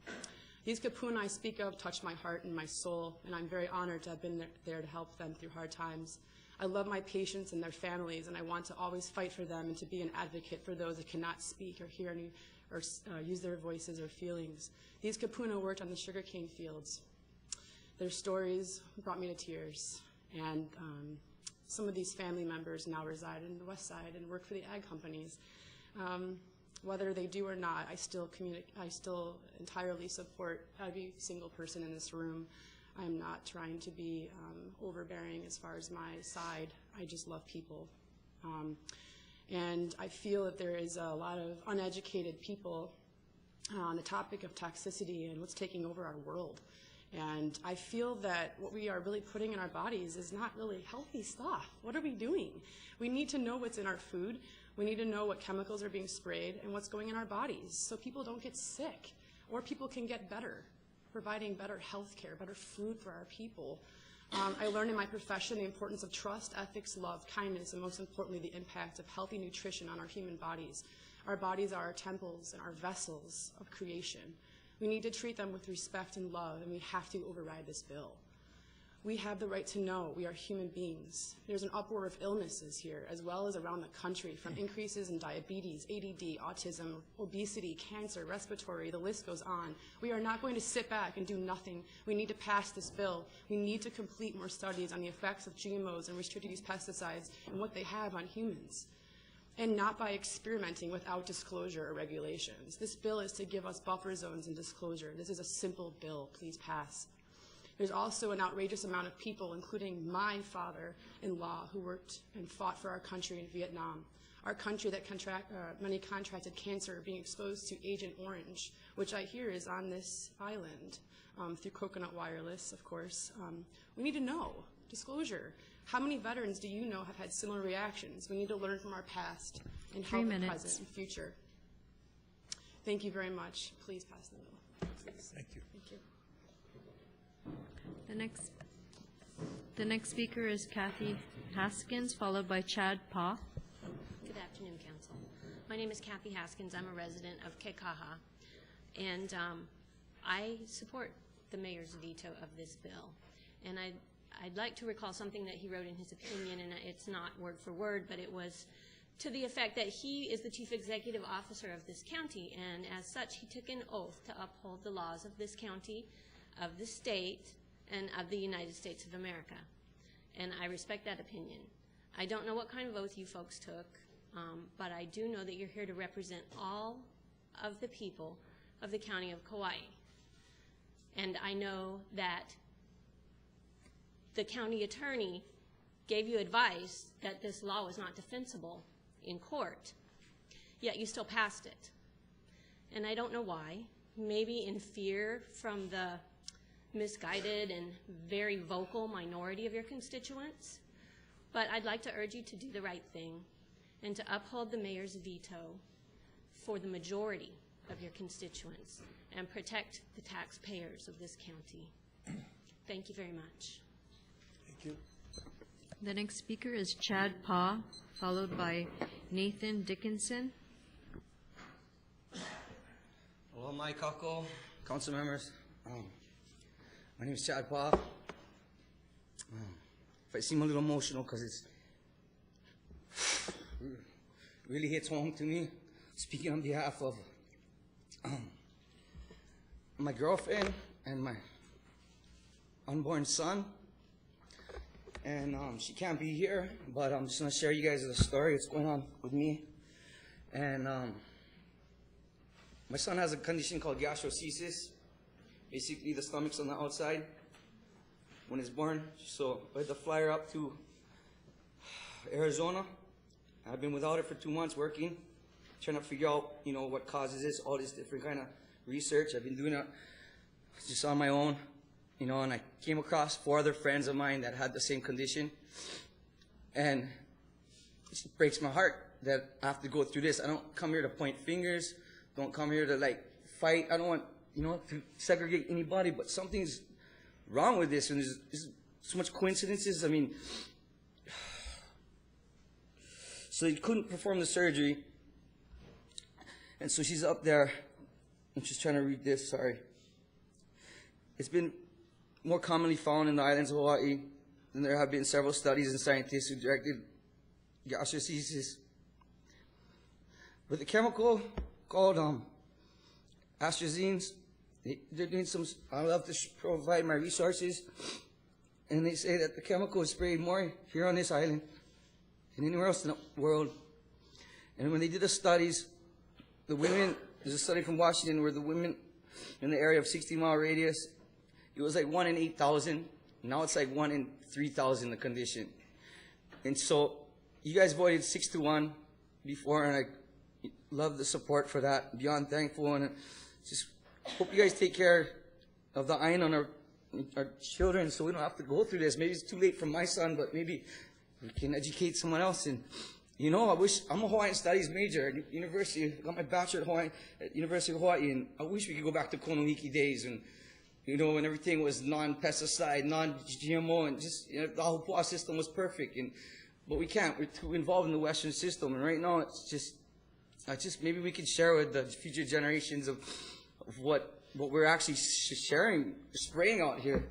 These kapuna I speak of touch my heart and my soul, and I'm very honored to have been there to help them through hard times. I love my patients and their families, and I want to always fight for them and to be an advocate for those that cannot speak or hear or use their voices or feelings. These kapuna worked on the sugarcane fields. Their stories brought me to tears, and some of these family members now reside in the West Side and work for the ag companies. Whether they do or not, I still entirely support every single person in this room. I'm not trying to be overbearing as far as my side. I just love people. And I feel that there is a lot of uneducated people on the topic of toxicity and what's taking over our world. And I feel that what we are really putting in our bodies is not really healthy stuff. What are we doing? We need to know what's in our food. We need to know what chemicals are being sprayed and what's going in our bodies so people don't get sick or people can get better, providing better health care, better food for our people. I learned in my profession the importance of trust, ethics, love, kindness, and most importantly, the impact of healthy nutrition on our human bodies. Our bodies are our temples and our vessels of creation. We need to treat them with respect and love, and we have to override this bill. We have the right to know we are human beings. There's an uproar of illnesses here, as well as around the country, from increases in diabetes, ADD, autism, obesity, cancer, respiratory, the list goes on. We are not going to sit back and do nothing. We need to pass this bill. We need to complete more studies on the effects of GMOs and restricted use pesticides and what they have on humans, and not by experimenting without disclosure or regulations. This bill is to give us buffer zones and disclosure. This is a simple bill. Please pass. There's also an outrageous amount of people, including my father-in-law, who worked and fought for our country in Vietnam. Our country that many contracted cancer are being exposed to Agent Orange, which I hear is on this island through Coconut Wireless, of course. We need to know. Disclosure. How many veterans do you know have had similar reactions? We need to learn from our past and help the present and future. Thank you very much. Please pass the bill. Please. Thank you. Thank you. The next speaker is Kathy Haskins, followed by Chad Pa. Good afternoon, Council. My name is Kathy Haskins. I'm a resident of Kekaha, and I support the mayor's veto of this bill. And I'd like to recall something that he wrote in his opinion, and it's not word for word, but it was to the effect that he is the chief executive officer of this county, and as such, he took an oath to uphold the laws of this county, of the state, and of the United States of America. And I respect that opinion. I don't know what kind of oath you folks took, but I do know that you're here to represent all of the people of the county of Kauai. And I know that the county attorney gave you advice that this law was not defensible in court, yet you still passed it. And I don't know why. Maybe in fear from the misguided and very vocal minority of your constituents. But I'd like to urge you to do the right thing and to uphold the mayor's veto for the majority of your constituents and protect the taxpayers of this county. Thank you very much. Thank you. The next speaker is Chad Pa, followed by Nathan Dickinson. Hello, my kako, council members. My name is Chad Pa. If I seem a little emotional because it really hits home to me, speaking on behalf of my girlfriend and my unborn son. And she can't be here, but I'm just going to share you guys the story that's going on with me. And my son has a condition called gastrocesis. Basically, the stomach's on the outside when it's born. So I had to fly her up to Arizona. I've been without it for 2 months working, trying to figure out, you know, what causes this, all this different kind of research. I've been doing it just on my own, you know, and I came across 4 other friends of mine that had the same condition. And it just breaks my heart that I have to go through this. I don't come here to point fingers, don't come here to, like, fight. I don't want, you know, to segregate anybody, but something's wrong with this, and there's so much coincidences. I mean, so he couldn't perform the surgery, and so she's up there. I'm just trying to read this, sorry. It's been more commonly found in the islands of Hawaii, and there have been several studies and scientists who directed gastrocesis. With a chemical called astrazenes, they're doing some, I love to provide my resources, and they say that the chemical is sprayed more here on this island than anywhere else in the world. And when they did the studies, the women, there's a study from Washington where the women in the area of 60-mile radius, it was like 1 in 8,000. Now it's like 1 in 3,000, the condition. And so you guys voted 6-1 before, and I love the support for that. Beyond thankful, and just hope you guys take care of the iron on our children so we don't have to go through this. Maybe it's too late for my son, but maybe we can educate someone else. And, you know, I'm a Hawaiian Studies major at University. I got my bachelor at University of Hawaii, and I wish we could go back to Konohiki days and, you know, when everything was non-pesticide, non-GMO, and just, you know, the whole system was perfect. But we can't. We're too involved in the Western system, and right now it's just maybe we could share with the future generations of what we're actually spraying out here.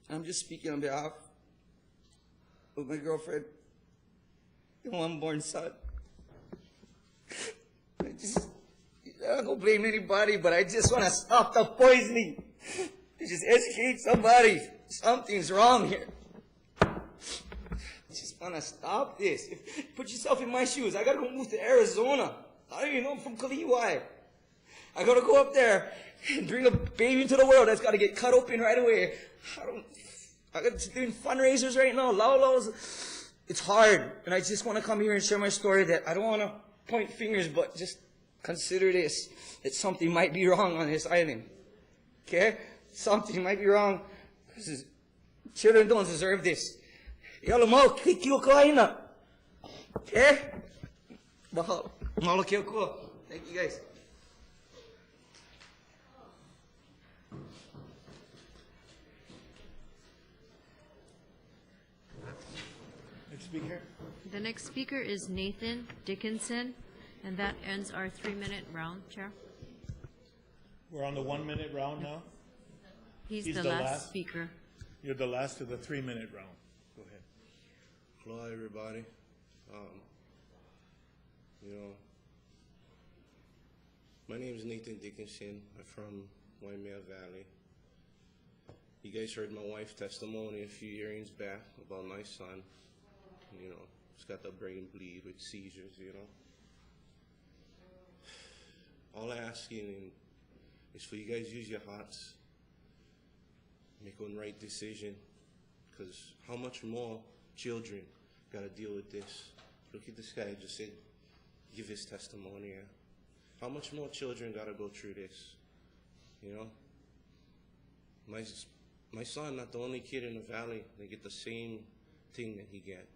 I'm just speaking on behalf of my girlfriend and my unborn son. I don't go blame anybody, but I just want to stop the poisoning. Just educate somebody. Something's wrong here. I just want to stop this. Put yourself in my shoes. I got to go move to Arizona. I don't even know I'm from Kalihi. I I gotta go up there and bring a baby into the world that's gotta get cut open right away. I got doing fundraisers right now, Laulos. It's hard, and I just want to come here and share my story that I don't want to point fingers, but just consider this, that something might be wrong on this island. Okay? Something might be wrong. Because children don't deserve this. Yalo mo, kikyo ko ay na. Okay? Mahalo kayo ko. Thank you guys. Speaker? The next speaker is Nathan Dickinson, and that ends our 3-minute round, Chair. We're on the 1-minute round now? He's the last speaker. You're the last of the 3-minute round. Go ahead. Hello, everybody. My name is Nathan Dickinson. I'm from Waimea Valley. You guys heard my wife's testimony a few hearings back about my son. He's got the brain bleed with seizures, All I'm asking is for you guys use your hearts, make one right decision, because how much more children got to deal with this? Look at this guy just said, give his testimony. How much more children got to go through this? My son, not the only kid in the valley, they get the same thing that he get.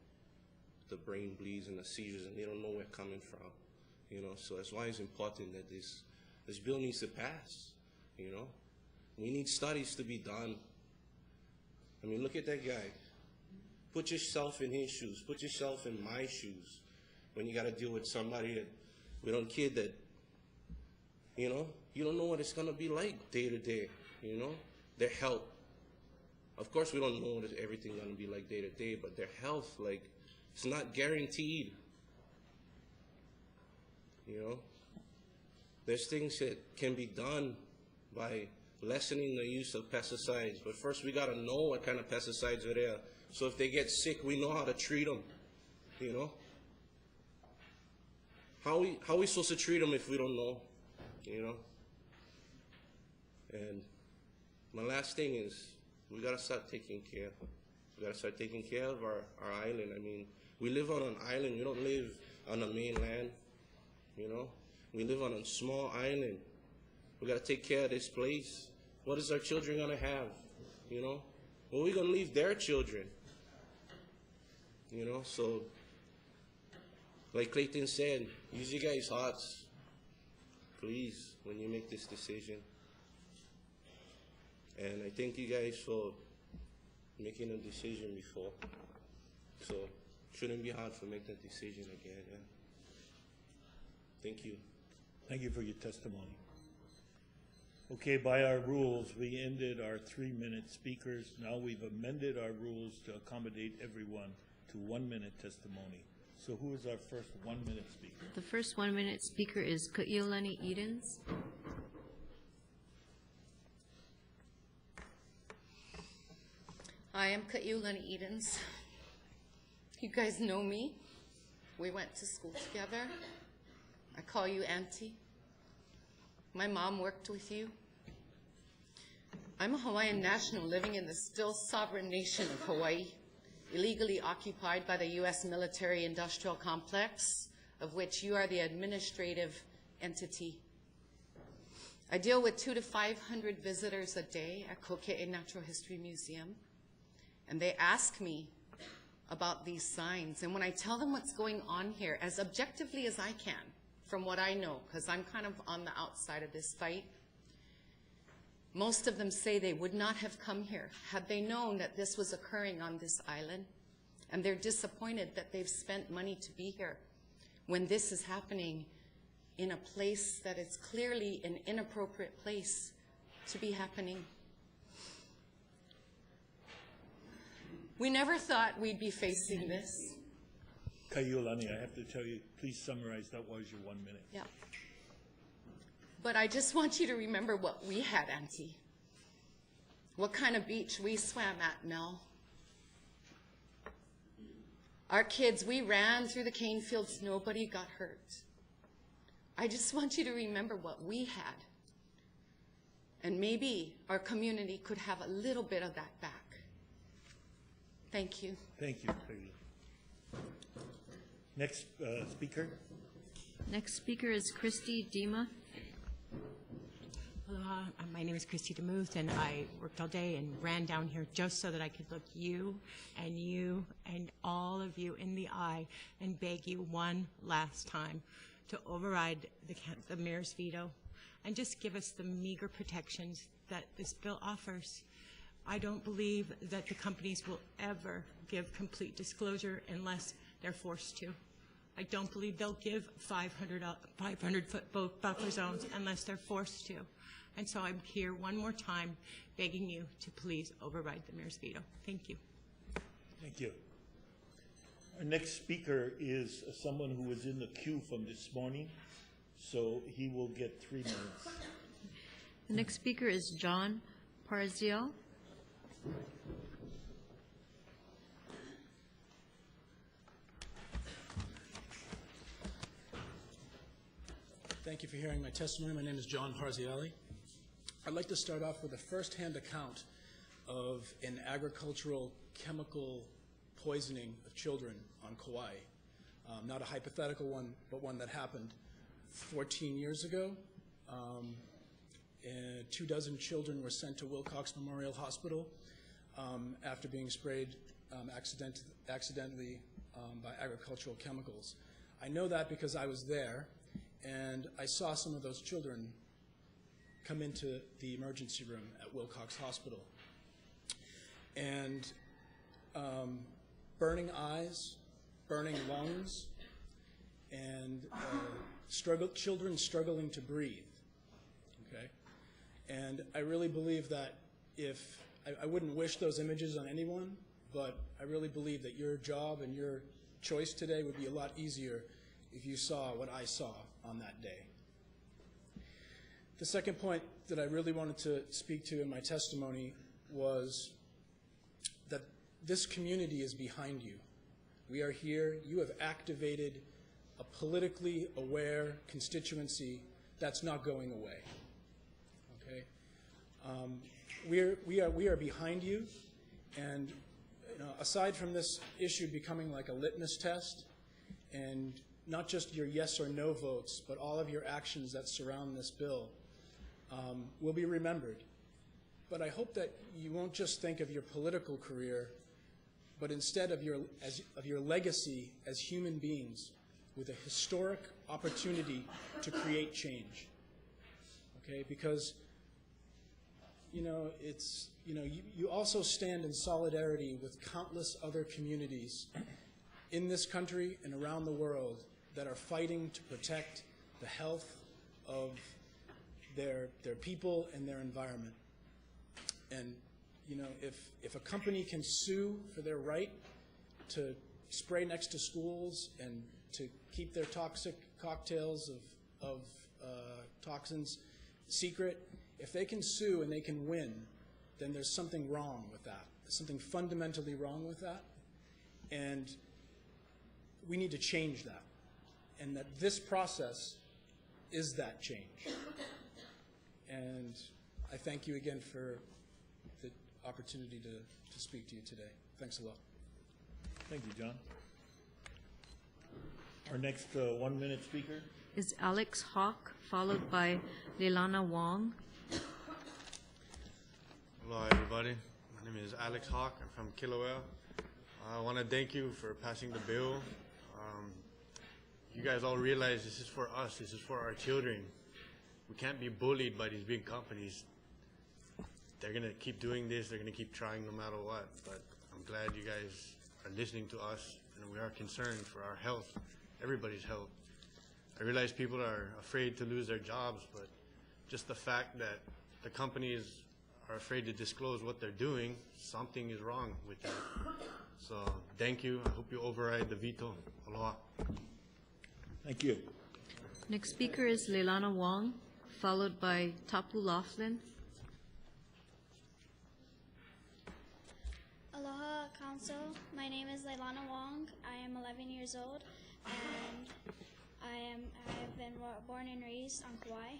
The brain bleeds and the seizures, and they don't know where it's coming from. So that's why it's important that this bill needs to pass. We need studies to be done. I mean, look at that guy. Put yourself in his shoes. Put yourself in my shoes. When you got to deal with somebody with a kid that, you don't know what it's going to be like day to day, their health. Of course, we don't know what everything's going to be like day to day, but their health, it's not guaranteed. There's things that can be done by lessening the use of pesticides. But first, we got to know what kind of pesticides are there. So if they get sick, we know how to treat them. How are we supposed to treat them if we don't know? And my last thing is, we got to start taking care. We got to start taking care of our island. I mean, we live on an island. We don't live on the mainland. We live on a small island. We got to take care of this place. What is our children going to have? What are we going to leave their children? So, like Clayton said, use your guys' hearts, please, when you make this decision. And I thank you guys for making a decision before. So, shouldn't be hard to make that decision again. Yeah. Thank you. Thank you for your testimony. Okay, by our rules, we ended our 3-minute speakers. Now we've amended our rules to accommodate everyone to 1-minute testimony. So who is our first 1-minute speaker? The first 1-minute speaker is Ka'ilani Edens. I am Ka'ilani Edens. You guys know me. We went to school together. I call you Auntie. My mom worked with you. I'm a Hawaiian national living in the still sovereign nation of Hawaii, illegally occupied by the U.S. military-industrial complex, of which you are the administrative entity. I deal with 200 to 500 visitors a day at Koke'e Natural History Museum, and they ask me about these signs. And when I tell them what's going on here, as objectively as I can, from what I know, because I'm kind of on the outside of this fight, most of them say they would not have come here had they known that this was occurring on this island. And they're disappointed that they've spent money to be here when this is happening in a place that is clearly an inappropriate place to be happening. We never thought we'd be facing this. Kaiulani, I have to tell you, please summarize. That was your 1 minute. Yeah. But I just want you to remember what we had, Auntie. What kind of beach we swam at, Mel. Our kids, we ran through the cane fields. Nobody got hurt. I just want you to remember what we had And maybe our community could have a little bit of that back. Thank you. Thank you, Peggy. Next speaker. Next speaker is Christy Dima. Aloha, my name is Christy DeMuth, and I worked all day and ran down here just so that I could look you and all of you in the eye and beg you one last time to override the mayor's veto and just give us the meager protections that this bill offers. I don't believe that the companies will ever give complete disclosure unless they're forced to. I don't believe they'll give 500-foot buffer zones unless they're forced to. And so I'm here one more time begging you to please override the mayor's veto. Thank you. Thank you. Our next speaker is someone who was in the queue from this morning, so he will get 3 minutes. The next speaker is John Parzial. Thank you for hearing my testimony. My name is John Parziale. I'd like to start off with a first-hand account of an agricultural chemical poisoning of children on Kauai. Not a hypothetical one, but one that happened 14 years ago. 24 children were sent to Wilcox Memorial Hospital after being sprayed accidentally by agricultural chemicals. I know that because I was there, and I saw some of those children come into the emergency room at Wilcox Hospital. And burning eyes, burning lungs, and children struggling to breathe. Okay? And I really believe that I wouldn't wish those images on anyone, but I really believe that your job and your choice today would be a lot easier if you saw what I saw on that day. The second point that I really wanted to speak to in my testimony was that this community is behind you. We are here. You have activated a politically aware constituency that's not going away. Okay? We are behind you, and aside from this issue becoming like a litmus test, and not just your yes or no votes, but all of your actions that surround this bill will be remembered. But I hope that you won't just think of your political career, but instead of your legacy as human beings with a historic opportunity to create change. Okay, because you also stand in solidarity with countless other communities in this country and around the world that are fighting to protect the health of their people and their environment. And if a company can sue for their right to spray next to schools and to keep their toxic cocktails of toxins secret, if they can sue and they can win, then there's something wrong with that. There's something fundamentally wrong with that. And we need to change that. And that this process is that change. And I thank you again for the opportunity to speak to you today. Thanks a lot. Thank you, John. Our next 1 minute speaker is Alex Hawk, followed by Leilana Wong. Hello, everybody. My name is Alex Hawk. I'm from Kilauea. I want to thank you for passing the bill. You guys all realize this is for us. This is for our children. We can't be bullied by these big companies. They're going to keep doing this. They're going to keep trying no matter what. But I'm glad you guys are listening to us, and we are concerned for our health, everybody's health. I realize people are afraid to lose their jobs, but just the fact that the companies are afraid to disclose what they're doing, something is wrong with that. So thank you. I hope you override the veto. Aloha. Thank you. Next speaker is Leilana Wong, followed by Tapu Laughlin. Aloha, Council. My name is Leilana Wong. I am 11 years old, and I have been born and raised on Kauai.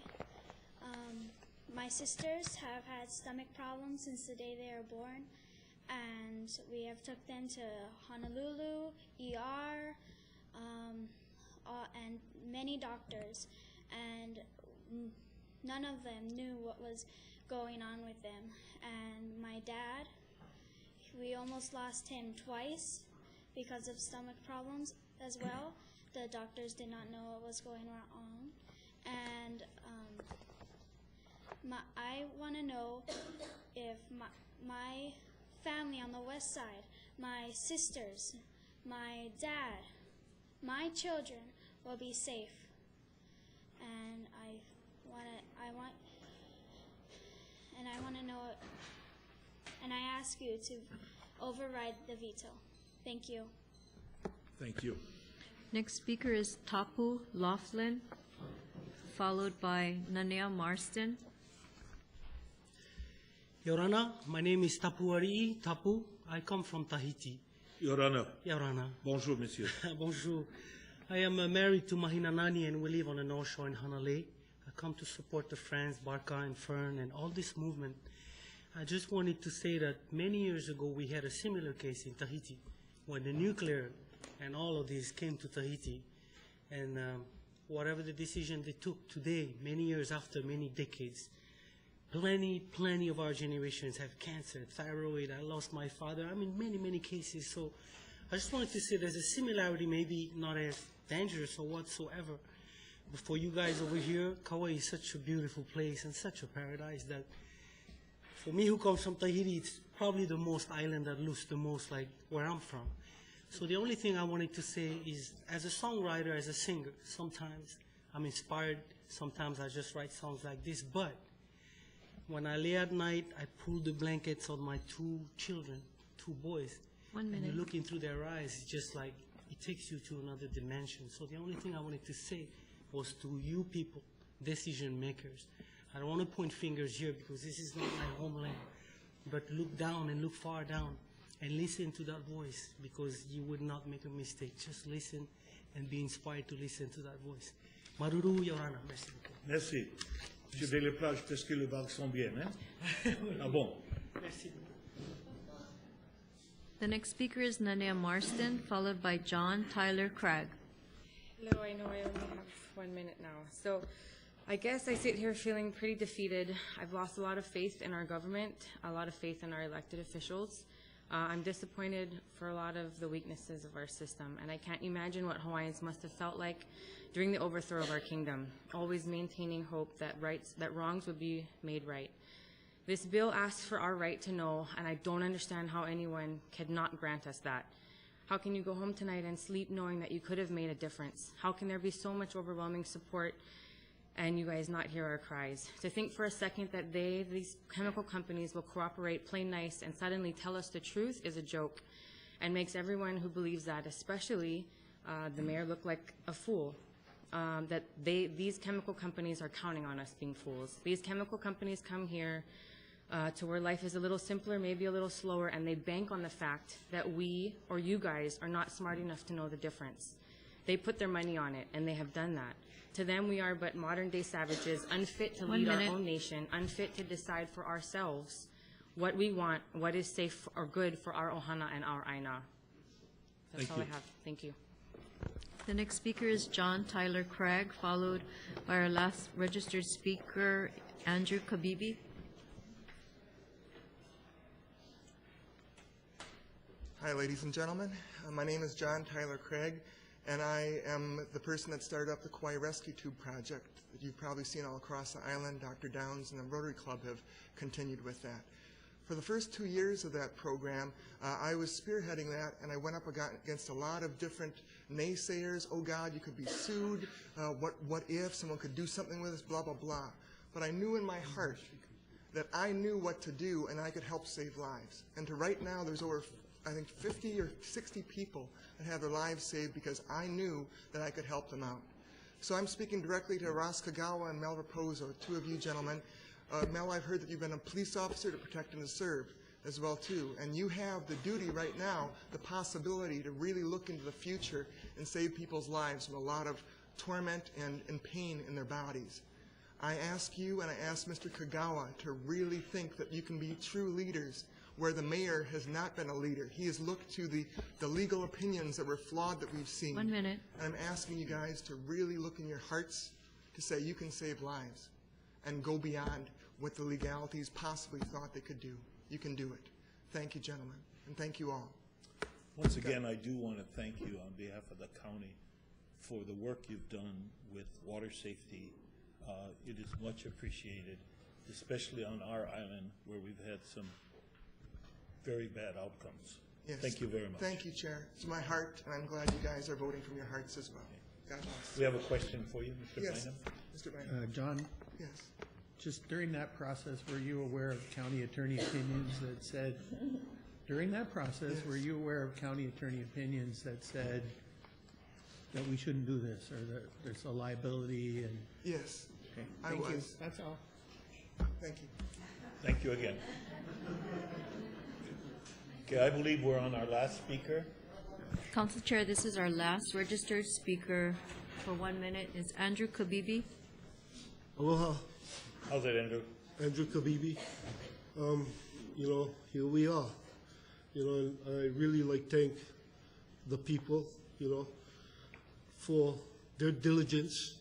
My sisters have had stomach problems since the day they were born, and we have took them to Honolulu, ER, and many doctors, and none of them knew what was going on with them. And my dad, we almost lost him twice because of stomach problems as well. The doctors did not know what was going on. And I want to know if my family on the west side, my sisters, my dad, my children will be safe. And I want to know, and I ask you to override the veto. Thank you. Thank you. Next speaker is Tapu Laughlin, followed by Nanea Marston. Your Honor, my name is Tapu Ari'i Tapu. I come from Tahiti. Your Honor. Your Honor. Bonjour, monsieur. Bonjour. I am married to Mahina Nani and we live on the North Shore in Hanalei. I come to support the Friends, Barca and Fern and all this movement. I just wanted to say that many years ago we had a similar case in Tahiti when the nuclear and all of this came to Tahiti. And whatever the decision they took today, many years after, many decades, plenty of our generations have cancer, thyroid. I lost my father. I mean, many cases. So I just wanted to say there's a similarity, maybe not as dangerous or whatsoever. But for you guys over here, Kauai is such a beautiful place and such a paradise that for me who comes from Tahiti, it's probably the most island that looks the most like where I'm from. So the only thing I wanted to say is, as a songwriter, as a singer, sometimes I'm inspired, sometimes I just write songs like this, but when I lay at night, I pull the blankets on my two children, two boys. 1 minute. And you're looking through their eyes, it's just like, it takes you to another dimension. So the only thing I wanted to say was to you people, decision makers. I don't want to point fingers here because this is not my homeland, but look down and look far down and listen to that voice because you would not make a mistake. Just listen and be inspired to listen to that voice. Maruru, Your Honor. Merci beaucoup. Merci. Sur les plages, parce que les vagues sont bien, hein? Ah bon? Merci. The next speaker is Nanea Marston, followed by John Tyler Craig. Hello, I know I only have 1 minute now. So I guess I sit here feeling pretty defeated. I've lost a lot of faith in our government, a lot of faith in our elected officials. I'm disappointed for a lot of the weaknesses of our system, and I can't imagine what Hawaiians must have felt like during the overthrow of our kingdom, always maintaining hope that wrongs would be made right. This bill asks for our right to know, and I don't understand how anyone could not grant us that. How can you go home tonight and sleep knowing that you could have made a difference? How can there be so much overwhelming support and you guys not hear our cries? To think for a second that these chemical companies will cooperate plain nice and suddenly tell us the truth is a joke and makes everyone who believes that, especially the mayor, look like a fool. These chemical companies are counting on us being fools. These chemical companies come here to where life is a little simpler, maybe a little slower, and they bank on the fact that we or you guys are not smart enough to know the difference. They put their money on it, and they have done that. To them, we are but modern-day savages, unfit to lead our own nation, unfit to decide for ourselves what we want, what is safe or good for our ohana and our aina. That's all I have. Thank you. The next speaker is John Tyler Craig, followed by our last registered speaker, Andrew Kabibi. Hi, ladies and gentlemen. My name is John Tyler Craig, and I am the person that started up the Kauai Rescue Tube Project that you've probably seen all across the island. Dr. Downs and the Rotary Club have continued with that. For the first 2 years of that program, I was spearheading that, and I went up against a lot of different naysayers. Oh God, you could be sued. What if someone could do something with us, blah, blah, blah. But I knew in my heart that I knew what to do and I could help save lives. And to right now, there's over, I think, 50 or 60 people that have their lives saved because I knew that I could help them out. So I'm speaking directly to Ross Kagawa and Mel Raposo, two of you gentlemen. Mel, I've heard that you've been a police officer to protect and to serve as well, too. And you have the duty right now, the possibility to really look into the future and save people's lives from a lot of torment and pain in their bodies. I ask you and I ask Mr. Kagawa to really think that you can be true leaders where the mayor has not been a leader. He has looked to the legal opinions that were flawed that we've seen. 1 minute. And I'm asking you guys to really look in your hearts to say you can save lives and go beyond what the legalities possibly thought they could do. You can do it. Thank you, gentlemen, and thank you all. Once again, I do want to thank you on behalf of the county for the work you've done with water safety. It is much appreciated, especially on our island where we've had some very bad outcomes. Yes. Thank you very much. Thank you, Chair. It's my heart, and I'm glad you guys are voting from your hearts as well. God bless. We have a question for you, Mr. Yes, Bynum. Mr. Bynum. John, Yes. just during that process, were you aware of county attorney opinions that said, during that process, Yes. were you aware of county attorney opinions that said that we shouldn't do this, or that there's a liability and? Yes, Okay, I thank you. was. That's all. Thank you. Thank you again. Okay, I believe we're on our last speaker. Council Chair, this is our last registered speaker for 1 minute. Is Andrew Kabibi. Aloha. How's it, Andrew? Andrew Kabibi. You know, here we are. You know, and I really like thank the people, you know, for their diligence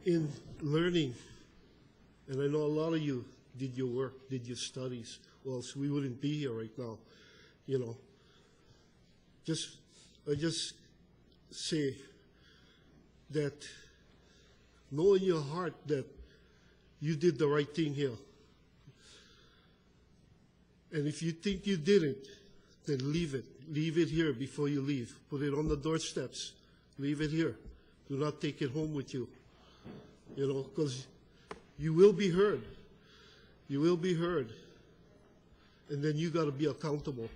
in learning. And I know a lot of you did your work, did your studies, or else we wouldn't be here right now, you know. I just say that know in your heart that you did the right thing here. And if you think you didn't, then leave it. Leave it here before you leave. Put it on the doorsteps. Leave it here. Do not take it home with you. You know, because you will be heard. You will be heard. And then you got to be accountable.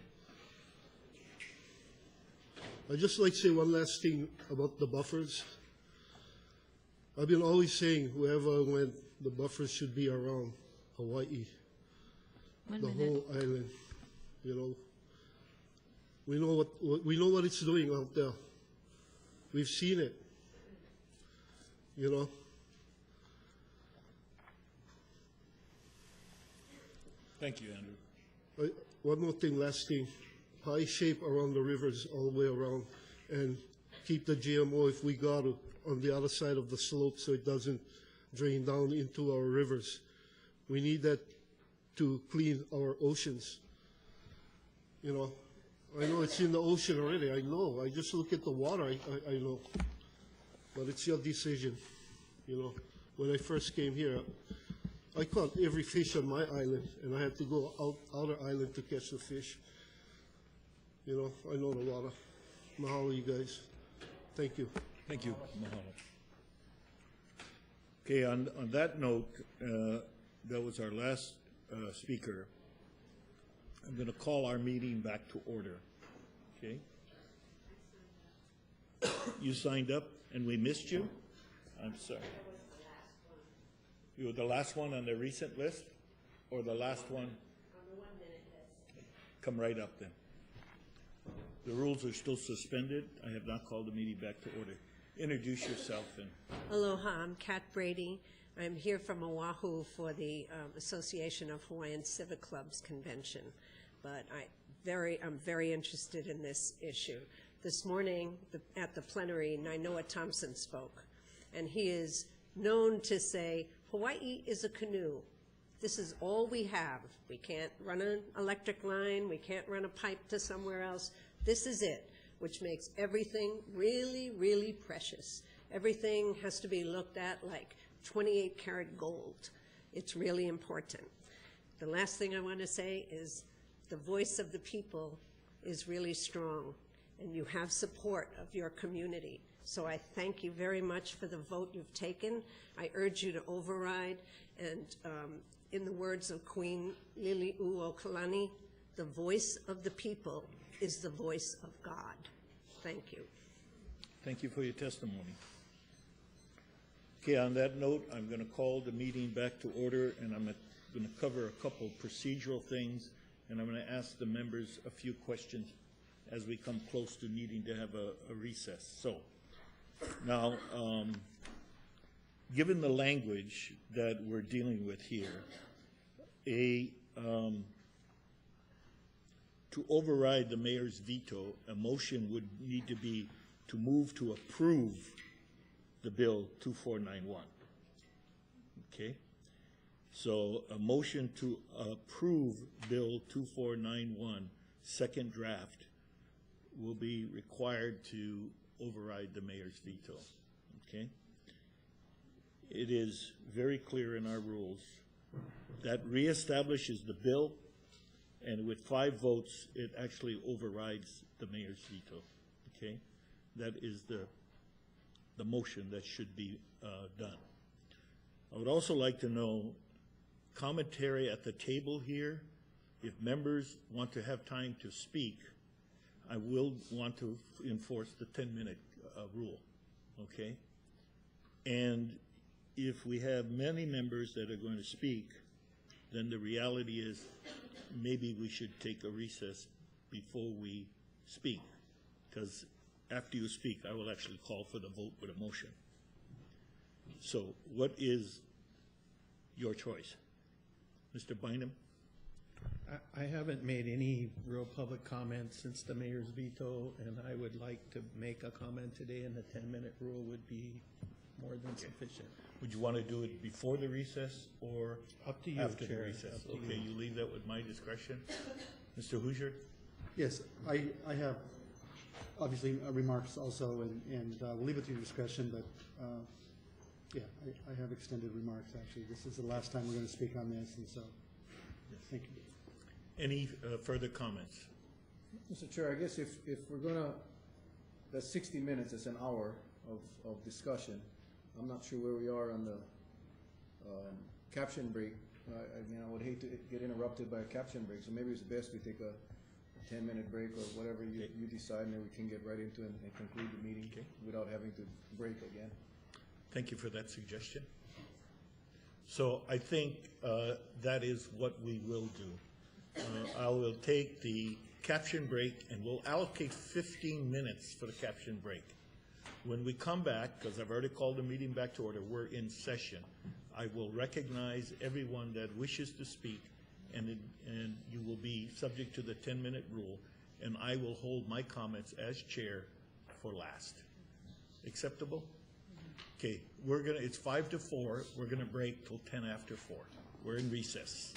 I'd just like to say one last thing about the buffers. I've been always saying wherever I went, the buffers should be around Hawaii, the whole island. You know, we know what it's doing out there. We've seen it. You know. Thank you, Andrew. One more thing, last thing. High shape around the rivers all the way around, and keep the GMO if we got it on the other side of the slope so it doesn't drain down into our rivers. We need that to clean our oceans. You know, I know it's in the ocean already. I know. I just look at the water. I know. But it's your decision. You know, when I first came here, I caught every fish on my island, and I had to go outer island to catch the fish. You know, I know the water. Mahalo, you guys. Thank you. Thank you. Mahalo. Okay, on that note, that was our last speaker. I'm going to call our meeting back to order. Okay? You signed up and we missed you? I'm sorry. You were the last one on the recent list, or the last one? On the 1 minute list. Come right up then. The rules are still suspended. I have not called the meeting back to order. Introduce yourself. Aloha, I'm Kat Brady. I'm here from Oahu for the Association of Hawaiian Civic Clubs convention. But I'm very interested in this issue. This morning at the plenary, Nainoa Thompson spoke, and he is known to say, Hawaii is a canoe. This is all we have. We can't run an electric line. We can't run a pipe to somewhere else. This is it, which makes everything really, really precious. Everything has to be looked at like 28 karat gold. It's really important. The last thing I want to say is the voice of the people is really strong, and you have support of your community. So I thank you very much for the vote you've taken. I urge you to override, and in the words of Queen Liliuokalani, the voice of the people is the voice of God. Thank you. Thank you for your testimony. Okay, on that note, I'm going to call the meeting back to order, and I'm going to cover a couple procedural things, and I'm going to ask the members a few questions as we come close to needing to have a recess. So, now, given the language that we're dealing with here, to override the mayor's veto, a motion would need to be to move to approve the bill 2491. Okay? So a motion to approve Bill 2491, second draft, will be required to override the mayor's veto. Okay? It is very clear in our rules that reestablishes the bill, and with 5 votes, it actually overrides the mayor's veto. Okay? That is the motion that should be done. I would also like to know commentary at the table here. If members want to have time to speak, I will want to enforce the 10-minute rule, okay? And if we have many members that are going to speak, then the reality is maybe we should take a recess before we speak, because after you speak, I will actually call for the vote with a motion. So what is your choice? Mr. Bynum? I haven't made any real public comments since the mayor's veto, and I would like to make a comment today, and the 10-minute rule would be more than sufficient. Would you want to do it before the recess or Up to you, after the Chair. recess? Up to Okay, you. you leave that with my discretion. Mr. Hoosier? Yes, I have obviously remarks also, and we'll leave it to your discretion, but yeah, I have extended remarks, actually. This is the last time we're going to speak on this, and so, thank you. Any further comments? Mr. Chair, I guess if we're gonna, that's 60 minutes, it's an hour of discussion. I'm not sure where we are on the caption break. I mean, I would hate to get interrupted by a caption break, so maybe it's best we take a 10-minute break or whatever you decide, and then we can get right into it and conclude the meeting without having to break again. Thank you for that suggestion. So I think that is what we will do. I will take the caption break, and we'll allocate 15 minutes for the caption break. When we come back, because I've already called the meeting back to order, we're in session. I will recognize everyone that wishes to speak, and you will be subject to the 10-minute rule, and I will hold my comments as chair for last. Acceptable? Okay, it's 5 to 4. We're gonna break till 10 after 4. We're in recess.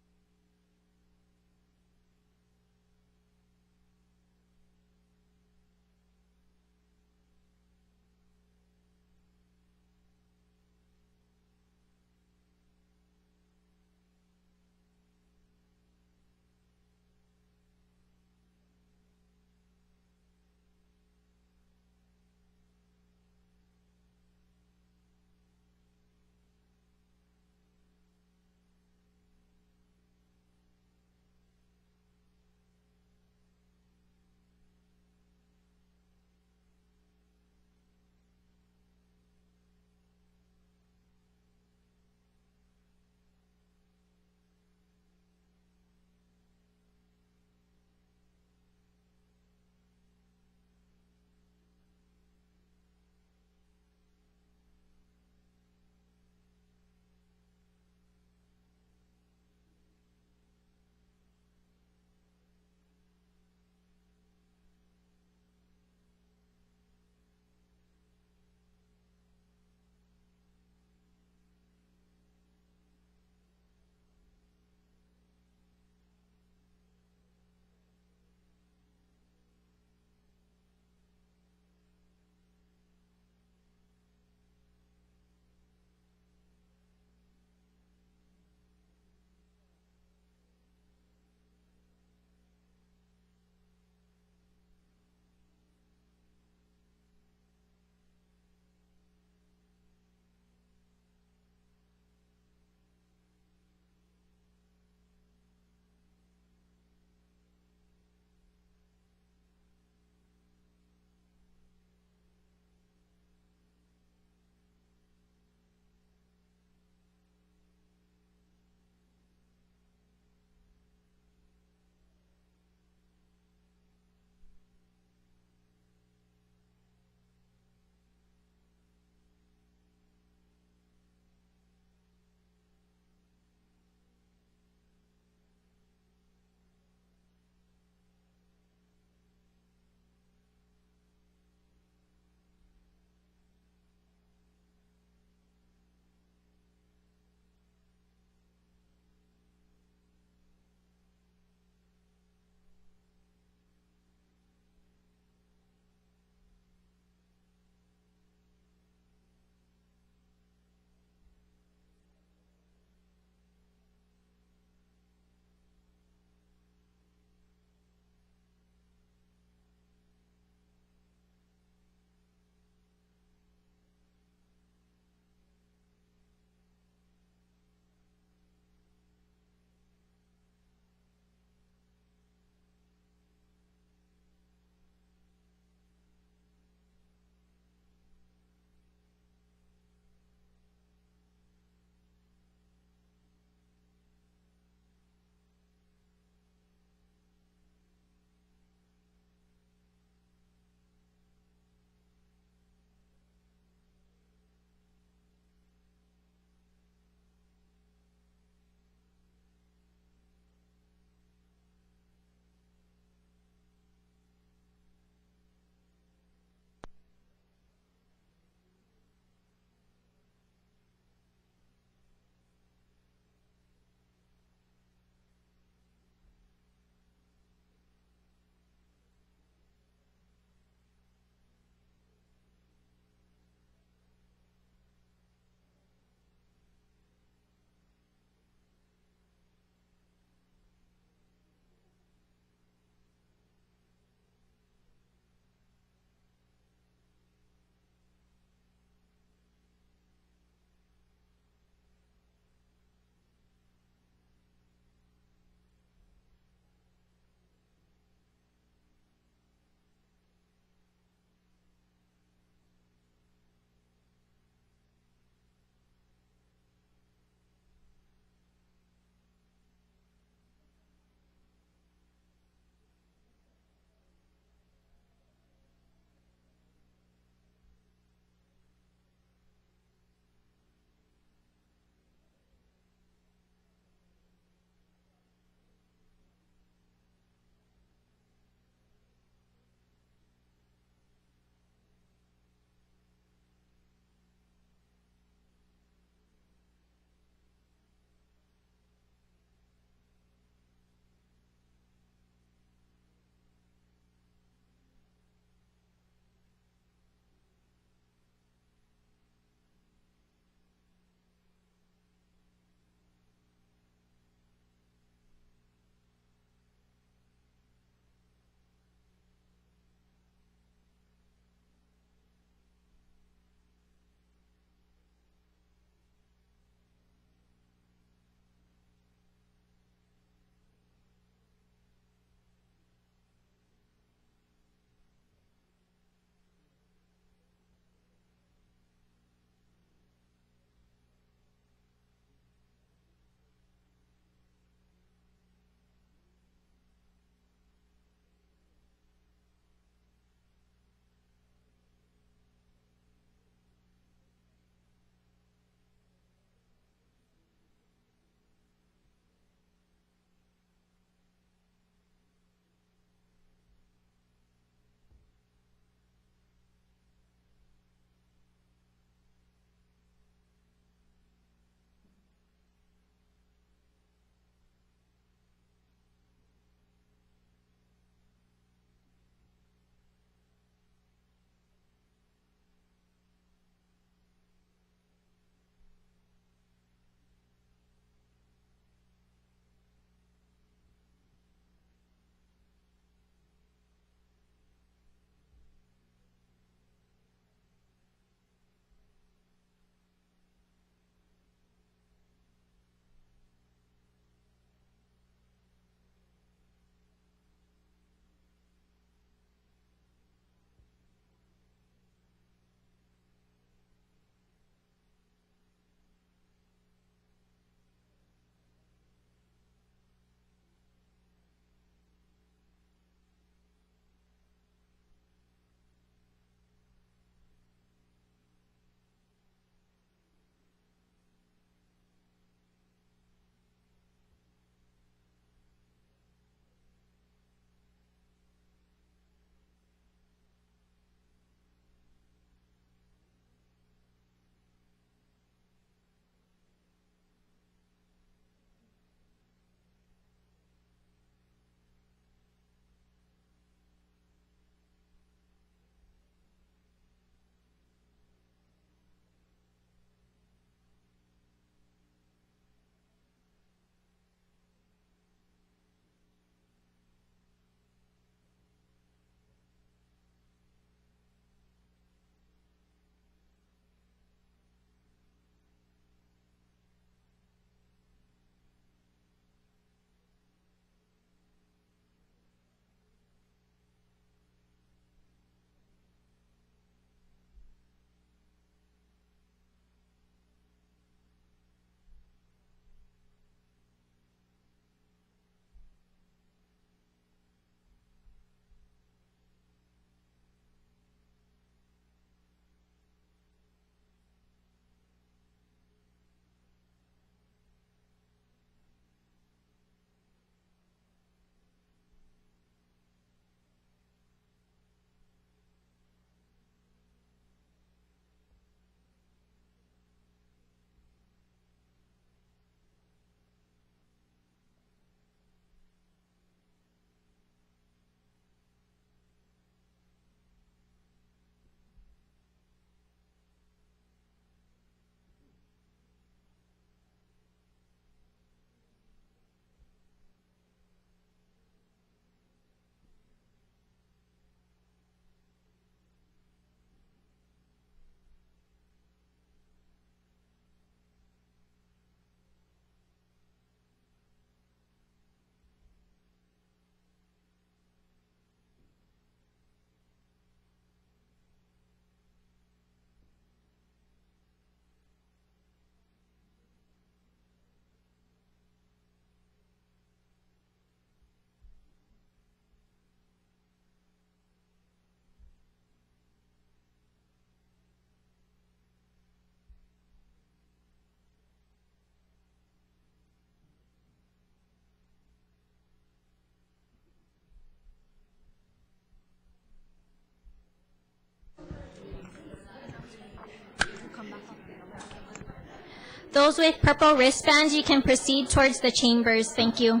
Those with purple wristbands, you can proceed towards the chambers. Thank you.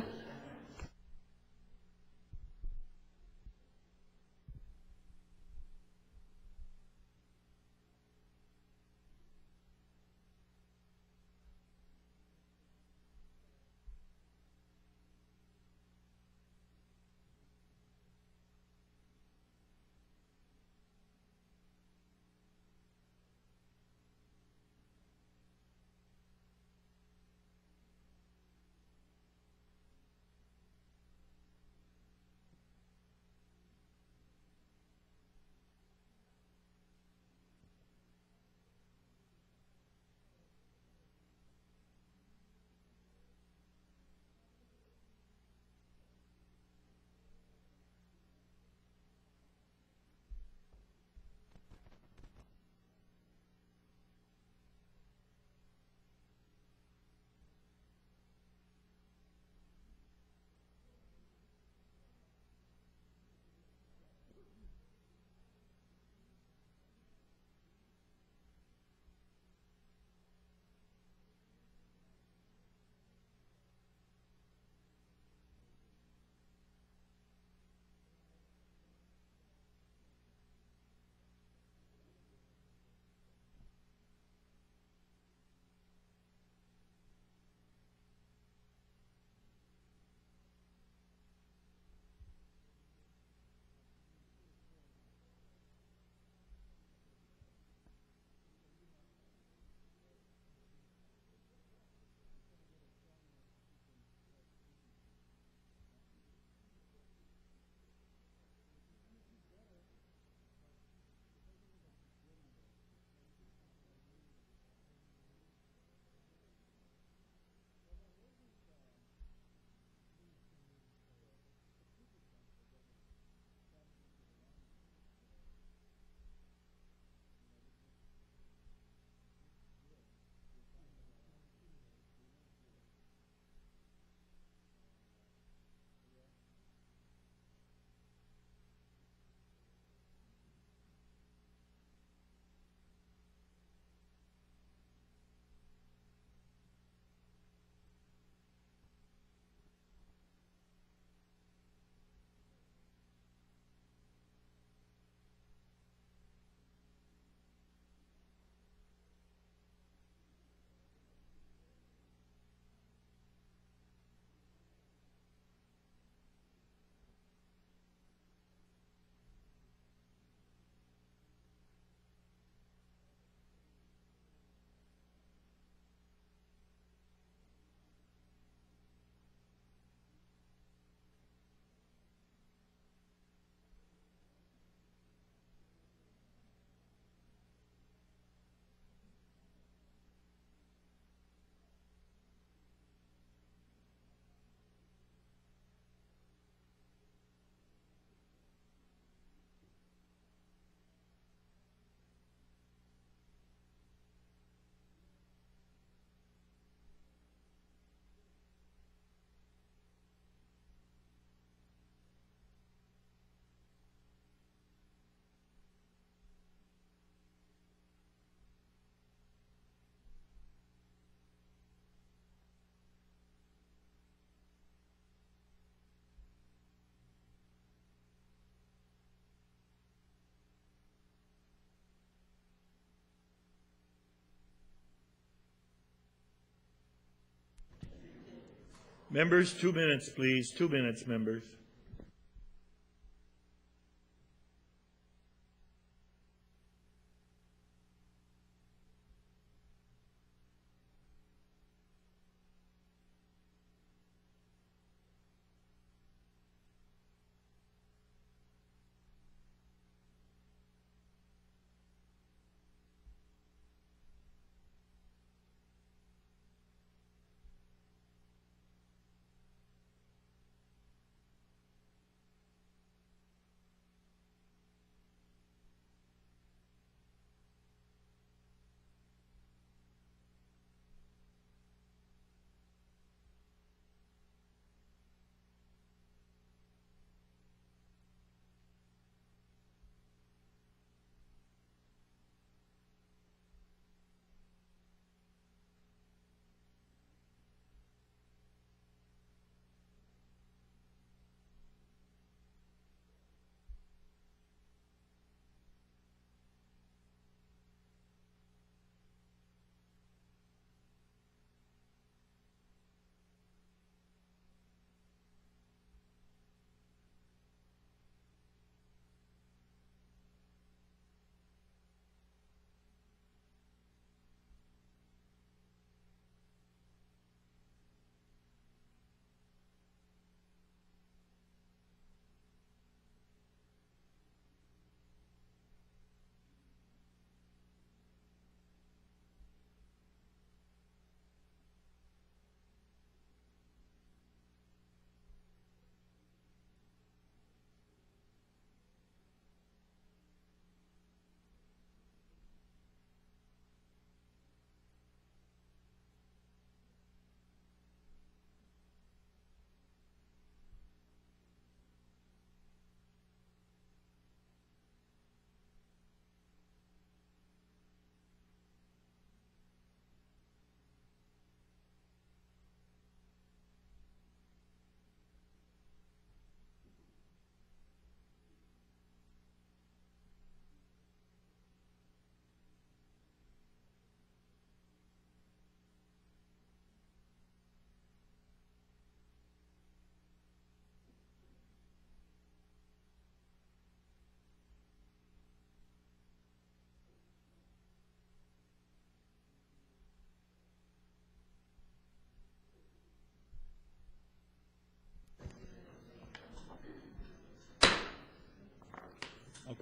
Members, 2 minutes, please. 2 minutes, members.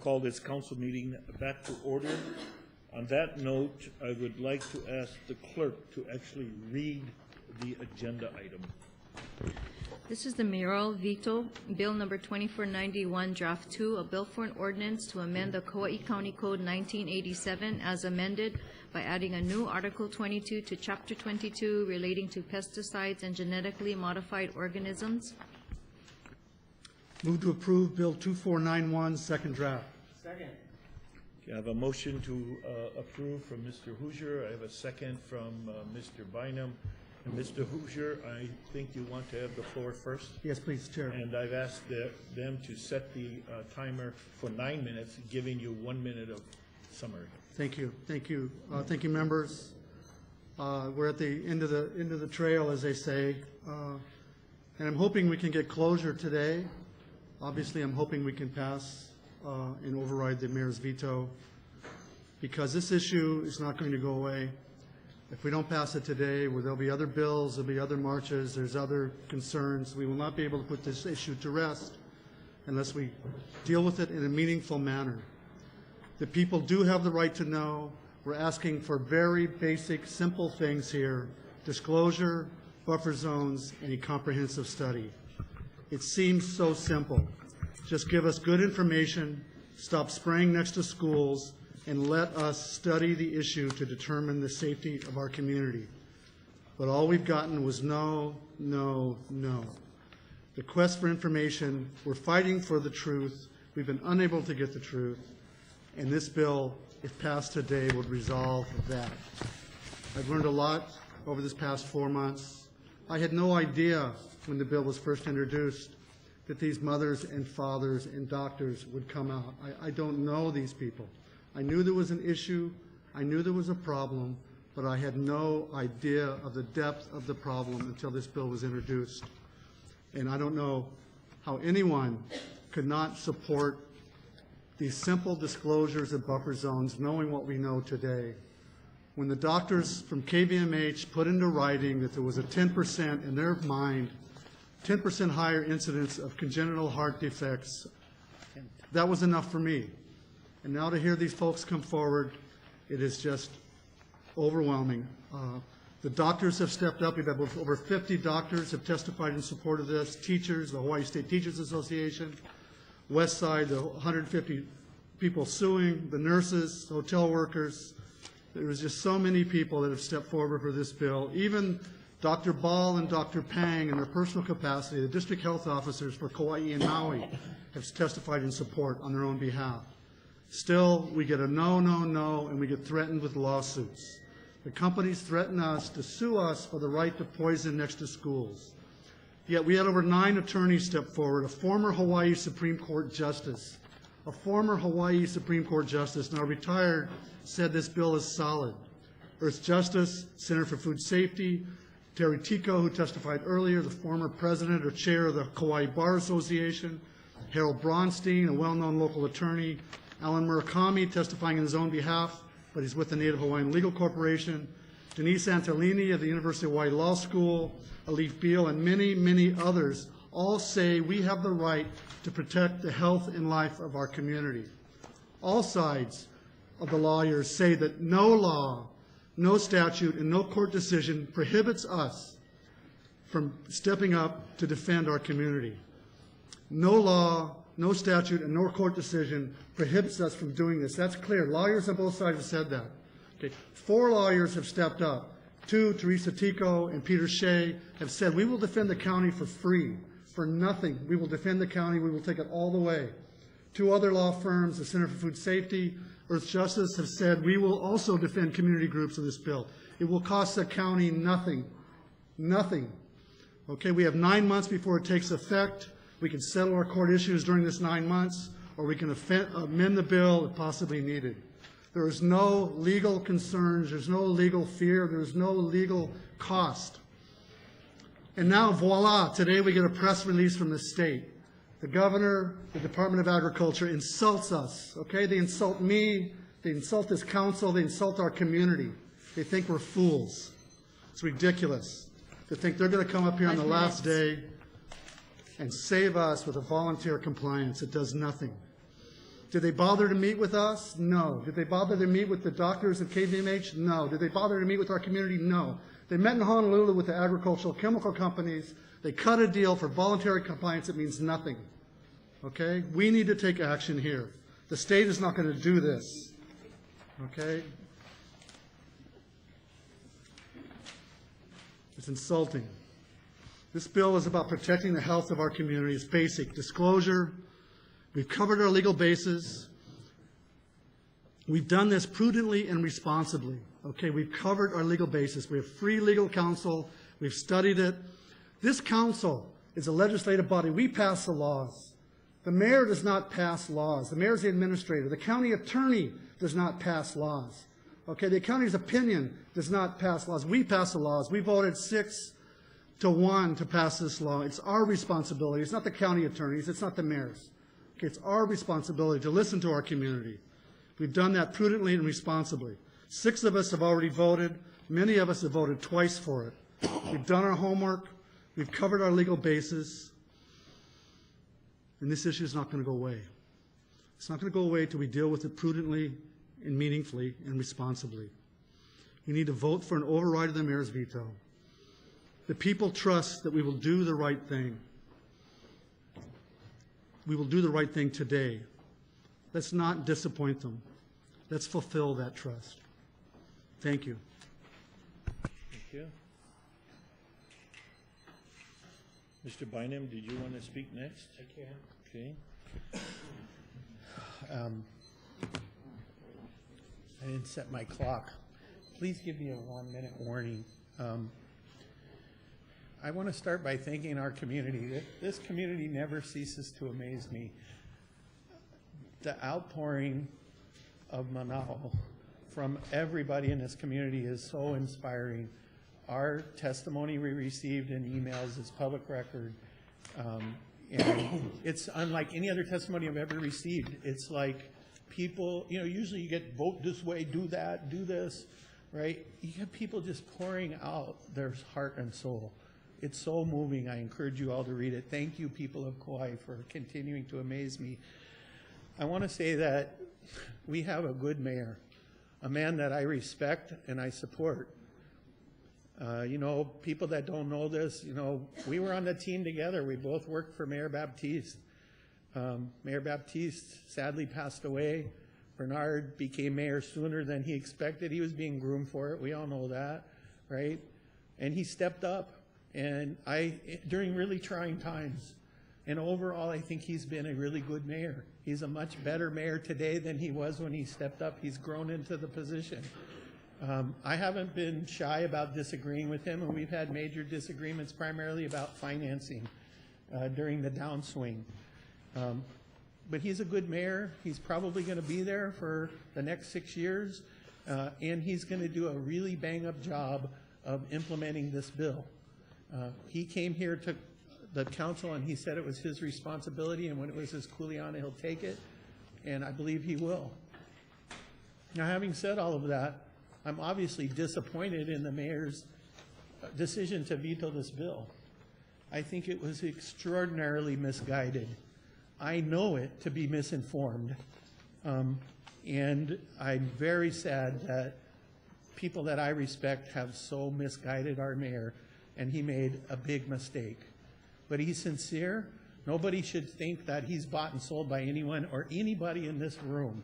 call this council meeting back to order. On that note, I would like to ask the clerk to actually read the agenda item. This is the mayoral veto, Bill number 2491, Draft 2, a bill for an ordinance to amend the Kauai County Code 1987 as amended by adding a new Article 22 to Chapter 22 relating to pesticides and genetically modified organisms. Move to approve Bill 2491, second draft. Second. Okay, I have a motion to approve from Mr. Hoosier. I have a second from Mr. Bynum. And Mr. Hoosier, I think you want to have the floor first. Yes, please, Chair. And I've asked them to set the timer for 9 minutes, giving you 1 minute of summary. Thank you. Thank you. Thank you, members. We're at the end of the trail, as they say, and I'm hoping we can get closure today. Obviously, I'm hoping we can pass and override the mayor's veto, because this issue is not going to go away. If we don't pass it today, there'll be other bills, there'll be other marches, there's other concerns. We will not be able to put this issue to rest unless we deal with it in a meaningful manner. The people do have the right to know. We're asking for very basic, simple things here: disclosure, buffer zones, and a comprehensive study. It seems so simple. Just give us good information, stop spraying next to schools, and let us study the issue to determine the safety of our community. But all we've gotten was no, no, no. The quest for information, we're fighting for the truth. We've been unable to get the truth. And this bill, if passed today, would resolve that. I've learned a lot over this past 4 months. I had no idea when the bill was first introduced that these mothers and fathers and doctors would come out. I don't know these people. I knew there was an issue, I knew there was a problem, but I had no idea of the depth of the problem until this bill was introduced. And I don't know how anyone could not support these simple disclosures of buffer zones, knowing what we know today. When the doctors from KVMH put into writing that there was a 10% in their mind, 10% higher incidence of congenital heart defects, that was enough for me. And now to hear these folks come forward, it is just overwhelming. The doctors have stepped up. We've had over 50 doctors have testified in support of this. Teachers, the Hawaii State Teachers Association, Westside, the 150 people suing, the nurses, hotel workers. There was just so many people that have stepped forward for this bill. Even Dr. Ball and Dr. Pang, in their personal capacity, the district health officers for Kauai and Maui, have testified in support on their own behalf. Still, we get a no, no, no, and we get threatened with lawsuits. The companies threaten us to sue us for the right to poison next to schools. Yet we had over 9 attorneys step forward. A former Hawaii Supreme Court justice, now retired, said this bill is solid. Earth Justice, Center for Food Safety, Terry Tico, who testified earlier, the former president or chair of the Kauai Bar Association, Harold Braunstein, a well-known local attorney, Alan Murakami, testifying on his own behalf, but he's with the Native Hawaiian Legal Corporation, Denise Antolini of the University of Hawaii Law School, Alif Beal, and many, many others all say we have the right to protect the health and life of our community. All sides of the lawyers say that no law, no statute, and no court decision prohibits us from stepping up to defend our community. No law, no statute, and no court decision prohibits us from doing this. That's clear. Lawyers on both sides have said that. Okay. 4 lawyers have stepped up. 2, Teresa Tico and Peter Shea, have said, we will defend the county for free, for nothing. We will defend the county. We will take it all the way. 2 other law firms, the Center for Food Safety, Earth Justice, have said, we will also defend community groups of this bill. It will cost the county nothing. Nothing. Okay, we have 9 months before it takes effect. We can settle our court issues during this 9 months, or we can amend the bill if possibly needed. There is no legal concerns, there's no legal fear, there's no legal cost. And now, voila, today we get a press release from the state. The governor, the Department of Agriculture insults us, okay? They insult me, they insult this council, they insult our community. They think we're fools. It's ridiculous to think they're going to come up here on the last day and save us with a volunteer compliance. It does nothing. Did they bother to meet with us? No. Did they bother to meet with the doctors at KVMH? No. Did they bother to meet with our community? No. They met in Honolulu with the agricultural chemical companies. They cut a deal for voluntary compliance. It means nothing. Okay? We need to take action here. The state is not going to do this. Okay? It's insulting. This bill is about protecting the health of our community. It's basic disclosure. We've covered our legal bases. We've done this prudently and responsibly. Okay, we've covered our legal basis. We have free legal counsel. We've studied it. This council is a legislative body. We pass the laws. The mayor does not pass laws. The mayor is the administrator. The county attorney does not pass laws. Okay, the county's opinion does not pass laws. We pass the laws. We voted 6-1 to pass this law. It's our responsibility. It's not the county attorneys. It's not the mayor's. Okay, it's our responsibility to listen to our community. We've done that prudently and responsibly. 6 of us have already voted. Many of us have voted twice for it. We've done our homework. We've covered our legal basis. And this issue is not going to go away. It's not going to go away until we deal with it prudently and meaningfully and responsibly. We need to vote for an override of the mayor's veto. The people trust that we will do the right thing. We will do the right thing today. Let's not disappoint them. Let's fulfill that trust. Thank you. Thank you. Mr. Bynum, did you want to speak next? I can. Okay. I didn't set my clock. Please give me a 1-minute warning. I want to start by thanking our community. This community never ceases to amaze me. The outpouring of Manao from everybody in this community is so inspiring. Our testimony we received in emails is public record. And it's unlike any other testimony I've ever received. It's like people, usually you get vote this way, do that, do this, right? You get people just pouring out their heart and soul. It's so moving. I encourage you all to read it. Thank you, people of Kauai, for continuing to amaze me. I want to say that we have a good mayor, a man that I respect and I support. People that don't know this, we were on the team together. We both worked for Mayor Baptiste. Mayor Baptiste sadly passed away. Bernard became mayor sooner than he expected. He was being groomed for it. We all know that, right? And he stepped up. And during really trying times. And overall, I think he's been a really good mayor. He's a much better mayor today than he was when he stepped up. He's grown into the position. I haven't been shy about disagreeing with him, and we've had major disagreements primarily about financing during the downswing. But he's a good mayor. He's probably going to be there for the next 6 years, and he's going to do a really bang-up job of implementing this bill. He came here to the council and he said it was his responsibility, and when it was his kuleana, he'll take it, and I believe he will. Now, having said all of that, I'm obviously disappointed in the mayor's decision to veto this bill. I think it was extraordinarily misguided. I know it to be misinformed, and I'm very sad that people that I respect have so misguided our mayor, and he made a big mistake. But he's sincere. Nobody should think that he's bought and sold by anyone or anybody in this room.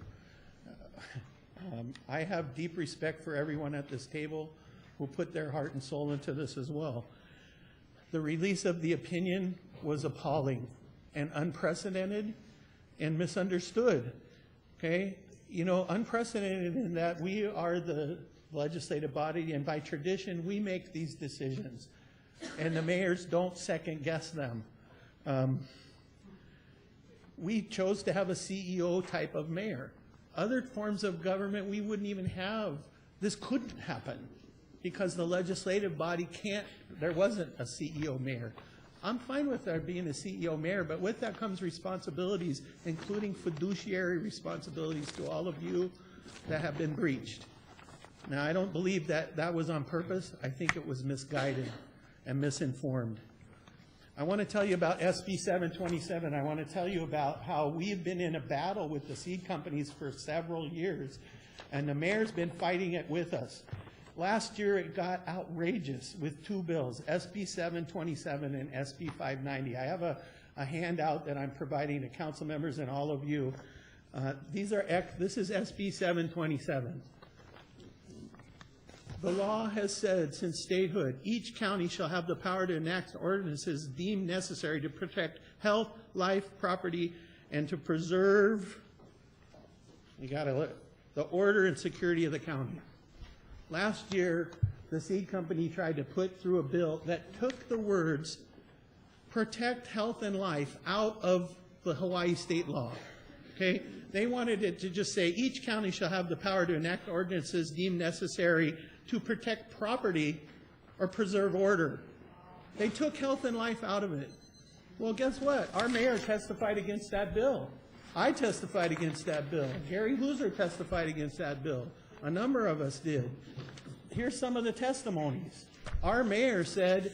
I have deep respect for everyone at this table who put their heart and soul into this as well. The release of the opinion was appalling and unprecedented and misunderstood. Okay? Unprecedented in that we are the legislative body, and by tradition, we make these decisions. And the mayors don't second guess them. We chose to have a CEO type of mayor. Other forms of government we wouldn't even have. This couldn't happen because the legislative body there wasn't a CEO mayor. I'm fine with there being a CEO mayor, but with that comes responsibilities, including fiduciary responsibilities to all of you that have been breached. Now, I don't believe that was on purpose. I think it was misguided and misinformed. I want to tell you about SB 727. I want to tell you about how we've been in a battle with the seed companies for several years, and the mayor's been fighting it with us. Last year, it got outrageous with two bills, SB 727 and SB 590. I have a handout that I'm providing to council members and all of you. This is SB 727. The law has said since statehood, each county shall have the power to enact ordinances deemed necessary to protect health, life, property, and to preserve, the order and security of the county. Last year, the seed company tried to put through a bill that took the words protect health and life out of the Hawaii state law. Okay? They wanted it to just say each county shall have the power to enact ordinances deemed necessary to protect property or preserve order. They took health and life out of it. Well, guess what? Our mayor testified against that bill. I testified against that bill. Gary Loser testified against that bill. A number of us did. Here's some of the testimonies. Our mayor said,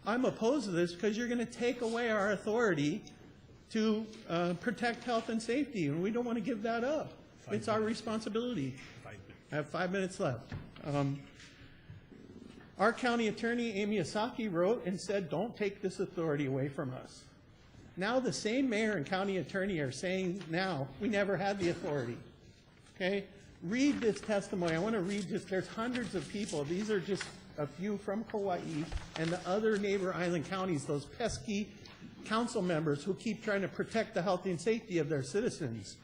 I'm opposed to this because you're going to take away our authority to protect health and safety, and we don't want to give that up. It's our responsibility. I have 5 minutes left. Our county attorney, Amy Asaki, wrote and said, don't take this authority away from us. Now the same mayor and county attorney are saying now, we never had the authority. Okay? Read this testimony. I want to read just, there's hundreds of people. These are just a few from Kauai and the other neighbor island counties, those pesky council members who keep trying to protect the health and safety of their citizens.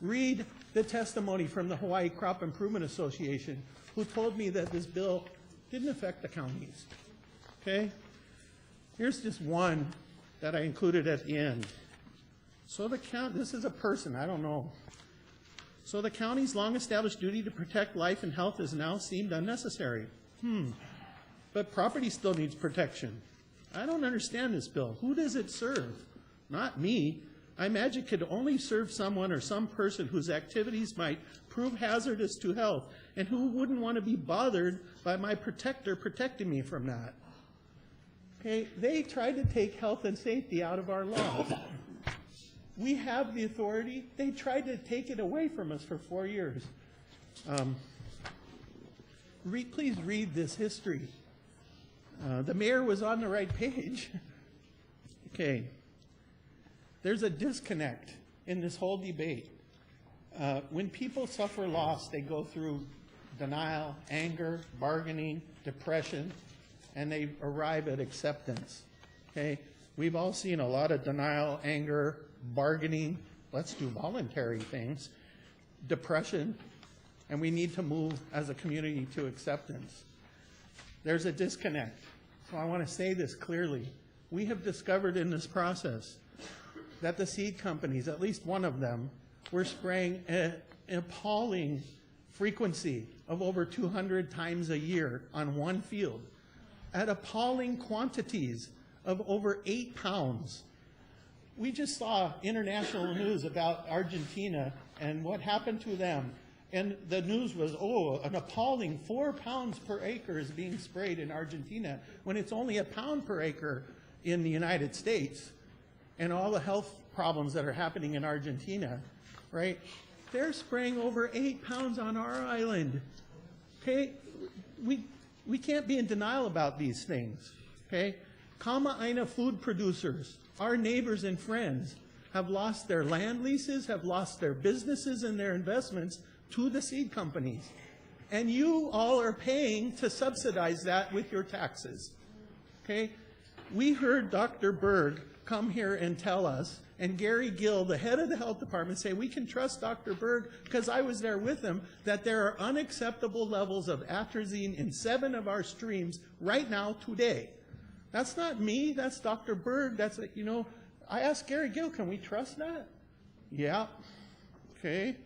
Read the testimony from the Hawaii Crop Improvement Association, who told me that this bill didn't affect the counties. Okay? Here's just one that I included at the end. So the county, this is a person, I don't know. So the county's long-established duty to protect life and health is now seemed unnecessary. But property still needs protection. I don't understand this bill. Who does it serve? Not me. I imagine it could only serve someone or some person whose activities might prove hazardous to health and who wouldn't want to be bothered by my protector protecting me from that. Okay, they tried to take health and safety out of our law. We have the authority. They tried to take it away from us for 4 years. Please read this history. The mayor was on the right page. Okay. There's a disconnect in this whole debate. When people suffer loss, they go through denial, anger, bargaining, depression, and they arrive at acceptance. Okay? We've all seen a lot of denial, anger, bargaining. Let's do voluntary things. Depression, and we need to move as a community to acceptance. There's a disconnect. So I want to say this clearly. We have discovered in this process that the seed companies, at least one of them, were spraying an appalling frequency of over 200 times a year on one field, at appalling quantities of over 8 pounds. We just saw international news about Argentina and what happened to them. And the news was, an appalling 4 pounds per acre is being sprayed in Argentina, when it's only a pound per acre in the United States. And all the health problems that are happening in Argentina, right? They're spraying over 8 pounds on our island. Okay? We can't be in denial about these things. Okay? Kama'aina food producers, our neighbors and friends, have lost their land leases, have lost their businesses and their investments to the seed companies. And you all are paying to subsidize that with your taxes. Okay? We heard Dr. Berg come here and tell us, and Gary Gill, the head of the health department, say, we can trust Dr. Berg, because I was there with him, that there are unacceptable levels of atrazine in 7 of our streams right now, today. That's not me, that's Dr. Berg. That's, I asked Gary Gill, can we trust that? Yeah. Okay.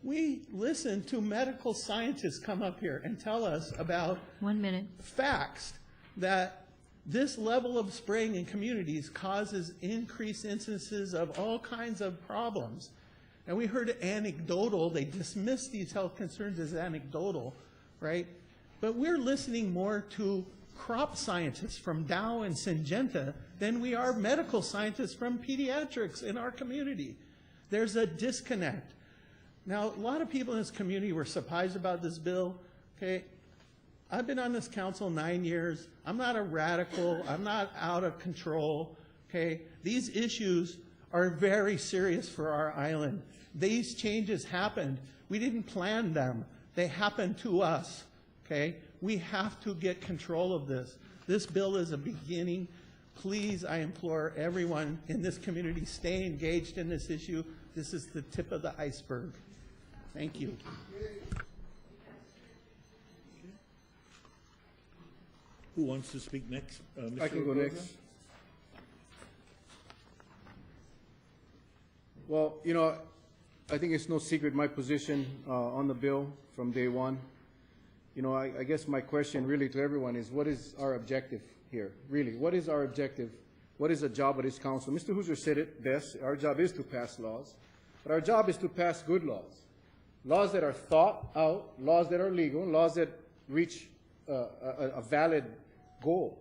We listen to medical scientists come up here and tell us about 1 minute facts that this level of spraying in communities causes increased instances of all kinds of problems. And we heard anecdotal, they dismiss these health concerns as anecdotal, right? But we're listening more to crop scientists from Dow and Syngenta than we are medical scientists from pediatrics in our community. There's a disconnect. Now, a lot of people in this community were surprised about this bill. Okay, I've been on this council 9 years. I'm not a radical. I'm not out of control. Okay, these issues are very serious for our island. These changes happened. We didn't plan them. They happened to us. Okay, we have to get control of this. This bill is a beginning. Please, I implore everyone in this community, stay engaged in this issue. This is the tip of the iceberg. Thank you. Who wants to speak next? Mr. I can go Rosa? next. Well, you know, I think it's no secret my position on the bill from day one. You know, I guess my question really to everyone is, what is our objective here? Really, what is our objective? What is the job of this council? Mr. Hoosier said it best. Our job is to pass laws, but our job is to pass good laws. Laws that are thought out, laws that are legal, laws that reach a valid goal.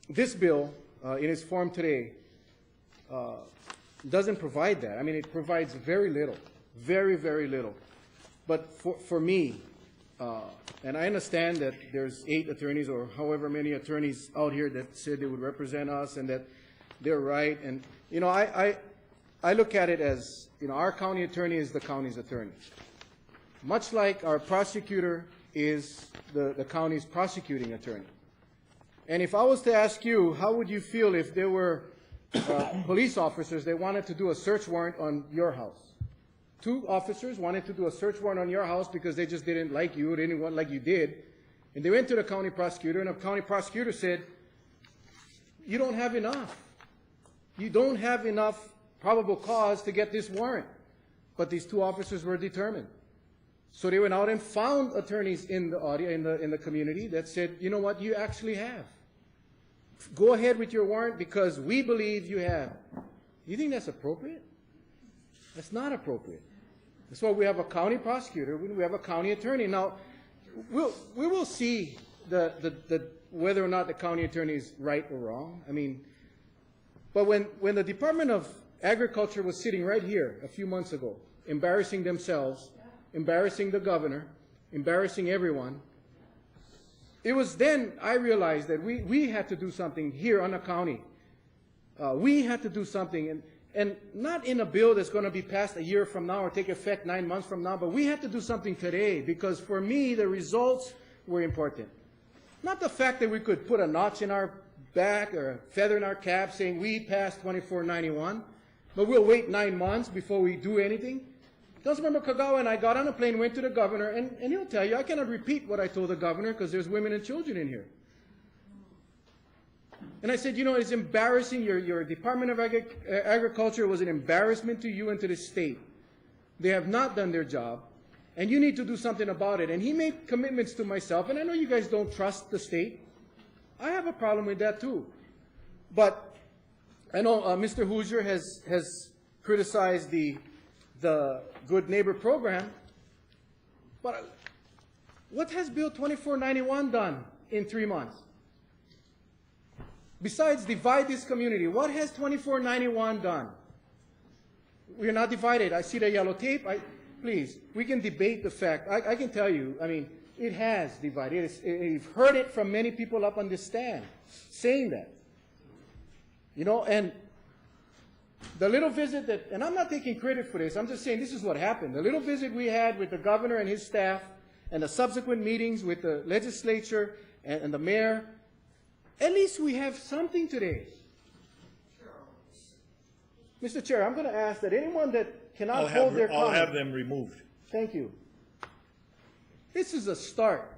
This bill, in its form today, doesn't provide that. I mean, it provides very little, very, very little. But for me, and I understand that there's 8 attorneys or however many attorneys out here that said they would represent us and that they're right. And, you know, I look at it as, you know, our county attorney is the county's attorney. Much like our prosecutor is the county's prosecuting attorney. And if I was to ask you, how would you feel if there were police officers that wanted to do a search warrant on your house? 2 officers wanted to do a search warrant on your house because they just didn't like you or they didn't want like you did. And they went to the county prosecutor, and the county prosecutor said, you don't have enough. You don't have enough probable cause to get this warrant. But these 2 officers were determined. So they went out and found attorneys in the audience, in the community that said, you know what, you actually have. Go ahead with your warrant because we believe you have. You think that's appropriate? That's not appropriate. That's why we have a county prosecutor, we have a county attorney. Now, we will see whether or not the county attorney is right or wrong. I mean, but when the Department of Agriculture was sitting right here a few months ago, embarrassing themselves, embarrassing the governor, embarrassing everyone, it was then I realized that we had to do something here on the county. We had to do something, and not in a bill that's going to be passed a year from now or take effect 9 months from now, but we had to do something today because for me the results were important. Not the fact that we could put a notch in our back or a feather in our cap saying we passed 2491, but we'll wait 9 months before we do anything. Councilmember Kagawa and I got on a plane, went to the governor, and he'll tell you, I cannot repeat what I told the governor because there's women and children in here. And I said, you know, it's embarrassing. Your Department of Agriculture was an embarrassment to you and to the state. They have not done their job, and you need to do something about it. And he made commitments to myself, and I know you guys don't trust the state. I have a problem with that too. But I know Mr. Hoosier has criticized the Good Neighbor program, but what has Bill 2491 done in 3 months? Besides divide this community, what has 2491 done? We are not divided. I see the yellow tape. Please, we can debate the fact. I can tell you, I mean, it has divided. You've heard it from many people up on this stand saying that. You know, and the little visit that, and I'm not taking credit for this, I'm just saying this is what happened. The little visit we had with the governor and his staff and the subsequent meetings with the legislature and the mayor, at least we have something today. Mr. Chair, I'm going to ask that anyone that cannot hold their comment. I'll have them removed. Thank you. This is a start.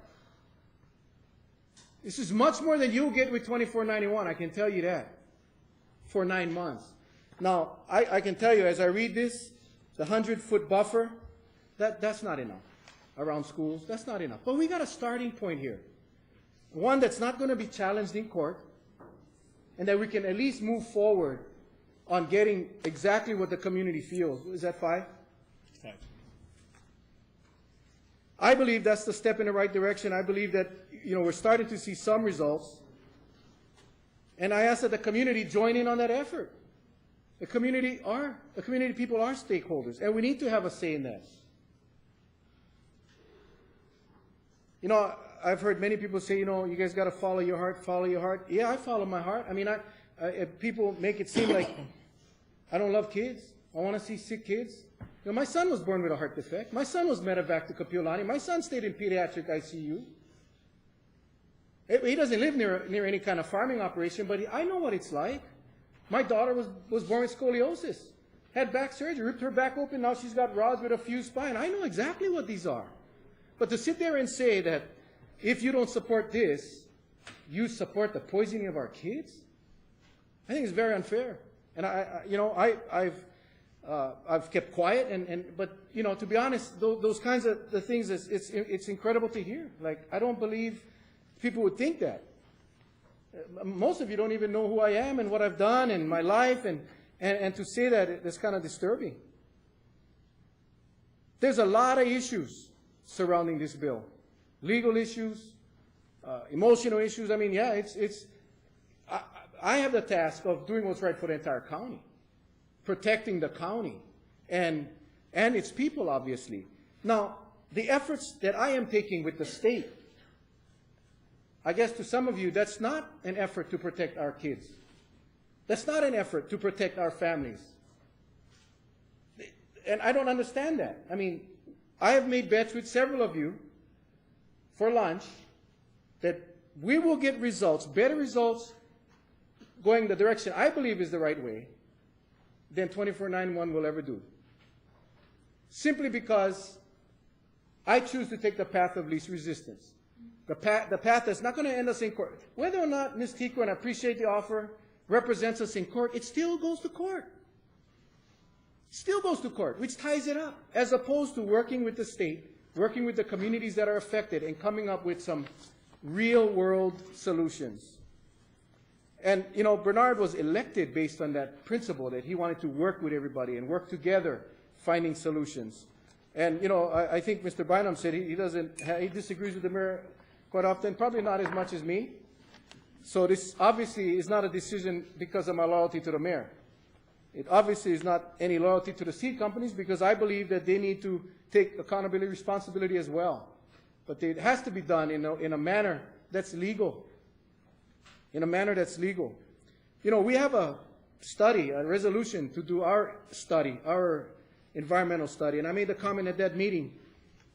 This is much more than you'll get with 2491, I can tell you that, for 9 months. Now, I can tell you, as I read this, the 100-foot buffer, that's not enough around schools. That's not enough. But we got a starting point here. One that's not going to be challenged in court, and that we can at least move forward on getting exactly what the community feels. Is that 5? 5. I believe that's the step in the right direction. I believe that we're starting to see some results. And I ask that the community join in on that effort. The community people are stakeholders, and we need to have a say in that. I've heard many people say, you guys got to follow your heart, follow your heart. Yeah, I follow my heart. I mean, if people make it seem like I don't love kids, I want to see sick kids. My son was born with a heart defect. My son was medevac to Kapiolani. My son stayed in pediatric ICU. He doesn't live near any kind of farming operation, but I know what it's like. My daughter was born with scoliosis, had back surgery, ripped her back open. Now she's got rods with a fused spine. I know exactly what these are. But to sit there and say that if you don't support this, you support the poisoning of our kids, I think it's very unfair. And I've kept quiet, but to be honest, those kinds of the things, it's incredible to hear. Like, I don't believe people would think that. Most of you don't even know who I am and what I've done in my life, and to say that, it's kind of disturbing. There's a lot of issues surrounding this bill. Legal issues, emotional issues. I mean, yeah, I have the task of doing what's right for the entire county, protecting the county and its people, obviously. Now, the efforts that I am taking with the state, I guess to some of you, that's not an effort to protect our kids. That's not an effort to protect our families. And I don't understand that. I mean, I have made bets with several of you for lunch that we will get results, better results, going the direction I believe is the right way than 2491 will ever do. Simply because I choose to take the path of least resistance. The path that's not going to end us in court. Whether or not Ms. Tico, and I appreciate the offer, represents us in court, it still goes to court. Still goes to court, which ties it up, as opposed to working with the state, working with the communities that are affected, and coming up with some real-world solutions. And, Bernard was elected based on that principle, that he wanted to work with everybody and work together, finding solutions. And, I think Mr. Bynum said he disagrees with the mayor quite often, probably not as much as me. So this obviously is not a decision because of my loyalty to the mayor. It obviously is not any loyalty to the seed companies, because I believe that they need to take accountability, responsibility as well. But it has to be done in a manner that's legal. In a manner that's legal. We have a study, a resolution to do our study, our environmental study. And I made the comment at that meeting,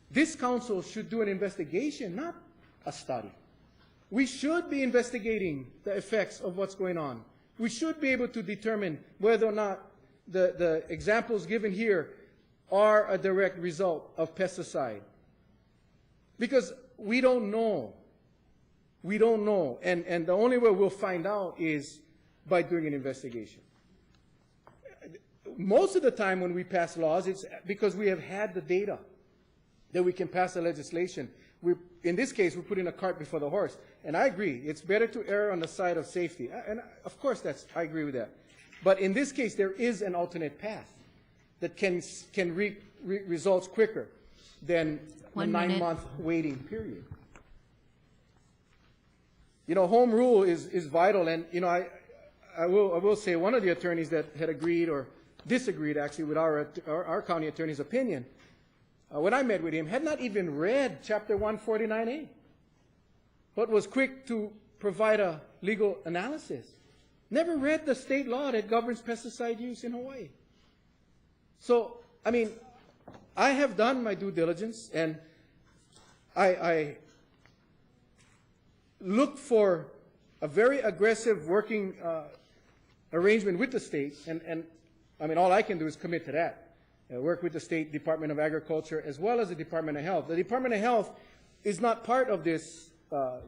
this council should do an investigation, not a study. We should be investigating the effects of what's going on. We should be able to determine whether or not the examples given here are a direct result of pesticide. Because we don't know. We don't know. And the only way we'll find out is by doing an investigation. Most of the time when we pass laws, it's because we have had the data that we can pass the legislation. In this case, we're putting a cart before the horse. And I agree, it's better to err on the side of safety. And of course, I agree with that. But in this case, there is an alternate path that can reap results quicker than a 9-month waiting period. Home rule is vital. And, I will say one of the attorneys that had agreed or disagreed actually with our county attorney's opinion, when I met with him, had not even read Chapter 149A, but was quick to provide a legal analysis. Never read the state law that governs pesticide use in Hawaii. So, I mean, I have done my due diligence, and I look for a very aggressive working arrangement with the state, and I mean, all I can do is commit to that. Work with the State Department of Agriculture as well as the Department of Health. The Department of Health is not part of this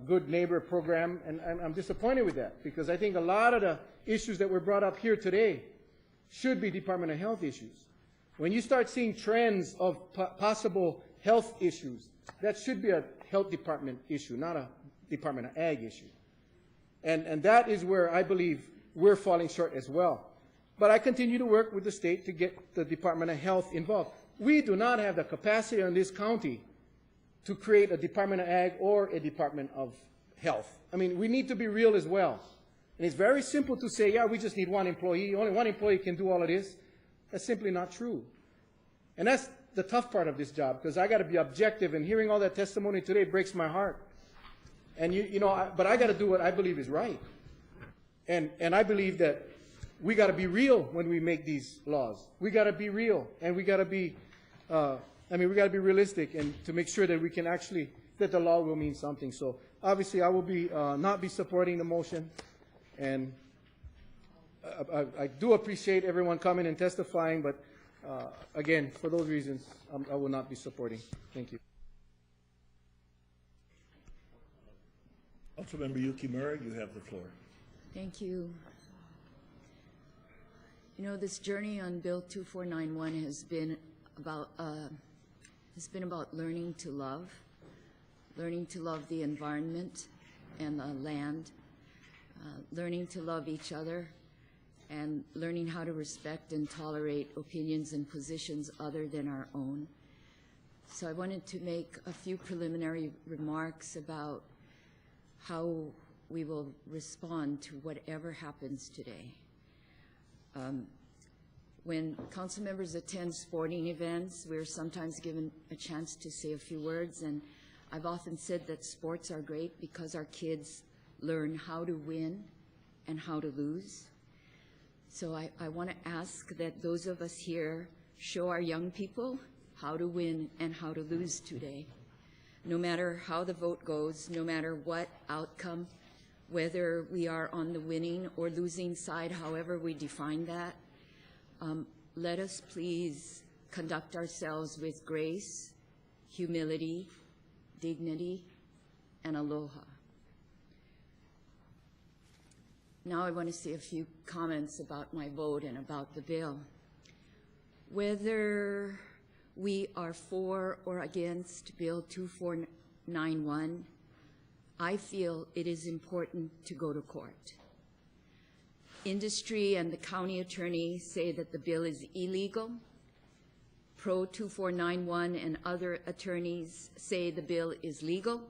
Good Neighbor program, and I'm disappointed with that, because I think a lot of the issues that were brought up here today should be Department of Health issues. When you start seeing trends of possible health issues, that should be a Health Department issue, not a Department of Ag issue. And that is where I believe we're falling short as well. But I continue to work with the state to get the Department of Health involved. We do not have the capacity in this county to create a Department of Ag or a Department of Health. I mean, we need to be real as well. And it's very simple to say, yeah, we just need one employee. Only one employee can do all of this. That's simply not true. And that's the tough part of this job, because I got to be objective, and hearing all that testimony today breaks my heart. And but I got to do what I believe is right. And I believe that we got to be real when we make these laws. We got to be real, and we got to be, we got to be realistic, and to make sure that we can actually, that the law will mean something. So obviously, I will be not be supporting the motion, and I do appreciate everyone coming and testifying, but again, for those reasons, I will not be supporting. Thank you. Councilmember Yukimura, you have the floor. Thank you. You know, this journey on Bill 2491 has been about learning to love the environment and the land, learning to love each other, and learning how to respect and tolerate opinions and positions other than our own. So I wanted to make a few preliminary remarks about how we will respond to whatever happens today. When council members attend sporting events, we're sometimes given a chance to say a few words, and I've often said that sports are great because our kids learn how to win and how to lose. So I want to ask that those of us here show our young people how to win and how to lose today. No matter how the vote goes, no matter what outcome, whether we are on the winning or losing side, however we define that, let us please conduct ourselves with grace, humility, dignity, and aloha. Now I want to say a few comments about my vote and about the bill. Whether we are for or against Bill 2491, I feel it is important to go to court. Industry and the county attorney say that the bill is illegal. Pro 2491 and other attorneys say the bill is legal,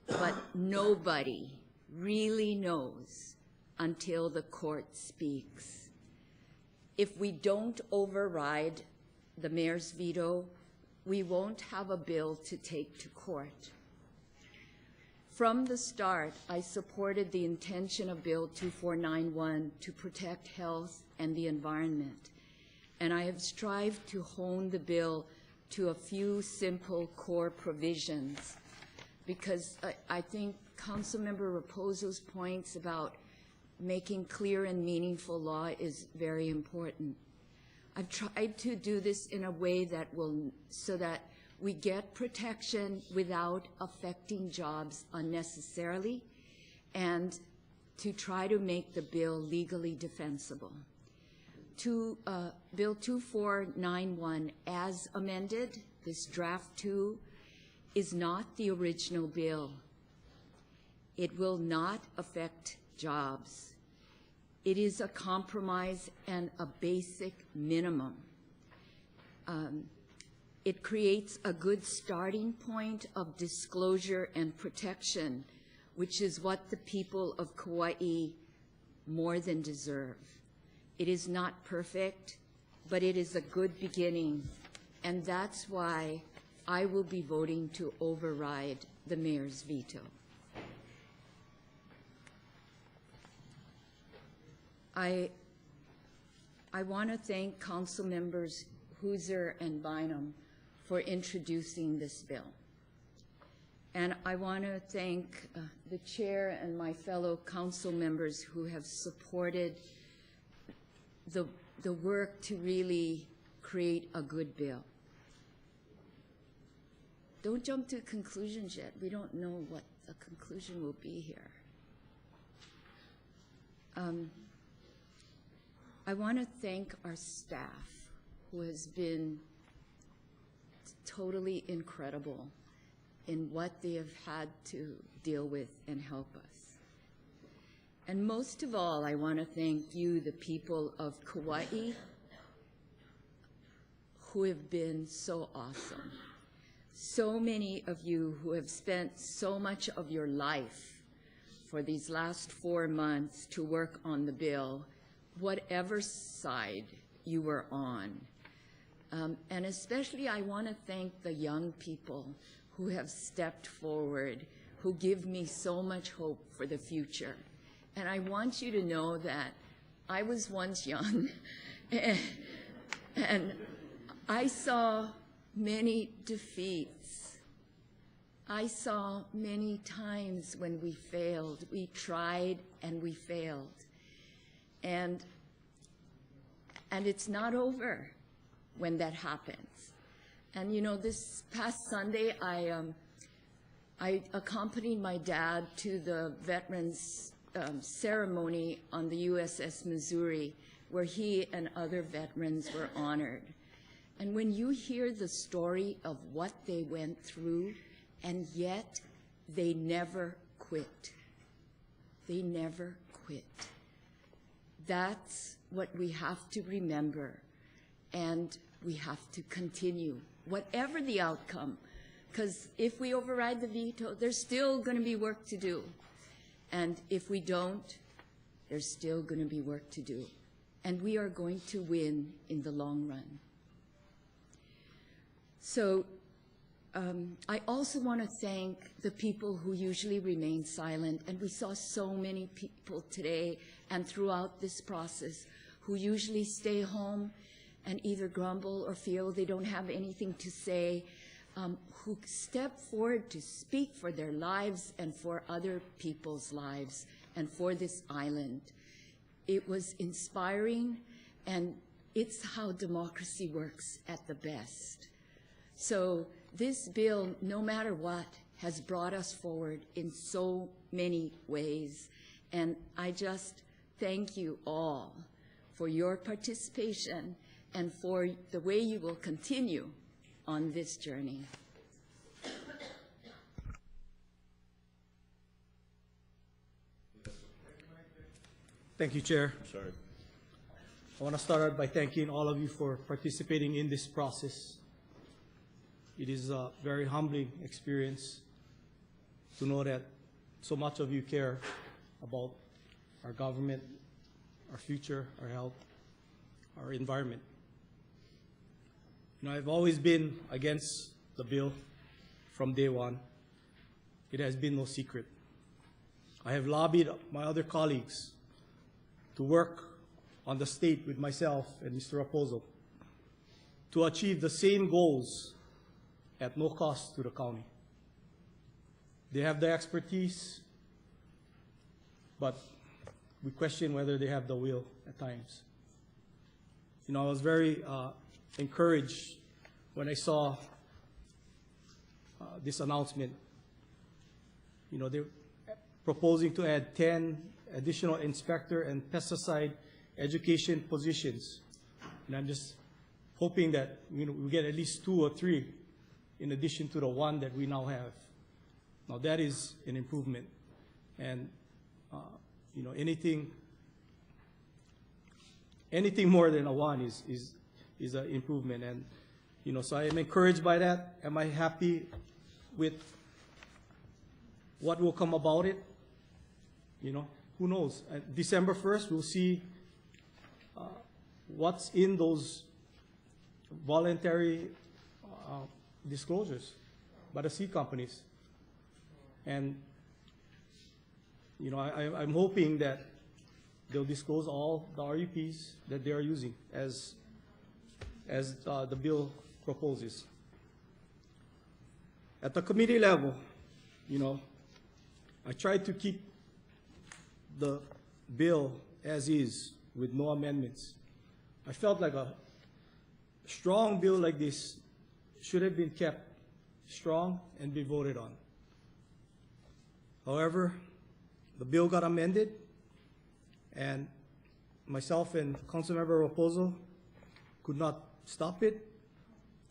but nobody really knows until the court speaks. If we don't override the mayor's veto, we won't have a bill to take to court. From the start, I supported the intention of Bill 2491 to protect health and the environment, and I have strived to hone the bill to a few simple core provisions, because I think Councilmember Raposo's points about making clear and meaningful law is very important. I've tried to do this in a way that so that we get protection without affecting jobs unnecessarily, and to try to make the bill legally defensible. Bill 2491 as amended, this draft 2, is not the original bill. It will not affect jobs. It is a compromise and a basic minimum. It creates a good starting point of disclosure and protection, which is what the people of Kauai more than deserve. It is not perfect, but it is a good beginning, and that's why I will be voting to override the mayor's veto. I want to thank Council Members Hooser and Bynum for introducing this bill. And I want to thank the chair and my fellow council members who have supported the work to really create a good bill. Don't jump to conclusions yet. We don't know what the conclusion will be here. I want to thank our staff, who has been totally incredible in what they have had to deal with and help us. And most of all, I want to thank you, the people of Kauai, who have been so awesome. so many of you who have spent so much of your life for these last 4 months to work on the bill, whatever side you were on. And especially I want to thank the young people who have stepped forward, who give me so much hope for the future. And I want you to know that I was once young, and I saw many defeats. I saw many times when we failed. We tried and we failed. And it's not over when that happens. And you know, this past Sunday, I accompanied my dad to the veterans ceremony on the USS Missouri, where he and other veterans were honored. And when you hear the story of what they went through, and yet they never quit. They never quit. That's what we have to remember, and we have to continue, whatever the outcome, because if we override the veto, there's still going to be work to do. And if we don't, there's still going to be work to do. And we are going to win in the long run. So I also want to thank the people who usually remain silent, and we saw so many people today and throughout this process who usually stay home and either grumble or feel they don't have anything to say, who step forward to speak for their lives and for other people's lives and for this island. It was inspiring, and it's how democracy works at the best. So this bill, no matter what, has brought us forward in so many ways. And I just thank you all for your participation and for the way you will continue on this journey. Thank you, Chair. Sorry. I want to start out by thanking all of you for participating in this process. It is a very humbling experience to know that so much of you care about our government, our future, our health, our environment. You know, I've always been against the bill from day one. It has been no secret. I have lobbied my other colleagues to work on the state with myself and Mr. Raposo to achieve the same goals at no cost to the county. They have the expertise, but we question whether they have the will at times. You know, I was very encouraged when I saw this announcement. You know, they're proposing to add 10 additional inspector and pesticide education positions. And I'm just hoping that, you know, we get at least 2 or 3 in addition to the 1 that we now have. Now that is an improvement. And, you know, anything more than a 1 is an improvement. And, you know, so I am encouraged by that. Am I happy with what will come about it? You know, who knows? December 1st, we'll see what's in those voluntary disclosures by the seed companies. And, you know, I'm hoping that they'll disclose all the RUPs that they are using as the bill proposes. At the committee level, you know, I tried to keep the bill as is with no amendments. I felt like a strong bill like this should have been kept strong and be voted on. However, the bill got amended, and myself and Councilmember Raposo could not stop it.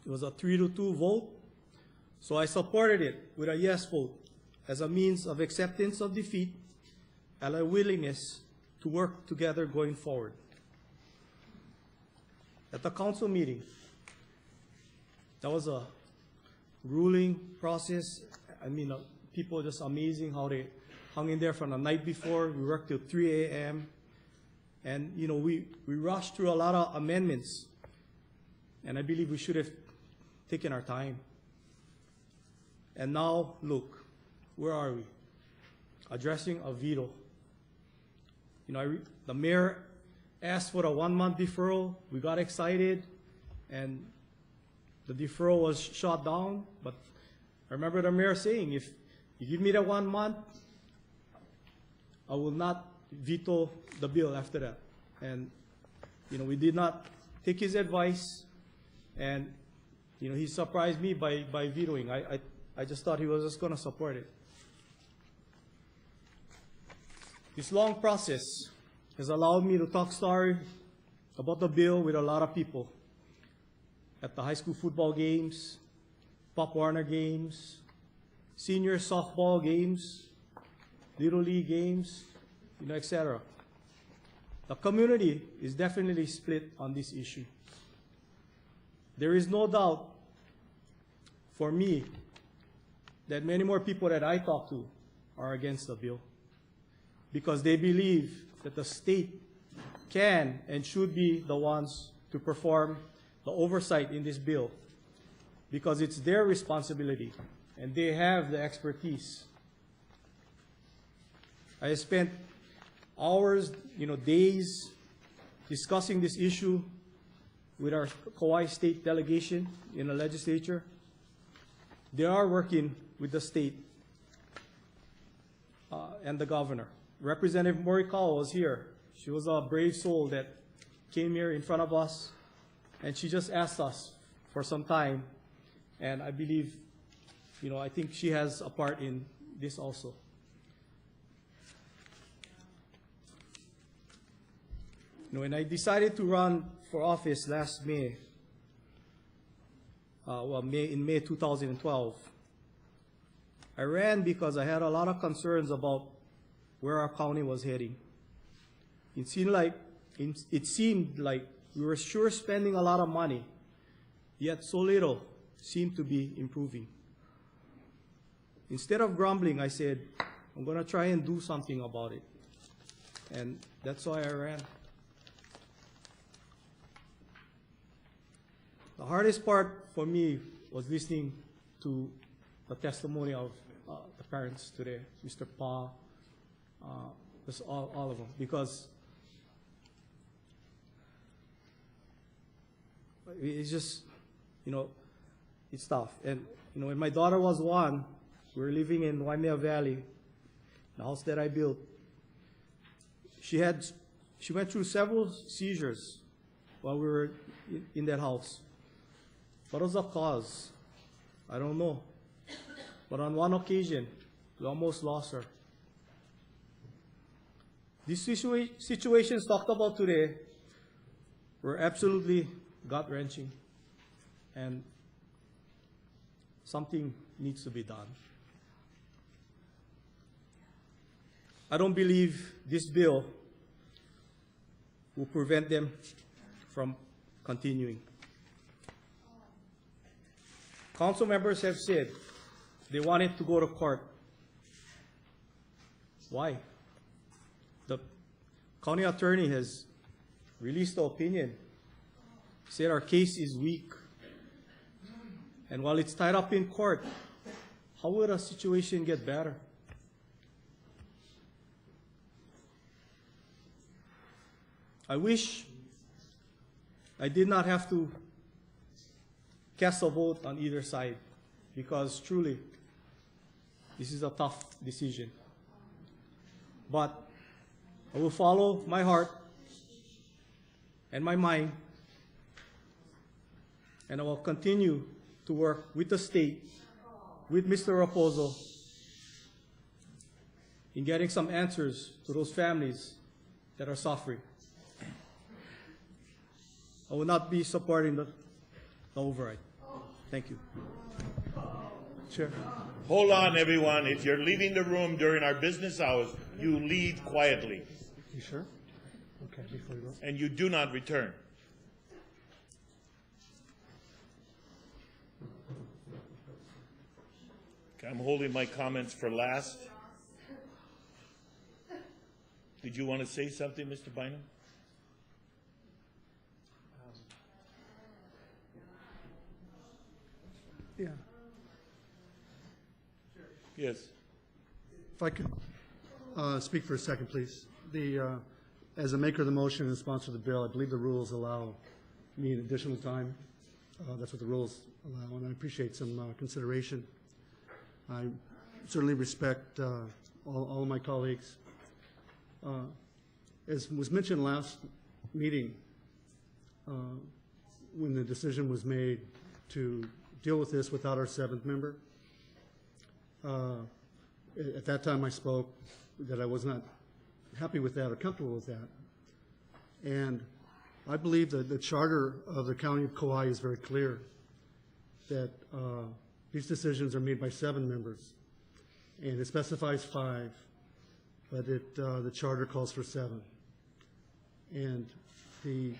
It was a 3-2 vote, so I supported it with a yes vote as a means of acceptance of defeat and a willingness to work together going forward. At the council meeting, that was a ruling process. I mean, people are just amazing how they hung in there from the night before. We worked till 3 a.m. And, you know, we rushed through a lot of amendments. And I believe we should have taken our time. And now, look, where are we? Addressing a veto. You know, the mayor asked for a 1-month deferral. We got excited, and the deferral was shot down. But I remember the mayor saying, if you give me the 1 month, I will not veto the bill after that. And, you know, we did not take his advice, and, you know, he surprised me by vetoing. I just thought he was just going to support it. This long process has allowed me to talk story about the bill with a lot of people at the high school football games, Pop Warner games, senior softball games, Little League games, you know, etc. The community is definitely split on this issue. There is no doubt for me that many more people that I talk to are against the bill, because they believe that the state can and should be the ones to perform the oversight in this bill, because it's their responsibility and they have the expertise. I spent hours, you know, days discussing this issue with our Kauai State delegation in the legislature. They are working with the state and the governor. Representative Morikawa was here. She was a brave soul that came here in front of us, and she just asked us for some time. And I believe, you know, I think she has a part in this also. You know, when I decided to run for office last May, in May 2012, I ran because I had a lot of concerns about where our county was heading. It seemed like we were sure spending a lot of money, yet so little seemed to be improving. Instead of grumbling, I said, I'm going to try and do something about it. And that's why I ran. The hardest part for me was listening to the testimony of the parents today, Mr. Pa, just all of them, because it's just, you know, it's tough. And, you know, when my daughter was 1, we were living in Waimea Valley, the house that I built. She went through several seizures while we were in that house. What was the cause? I don't know. But on one occasion, we almost lost her. These situations talked about today were absolutely gut-wrenching, and something needs to be done. I don't believe this bill will prevent them from continuing. Council members have said they wanted to go to court. Why? The county attorney has released the opinion, said our case is weak. And while it's tied up in court, how would a situation get better? I wish I did not have to cast a vote on either side, because truly, this is a tough decision. But I will follow my heart and my mind, and I will continue to work with the state, with Mr. Raposo, in getting some answers to those families that are suffering. I will not be supporting the override. Thank you. Chair. Hold on, everyone. If you're leaving the room during our business hours, you leave quietly. You sure? Okay, before you go. And you do not return. Okay, I'm holding my comments for last. Did you want to say something, Mr. Bynum? Yeah. Yes. If I could speak for a second, please. As a maker of the motion and sponsor of the bill, I believe the rules allow me additional time. That's what the rules allow, and I appreciate some consideration. I certainly respect all of my colleagues. As was mentioned last meeting, when the decision was made to deal with this without our seventh member, at that time I spoke that I was not happy with that or comfortable with that. And I believe that the charter of the County of Kauai is very clear that these decisions are made by 7 members. And it specifies 5, but the charter calls for 7. And a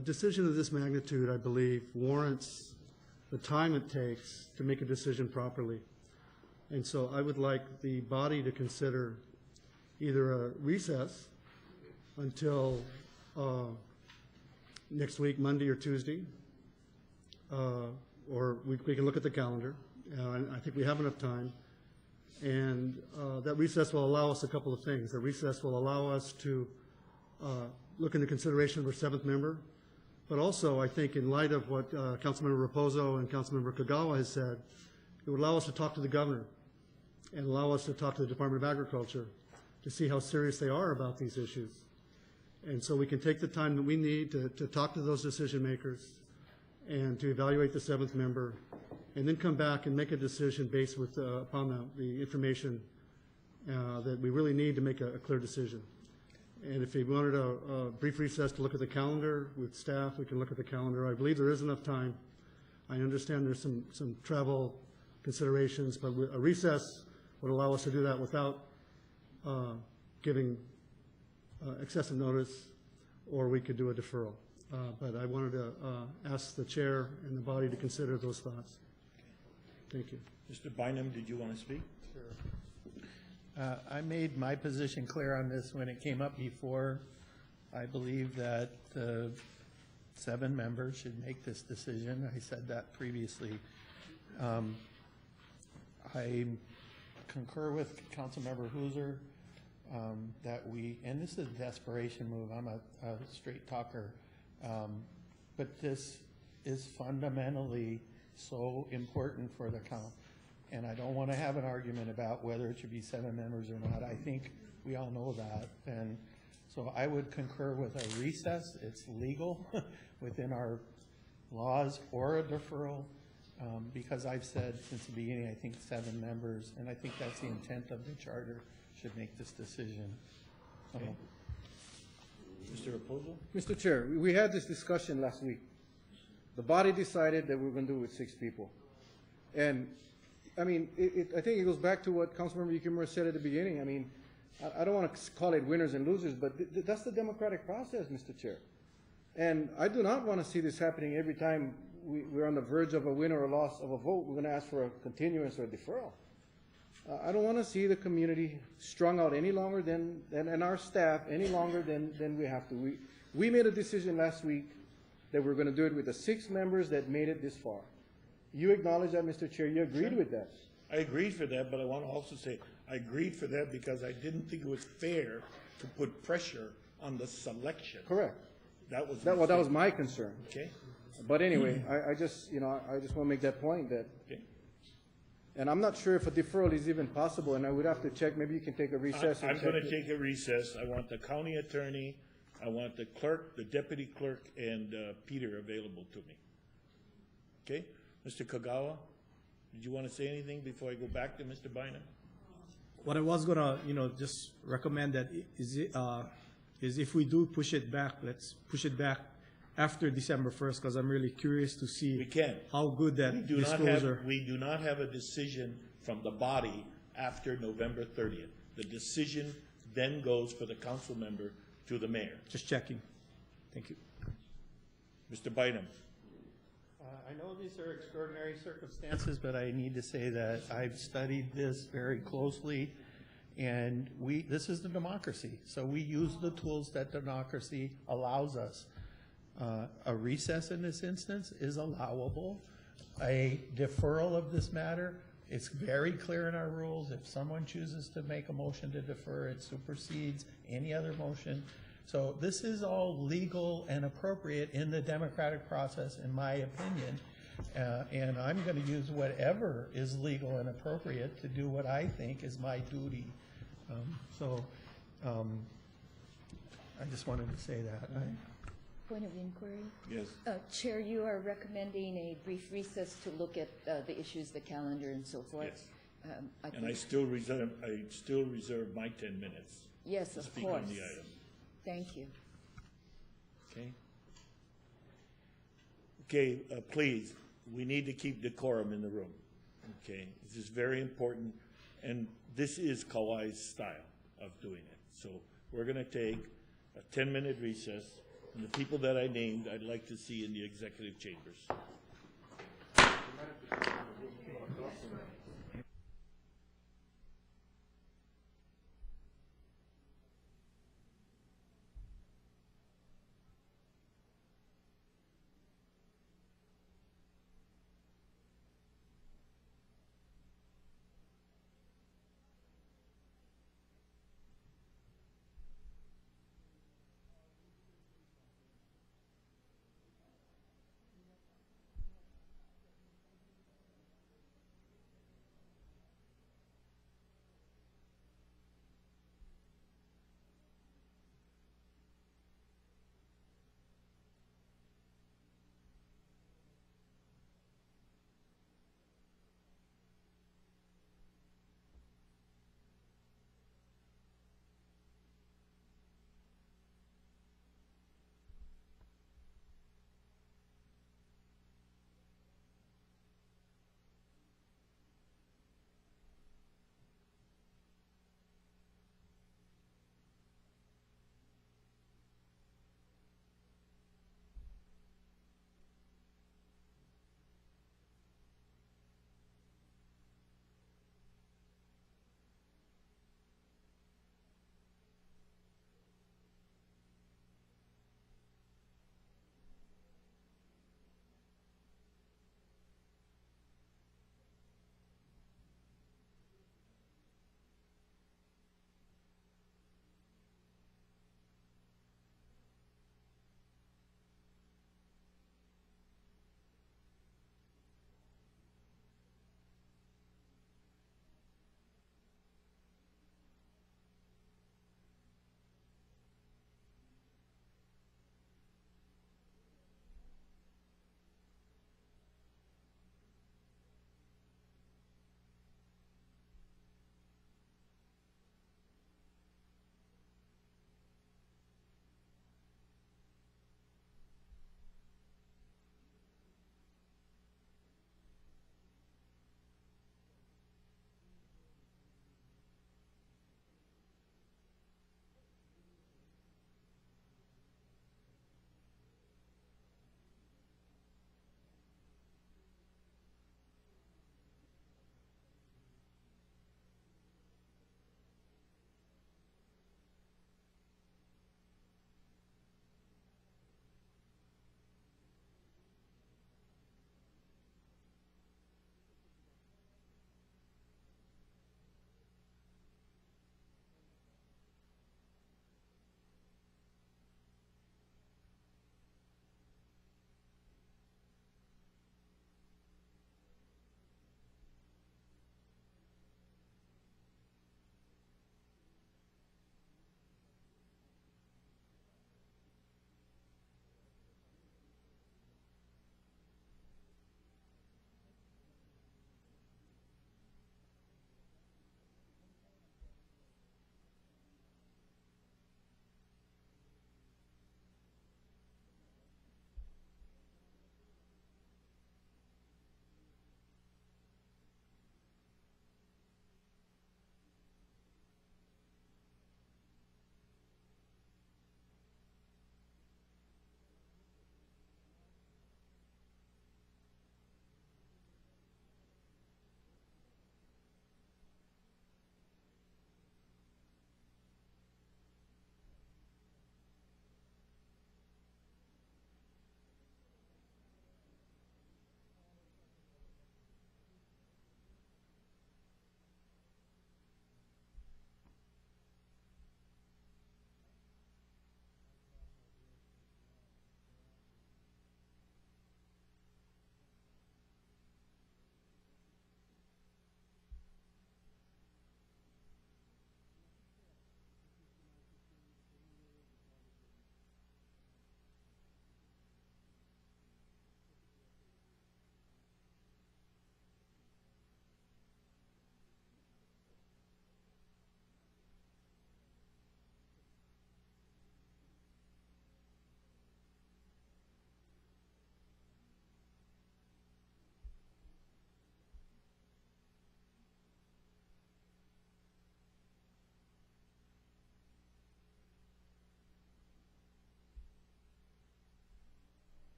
decision of this magnitude, I believe, warrants the time it takes to make a decision properly. And so I would like the body to consider either a recess until next week, Monday or Tuesday, or we can look at the calendar. I think we have enough time. And that recess will allow us a couple of things. The recess will allow us to look into consideration of our 7th member, but also I think in light of what Councilmember Raposo and Councilmember Kagawa has said, it would allow us to talk to the governor and allow us to talk to the Department of Agriculture to see how serious they are about these issues. And so we can take the time that we need to talk to those decision makers and to evaluate the 7th member, and then come back and make a decision based upon the information that we really need to make a clear decision. And if you wanted a brief recess to look at the calendar with staff, we can look at the calendar. I believe there is enough time. I understand there's some travel considerations, but a recess would allow us to do that without giving excessive notice, or we could do a deferral. But I wanted to ask the chair and the body to consider those thoughts. Thank you. Mr. Bynum, did you want to speak? Sure. I made my position clear on this when it came up before. I believe that the 7 members should make this decision. I said that previously. I concur with Councilmember Hooser that and this is a desperation move. I'm a straight talker. But this is fundamentally so important for the county. And I don't want to have an argument about whether it should be 7 members or not. I think we all know that. And so I would concur with a recess. It's legal within our laws, or a deferral, because I've said since the beginning, I think 7 members, and I think that's the intent of the charter, should make this decision. Okay. Mr. Raposo? Mr. Chair, we had this discussion last week. The body decided that we were going to do it with 6 people. And, I mean, I think it goes back to what Councilmember Yukimura said at the beginning. I mean, I don't want to call it winners and losers, but that's the democratic process, Mr. Chair. And I do not want to see this happening every time we're on the verge of a win or a loss of a vote. We're going to ask for a continuance or a deferral. I don't want to see the community strung out any longer and our staff any longer than we have to. We made a decision last week that we're going to do it with the 6 members that made it this far. You acknowledge that, Mr. Chair. You agreed with that. I agreed for that, but I want to also say I agreed for that because I didn't think it was fair to put pressure on the selection. Correct. That was that was my concern. Okay. But anyway, I just want to make that point that. Okay. And I'm not sure if a deferral is even possible, and I would have to check. Maybe you can take a recess. I'm going to take a recess. I want the county attorney, I want the clerk, the deputy clerk, and Peter available to me. Okay? Mr. Kagawa, did you want to say anything before I go back to Mr. Bynum? What I was going to, just recommend that is if we do push it back, let's push it back after December 1st, because I'm really curious to see how good that disclosure. We do not have a decision from the body after November 30th. The decision then goes for the council member to the mayor. Just checking. Thank you. Mr. Bynum. I know these are extraordinary circumstances, but I need to say that I've studied this very closely, and this is the democracy. So we use the tools that democracy allows us. A recess in this instance is allowable. A deferral of this matter, it's very clear in our rules. If someone chooses to make a motion to defer, it supersedes any other motion. So this is all legal and appropriate in the democratic process, in my opinion. And I'm going to use whatever is legal and appropriate to do what I think is my duty. I just wanted to say that. Point of inquiry? Yes. Chair, you are recommending a brief recess to look at the issues, the calendar, and so forth. Yes. I And I think- still reserve my 10 minutes. Yes, to of speak on course. the item. Thank you. Okay? Okay, please, we need to keep decorum in the room. Okay? This is very important, and this is Kauai's style of doing it. So we're going to take a 10-minute recess, and the people that I named, I'd like to see in the executive chambers.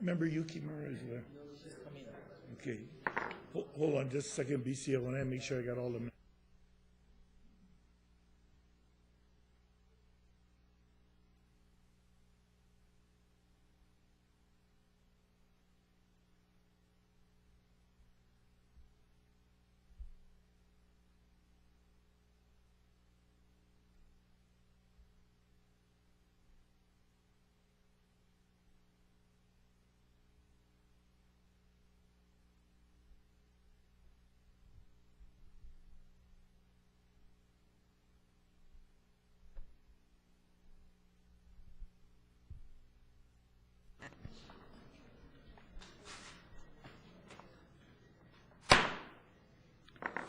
Member Yukimura is there. Okay. Hold on just a second, BC. I want to make sure I got all the.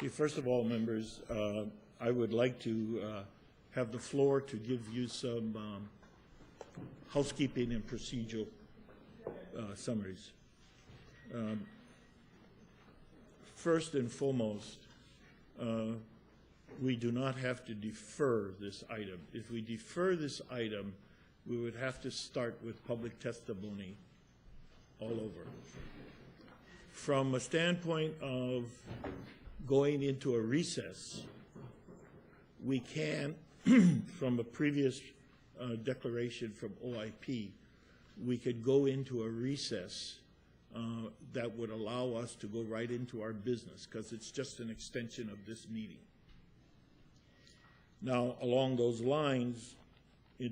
Okay, first of all, members, I would like to have the floor to give you some housekeeping and procedural summaries. First and foremost, we do not have to defer this item. If we defer this item, we would have to start with public testimony all over. From a standpoint of going into a recess, we can, from a previous declaration from OIP, we could go into a recess that would allow us to go right into our business, because it's just an extension of this meeting. Now, along those lines,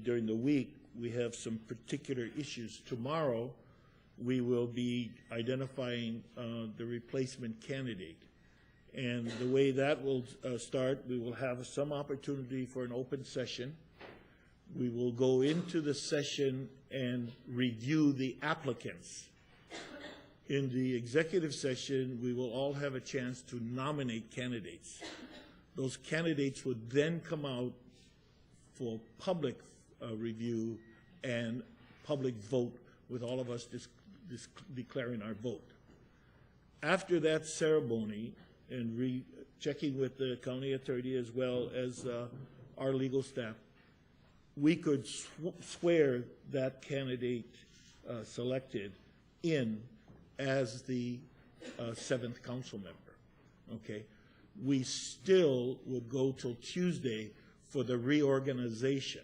during the week, we have some particular issues. Tomorrow, we will be identifying the replacement candidate. And the way that will start, we will have some opportunity for an open session. We will go into the session and review the applicants. In the executive session, we will all have a chance to nominate candidates. Those candidates would then come out for public review and public vote, with all of us declaring our vote. After that ceremony, and checking with the county attorney as well as our legal staff, we could swear that candidate selected in as the 7th council member, okay? We still would go till Tuesday for the reorganization,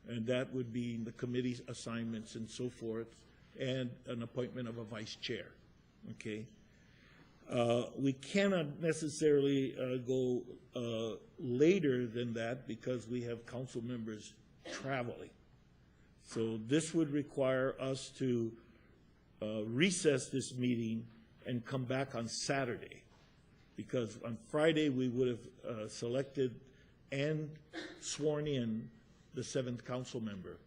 and that would be the committee assignments and so forth, and an appointment of a vice chair, okay? We cannot necessarily go later than that because we have council members traveling. So this would require us to recess this meeting and come back on Saturday, because on Friday we would have selected and sworn in the 7th council member.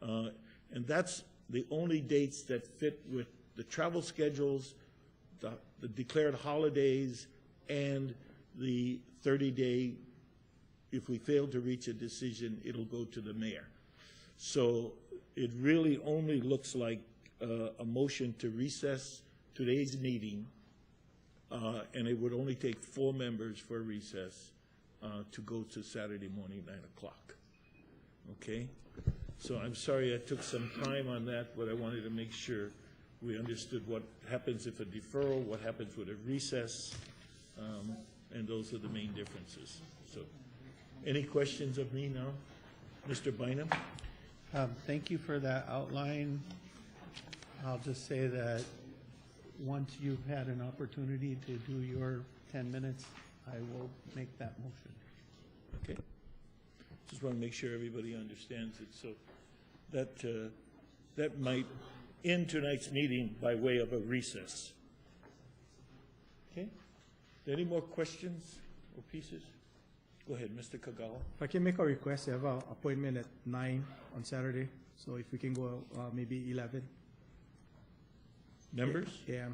And that's the only dates that fit with the travel schedules, the declared holidays, and the 30-day, if we fail to reach a decision, it'll go to the mayor. So it really only looks like a motion to recess today's meeting, and it would only take 4 members for a recess to go to Saturday morning, 9 o'clock. Okay? So I'm sorry I took some time on that, but I wanted to make sure we understood what happens if a deferral, what happens with a recess, and those are the main differences. So, any questions of me now? Mr. Bynum? Thank you for that outline. I'll just say that once you've had an opportunity to do your 10 minutes, I will make that motion. Okay. Just want to make sure everybody understands it. So that might end tonight's meeting by way of a recess. Okay? Any more questions or pieces? Go ahead, Mr. Kagawa. If I can make a request, I have an appointment at 9 on Saturday, so if we can go maybe 11. Members? Yeah.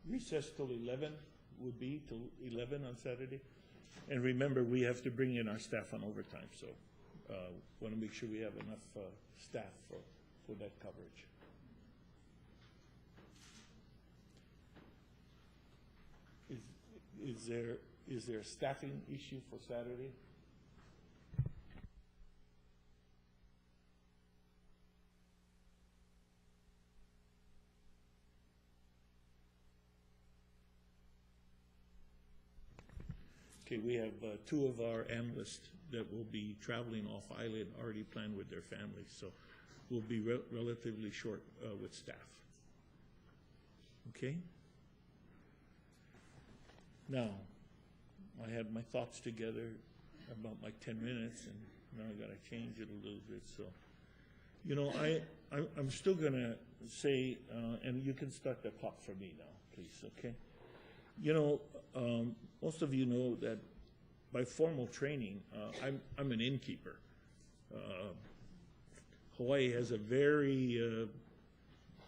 Recess till 11 would be till 11 on Saturday. And remember, we have to bring in our staff on overtime, so want to make sure we have enough staff for that coverage. Is there a staffing issue for Saturday? Okay, we have two of our analysts that will be traveling off island, already planned with their families, so we'll be relatively short with staff. Okay? Now, I had my thoughts together about my 10 minutes, and now I got to change it a little bit. So, you know, I'm still going to say, and you can start the clock for me now, please, okay? You know, most of you know that by formal training, I'm an innkeeper. Hawaii has a very,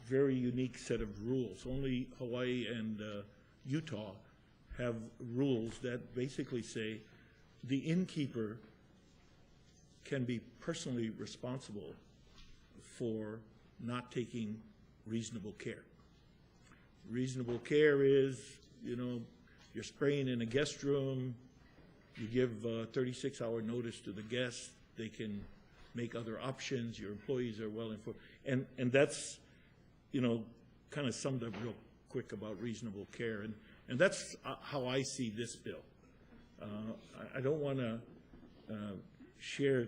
very unique set of rules. Only Hawaii and Utah have rules that basically say the innkeeper can be personally responsible for not taking reasonable care. Reasonable care is, you know, you're spraying in a guest room, you give 36-hour notice to the guests, they can make other options, your employees are well informed. And that's, you know, kind of summed up real quick about reasonable care. And that's how I see this bill. I don't want to share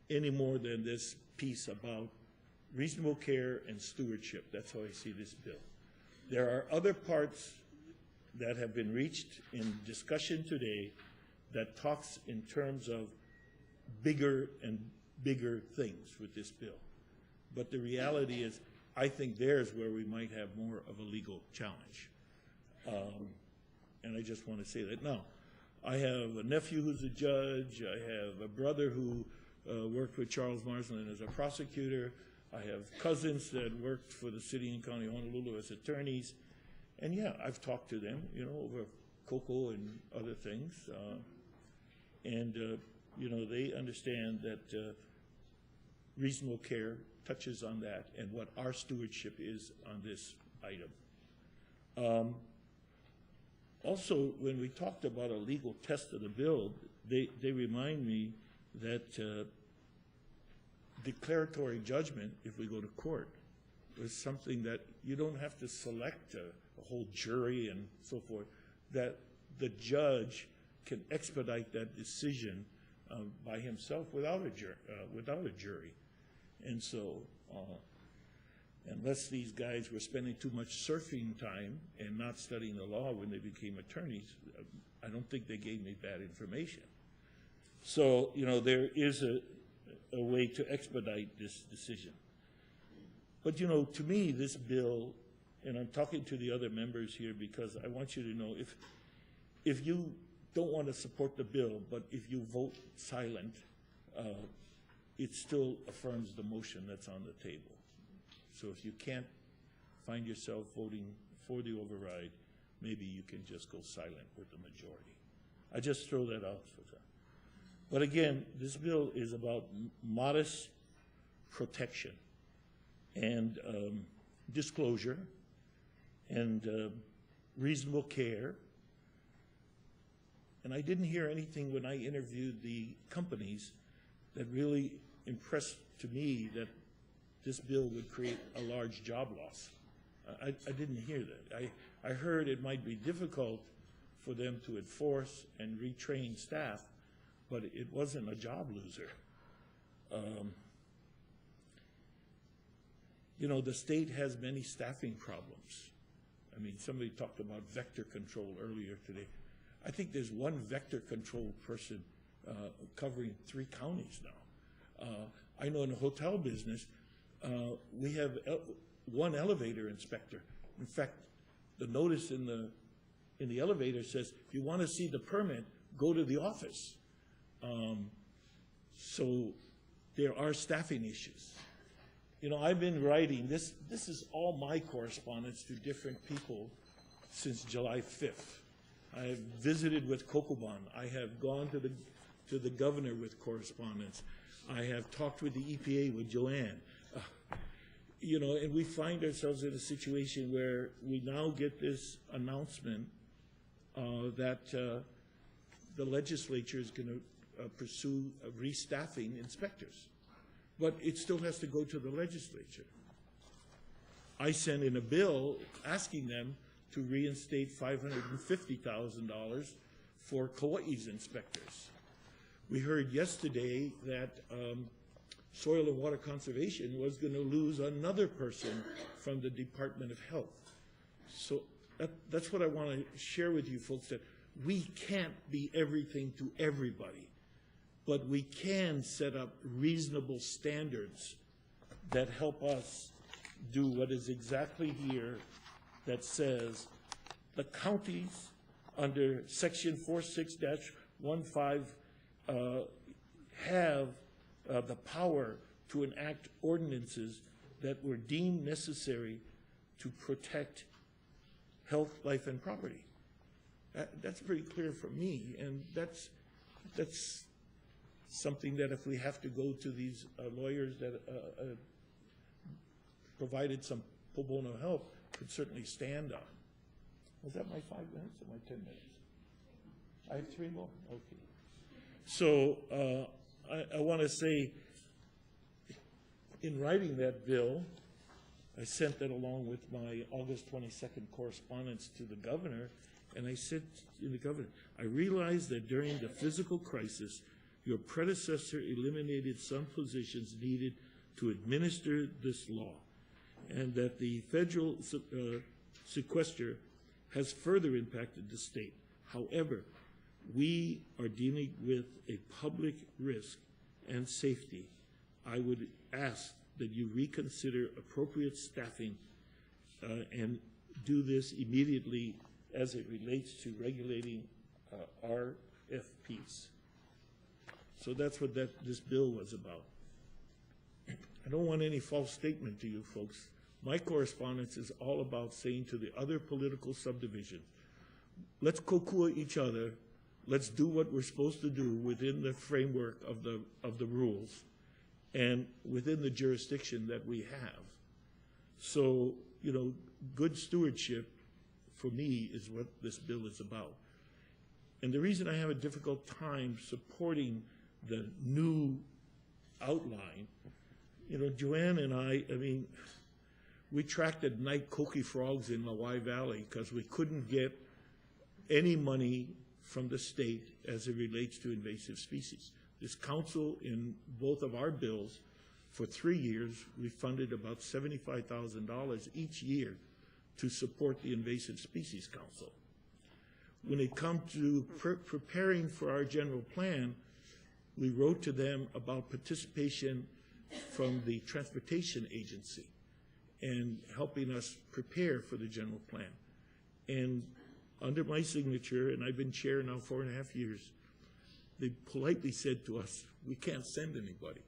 any more than this piece about reasonable care and stewardship. That's how I see this bill. There are other parts that have been reached in discussion today that talks in terms of bigger and bigger things with this bill. But the reality is, I think there's where we might have more of a legal challenge. And I just want to say that. Now, I have a nephew who's a judge. I have a brother who worked with Charles Marsland as a prosecutor. I have cousins that worked for the city and county of Honolulu as attorneys. And yeah, I've talked to them, you know, over cocoa and other things. You know, they understand that reasonable care touches on that and what our stewardship is on this item. Also, when we talked about a legal test of the bill, they remind me that declaratory judgment, if we go to court, is something that you don't have to select a whole jury and so forth, that the judge can expedite that decision by himself without a jury. And so, unless these guys were spending too much surfing time and not studying the law when they became attorneys, I don't think they gave me bad information. So, you know, there is a way to expedite this decision. But, you know, to me, this bill, and I'm talking to the other members here because I want you to know, if you don't want to support the bill, but if you vote silent, it still affirms the motion that's on the table. So if you can't find yourself voting for the override, maybe you can just go silent with the majority. I just throw that out for that. But again, this bill is about modest protection and disclosure and reasonable care. And I didn't hear anything when I interviewed the companies that really impressed to me that this bill would create a large job loss. I didn't hear that. I heard it might be difficult for them to enforce and retrain staff, but it wasn't a job loser. You know, the state has many staffing problems. I mean, somebody talked about vector control earlier today. I think there's one vector control person covering 3 counties now. I know in the hotel business, we have one elevator inspector. In fact, the notice in the elevator says, if you want to see the permit, go to the office. So there are staffing issues. You know, I've been writing, this is all my correspondence to different people since July 5th. I have visited with Kokoban. I have gone to the governor with correspondence. I have talked with the EPA, with Joanne. You know, and we find ourselves in a situation where we now get this announcement that the legislature is going to pursue restaffing inspectors. But it still has to go to the legislature. I sent in a bill asking them to reinstate $550,000 for Kauai's inspectors. We heard yesterday that Soil and Water Conservation was going to lose another person from the Department of Health. So that's what I want to share with you folks, that we can't be everything to everybody, but we can set up reasonable standards that help us do what is exactly here, that says the counties under section 46-15 have the power to enact ordinances that were deemed necessary to protect health, life, and property. That's pretty clear for me, and that's something that if we have to go to these lawyers that provided some pro bono help, could certainly stand on. Was that my 5 minutes or my 10 minutes? I have 3 more? Okay. So I want to say, in writing that bill, I sent that along with my August 22nd correspondence to the governor, and I said to the governor, I realize that during the physical crisis, your predecessor eliminated some positions needed to administer this law, and that the federal sequester has further impacted the state. However, we are dealing with a public risk and safety. I would ask that you reconsider appropriate staffing and do this immediately as it relates to regulating RFPs. So that's what this bill was about. I don't want any false statement to you folks. My correspondence is all about saying to the other political subdivisions, let's kokua each other, let's do what we're supposed to do within the framework of the rules and within the jurisdiction that we have. So, you know, good stewardship for me is what this bill is about. And the reason I have a difficult time supporting the new outline, you know, Joanne and I mean, we tracked at night koki frogs in Lawai Valley because we couldn't get any money from the state as it relates to invasive species. This council, in both of our bills, for 3 years, we funded about $75,000 each year to support the Invasive Species Council. When it comes to preparing for our general plan, we wrote to them about participation from the Transportation Agency and helping us prepare for the general plan. And under my signature, and I've been chair now 4.5 years, they politely said to us, we can't send anybody.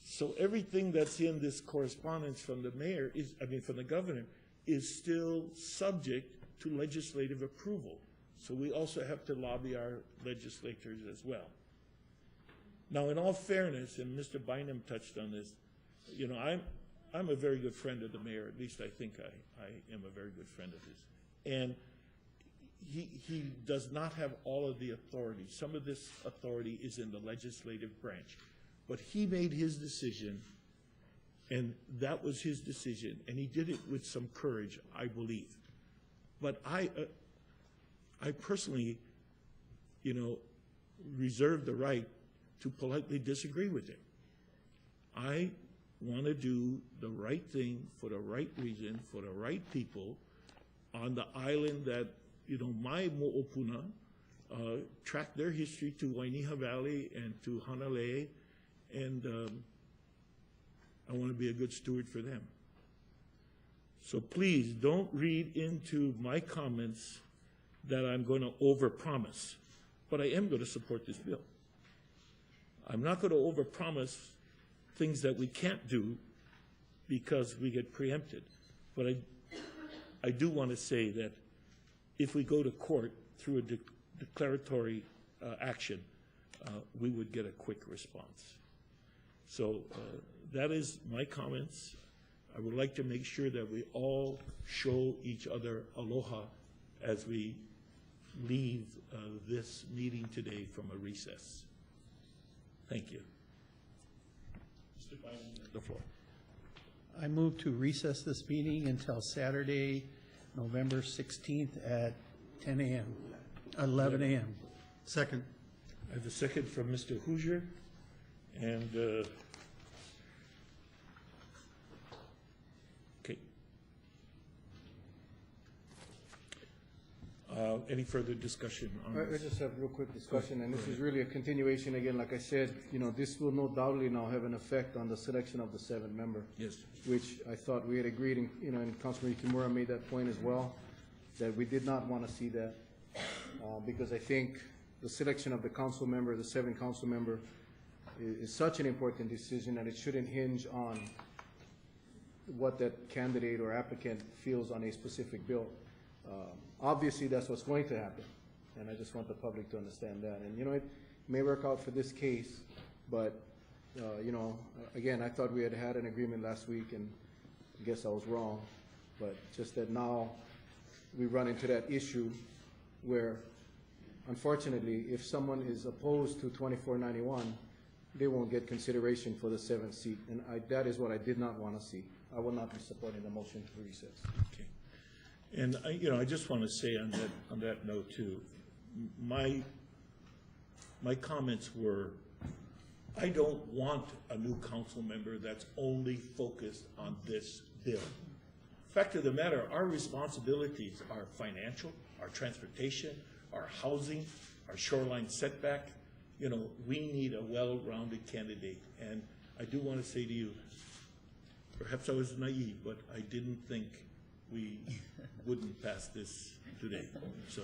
So everything that's in this correspondence from the mayor is, from the governor, is still subject to legislative approval. So we also have to lobby our legislators as well. Now, in all fairness, and Mr. Bynum touched on this, you know, I'm a very good friend of the mayor. At least I think I am a very good friend of his. And he does not have all of the authority. Some of this authority is in the legislative branch. But he made his decision, and that was his decision, and he did it with some courage, I believe. But I personally, you know, reserve the right to politely disagree with him. I want to do the right thing for the right reason, for the right people on the island that, you know, my mo'opuna tracked their history to Wainiha Valley and to Hanalei, and I want to be a good steward for them. So please don't read into my comments that I'm going to overpromise, but I am going to support this bill. I'm not going to overpromise things that we can't do because we get preempted. But I do want to say that if we go to court through a declaratory action, we would get a quick response. So that is my comments. I would like to make sure that we all show each other aloha as we leave this meeting today from a recess. Thank you. Mr. Biden, the floor. I move to recess this meeting until Saturday, November 16th at 10 a.m., 11 a.m. Second. I have a second from Mr. Hoosier, and, okay. Any further discussion on I this? just have real quick discussion, and this is really a continuation, again, like I said, this will no doubtly now have an effect on the selection of the 7th member. Yes. Which I thought we had agreed, and Councilman Kimura made that point as well, that we did not want to see that, because I think the selection of the council member, the 7th council member, is such an important decision that it shouldn't hinge on what that candidate or applicant feels on a specific bill. Obviously, that's what's going to happen, and I just want the public to understand that. And, it may work out for this case, but, again, I thought we had had an agreement last week, and I guess I was wrong. But just that now we run into that issue where, unfortunately, if someone is opposed to 2491, they won't get consideration for the 7th seat. And that is what I did not want to see. I will not be supporting the motion to recess. Okay. And I just want to say on that note too, my comments were, I don't want a new council member that's only focused on this bill. Fact of the matter, our responsibilities are financial, our transportation, our housing, our shoreline setback. We need a well-rounded candidate. And I do want to say to you, perhaps I was naive, but I didn't think we wouldn't pass this today. So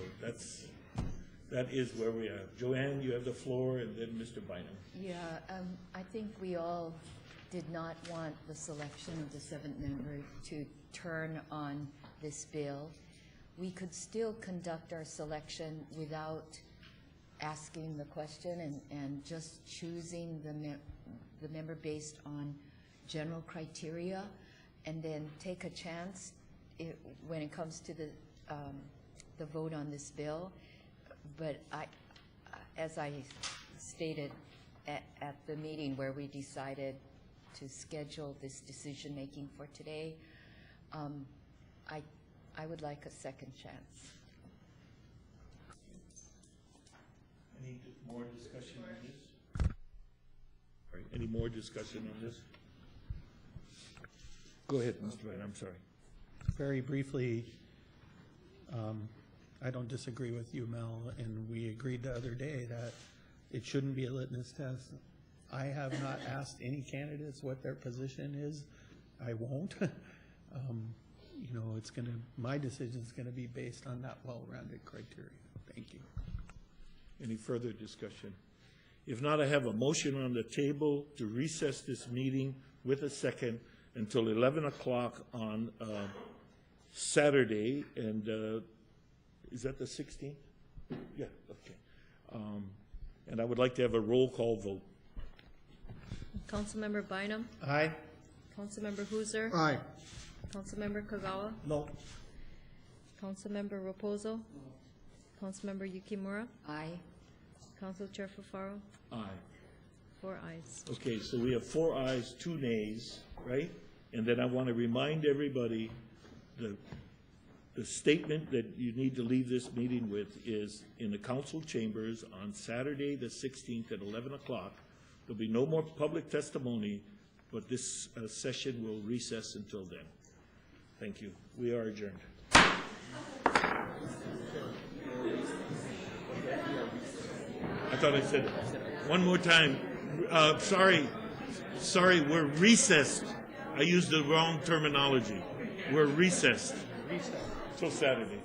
that is where we are. Joanne, you have the floor, and then Mr. Bynum. Yeah, I think we all did not want the selection of the 7th member to turn on this bill. We could still conduct our selection without asking the question and just choosing the member based on general criteria, and then take a chance when it comes to the vote on this bill. But as I stated at the meeting where we decided to schedule this decision-making for today, I would like a second chance. Any more discussion on this? All right, any more discussion on this? Go ahead, Mr. Bynum, I'm sorry. Very briefly, I don't disagree with you, Mel, and we agreed the other day that it shouldn't be a litmus test. I have not asked any candidates what their position is. I won't. My decision is going to be based on that well-rounded criteria. Thank you. Any further discussion? If not, I have a motion on the table to recess this meeting with a second until 11 o'clock on Saturday, and is that the 16th? Yeah, okay. And I would like to have a roll call vote. Councilmember Bynum? Aye. Councilmember Hooser? Aye. Councilmember Kagawa? No. Councilmember Raposo? Councilmember Yukimura? Aye. Council Chair Fafaro? Aye. 4 ayes. Okay, so we have 4 ayes, 2 nays, right? And then I want to remind everybody the statement that you need to leave this meeting with is in the council chambers on Saturday, the 16th at 11 o'clock. There'll be no more public testimony, but this session will recess until then. Thank you. We are adjourned. I thought I said it. One more time. Sorry, we're recessed. I used the wrong terminology. We're recessed till Saturday.